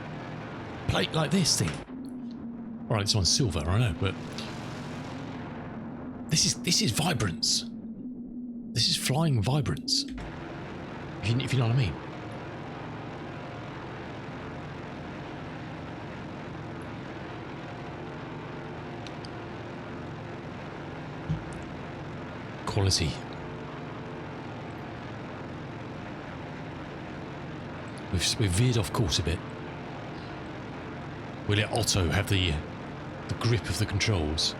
plate like this thing. Alright, this one's silver, I know, but this is vibrance. This is flying vibrance. If you know what I mean. Quality. We've veered off course a bit. We let Otto have the grip of the controls,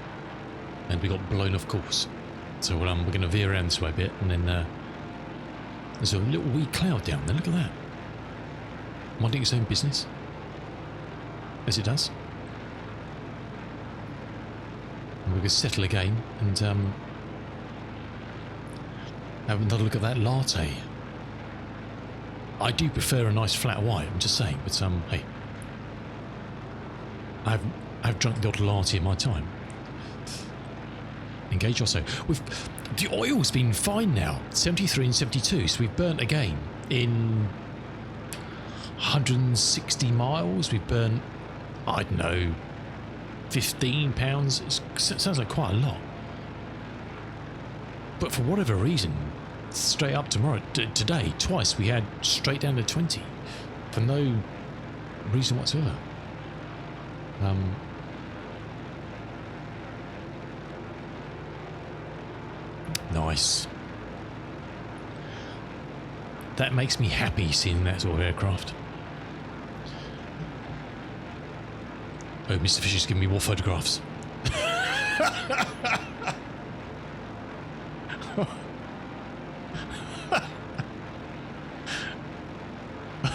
and we got blown off course. So we're going to veer around this way a bit, and then There's a little wee cloud down there. Look at that. Minding its own business. As it does. And we're going to settle again and have another look at that latte. I do prefer a nice flat white, I'm just saying, but hey. I've drunk the odd latte in my time. Engage also. The oil's been fine now, 73 and 72, so we've burnt again in 160 miles. We've burnt, I don't know, 15 pounds. It sounds like quite a lot. But for whatever reason, straight up today, twice we had straight down to 20 for no reason whatsoever. Nice. That makes me happy seeing that sort of aircraft. Oh, Mr. Fisher's giving me more photographs.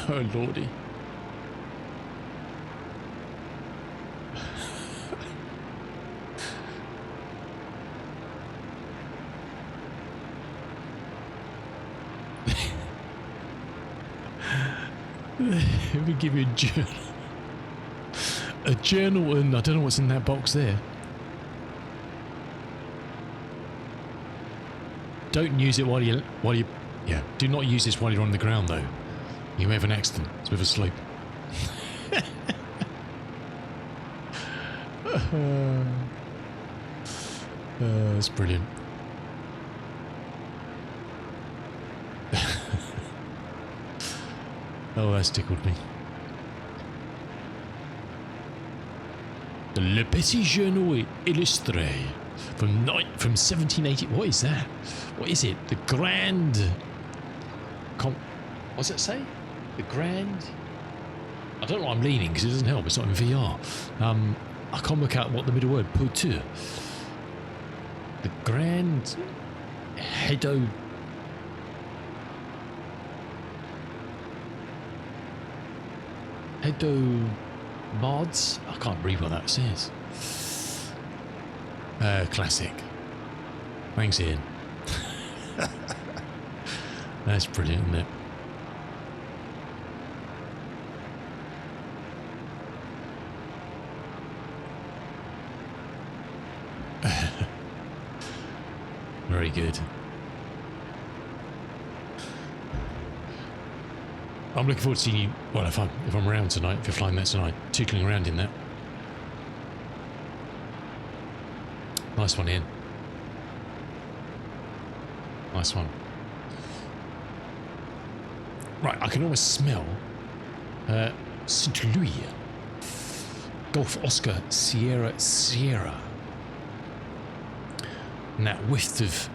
Oh, lordy. Let me give you a journal. A journal, and I don't know what's in that box there. Don't use it while you yeah. Do not use this while you're on the ground, though. You may have an accident. It's with a slope. That's brilliant. Oh, that's tickled me. Le Petit Journal Illustré from 1780. What is that? What is it? The Grand. What's it say? The Grand. I don't know what I'm leaning because it doesn't help. It's not in VR. I can't work out what the middle word. Pouture. The Grand Hedo. Hedo mods. I can't read what that says. Classic. Thanks, Ian. That's brilliant, isn't it? Very good. I'm looking forward to seeing you. Well, if I'm around tonight, if you're flying that tonight, tootling around in that. Nice one, Ian. Nice one. Right, I can almost smell St. Louis. Golf Oscar Sierra. And that waft of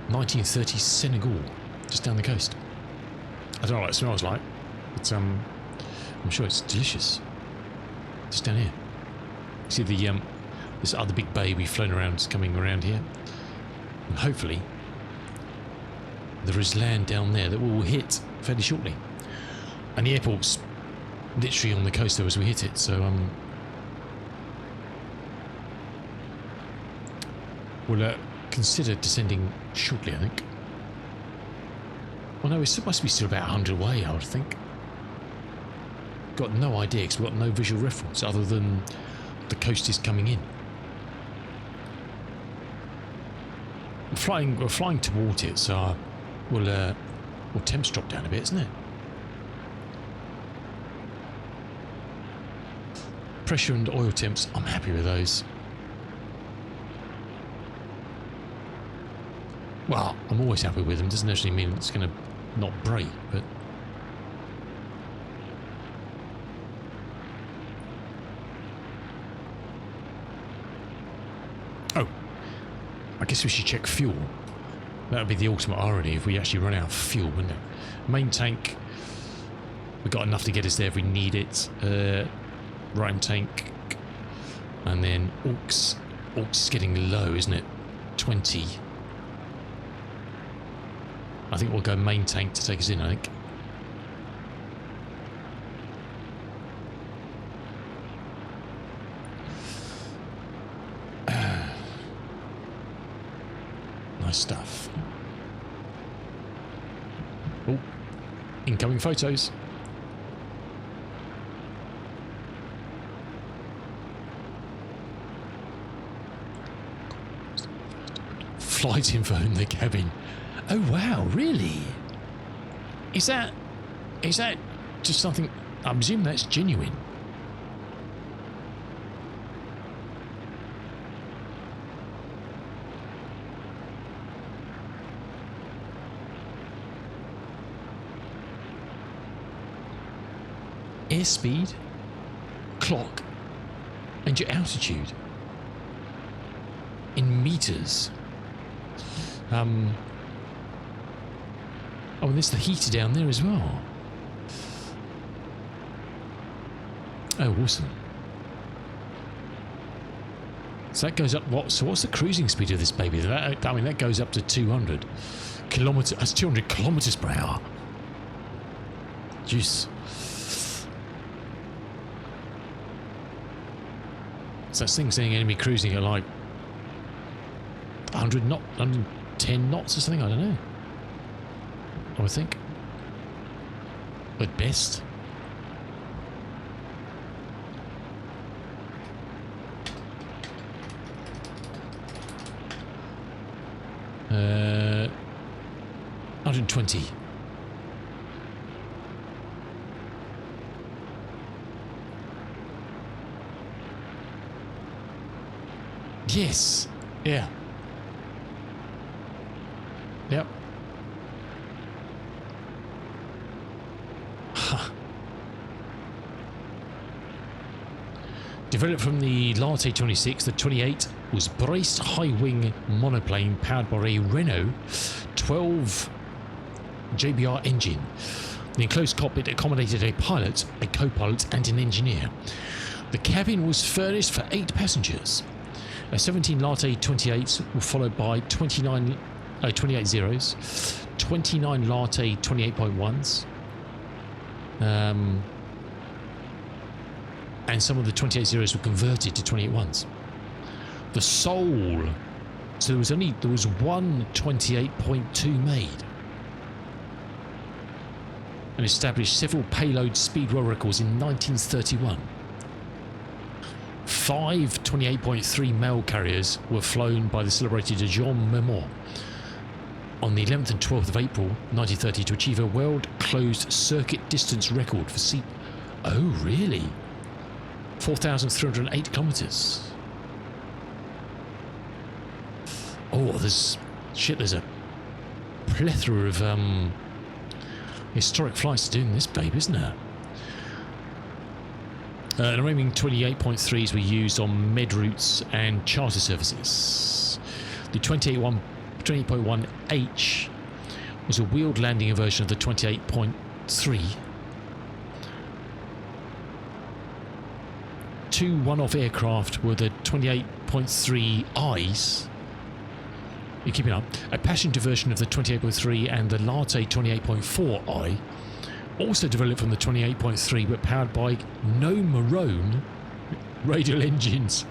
1930s Senegal, just down the coast. I don't know what it smells like, but I'm sure it's delicious. Just down here. See the this other big bay we've flown around is coming around here, and hopefully there is land down there that we will hit fairly shortly. And the airport's literally on the coast there as we hit it, so we'll consider descending shortly, I think. Well, no, it must be still about 100 away, I would think. Got no idea because we've got no visual reference other than the coast is coming in. We're flying towards it, so we'll temps drop down a bit, isn't it? Pressure and oil temps, I'm happy with those. Well, I'm always happy with them. Doesn't necessarily mean it's going to not break, but oh, I guess we should check fuel. That would be the ultimate irony if we actually run out of fuel, wouldn't it? Main tank, we've got enough to get us there if we need it. Right tank, and then aux is getting low, isn't it? 20. I think we'll go main tank to take us in, I think. Nice stuff. Oh, incoming photos. Flight info in the cabin. Oh wow, really? Is that just something? I presume that's genuine. Airspeed, clock, and your altitude in meters. Oh, and there's the heater down there as well. Oh, awesome. So that goes up, so what's the cruising speed of this baby? I mean, that goes up to 200 kilometers. That's 200 kilometers per hour. Jeez. So this thing's saying enemy cruising at like 100 knots, 110 knots or something, I don't know. I would think. At best. Uh, 120. Yes. Yeah. Yep. Developed from the Latte 26, the 28 was braced high-wing monoplane powered by a Renault 12 JBR engine. The enclosed cockpit accommodated a pilot, a co-pilot and an engineer. The cabin was furnished for 8 passengers. 17 Latte 28s were followed by 28 zeros, 29 Latte 28.1s, and some of the 28 zeros were converted to 28.1s. The Soul, so there was one 28.2 made, and established several payload speed world records in 1931. 5 28.3 mail carriers were flown by the celebrated Jean Memon on the 11th and 12th of April 1930 to achieve a world closed circuit distance record for sea. Oh, really? 4,308 kilometers. Oh, there's a plethora of historic flights doing this, babe, isn't there? The remaining 28.3s were used on med routes and charter services. The 28.1H was a wheeled landing version of the 28.3. 2 one-off aircraft were the 28.3Is. You're keeping up. A passenger version of the 28.3 and the Latte 28.4i. Also developed from the 28.3 but powered by no Marone radial engines.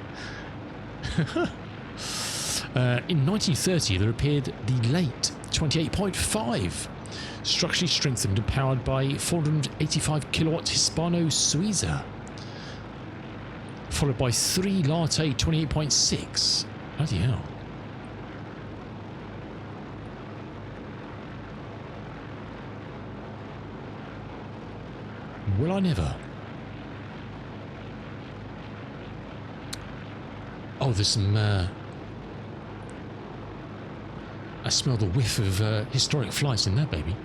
In 1930 there appeared the late 28.5, structurally strengthened and powered by 485 kilowatt Hispano Suiza, followed by 3 Latte 28.6. Bloody hell. Will I never? Oh, there's some... I smell the whiff of historic flights in that baby.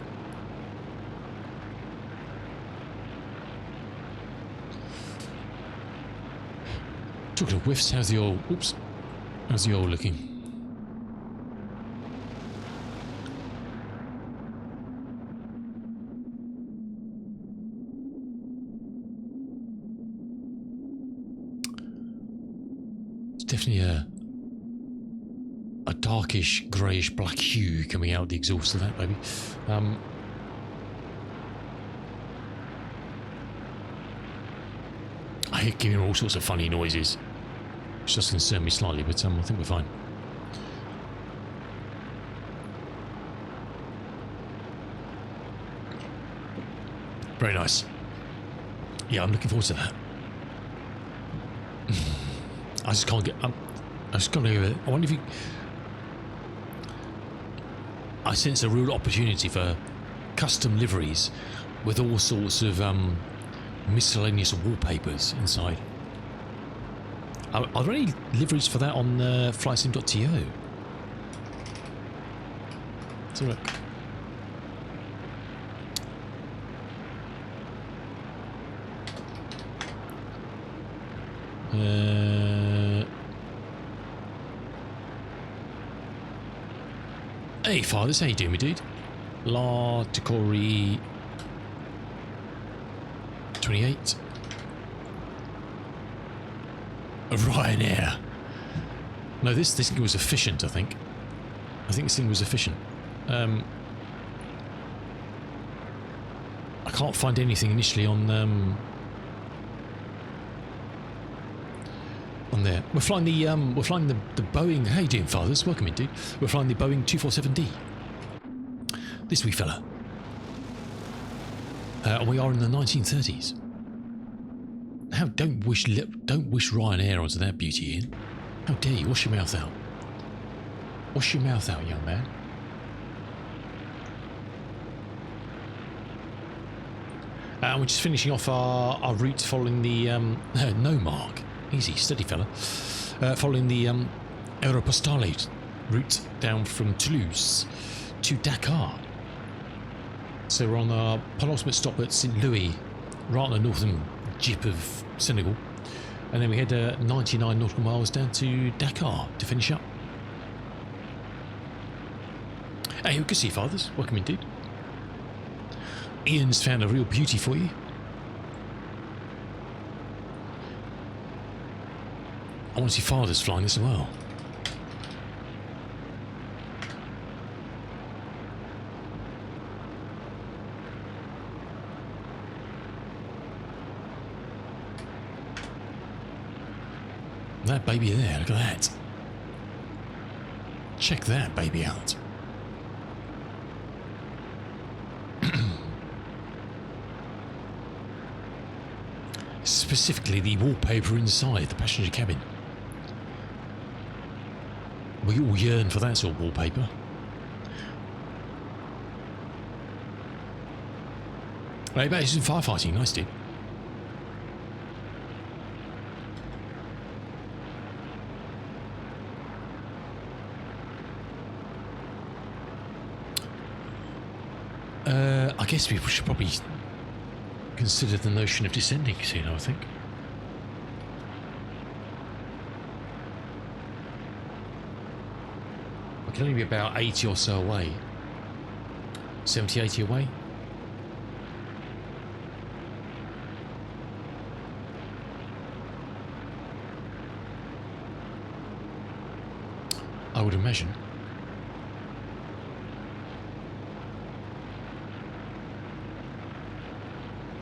Talking of whiffs, how's the oil... Oops. How's the oil looking? Definitely a darkish, greyish, black hue coming out the exhaust of that baby. I hear giving all sorts of funny noises, which does concern me slightly, but I think we're fine. Very nice. Yeah, I'm looking forward to that. I just can't get. I just can't get it. I wonder if you. I sense a real opportunity for custom liveries with all sorts of miscellaneous wallpapers inside. Are there any liveries for that on flightsim.to? Let's have a look. Hey fathers, how you doing, me dude? La Tikori 28 Ryanair. No, this thing was efficient, I think. I think this thing was efficient. I can't find anything initially on there. We're flying the Boeing. How you doing, fathers? Welcome indeed. We're flying the Boeing 247D. This wee fella. And we are in the 1930s. How don't wish Ryanair onto that beauty, Ian. How dare you? Wash your mouth out. Wash your mouth out, young man. And we're just finishing off our route following the no mark. Easy, steady fella. Following the Aéropostale route down from Toulouse to Dakar. So we're on our penultimate stop at St. Louis, right on the northern tip of Senegal. And then we head 99 nautical miles down to Dakar to finish up. Hey, good to see you, fathers. Welcome indeed. Ian's found a real beauty for you. I want to see fathers flying this as well. That baby there, look at that. Check that baby out. Specifically the wallpaper inside the passenger cabin. We all yearn for that sort of wallpaper. Hey, but it's in firefighting, nice dude. I guess we should probably consider the notion of descending soon, I think. I can only be about 80 or so away. 70, 80 away. I would imagine.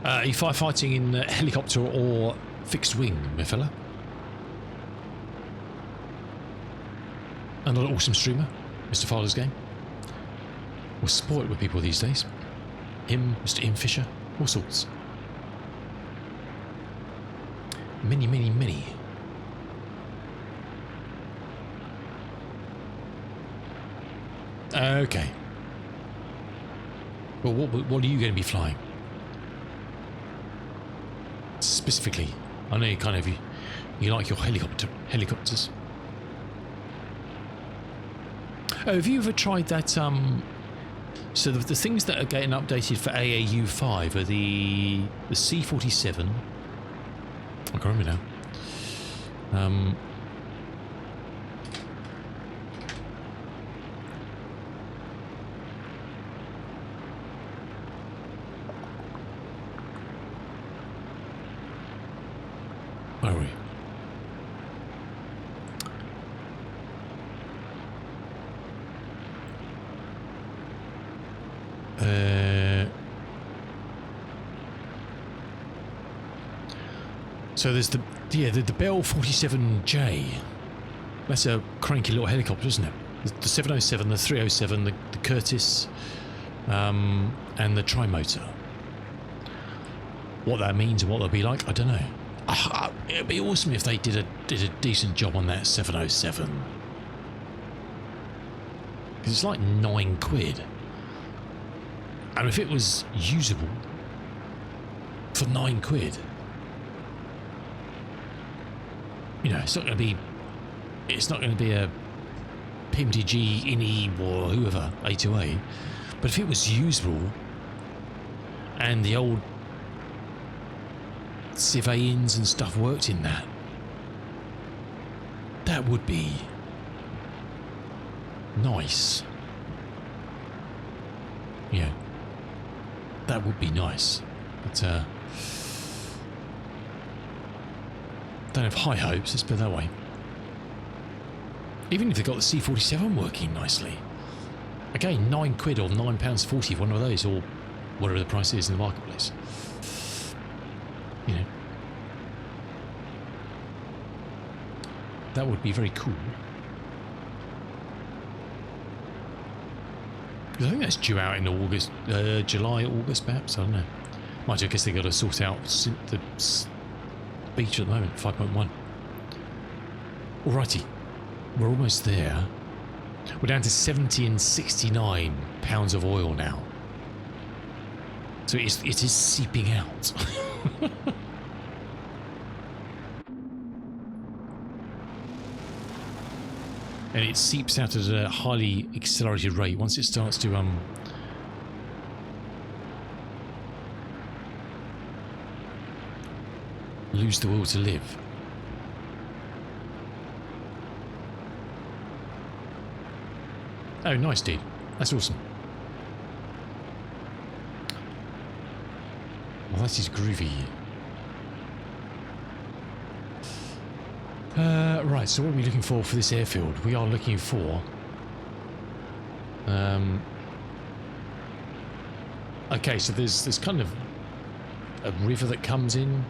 Are you firefighting in helicopter or fixed wing, my fella? Another awesome streamer, Mr. Father's Game. We're spoiled with people these days. Him, Mr. Ian Fisher, all sorts. Many, many, many. Okay. Well, what are you going to be flying? Specifically, I know you kind of you like your helicopters. Oh, have you ever tried that? So the things that are getting updated for AAU 5 are the C-47. I can't remember now. Where are we? So there's the Bell 47J. That's a cranky little helicopter, isn't it? The 707, the 307, the Curtiss, and the Trimotor. What that means and what they'll be like, I don't know. It'd be awesome if they did a decent job on that 707. Because it's like £9. And if it was usable for £9, you know, it's not going to be a PMDG, INI, or whoever, A2A. But if it was usable, and the old civilians and stuff worked in that, that would be nice. Yeah, that would be nice. But don't have high hopes, let's put it that way. Even if they got the C-47 working nicely. Again, £9 or £9.40 for one of those, or whatever the price is in the marketplace. You know, that would be very cool. Because I think that's due out in August, July, August, perhaps. I don't know. Mind you, I guess they got to sort out the beta at the moment, 5.1. Alrighty, we're almost there. We're down to 70 and 69 pounds of oil now. So it is seeping out. And it seeps out at a highly accelerated rate once it starts to lose the will to live. Oh, nice, dude. That's awesome. Well, that is groovy. Right, so what are we looking for this airfield? We are looking for... okay, so there's kind of a river that comes in.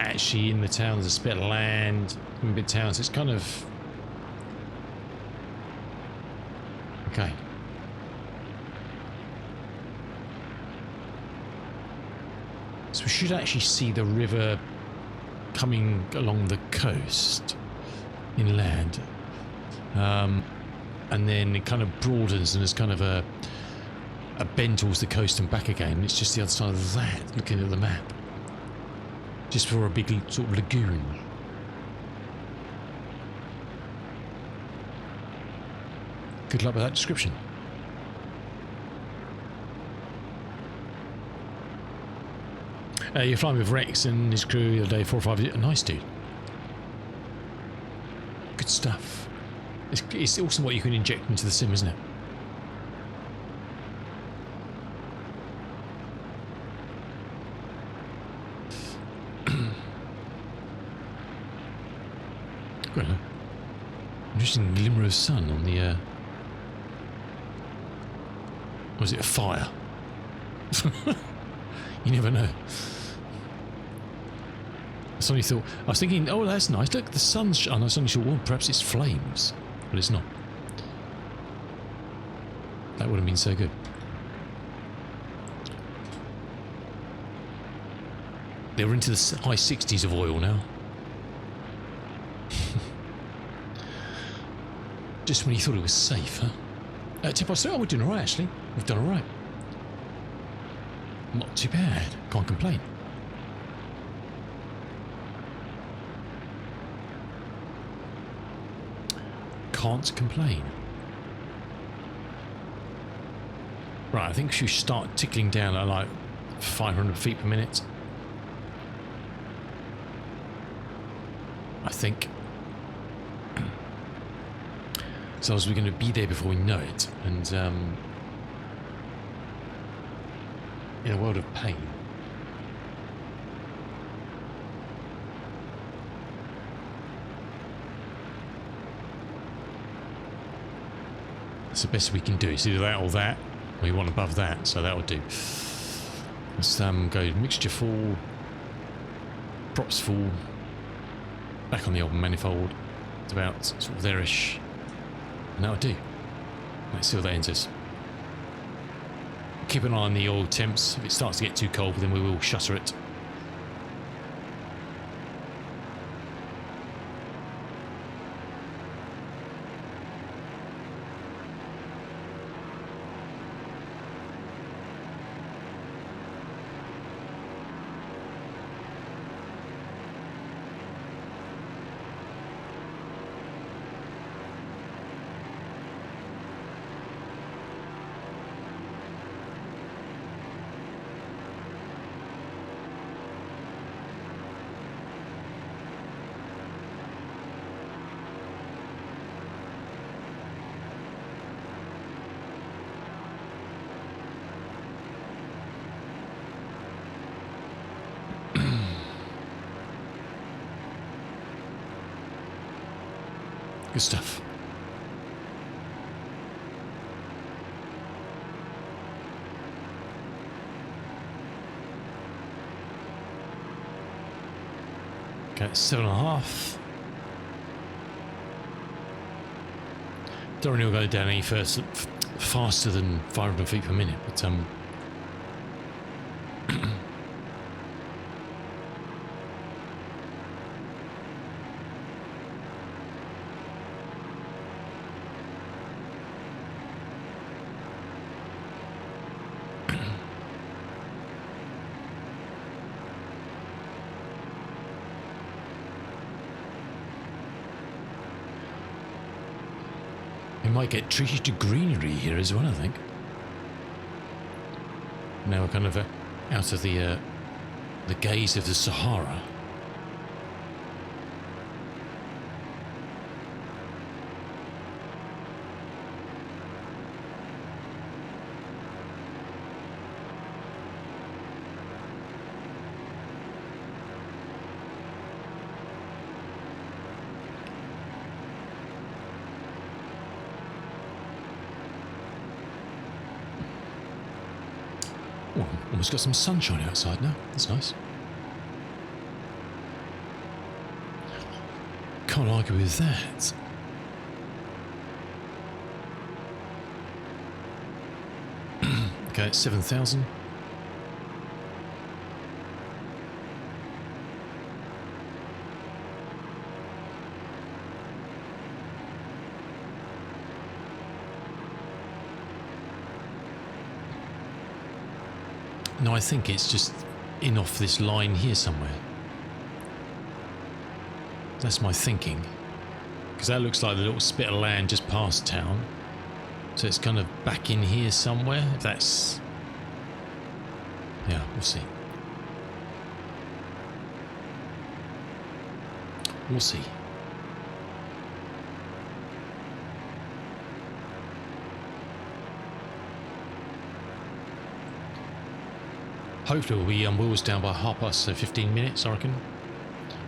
Actually, in the town, there's a bit of land in mid-town, so it's kind of... okay. So we should actually see the river coming along the coast inland, and then it kind of broadens and there's kind of a bend towards the coast and back again. It's just the other side of that, looking at the map, just for a big sort of lagoon. Good luck with that description. You're flying with Rex and his crew the other day, 4 or 5. Nice, dude. Good stuff. It's awesome what you can inject into the sim, isn't it? Got an interesting glimmer of sun on the... was it a fire? You never know. I was thinking, oh, that's nice. Look, the sun's... oh, no, it's only short. Well, perhaps it's flames. But it's not. That would have been so good. They're into the high 60s of oil now. Just when you thought it was safe, huh? Tip I say, oh, we're doing alright, actually. We've done alright. Not too bad. Can't complain. Can't complain. Right, I think we should start tickling down at like 500 feet per minute. I think. So we're going to be there before we know it, and in a world of pain. That's the best we can do. It's either that or that. We want above that, so that would do. Let's go mixture full. props fall back on the old manifold. It's about sort of there-ish. And that'll do. Let's see what that ends us. Keep an eye on the oil temps. If it starts to get too cold, then we will shutter it. Good stuff. Okay, 7.5. Don't really go down any faster than 500 feet per minute, but we might get treated to greenery here as well, I think. Now we're kind of out of the gaze of the Sahara. Oh, almost got some sunshine outside now. That's nice. Can't argue with that. Okay, 7,000. No, I think it's just in off this line here somewhere. That's my thinking. Because that looks like the little spit of land just past town. So it's kind of back in here somewhere. If that's... yeah, we'll see. We'll see. Hopefully we'll be wheels down by 15 minutes, I reckon.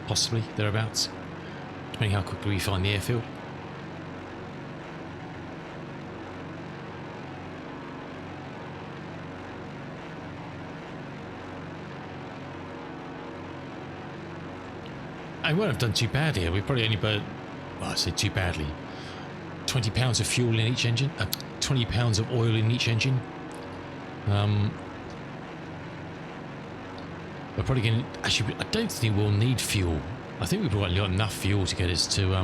Possibly, thereabouts. Depending how quickly we find the airfield. I won't have done too bad here. We probably only burnt, well, I say too badly, 20 pounds of fuel in each engine, 20 pounds of oil in each engine. We're probably going to, actually, I don't think we'll need fuel. I think we've probably got enough fuel to get us to,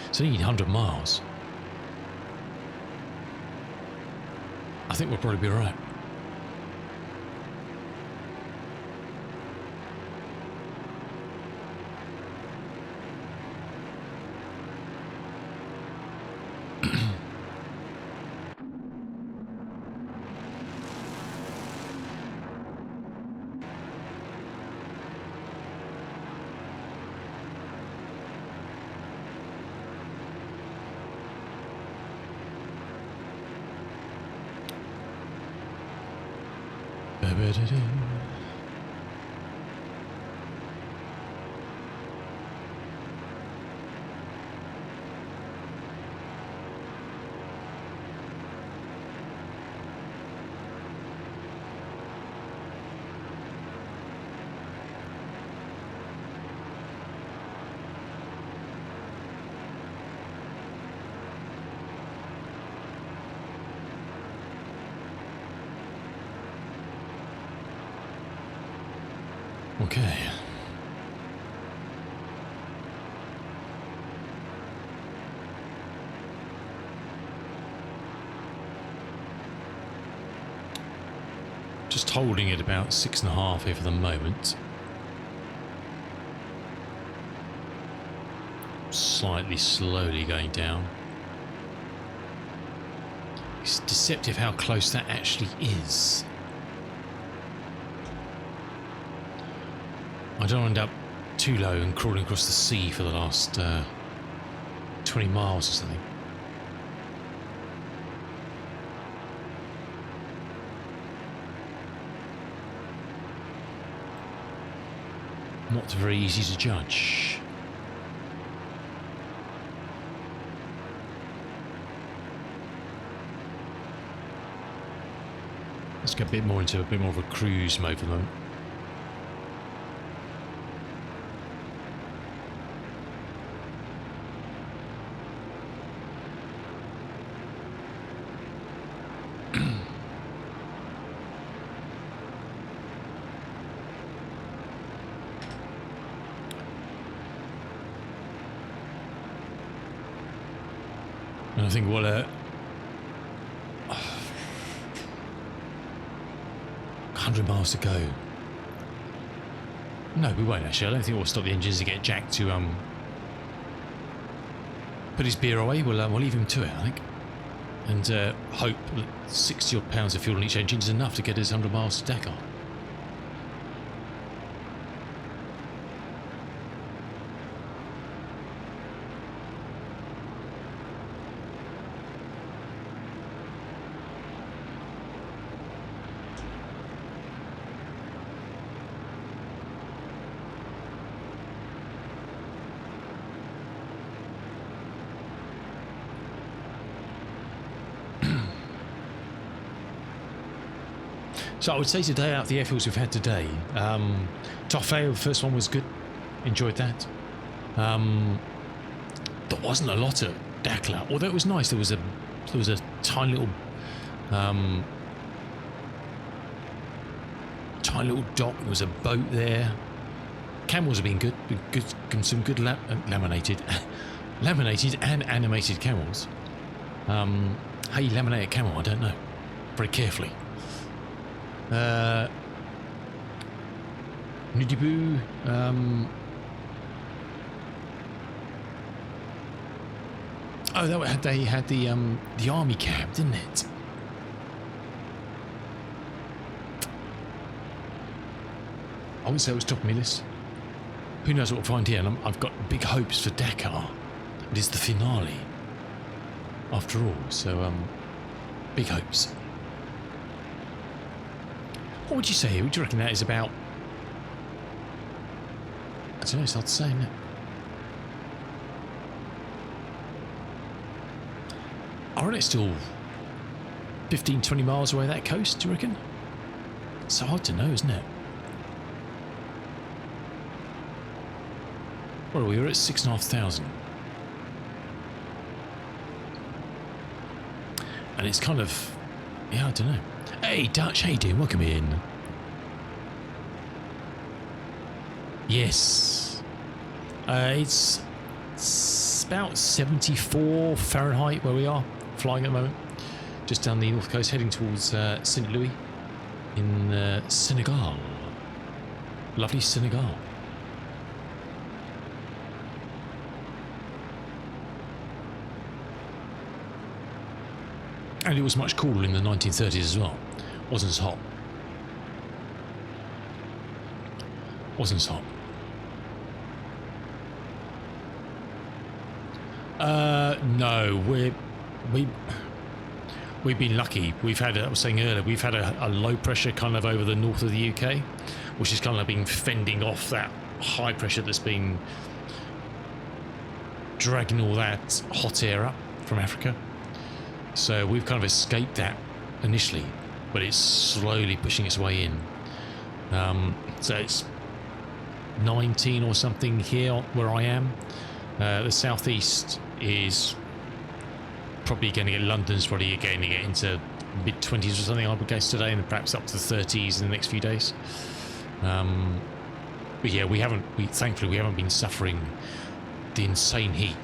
it's only 100 miles. I think we'll probably be all right. Okay. Just holding it about 6.5 here for the moment. Slightly slowly going down. It's deceptive how close that actually is. I don't end up too low and crawling across the sea for the last 20 miles or something. Not very easy to judge. Let's get a bit more into a bit more of a cruise mode for the moment. And I think, well, 100 miles to go. No, we won't actually. I don't think we'll stop the engines to get Jack to put his beer away. We'll leave him to it, I think, and hope that 60 odd pounds of fuel in each engine is enough to get us 100 miles to Dakar. So I would say today, out of the airfields we've had today, Toffeo, the first one was good. Enjoyed that. There wasn't a lot at Dakar, although it was nice. There was a tiny little dock. There was a boat there. Camels have been good. Some good laminated and animated camels. How you laminate a camel, I don't know. Very carefully. Nudibu, they had the army cab, didn't it? I wouldn't say it was top of my list. Who knows what we'll find here? And I've got big hopes for Dakar. It is the finale, after all. So, big hopes. What would you say? Would you reckon that is about? I don't know, it's hard to say, isn't it? I reckon it's still 15, 20 miles away that coast, do you reckon? It's so hard to know, isn't it? Well, we were at 6,500. And it's kind of, yeah, I don't know. Hey, Dutch, how you doing? Welcome in. Yes. It's about 74 Fahrenheit where we are, flying at the moment. Just down the north coast, heading towards St. Louis in Senegal. Lovely Senegal. And it was much cooler in the 1930s as well. Wasn't as hot. Wasn't as hot. No, we've been lucky. We've had, I was saying earlier, we've had a low pressure kind of over the north of the UK, which has kind of been fending off that high pressure that's been dragging all that hot air up from Africa. So we've kind of escaped that initially, but it's slowly pushing its way in. So it's 19 or something here where I am. The southeast is probably going to get, London's probably going to get into mid-20s or something, I would guess, today, and perhaps up to the 30s in the next few days. But yeah, thankfully we haven't been suffering the insane heat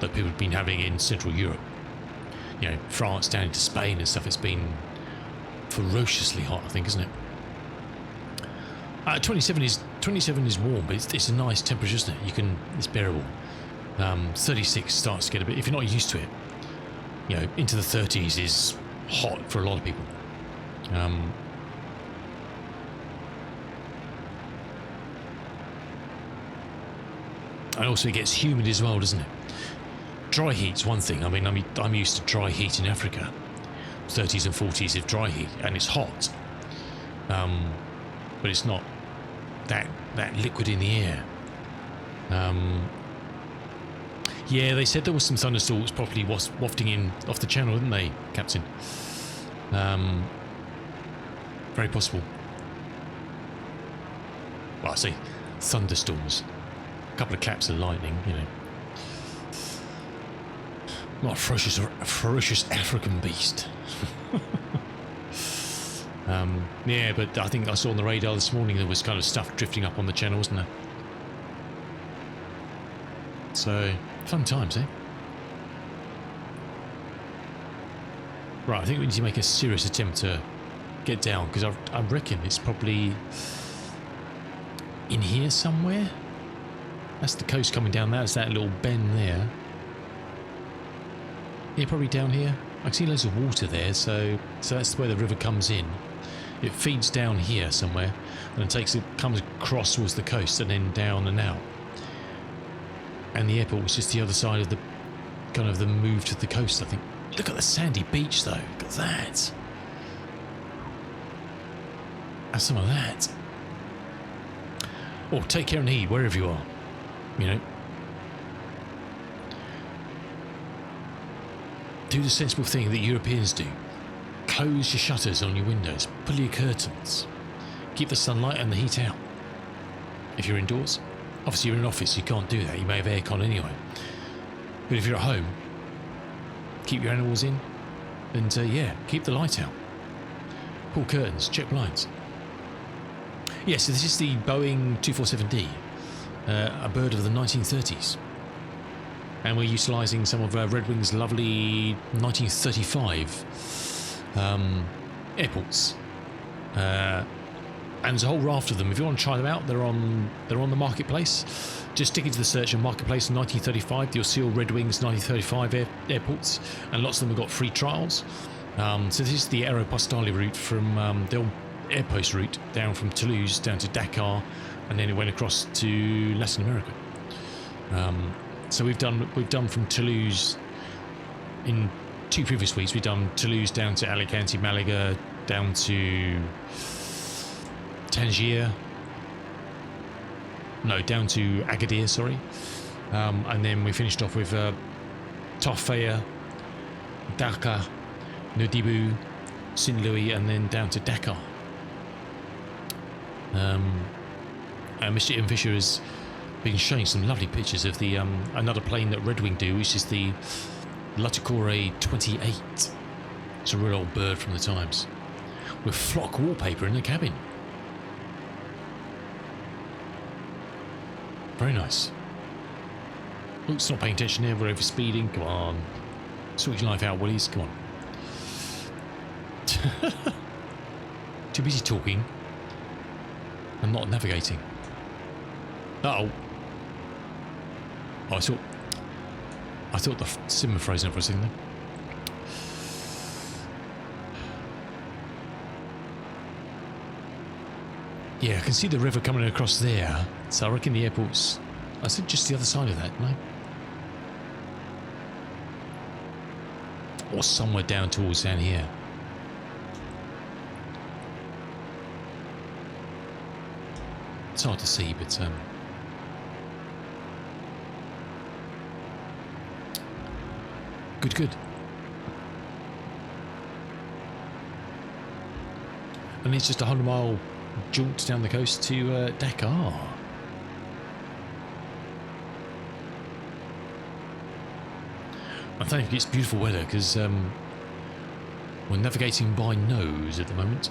that people have been having in Central Europe. You know, France down into Spain and stuff. It's been ferociously hot, I think, isn't it? 27 is warm, but it's a nice temperature, isn't it? It's bearable. 36 starts to get a bit, if you're not used to it, you know, into the 30s is hot for a lot of people. And also it gets humid as well, doesn't it? Dry heat's one thing. I mean, I'm used to dry heat in Africa. 30s and 40s of dry heat, and it's hot. But it's not that liquid in the air. Yeah, they said there was some thunderstorms probably wafting in off the channel, didn't they, Captain? Very possible. Well, I say thunderstorms. A couple of claps of lightning, you know. Not a ferocious African beast. Yeah, but I think I saw on the radar this morning there was kind of stuff drifting up on the channel, wasn't there? So, fun times, eh? Right, I think we need to make a serious attempt to get down, because I reckon it's probably in here somewhere. That's the coast coming down. That's that little bend there. Yeah, probably down here. I can see loads of water there, so that's where the river comes in. It feeds down here somewhere, and comes across towards the coast, and then down and out. And the airport was just the other side of the kind of the move to the coast, I think. Look at the sandy beach, though. Look at that. Have some of that. Oh, take care and heed wherever you are. You know. Do the sensible thing that Europeans do. Close your shutters on your windows. Pull your curtains. Keep the sunlight and the heat out. If you're indoors. Obviously, you're in an office, you can't do that. You may have aircon anyway. But if you're at home, keep your animals in. And, yeah, keep the light out. Pull curtains. Check blinds. Yeah, so this is the Boeing 247D. A bird of the 1930s. And we're utilising some of Red Wing's lovely 1935 airports. And there's a whole raft of them. If you want to try them out, they're on the marketplace. Just stick into the search on marketplace in 1935. You'll see all Red Wing's 1935 airports, and lots of them have got free trials. So this is the Aéropostale route from the old airpost route down from Toulouse down to Dakar, and then it went across to Latin America. So we've done from Toulouse in 2 previous weeks. We've done Toulouse down to Alicante, Malaga, down to Tangier. No, down to Agadir, sorry. And then we finished off with Tafea, Dhaka, Nouadhibou, St. Louis, and then down to Dakar. Mr. Ian Fisher has been showing some lovely pictures of the another plane that Red Wing do, which is the Latucore 28. It's a real old bird from the times, with flock wallpaper in the cabin. Very nice. Luke's not paying attention there, we're over speeding. Come on. Sort your life out, Willies. Come on. Too busy talking and not navigating. Uh-oh. Oh, I thought the sim were frozen up for a second then. Yeah, I can see the river coming across there. So I reckon the airport's... I said just the other side of that, no? Or somewhere down towards down here. It's hard to see, but... Good. And it's just a 100-mile jaunt down the coast to Dakar. I think it's beautiful weather because we're navigating by nose at the moment.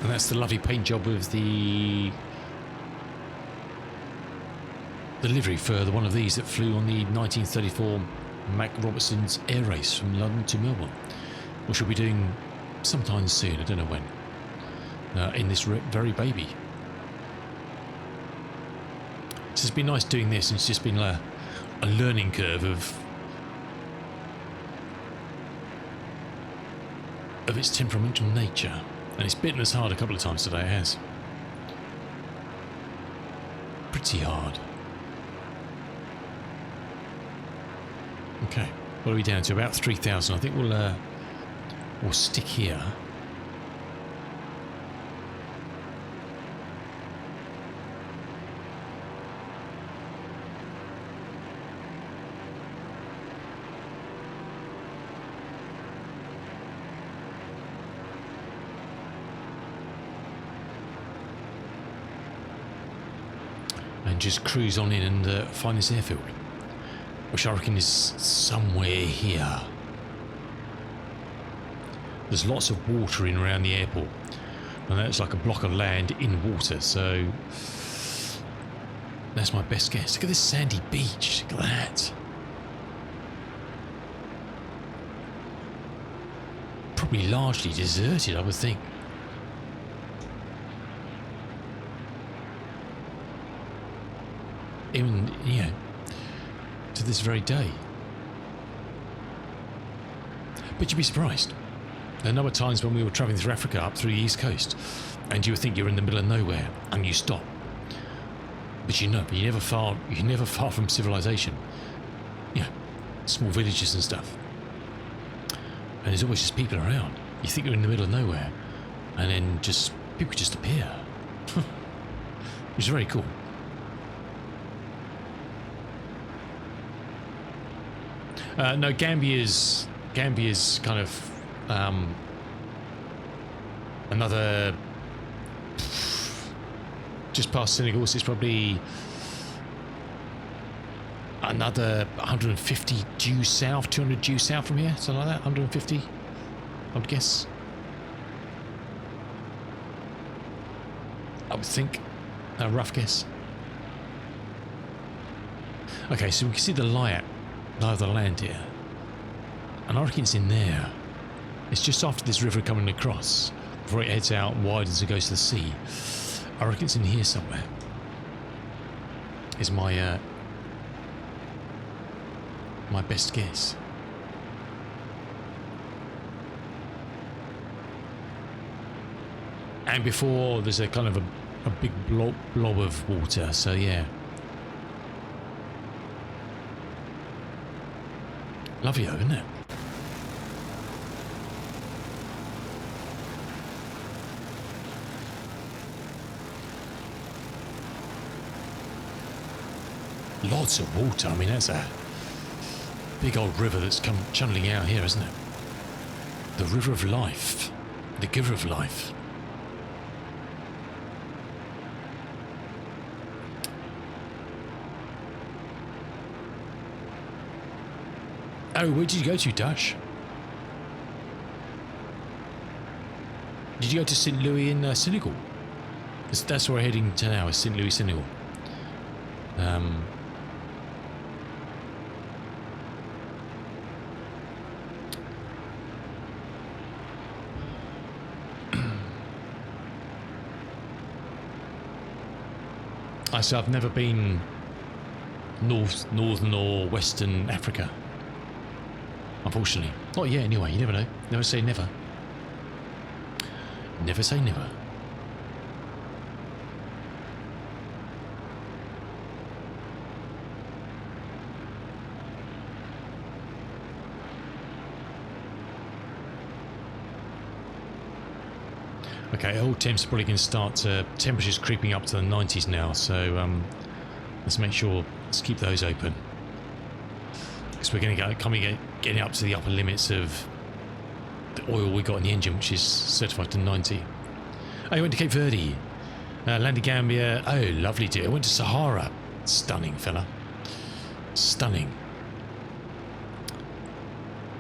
And that's the lovely paint job of the livery for the one of these that flew on the 1934 Mac Robertson's air race from London to Melbourne, which we'll be doing sometime soon, I don't know when, in this very baby. So it's been nice doing this, and it's just been a learning curve of its temperamental nature, and it's bitten us hard a couple of times today, it has. Pretty hard. Okay, what are we down to? About 3,000. I think we'll stick here. And just cruise on in and find this airfield, which I reckon is somewhere here. There's lots of water in around the airport, and that's like a block of land in water, so that's my best guess. Look at this sandy beach, look at that. Probably largely deserted, I would think. Even, to this very day. But you'd be surprised. There are a number of times when we were travelling through Africa up through the east coast, and you would think you're in the middle of nowhere, and you stop. But you're never far from civilization. Small villages and stuff. And there's always just people around. You think you're in the middle of nowhere, and then people just appear. Which is very cool. No, Gambia's kind of another just past Senegal. So it's probably another 150 due south, 200 due south from here, something like that. 150, I would guess. I would think, a rough guess. Okay, so we can see the lie of the land here, and I reckon it's in there. It's just after this river coming across before it heads out, widens and goes to the sea. I reckon it's in here somewhere, is my my best guess. And before there's a kind of a big blob of water, so yeah. Lovely though, isn't it? Lots of water. I mean, that's a big old river that's come chunneling out here, isn't it? The river of life. The giver of life. Oh, where did you go to, Dutch? Did you go to St. Louis in Senegal? That's where we're heading to now, is St. Louis, Senegal. I say I've never been northern or western Africa. Unfortunately. Not yet anyway, you never know. Never say never. Never say never. Okay, old temps are probably going to start temperatures creeping up to the 90s now, so let's make sure, let's keep those open. Because we're going to getting up to the upper limits of the oil we got in the engine, which is certified to 90. Oh, you went to Cape Verde, landed Gambia. Oh, lovely dear. I went to Sahara. Stunning, fella. Stunning.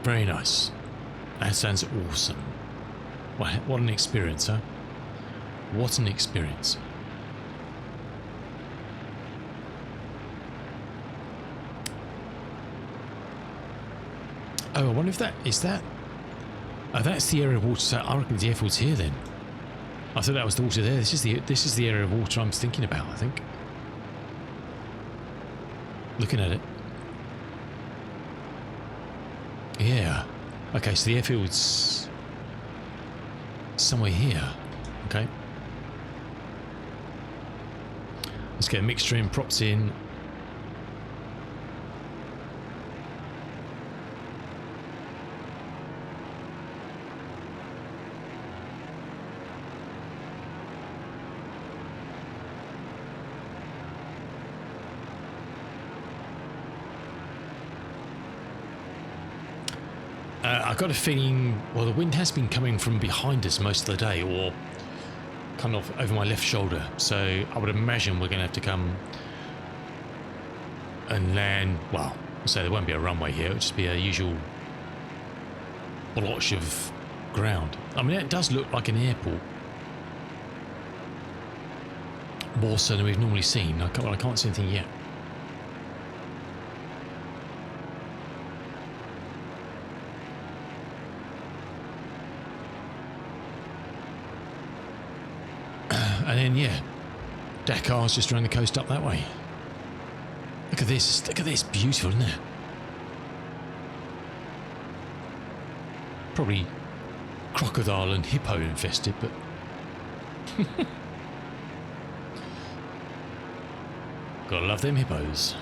Very nice. That sounds awesome. What an experience, huh? What an experience. Oh, I wonder if that is that. Oh, that's the area of water. So I reckon the airfield's here then. I thought that was the water there. This is the area of water I'm thinking about, I think. Looking at it. Yeah. Okay, so the airfield's somewhere here. Okay. Let's get a mixture in, props in. I got a feeling, well, the wind has been coming from behind us most of the day, or kind of over my left shoulder. So I would imagine we're going to have to come and land. Well, so there won't be a runway here. It'll just be a usual blotch of ground. I mean, it does look like an airport, more so than we've normally seen. I can't see anything yet. And then, yeah, Dakar's just around the coast up that way. Look at this. Look at this. Beautiful, isn't it? Probably crocodile and hippo infested, but... Gotta love them hippos.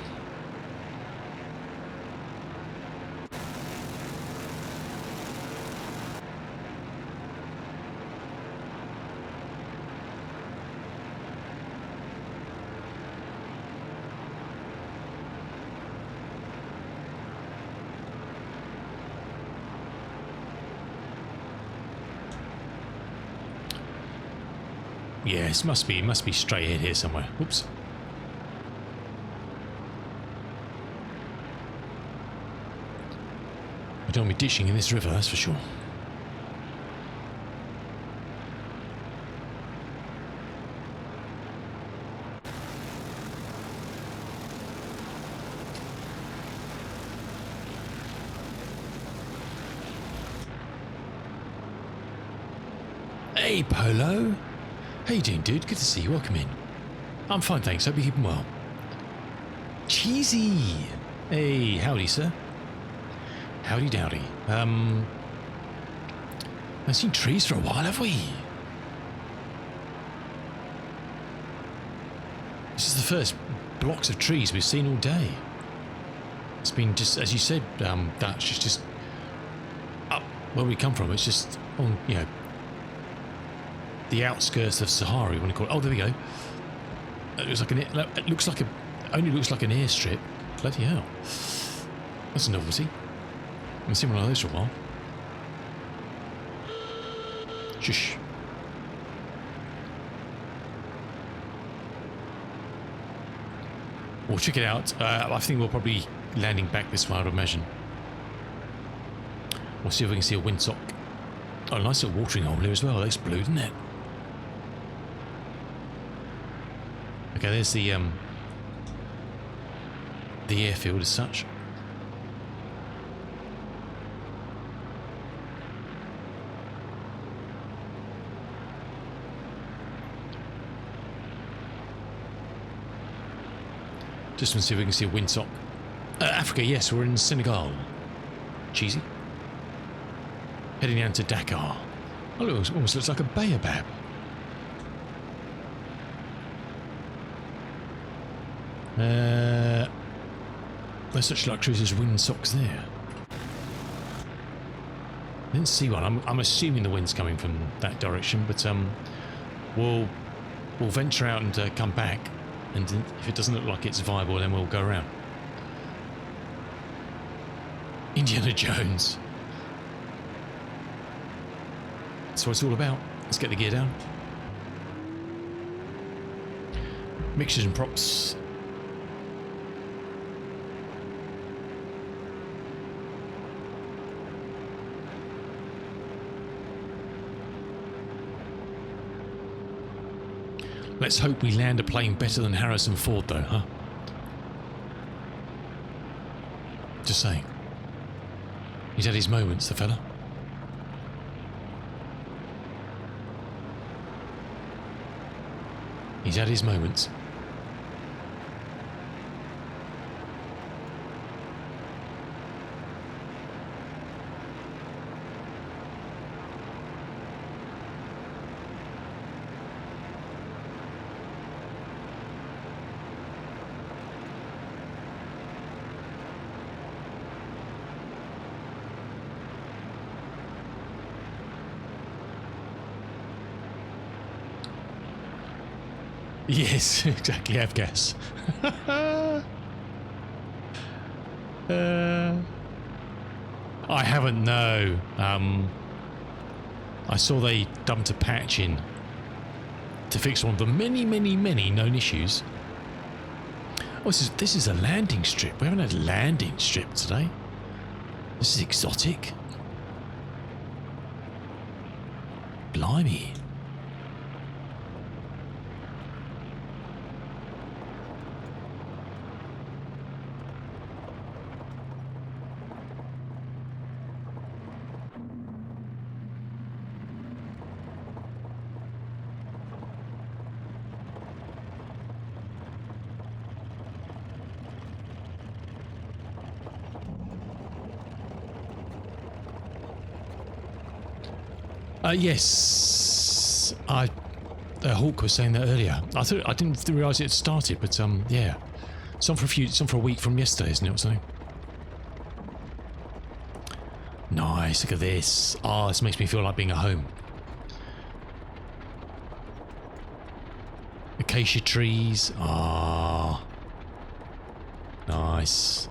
Yes, must be straight ahead here somewhere. Whoops. I don't want to be ditching in this river, that's for sure. Hey, Polo. How you doing, dude? Good to see you. Welcome in. I'm fine, thanks. Hope you're keeping well. Cheesy. Hey, howdy, sir. Howdy dowdy. I've seen trees for a while, have we? This is the first blocks of trees we've seen all day. It's been just, as you said, Dutch, it's just up where we come from. It's just on, you know, the outskirts of Sahara, you want to call it. Oh, there we go. It looks like only looks like an airstrip. Bloody hell. That's a novelty. I haven't seen one of those for a while. Shush. We'll check it out. I think we'll probably landing back this way, I'd imagine. We'll see if we can see a windsock. Oh, a nice little watering hole here as well. It looks blue, doesn't it? Okay, there's the airfield as such. Just want to see if we can see a windsock. Africa, yes, we're in Senegal. Cheesy. Heading down to Dakar. Oh, it almost looks like a baobab. There's such luxuries as windsocks there. I didn't see one. I'm assuming the wind's coming from that direction, but we'll venture out and come back, and if it doesn't look like it's viable, then we'll go around. Indiana Jones. That's what it's all about. Let's get the gear down. Mixtures and props. Let's hope we land a plane better than Harrison Ford, though, huh? Just saying. He's had his moments, the fella. He's had his moments. Yes, exactly, have gas. I haven't, no. I saw they dumped a patch in to fix one of the many known issues. Oh, this is a landing strip. We haven't had a landing strip today. This is exotic. Blimey. Yes, Hawk was saying that earlier. I didn't realise it had started, but yeah, it's on for a week from yesterday, isn't it, or something? Nice. Look at this. Ah, this makes me feel like being at home. Acacia trees. Ah, nice.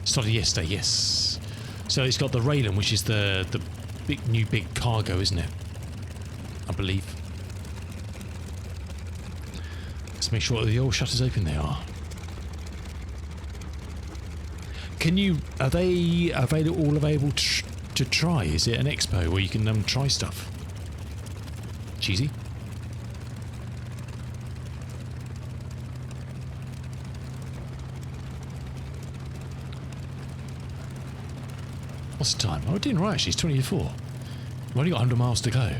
Started yesterday, yes. So it's got the Raylan, which is the big cargo, isn't it? I believe. Let's make sure that the oil shutters open. They are. Are they all available to try? Is it an expo where you can try stuff? Cheesy. What's the time? Oh, it didn't right actually. It's 20 to 4. We've only got 100 miles to go.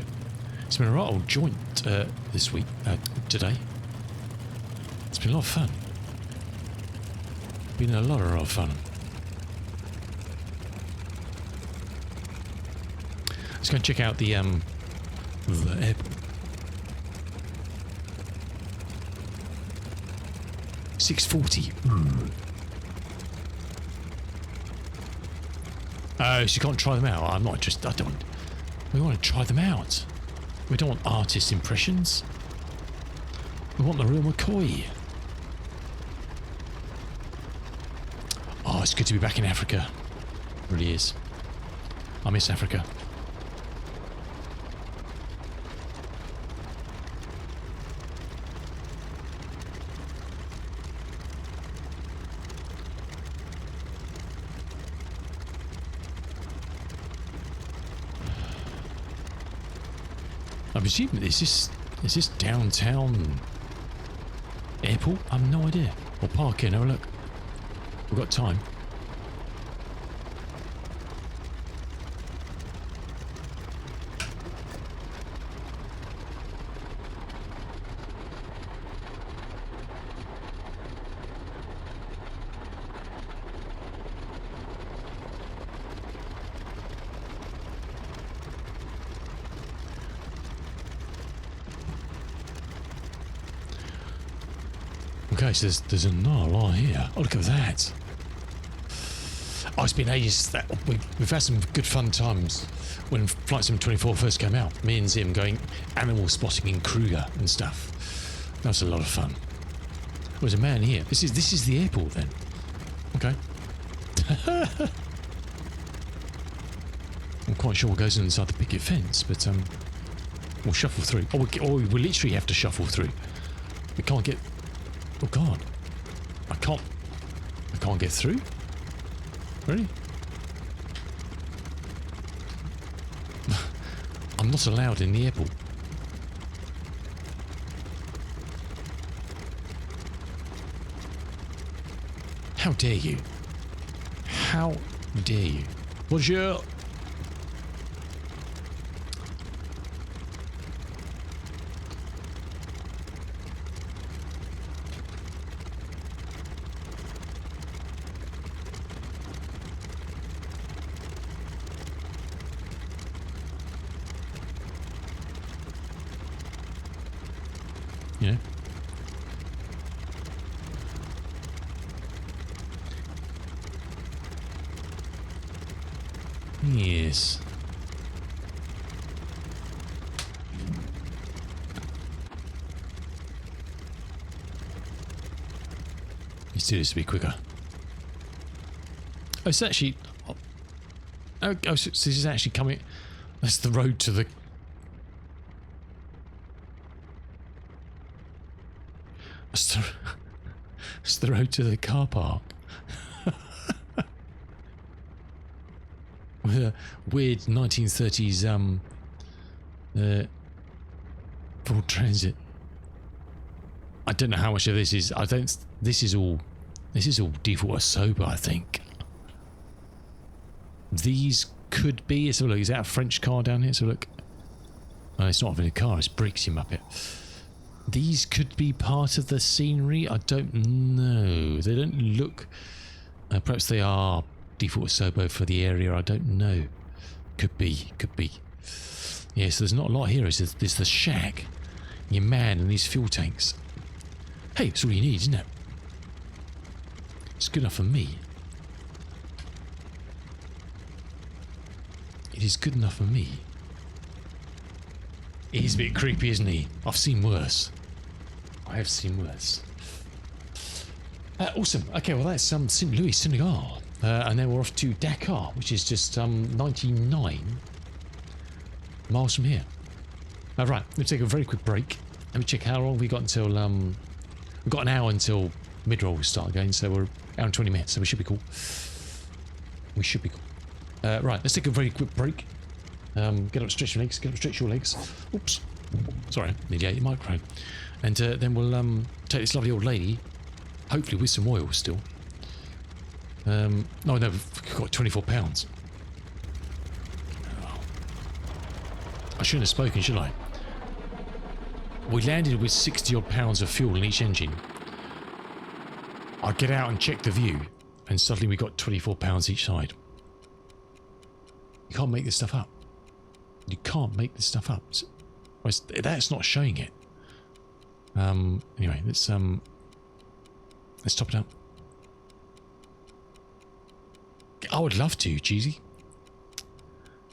It's been a right old joint this week, today. It's been a lot of fun. Been a lot of fun. Let's go and check out the airport. 6:40. Ooh. Oh, so you can't try them out. I'm not just. I don't. We want to try them out. We don't want artist impressions. We want the real McCoy. Oh, it's good to be back in Africa. It really is. I miss Africa. I presume is this downtown airport? I have no idea. We'll park in, have a look. We've got time. Okay, so there's another line here. Oh, look at that. Oh, it's been ages. That we've had some good fun times when Flight Sim 24 first came out. Me and Zim going animal spotting in Kruger and stuff. That was a lot of fun. There's a man here. This is the airport then. Okay. I'm quite sure what goes inside the picket fence, but we'll shuffle through. We literally have to shuffle through. We can't get. Oh God, I can't get through. Really? I'm not allowed in the airport. How dare you? How dare you? Bonjour. You know? Yes. Let's do this to be quicker. Oh, it's actually... Oh, so this is actually coming... That's the road to the... It's the road to the car park. With a weird 1930s Ford Transit. I don't know how much of this is. I don't. This is all default or sober. I think these could be. Let's have a look. Is that a French car down here? Let's have a look. Oh, it's not even a car. It's bricks, you muppet. These could be part of the scenery. I don't know. They don't look... perhaps they are default Sobo for the area. I don't know. Could be. Could be. Yeah, so there's not a lot here. There's the shack. Your man and these fuel tanks. Hey, it's all you need, isn't it? It's good enough for me. It is good enough for me. It is a bit creepy, isn't he? I've seen worse. I have seen worse. Awesome. Okay, well that's St. Louis, Senegal. And then we're off to Dakar, which is just 99 miles from here. Right, we'll take a very quick break. Let me check how long we got until... we've got an hour until mid-roll will start again, so we're hour and 20 minutes, so we should be cool. We should be cool. Right, let's take a very quick break. Get up, stretch your legs, get up, stretch your legs. Oops. Sorry, nearly ate the microphone. And then we'll take this lovely old lady, hopefully with some oil still. Oh no, we've got 24 pounds. I shouldn't have spoken, should I? We landed with 60 odd pounds of fuel in each engine. I get out and check the view, and suddenly we got 24 pounds each side. You can't make this stuff up. You can't make this stuff up. That's not showing it. Anyway, let's top it up. I would love to, Cheesy.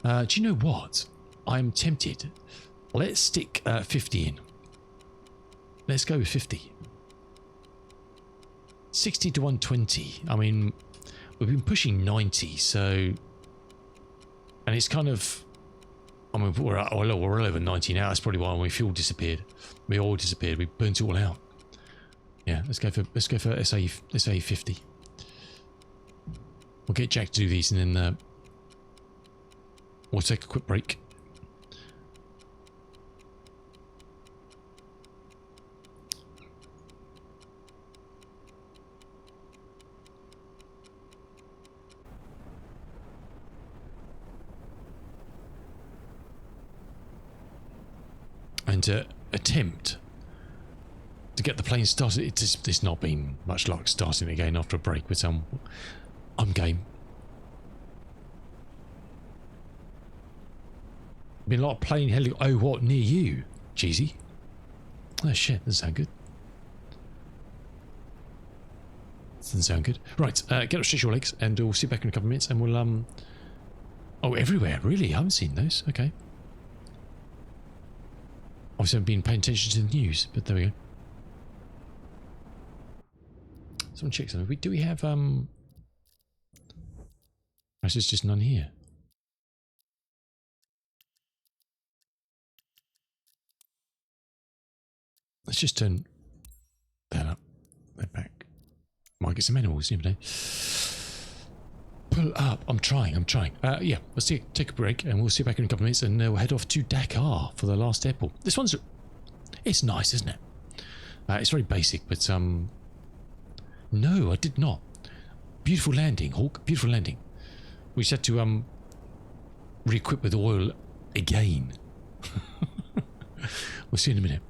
Do you know what? I'm tempted. Let's stick 50 in. Let's go with 50. 60 to 120. I mean, we've been pushing 90, so... And it's kind of... I mean, we're well over 90 now. That's probably why my fuel disappeared. My oil disappeared. We burnt it all out. Yeah, let's go for SA 50. We'll get Jack to do these, and then we'll take a quick break. And attempt to get the plane started. It's not been much luck starting again after a break, but I'm game. Been a lot of plane heli. Oh, what, near you, Cheesy? Oh shit, doesn't sound good. Doesn't sound good. Right, get up, stretch your legs, and we'll sit back in a couple of minutes, and we'll Oh, everywhere, really? I haven't seen those. Okay. Obviously, I haven't been paying attention to the news, but there we go. Someone check something. Do we have This is just none here. Let's just turn that up, that back. Might get some animals, you never know. pull up. I'm trying. Yeah, let's take a break, and we'll see you back in a couple of minutes, and we'll head off to Dakar for the last airport. This one's... It's nice, isn't it? It's very basic, but... No, I did not. Beautiful landing, Hawk. Beautiful landing. We just had to, re-equip with oil again. We'll see you in a minute.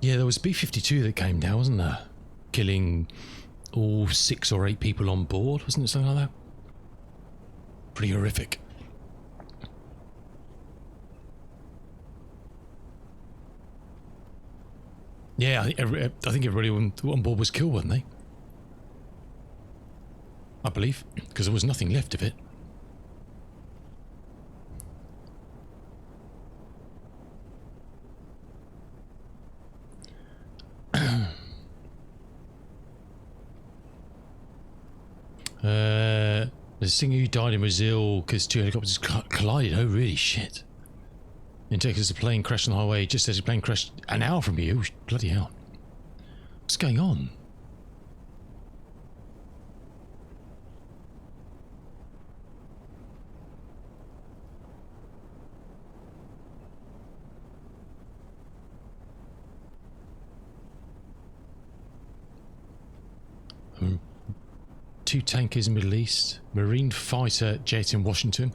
Yeah, there was B-52 that came down, wasn't there? Killing all 6 or 8 people on board, wasn't it? Something like that? Pretty horrific. Yeah, I think everybody on board was killed, weren't they? I believe, because there was nothing left of it. The singer who died in Brazil because 2 helicopters collided. Oh, really? Shit. In Texas, a plane crashed on the highway just as a plane crashed an hour from you. Bloody hell. What's going on? Two tankers in the Middle East, Marine fighter jet in Washington,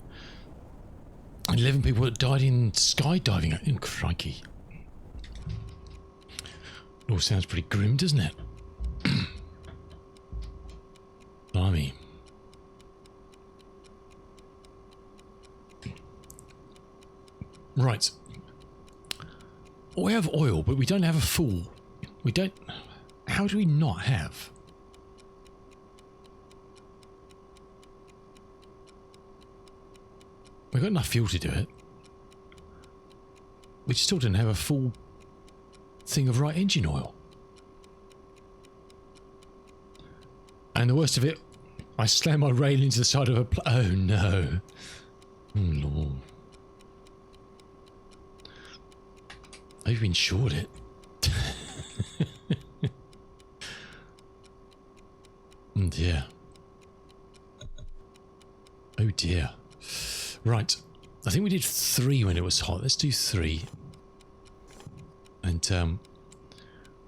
11 people that died in skydiving. Crikey. All sounds pretty grim, doesn't it? Blimey. Right. We have oil, but we don't have a full. We don't. How do we not have? We've got enough fuel to do it. We still didn't have a full thing of right engine oil. And the worst of it, I slammed my rail into the side of a oh no. Oh Lord. I've been short it. Oh dear. Oh dear. Right. I think we did 3 when it was hot. Let's do 3. And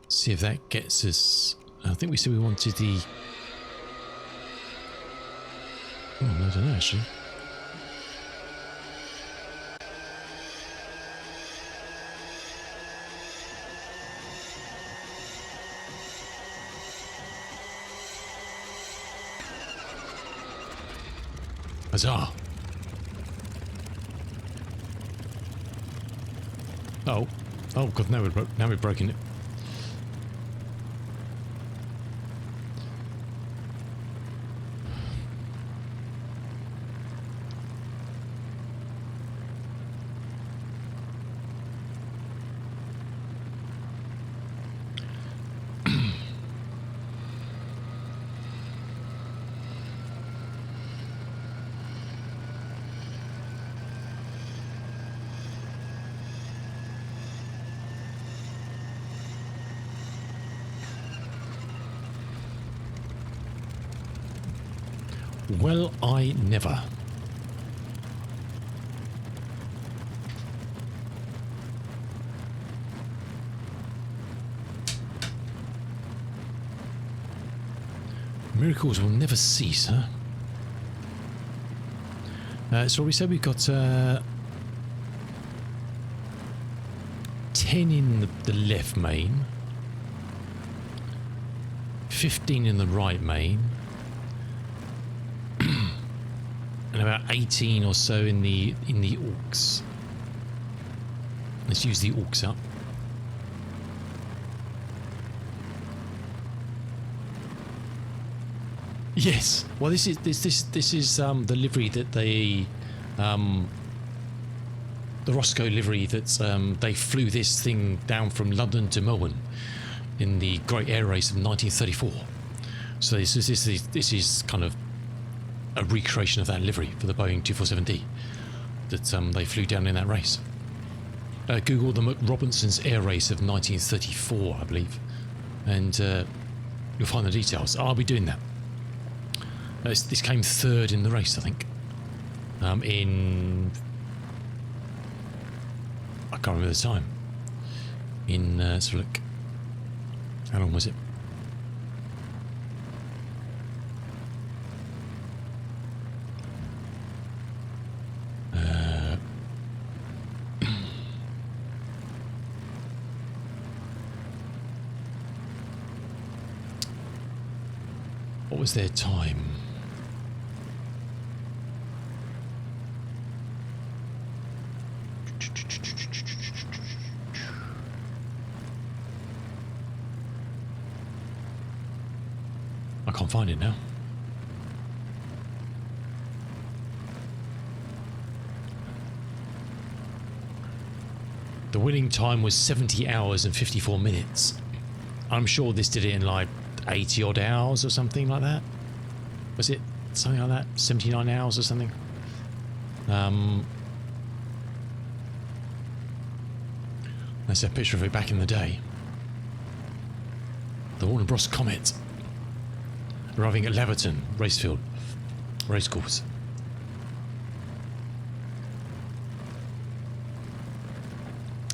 see if that gets us. I think we said we wanted the. Oh, I don't know actually. Huzzah! Oh, oh god! Now we've broken it. Well, I never. Miracles will never cease, huh? So we said we've got 10 in the left main, 15 in the right main, and about 18 or so in the AUX. Let's use the AUX up. Yes. Well, this is the livery that they, the Roscoe livery that they flew this thing down from London to Melbourne in the Great Air Race of 1934. So this is kind of a recreation of that livery for the Boeing 247D that they flew down in that race. Google the McRobinson's Air Race of 1934, I believe, and you'll find the details. I'll be doing that. This came third in the race, I think. I can't remember the time. Let's look. How long was it? What was their time? I can't find it now. The winning time was 70 hours and 54 minutes. I'm sure this did it in like 80 odd hours or something like that. Was it something like that? 79 hours or something? That's a picture of it back in the day. The Warner Bros. Comet. Arriving at Leverton, Racefield, Racecourse.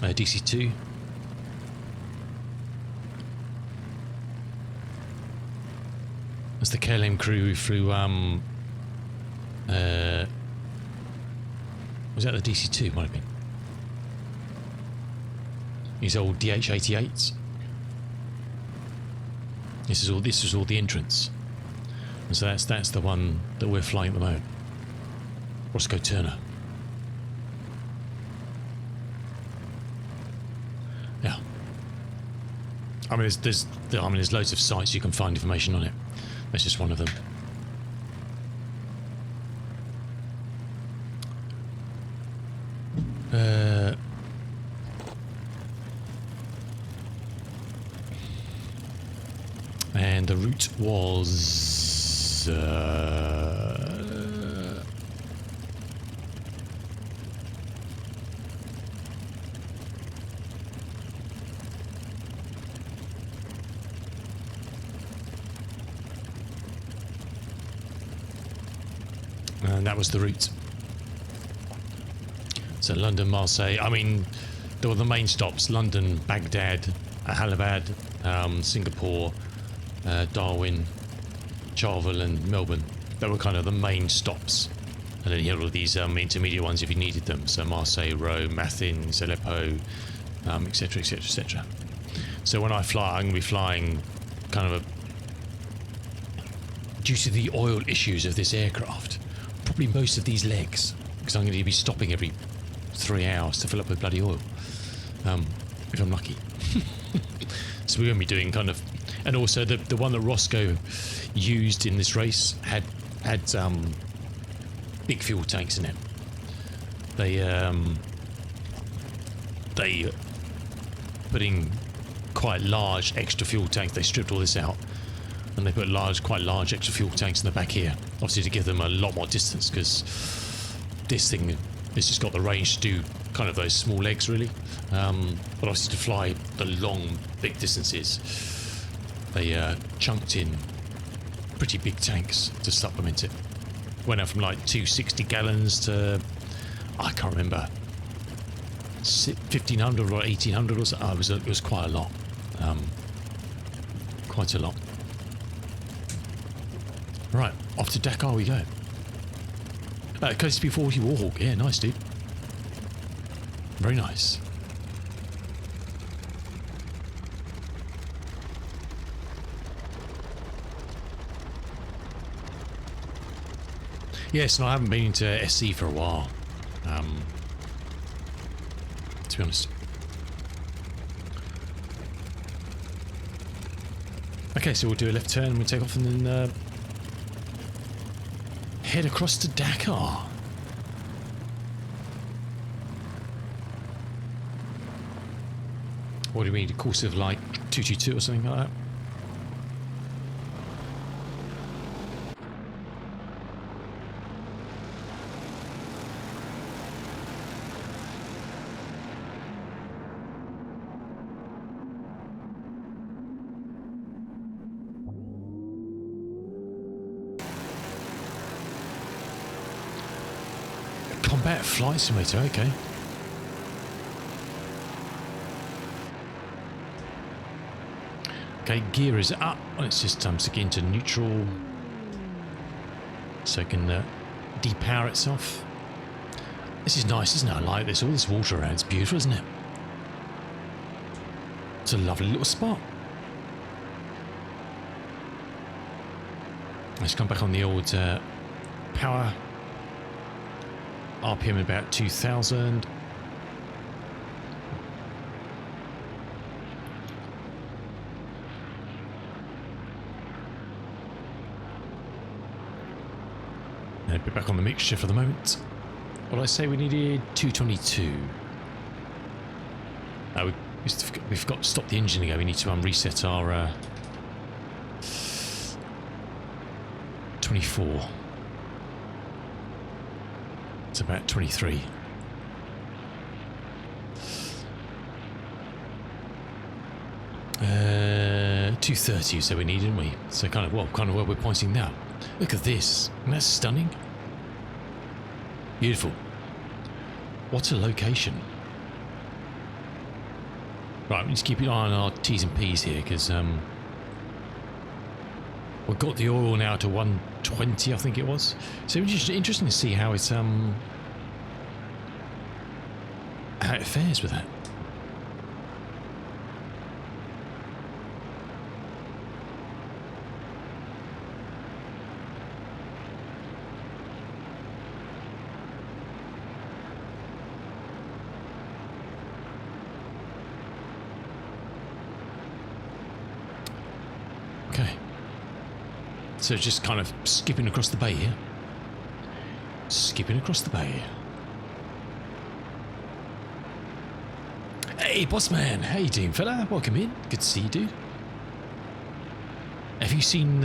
DC2. That's the KLM crew who flew, was that the DC2? Might have been. These old DH-88s. This is all the entrance. And so that's the one that we're flying at the moment. Roscoe Turner. Yeah. I mean, there's loads of sites you can find information on it. That's just one of them. And the route was and that was the route. So London, Marseille. I mean, there were the main stops: London, Baghdad, Allahabad, Singapore, Darwin, Charleville, and Melbourne. That were kind of the main stops. And then you had all of these intermediate ones if you needed them. So Marseille, Rome, Athens, Aleppo, etc., etc., etc. So when I fly, I'm going to be flying kind of due to the oil issues of this aircraft, probably most of these legs, because I'm going to be stopping every 3 hours to fill up with bloody oil, if I'm lucky. So we're going to be doing kind of, and also the one that Roscoe used in this race had big fuel tanks in it. They put in quite large extra fuel tanks. They stripped all this out, and they put quite large extra fuel tanks in the back here, obviously to give them a lot more distance, because this just got the range to do kind of those small legs really, but obviously to fly the long big distances they chunked in pretty big tanks to supplement it. Went up from like 260 gallons to, I can't remember, 1500 or 1800 or something. It was quite a lot, quite a lot. Right, off to Dakar we go. Coast B40 Warhawk, yeah, nice dude. Very nice. Yes, and I haven't been into SC for a while, to be honest. Okay, so we'll do a left turn and we'll take off and then head across to Dakar. What do you mean, a course of like 222 or something like that? Combat Flight Simulator, okay. Okay, gear is up. It's just to get into neutral so it can depower itself. This is nice, isn't it? I like this. All this water around. It's beautiful, isn't it? It's a lovely little spot. Let's come back on the old power. RPM about 2000. And be back on the mixture for the moment. What did I say we needed? 222. We forgot to stop the engine again. We need to reset our 24. It's about 23. 230, so we need, didn't we? So kind of where we're pointing now. Look at this. Isn't that stunning? Beautiful. What a location. Right, we need to keep an eye on our T's and P's here, because we've got the oil now to 120, I think it was. So it's just interesting to see how it's how it fares with that. Okay. So just kind of skipping across the bay here. Skipping across the bay. Hey, boss man. How you doing, fella? Welcome in. Good to see you, dude. Have you seen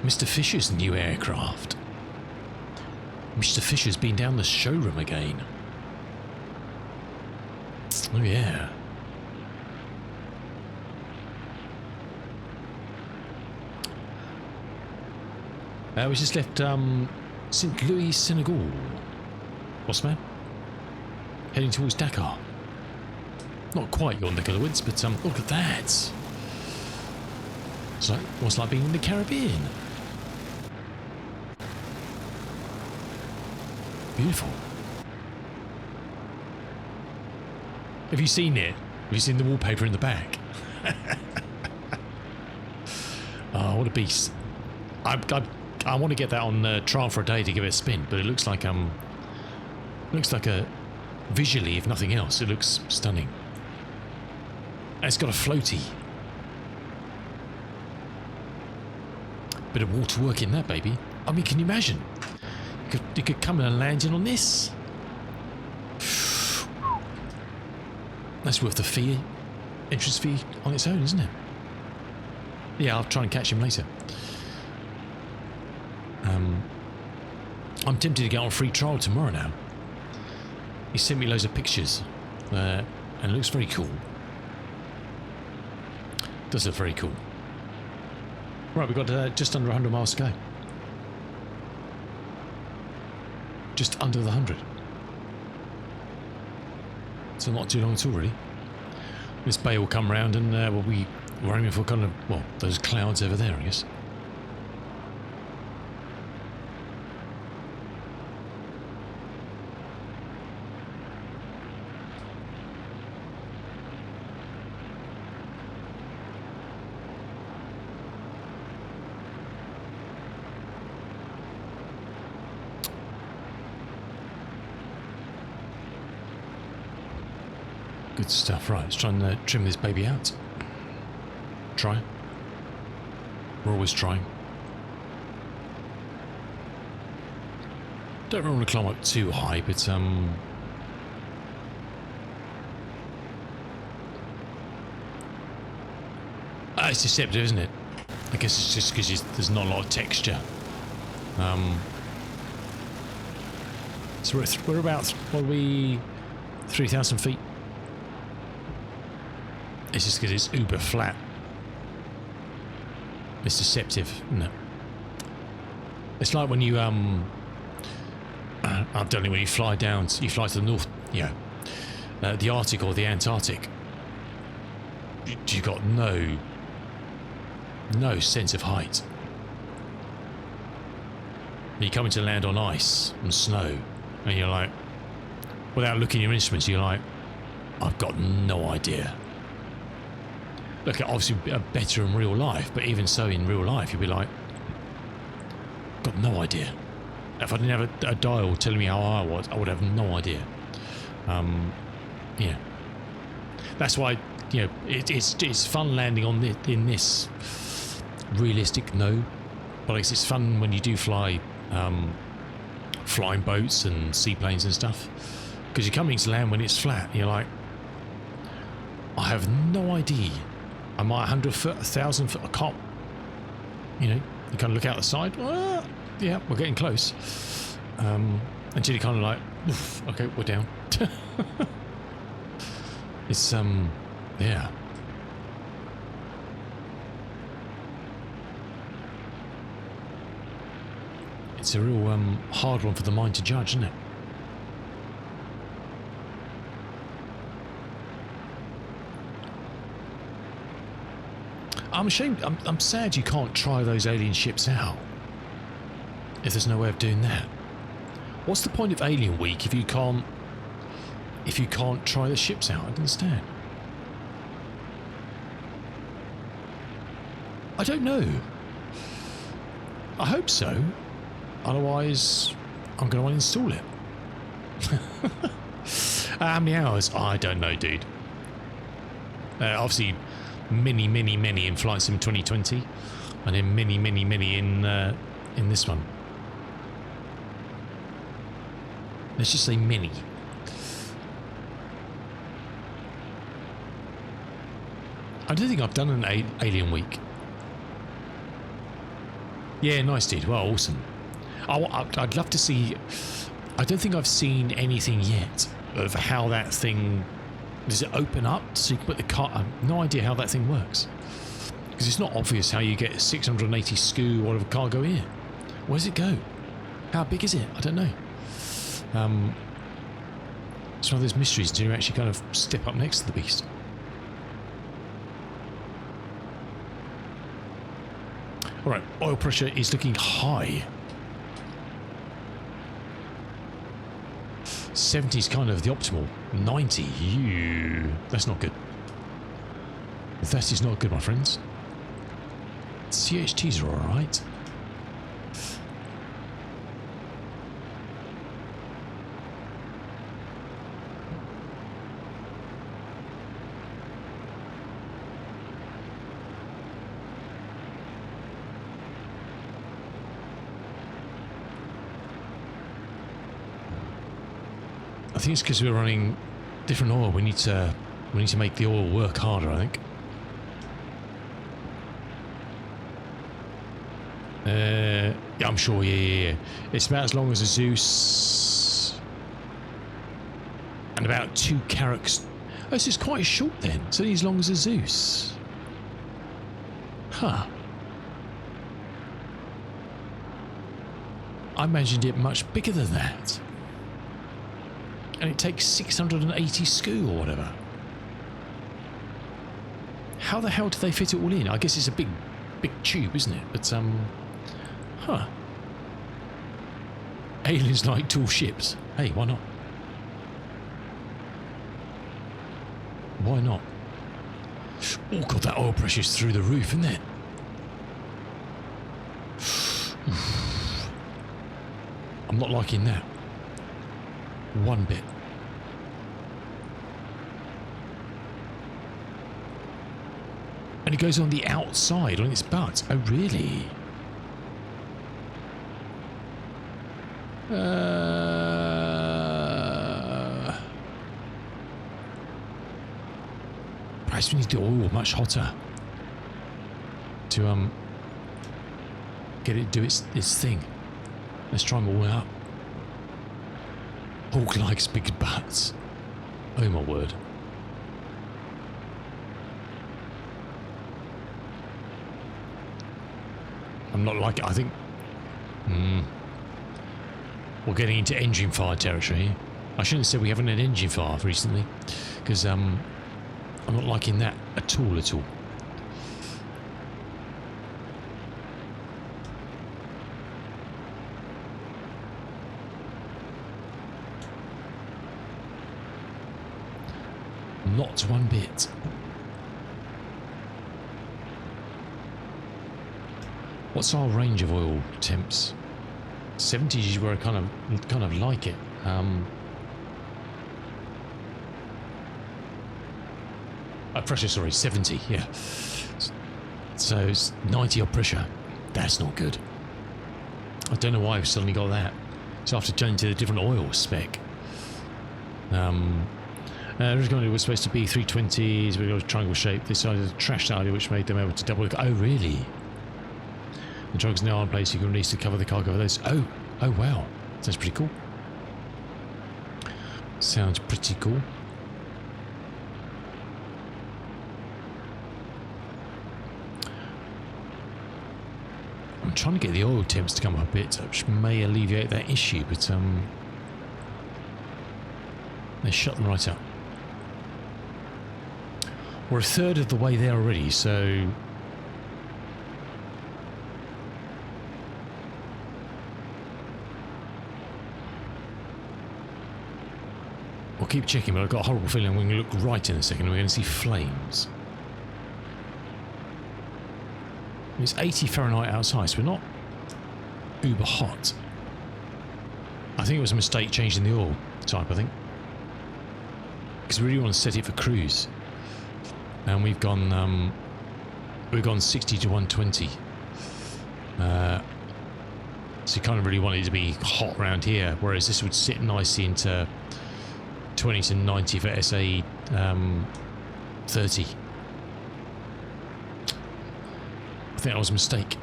Mr. Fisher's new aircraft? Mr. Fisher's been down the showroom again. Oh, yeah. We just left St. Louis, Senegal. Boss man. Heading towards Dakar. Not quite your neck of the woods, but look at that. It's like, what's like being in the Caribbean? Beautiful. Have you seen it? Have you seen the wallpaper in the back? Oh, what a beast. I want to get that on trial for a day to give it a spin, but it looks like a visually, if nothing else, it looks stunning. And it's got a floaty. Bit of water work in that, baby. I mean, can you imagine? You could come and land in on this. That's worth the fee, entrance fee on its own, isn't it? Yeah, I'll try and catch him later. I'm tempted to get on free trial tomorrow now. He sent me loads of pictures, and it looks very cool. Does look very cool. Right, we've got just under 100 miles to go. Just under the 100. So not too long at all, really. This bay will come round and we're aiming for kind of, well, those clouds over there, I guess. Good stuff. Right, let's try and trim this baby out. Try. We're always trying. Don't really want to climb up too high, but it's deceptive, isn't it? I guess it's just because there's not a lot of texture. So we're about, what are we, 3,000 feet? It's just because it's uber flat. It's deceptive, isn't it? It's like when you I don't know, when you fly down, you fly to the north, the Arctic or the Antarctic. You got no sense of height. You come into land on ice and snow, and you're like, without looking at your instruments, you're like, I've got no idea. Look, obviously better in real life, but even so in real life, you'd be like, got no idea. If I didn't have a dial telling me how high I was, I would have no idea. Yeah. That's why, it's fun landing in this realistic but I guess it's fun when you do fly flying boats and seaplanes and stuff, because you're coming to land when it's flat and you're like, I have no idea. Am I 100 foot, 1,000 foot? I can't, you kind of look out the side. Yeah, we're getting close. Until you kind of like, oof, okay, we're down. It's, yeah. It's a real hard one for the mind to judge, isn't it? I'm ashamed. I'm sad you can't try those alien ships out. If there's no way of doing that, what's the point of Alien Week if you can't try the ships out? I don't understand. I don't know. I hope so. Otherwise, I'm going to uninstall it. How many hours? I don't know, dude. Obviously, many in Flight Sim 2020, and then many in this one. Let's just say many. I don't think I've done an Alien Week. Yeah, nice, dude. Well, awesome. I'd love to see. I don't think I've seen anything yet of how that thing. Does it open up so you can put the car? I have no idea how that thing works, because it's not obvious how you get 680 SKU or whatever cargo in. Where does it go? How big is it? I don't know. It's one of those mysteries until you actually kind of step up next to the beast. All right, oil pressure is looking high. 70 is kind of the optimal. 90, that's not good. That is not good, my friends. CHTs are all right. I think it's because we're running different oil. We need to make the oil work harder, I think. Yeah, I'm sure. Yeah. It's about as long as a Zeus and about 2 carracks. Oh, this is quite short then. It's only as long as a Zeus. Huh. I imagined it much bigger than that. And it takes 680 SKU or whatever. How the hell do they fit it all in? I guess it's a big tube, isn't it? But huh. Aliens like tall ships. Hey, why not? Why not? Oh god, that oil pressure's through the roof, isn't it? I'm not liking that. One bit. And it goes on the outside, on its butt. Oh, really? Perhaps we need the oil much hotter to get it to do its thing. Let's try them all out. Hawk likes big butts. Oh my word. I'm not like it. I think we're getting into engine fire territory here. I shouldn't have said we haven't had engine fire recently, because I'm not liking that at all. Not one bit. What's our range of oil temps? 70 is where I kind of like it. Pressure, sorry, 70. Yeah. So it's 90 odd pressure. That's not good. I don't know why I've suddenly got that. So I have to change to a different oil spec. Originally it was supposed to be 320s, we got a triangle shape. They decided to trash the idea, which made them able to double. Oh, really? The drug's now in place. You can release to cover the cargo of those. Oh wow. Sounds pretty cool. Sounds pretty cool. trying to get the oil temps to come up a bit, which may alleviate that issue, but they shut them right up. We're a third of the way there already, so we'll keep checking, but I've got a horrible feeling we're going to look right in a second and we're going to see flames. It's 80 Fahrenheit outside, so we're not uber hot. I think it was a mistake changing the oil type, I think. Because we really want to set it for cruise. And we've gone 60 to 120. So you kind of really want it to be hot around here, whereas this would sit nicely into 20 to 90 for SA 30. I think that was a mistake.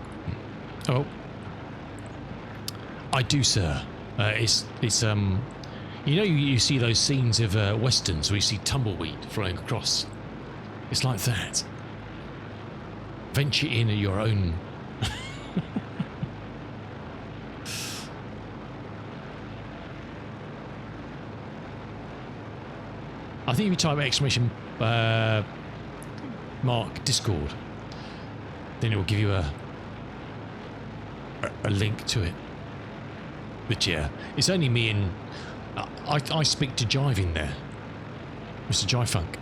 Oh, I do, sir. It's you know, you see those scenes of westerns where you see tumbleweed flying across. It's like that. Venture in at your own. I think if you type exclamation mark Discord, then it will give you a link to it. But yeah, it's only me and I speak to Jive in there, Mr. Jive Funk.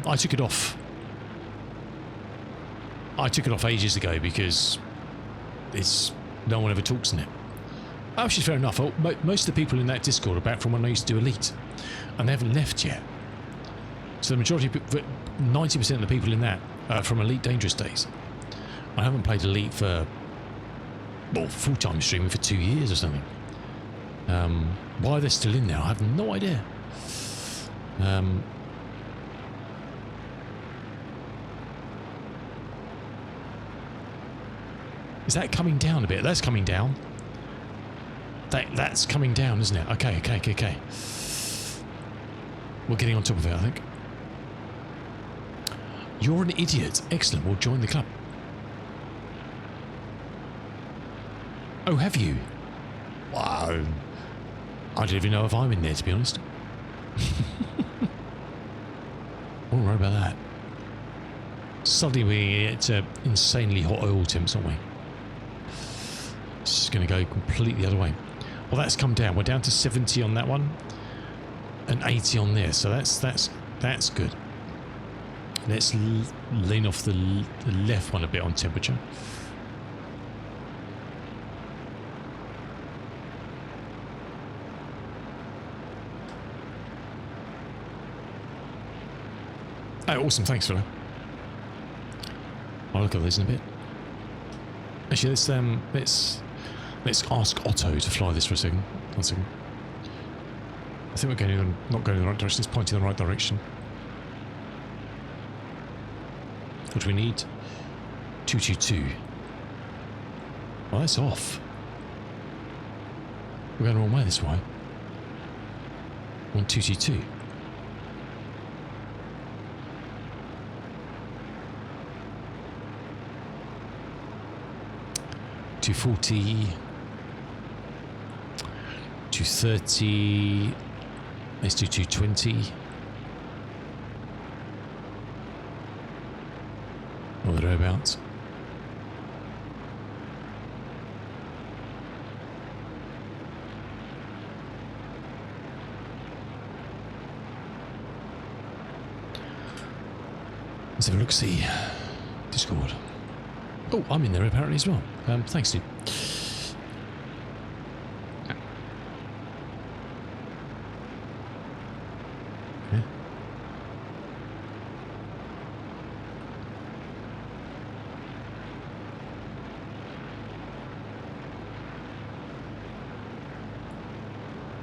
I took it off. I took it off ages ago because no one ever talks in it. Which is fair enough. Most of the people in that Discord are back from when I used to do Elite, and they haven't left yet. So the majority, 90% of the people in that are from Elite Dangerous days. I haven't played Elite for, well, full-time streaming for 2 years or something. Why they're still in there, I have no idea. Is that coming down a bit? That's coming down. That's coming down, isn't it? Okay. We're getting on top of it, I think. You're an idiot. Excellent. We'll join the club. Oh, have you? Wow. I don't even know if I'm in there, to be honest. Won't worry about that. Suddenly we get insanely hot oil temps, aren't we? It's just going to go completely the other way. Well, that's come down. We're down to 70 on that one, and 80 on this. So that's good. Let's lean off the left one a bit on temperature. Oh, awesome! Thanks for that. I'll look at this in a bit. Actually, let's ask Otto to fly this for a second. 1 second. I think we're not going in the right direction. It's pointing in the right direction. What do we need? 222. Well, that's off. We're going the wrong way this way. 1222. $240, $230. Let's do $220. Or thereabouts. Let's have a look. See Discord. Oh, I'm in there apparently as well. Thanks, dude. Okay.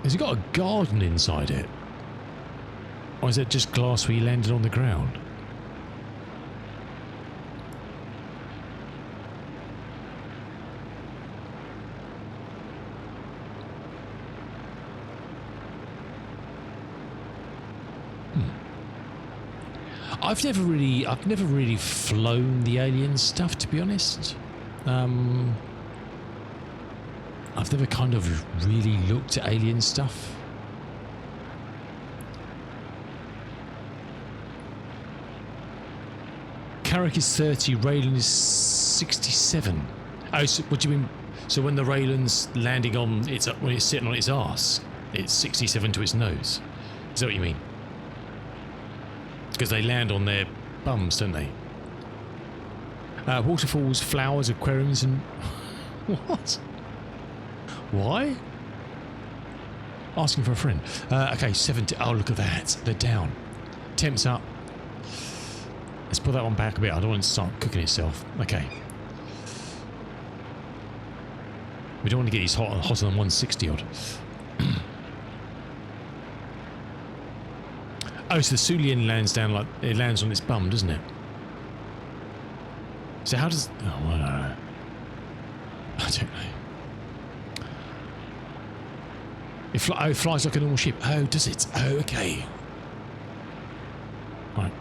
Has it got a garden inside it? Or is it just glass where you landed on the ground? I've never really flown the alien stuff, to be honest. I've never kind of really looked at alien stuff. Carrick is 30, Raylan is 67. Oh, so what do you mean? So when the Raylan's landing on its, when it's sitting on its arse, it's 67 to its nose. Is that what you mean? Because they land on their bums, don't they? Waterfalls, flowers, aquariums, and what? Why? Asking for a friend. Okay, 70. Oh, look at that. They're down. Temps up. Let's put that one back a bit. I don't want it to start cooking itself. Okay. We don't want to get these hotter than 160 odd. Oh, so the Sulian lands down like it lands on its bum, doesn't it? So how does? Oh, well, I don't know. It flies like a normal ship. Oh, does it? Oh, okay. Right.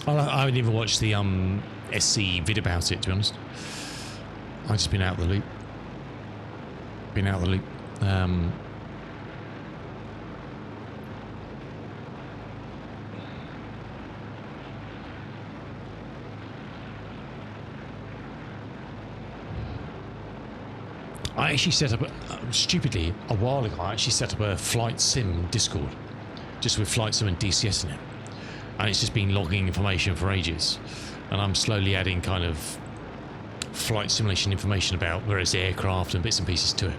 I haven't even watched the SC vid about it, to be honest. I've just been out of the loop. I actually set up, stupidly, a while ago, I actually set up a flight sim Discord, just with flight sim and DCS in it. And it's just been logging information for ages. And I'm slowly adding kind of flight simulation information about various aircraft and bits and pieces to it.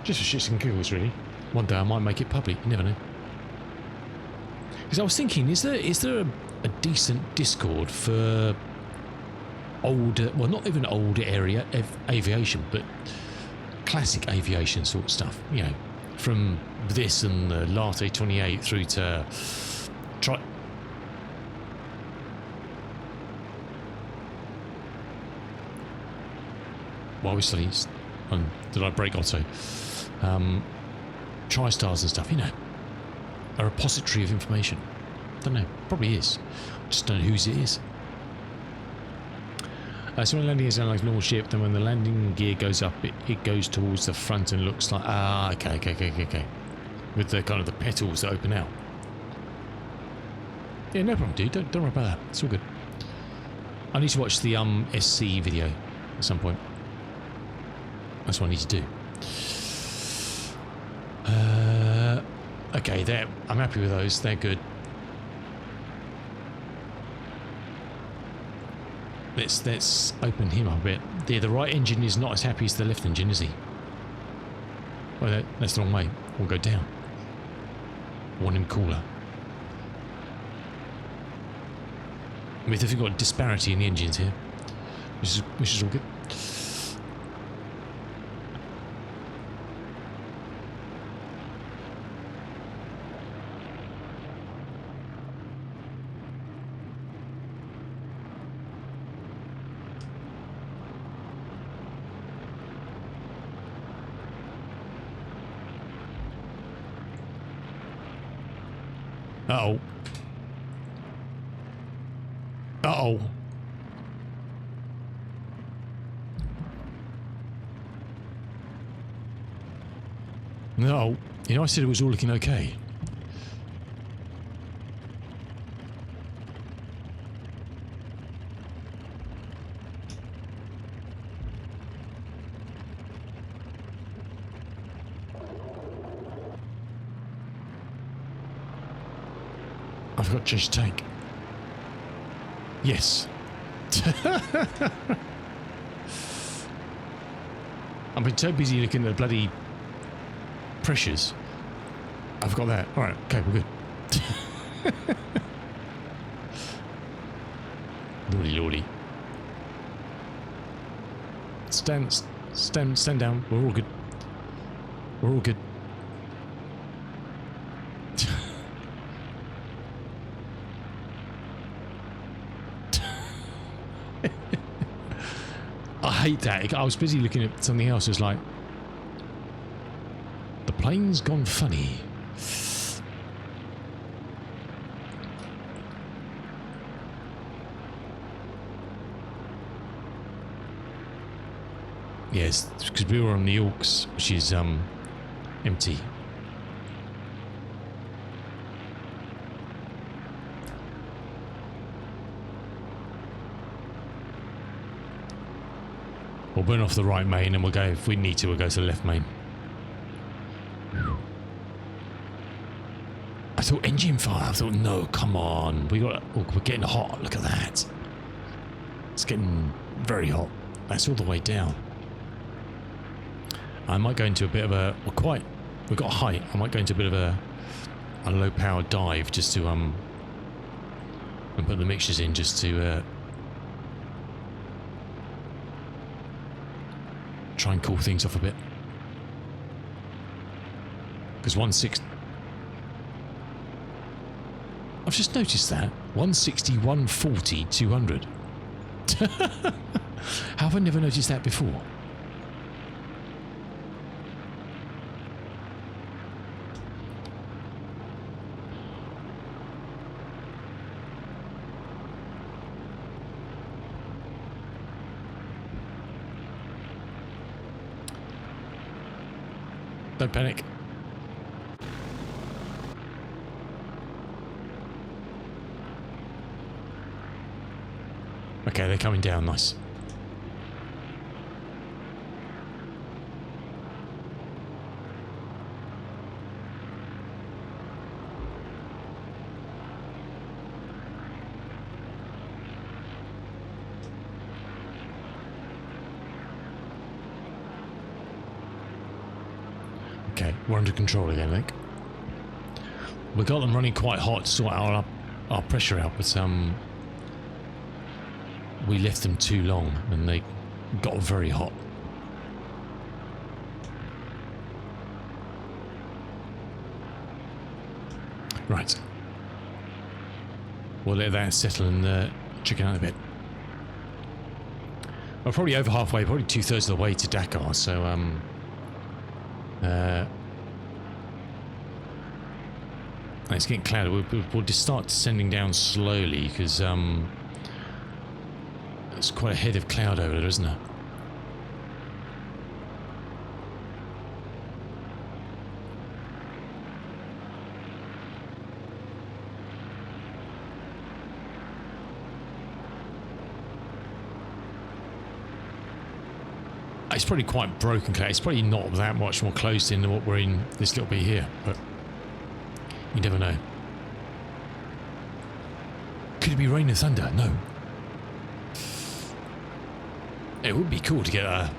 Just for shits and giggles, really. One day I might make it public, you never know. Because I was thinking, is there a decent Discord for older, well, not even older area aviation, but classic aviation sort of stuff, you know, from this and the Latte 28 through to well, obviously, did I break Otto? TriStars and stuff, you know, a repository of information. Don't know, probably is. Just don't know whose it is. So when landing is like a normal ship, then when the landing gear goes up, it goes towards the front and looks like okay. With the kind of the petals that open out. Yeah, no problem, dude. Don't worry about that. It's all good. I need to watch the SC video at some point. That's what I need to do. Okay, I'm happy with those. They're good. Let's open him up a bit. The right engine is not as happy as the left engine, is he? Well, that's the wrong way. We'll go down. Want him cooler. I mean, they've got disparity in the engines here, which is all good. Uh-oh. Uh-oh. No. You know, I said it was all looking okay. I forgot to change the tank. Yes. I've been so busy looking at the bloody pressures. I've got that. Alright, okay, we're good. Lordy. Stand down. We're all good. We're all good. I hate that. I was busy looking at something else. It's like, the plane's gone funny. Yes, because we were on the Orcs, which is empty. We'll burn off the right main and we'll go, if we need to, we'll go to the left main. I thought engine fire. I thought, no, come on. We're getting hot. Look at that. It's getting very hot. That's all the way down. I might go into a bit of a, we've got height. I might go into a bit of a low power dive just to, and put the mixtures in just to, try and cool things off a bit. Because 160... I've just noticed that. 160, 140, 200. How have I never noticed that before? Don't panic. Okay, they're coming down, nice. Okay, we're under control again, I think. We got them running quite hot to sort our pressure out, but we left them too long and they got very hot. Right. We'll let that settle and check it out a bit. We're probably over halfway, probably 2/3 of the way to Dakar, so it's getting cloudy. We'll just start descending down slowly because there's quite a head of cloud over there, isn't there? It's probably quite broken cloud. It's probably not that much more closed in than what we're in this little bit here, but you never know. Could it be rain and thunder? No. It would be cool to get a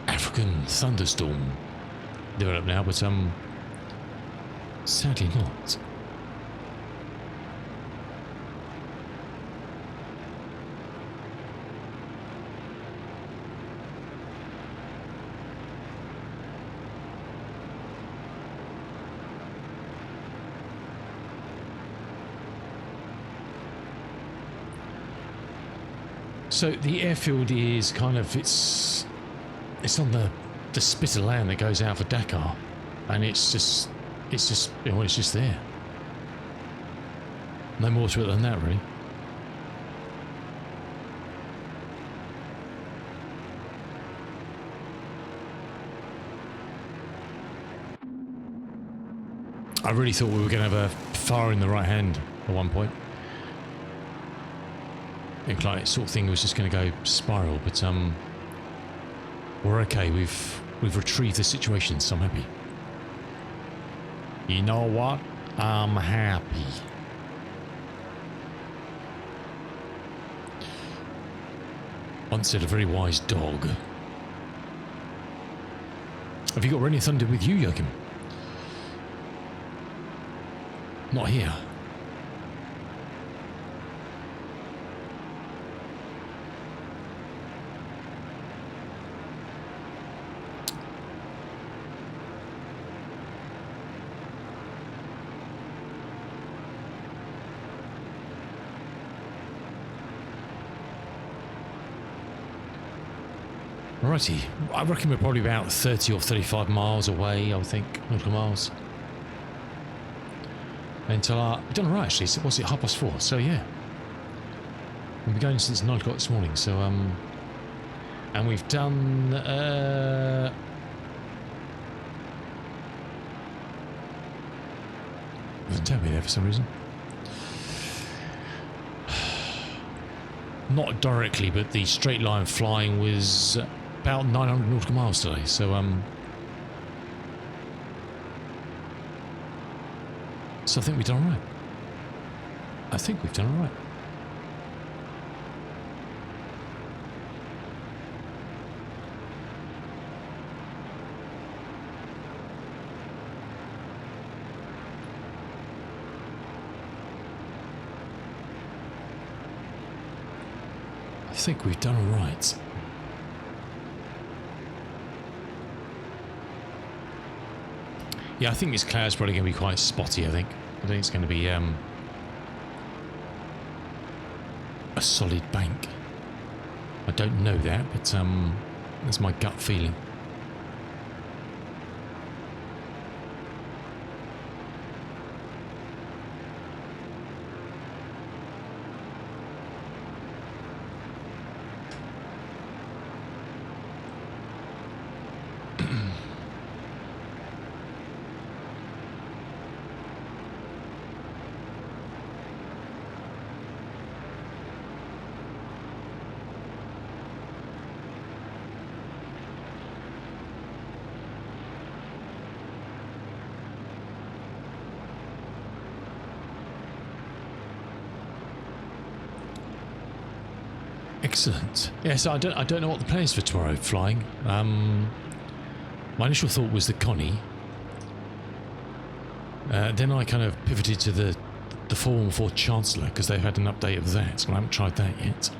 African thunderstorm developed now, but sadly not. So the airfield is kind of, it's on the spit of land that goes out for Dakar, and it's just there. No more to it than that, really. I really thought we were going to have a fire in the right hand at one point. It like that sort of thing was just going to go spiral, but we're okay. We've retrieved the situation, so I'm happy. You know what? I'm happy. Once said a very wise dog. Have you got Rain and Thunder with you, Joachim? Not here. Alrighty, I reckon we're probably about 30 or 35 miles away, I think, nautical miles. Until we've done alright actually, so what's it, 4:30? So yeah. We've been going since 9 o'clock this morning, so And we've done... doesn't tell me there for some reason. Not directly, but the straight line flying was about 900 nautical miles today. So I think we've done all right. I think we've done all right. I think we've done all right. Yeah, I think this cloud's probably going to be quite spotty, I think. I think it's going to be a solid bank. I don't know that, but that's my gut feeling. Excellent. Yeah, so I don't know what the plan is for tomorrow flying. My initial thought was the Connie. Then I kind of pivoted to the 414 Chancellor because they've had an update of that, and I haven't tried that yet.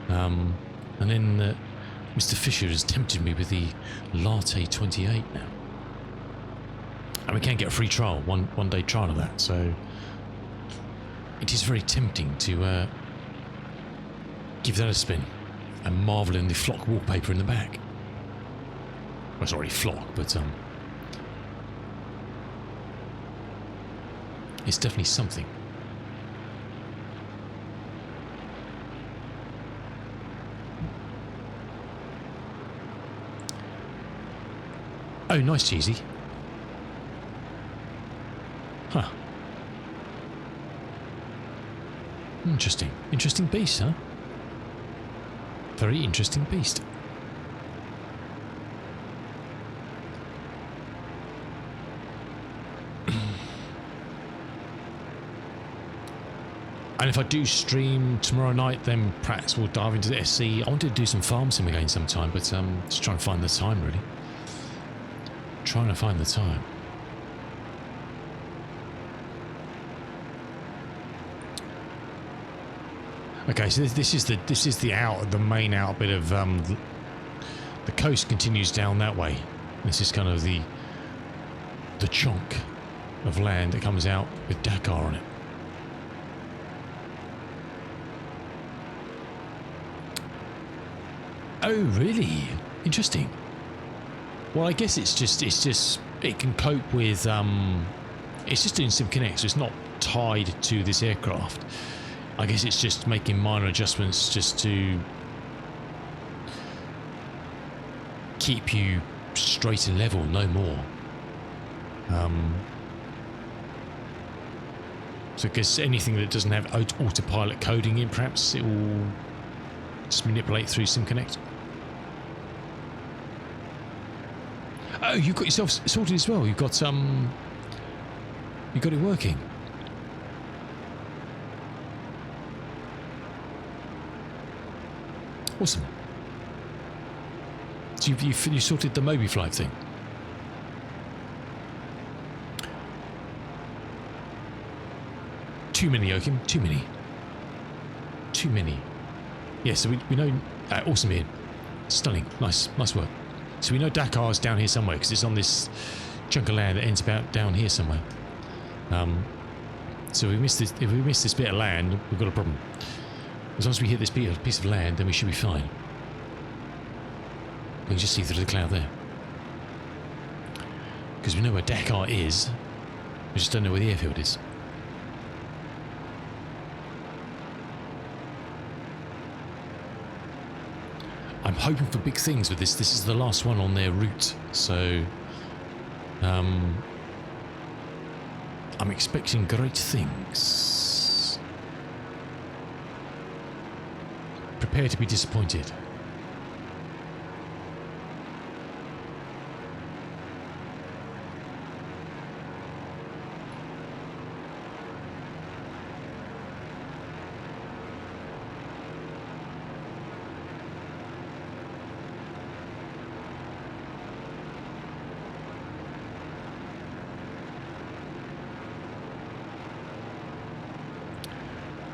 And then Mr. Fisher has tempted me with the Latte 28 now. And we can get a free trial, one day trial of that, so it is very tempting to give that a spin and marvel in the flock wallpaper in the back. Well, it's already flock, but it's definitely something. Oh, nice, cheesy. Huh. Interesting. Interesting beast, huh? Very interesting beast. And if I do stream tomorrow night, then perhaps we'll dive into the SC. I wanted to do some farm sim again sometime, but just trying to find the time, really. Trying to find the time. Okay, so this is the main out bit of the coast continues down that way. This is kind of the chunk of land that comes out with Dakar on it. Oh, really? Interesting. Well, I guess it can cope with it's just doing sim connect, so it's not tied to this aircraft. I guess it's just making minor adjustments just to keep you straight and level, no more. So I guess anything that doesn't have autopilot coding in, perhaps it will just manipulate through SimConnect. Oh, you've got yourself sorted as well. You've got it working. Awesome. So you sorted the Moby flight thing. Too many, Joachim. Too many. Too many. Yeah, so we know... awesome, Ian. Stunning. Nice work. So we know Dakar's down here somewhere, because it's on this chunk of land that ends about down here somewhere. So if we miss this bit of land, we've got a problem. As long as we hit this piece of land, then we should be fine. We can just see through the cloud there. Because we know where Dakar is, we just don't know where the airfield is. I'm hoping for big things with this. This is the last one on their route, so I'm expecting great things. Prepare to be disappointed.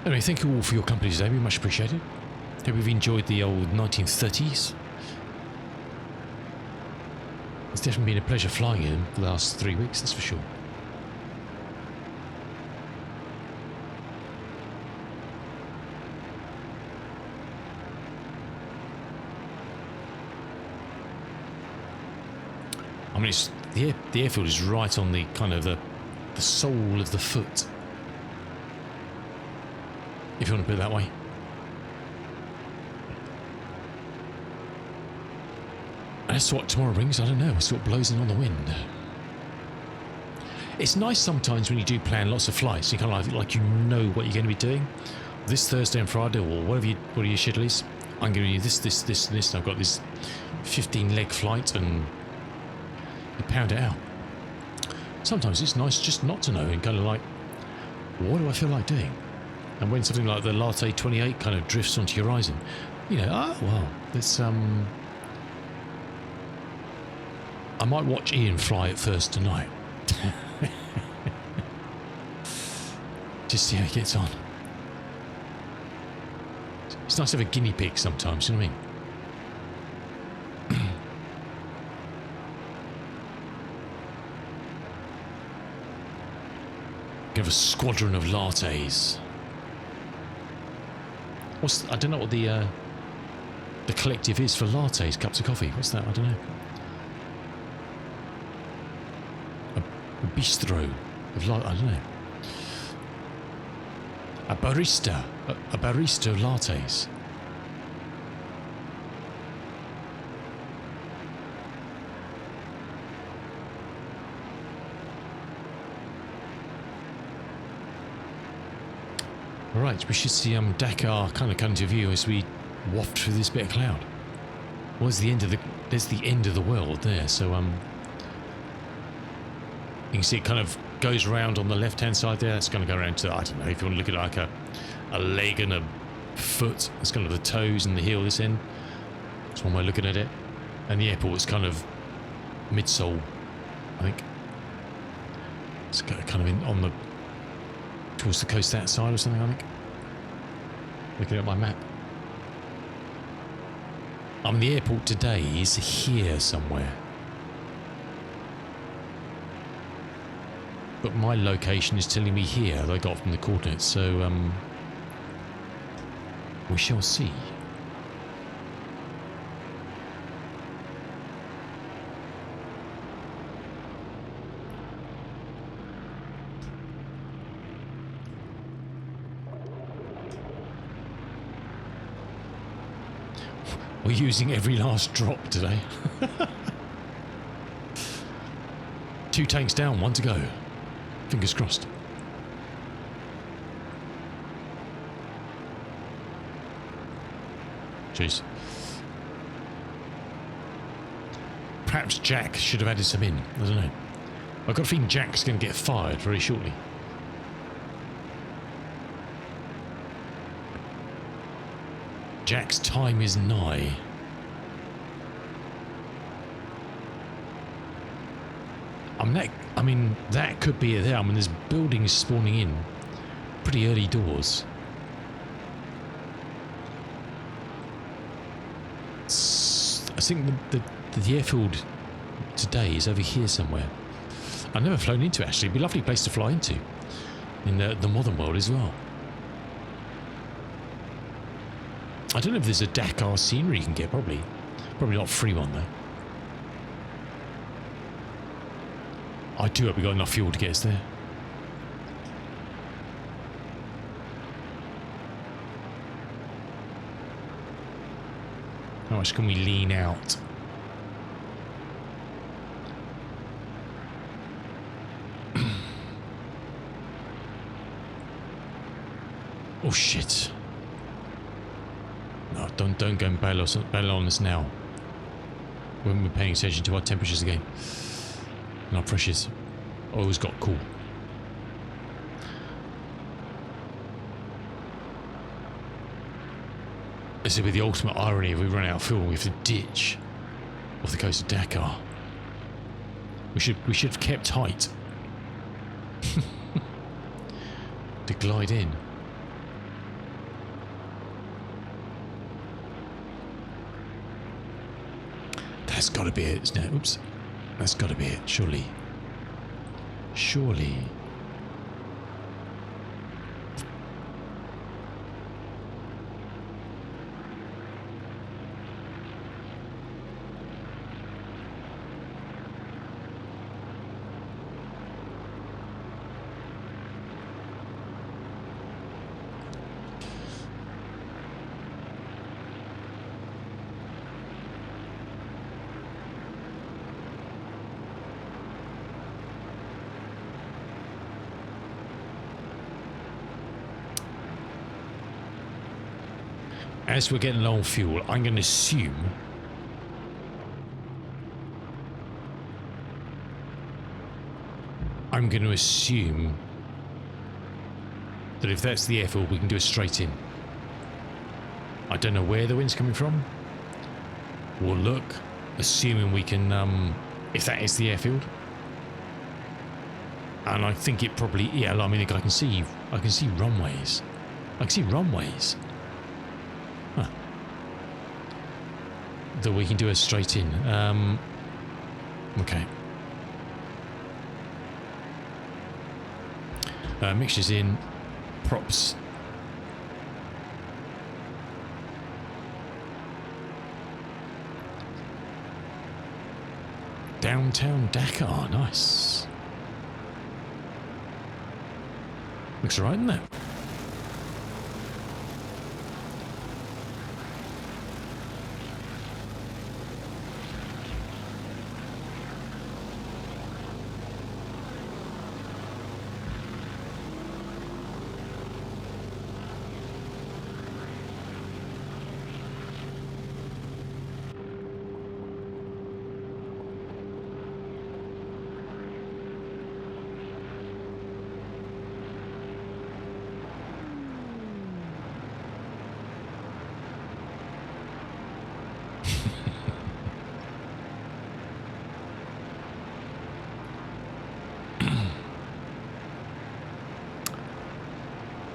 Anyway, thank you all for your company today. We much appreciated. Hope you've enjoyed the old 1930s. It's definitely been a pleasure flying in the last 3 weeks, that's for sure. I mean, it's, the airfield is right on the kind of the sole of the foot, if you want to put it that way. And that's what tomorrow brings, I don't know, it's what blows in on the wind. It's nice sometimes when you do plan lots of flights, you kind of like you know what you're going to be doing. This Thursday and Friday, or whatever your schedule is, I'm going to do this, and this, and I've got this 15-leg flight, and you pound it out. Sometimes it's nice just not to know and kind of like, what do I feel like doing? And when something like the Latte 28 kind of drifts onto your horizon, you know, oh, well, let's, I might watch Ian fly it first tonight. Just see how he gets on. It's nice to have a guinea pig sometimes, you know what I mean? Give a squadron of lattes. I don't know what the collective is for lattes, cups of coffee. What's that? I don't know. A bistro of I don't know. A barista. A barista of lattes. Right, we should see Dakar kind of come to view as we waft through this bit of cloud. Well, there's the end of the world there, so you can see it kind of goes around on the left-hand side there. That's going to go around to, I don't know, if you want to look at it like a leg and a foot. That's kind of the toes and the heel this end. That's one way of looking at it. And the airport's kind of midsole, I think. It's kind of on the towards the coast that side or something, I think. Looking at my map. The airport today is here somewhere. But my location is telling me here that I got from the coordinates, so we shall see. We're using every last drop today. 2 tanks down, 1 to go. Fingers crossed. Jeez. Perhaps Jack should have added some in. I don't know. I've got a feeling Jack's going to get fired very shortly. Jack's time is nigh. That could be it there. There's buildings spawning in pretty early doors. I think the airfield today is over here somewhere. I've never flown into it, actually. It'd be a lovely place to fly into in the modern world as well. I don't know if there's a Dakar scenery you can get, probably not a free one though. I do hope we got enough fuel to get us there. How much can we lean out? Oh shit. No, don't go and bail on us now. When we're paying attention to our temperatures again. And our pressures. Always got cool. This would be the ultimate irony if we run out of fuel and we have to ditch off the coast of Dakar. We should have kept tight. To glide in. That's got to be it, isn't it? Oops. That's got to be it, surely. Surely. As we're getting low on fuel, I'm going to assume that if that's the airfield, we can do it straight in. I don't know where the wind's coming from. We'll look, assuming we can, if that is the airfield. And I think it probably, yeah, I mean, I can see runways. I can see runways. Huh. That we can do a straight in. Okay. Mixtures in. Props. Downtown Dakar. Nice. Looks alright, doesn't it?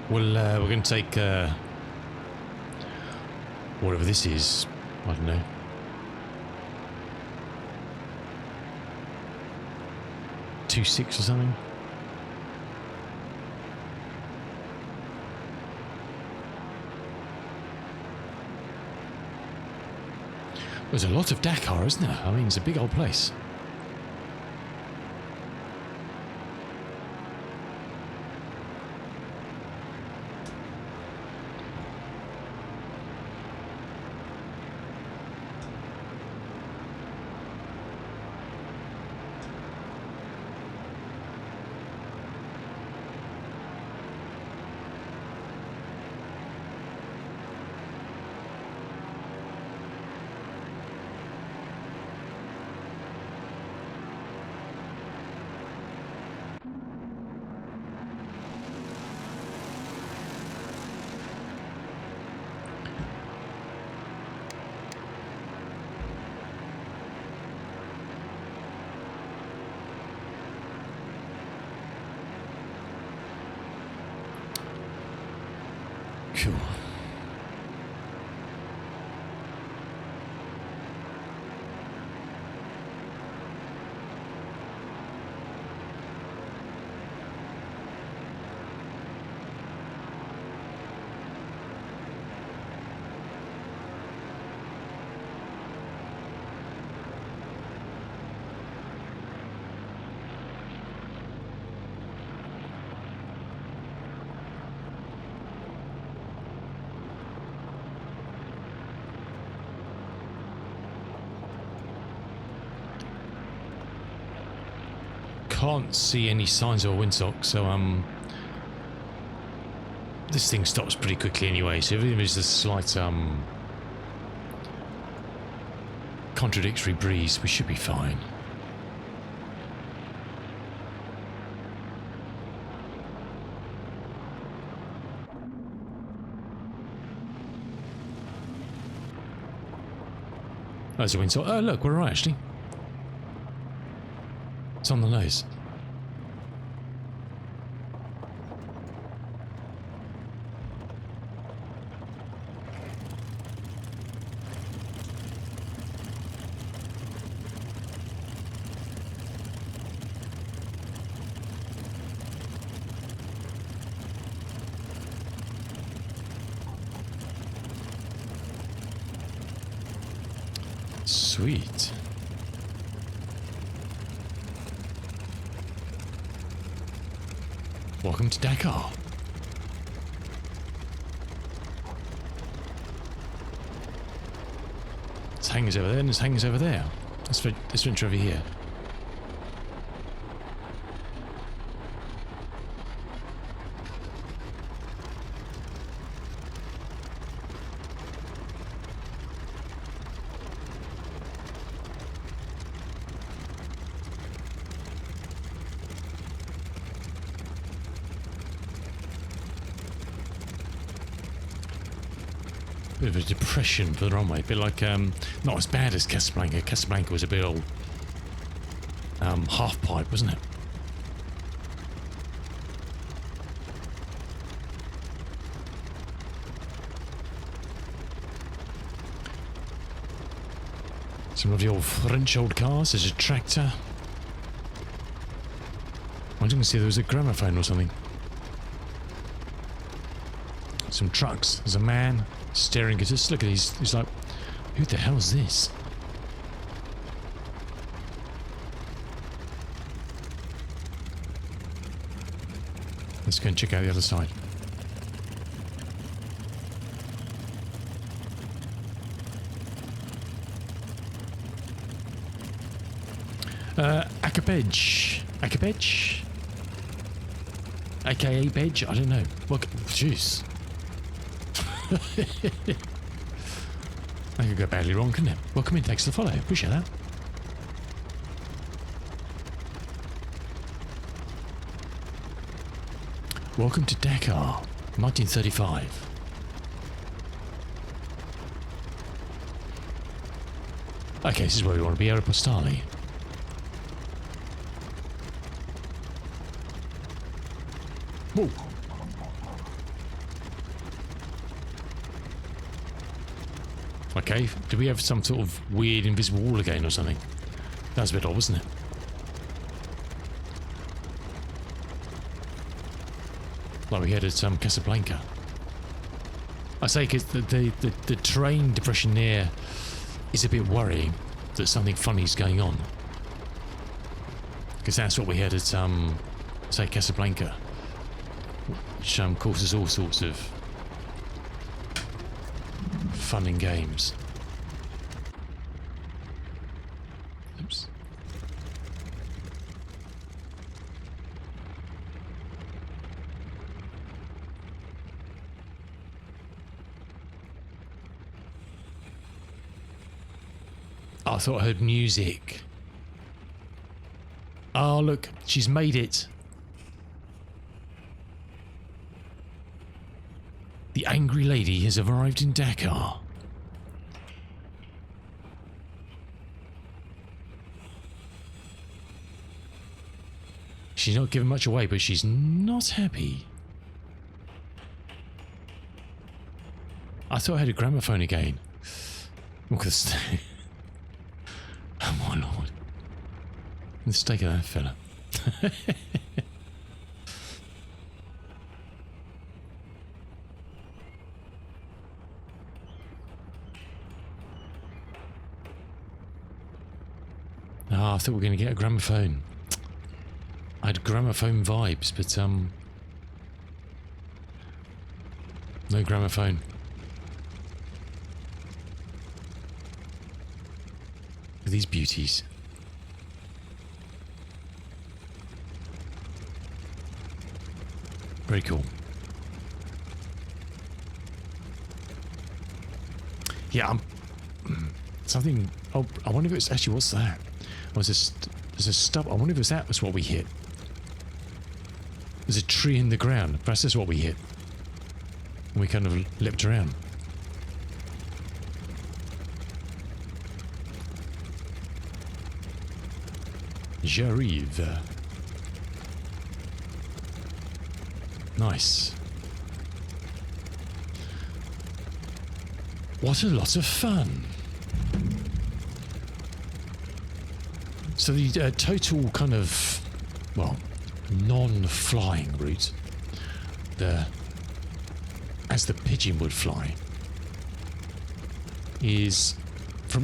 Well, we're going to take whatever this is. I don't know. .26 or something. There's a lot of Dakar, isn't there? I mean, it's a big old place. can't see any signs of a windsock, so this thing stops pretty quickly anyway, so if there's a slight contradictory breeze, we should be fine. There's a windsock. Oh look, we're right actually. It's on the nose. Sweet. Welcome to Dakar. There's hangars over there and there's hangars over there. Let's venture over here. Bit of a depression for the runway, a bit like, not as bad as Casablanca. Casablanca was a bit old, half pipe, wasn't it? Some of the old French old cars. There's a tractor. I didn't see there was a gramophone or something. Some trucks. There's a man staring at us. Look at these. He's like, who the hell is this? Let's go and check out the other side. Acapedge. Acapedge? AKA Bedge? I don't know. Look, juice. That could go badly wrong, couldn't it? Welcome in, thanks for the follow. Appreciate that. Welcome to Dakar, 1935. Okay, this is where we want to be, Aéropostale. Whoa. Okay, do we have some sort of weird invisible wall again or something? That was a bit odd, wasn't it? Like we had at Casablanca. I say because the terrain depression there is a bit worrying that something funny is going on. Because that's what we had at say Casablanca, which causes all sorts of fun and games. Oops. I thought I heard music. Oh, look, she's made it. The angry lady has arrived in Dakar. She's not giving much away, but she's not happy. I thought I had a gramophone again. Look at this. Oh my lord. Let's take that fella. Ah, I thought we were going to get a gramophone. I had gramophone vibes, but no gramophone. Look at these beauties. Very cool. Yeah, something. Oh, I wonder if it's actually, what's that? Oh, there's a stub. I wonder if that was what we hit. There's a tree in the ground. Perhaps that's what we hit. And we kind of leapt around. J'arrive. Nice. What a lot of fun. So the total kind of, well, non-flying route, as the pigeon would fly, is from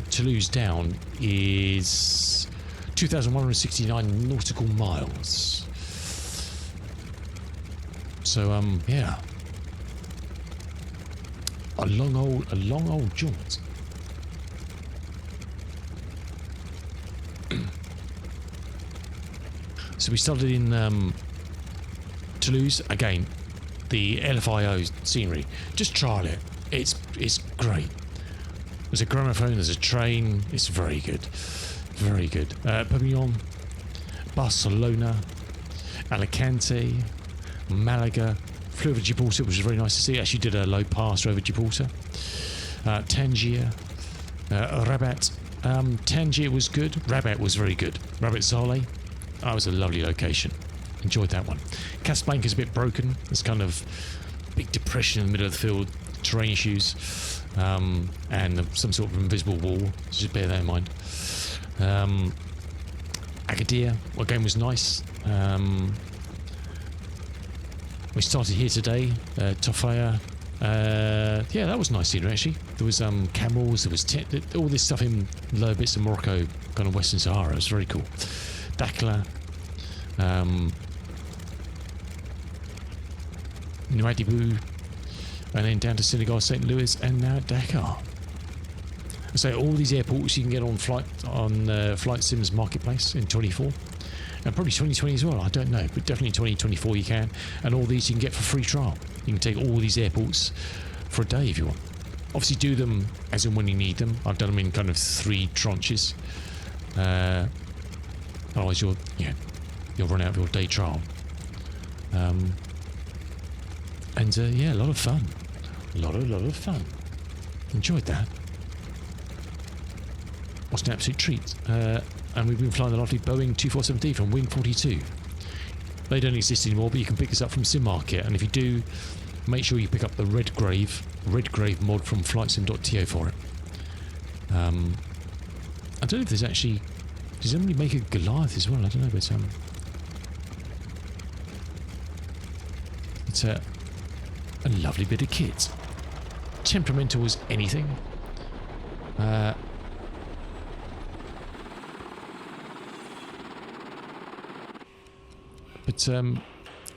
Toulouse down is 2,169 nautical miles. So yeah, a long old jaunt. So we started in Toulouse again. The LFIO scenery, just trial it. It's great. There's a gramophone. There's a train. It's very good, very good. Perpignan, Barcelona, Alicante, Malaga, flew over Gibraltar, which was very nice to see. Actually did a low pass over Gibraltar. Tangier, Rabat. Tangier was good. Rabat was very good. Rabat Zale, that was a lovely location. Enjoyed that one. Casablanca's a bit broken. There's kind of big depression in the middle of the field, terrain issues, and some sort of invisible wall. So just bear that in mind. Agadir, well, again, was nice. We started here today. Tofaya. Yeah, that was nice scenery actually. There was camels. There was all this stuff in lower bits of Morocco, kind of Western Sahara. It was very cool. Dakhla. Nouadhibou, and then down to Senegal, St. Louis, and now Dakar. So all these airports you can get on Flight Sims Marketplace in 24, and probably 2020 as well. I don't know, but definitely 2024 you can. And all these you can get for free trial. You can take all these airports for a day if you want. Obviously, do them as and when you need them. I've done them in kind of 3 tranches. Otherwise, you'll run out of your day trial. And yeah, a lot of fun. A lot of fun. Enjoyed that. Was an absolute treat. And we've been flying the lovely Boeing 247D from Wing 42. They don't exist anymore, but you can pick this up from Sim Market. And if you do, make sure you pick up the Redgrave mod from flightsim.to for it. I don't know if there's actually... Does somebody make a Goliath as well? I don't know, but it's a lovely bit of kit. Temperamental as anything. But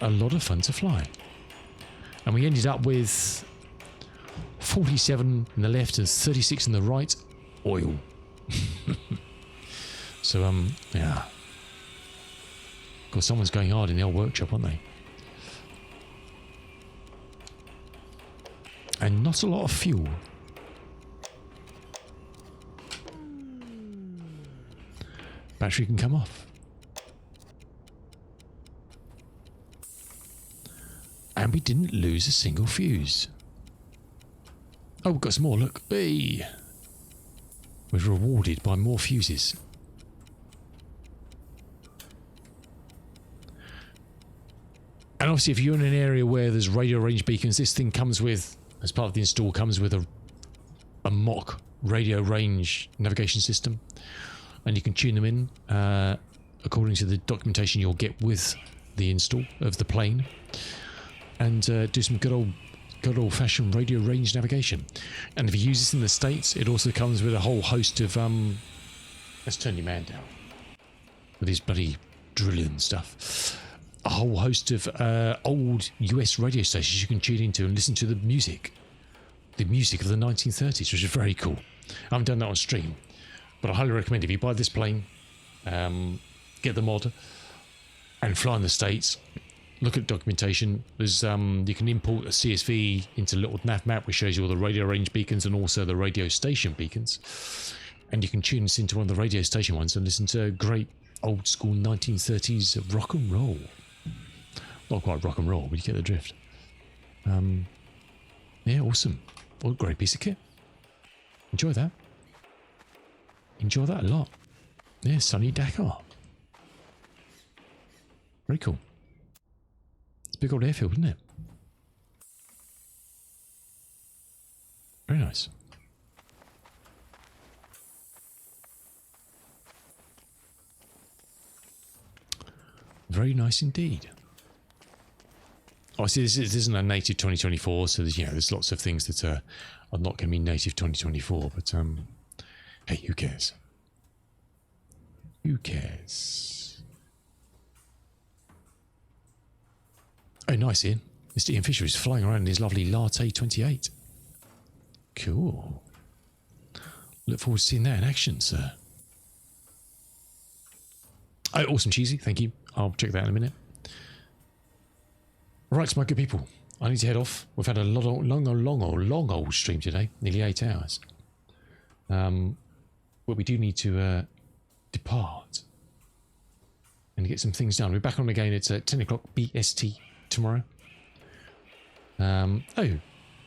a lot of fun to fly. And we ended up with 47 on the left and 36 on the right. Oil. So, yeah. Of course, someone's going hard in the old workshop, aren't they? And not a lot of fuel. Battery can come off. And we didn't lose a single fuse. Oh, we've got some more, look. Hey! We're rewarded by more fuses. And obviously, if you're in an area where there's radio range beacons, this thing comes with, as part of the install, comes with a mock radio range navigation system. And you can tune them in according to the documentation you'll get with the install of the plane. And do some good old-fashioned radio range navigation. And if you use this in the States, it also comes with a whole host of... let's turn your man down. With his bloody drilling and stuff. A whole host of old US radio stations you can tune into and listen to the music. The music of the 1930s, which is very cool. I haven't done that on stream, but I highly recommend if you buy this plane, get the mod, and fly in the States, look at documentation. There's you can import a CSV into a little nav map which shows you all the radio range beacons and also the radio station beacons. And you can tune this into one of the radio station ones and listen to great old school 1930s rock and roll. Not quite rock and roll, but you get the drift. Yeah, awesome. What a great piece of kit. Enjoy that. Enjoy that a lot. Yeah, sunny Dakar. Very cool. It's a big old airfield, isn't it? Very nice. Very nice indeed. Oh, see, this isn't a native 2024, so there's, there's lots of things that are not going to be native 2024, but hey, who cares? Who cares? Oh, nice, Ian. Mr. Ian Fisher is flying around in his lovely Latte 28. Cool. Look forward to seeing that in action, sir. Oh, awesome, Cheesy. Thank you. I'll check that in a minute. Right, my good people. I need to head off. We've had a long old stream today. Nearly 8 hours. But we do need to depart and get some things done. We're back on again at 10 o'clock BST tomorrow. Oh,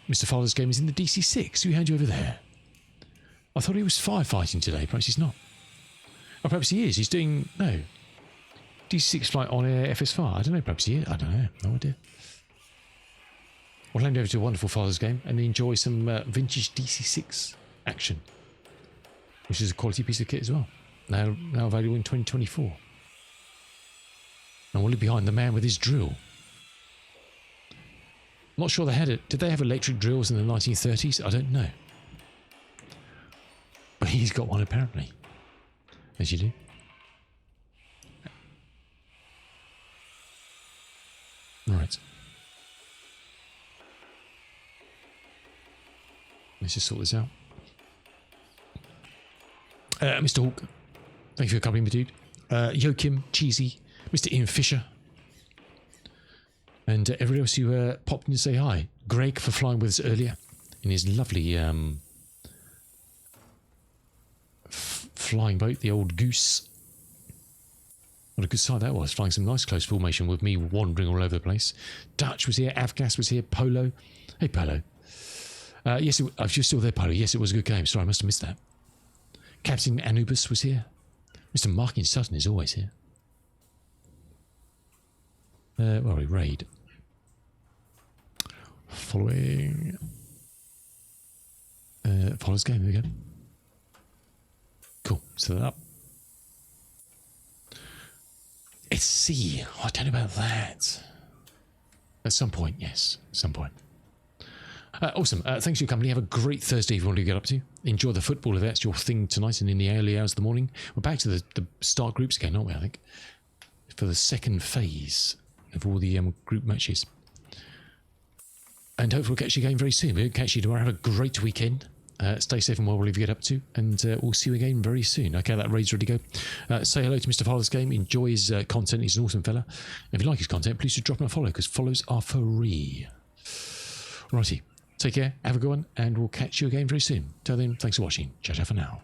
Mr. Father's Game is in the DC6. Who had you over there? I thought he was firefighting today. Perhaps he's not. Oh, perhaps he is. He's doing... No. DC6 flight on air FS4. I don't know. Perhaps he is. I don't know. No idea. We'll hand over to a wonderful Father's Game and enjoy some vintage DC6 action, which is a quality piece of kit as well. Now available in 2024. And we'll leave behind the man with his drill. I'm not sure they had it. Did they have electric drills in the 1930s? I don't know. But he's got one apparently. As you do. Alright. Let's just sort this out. Mr. Hawk, thank you for your company, my dude. Joachim, Cheesy, Mr. Ian Fisher, and everyone else who popped in to say hi. Greg for flying with us earlier in his lovely flying boat, the old Goose. What a good sight that was, flying some nice close formation with me wandering all over the place. Dutch was here, Avgas was here, Polo. Hey, Polo. Yes, if you're still there, Polo. Yes, it was a good game. Sorry, I must have missed that. Captain Anubis was here. Mr. Markin Sutton is always here. Where are we? Raid. Following. Follows game. There we go. Cool. Set that up. It's C. Oh, I don't know about that. At some point, yes. At some point. Awesome. Thanks for your company. Have a great Thursday if you want to get up to. Enjoy the football if that's your thing tonight and in the early hours of the morning. We're back to the start groups again, aren't we, I think? For the second phase of all the group matches. And hopefully we'll catch you again very soon. We'll catch you tomorrow. Have a great weekend. Stay safe and well wherever you get up to. And we'll see you again very soon. Okay, that raid's ready to go. Say hello to Mr. Father's Game. Enjoy his content. He's an awesome fella. If you like his content, please just drop him a follow because follows are free. Righty. Take care, have a good one, and we'll catch you again very soon. Till then, thanks for watching. Ciao, ciao for now.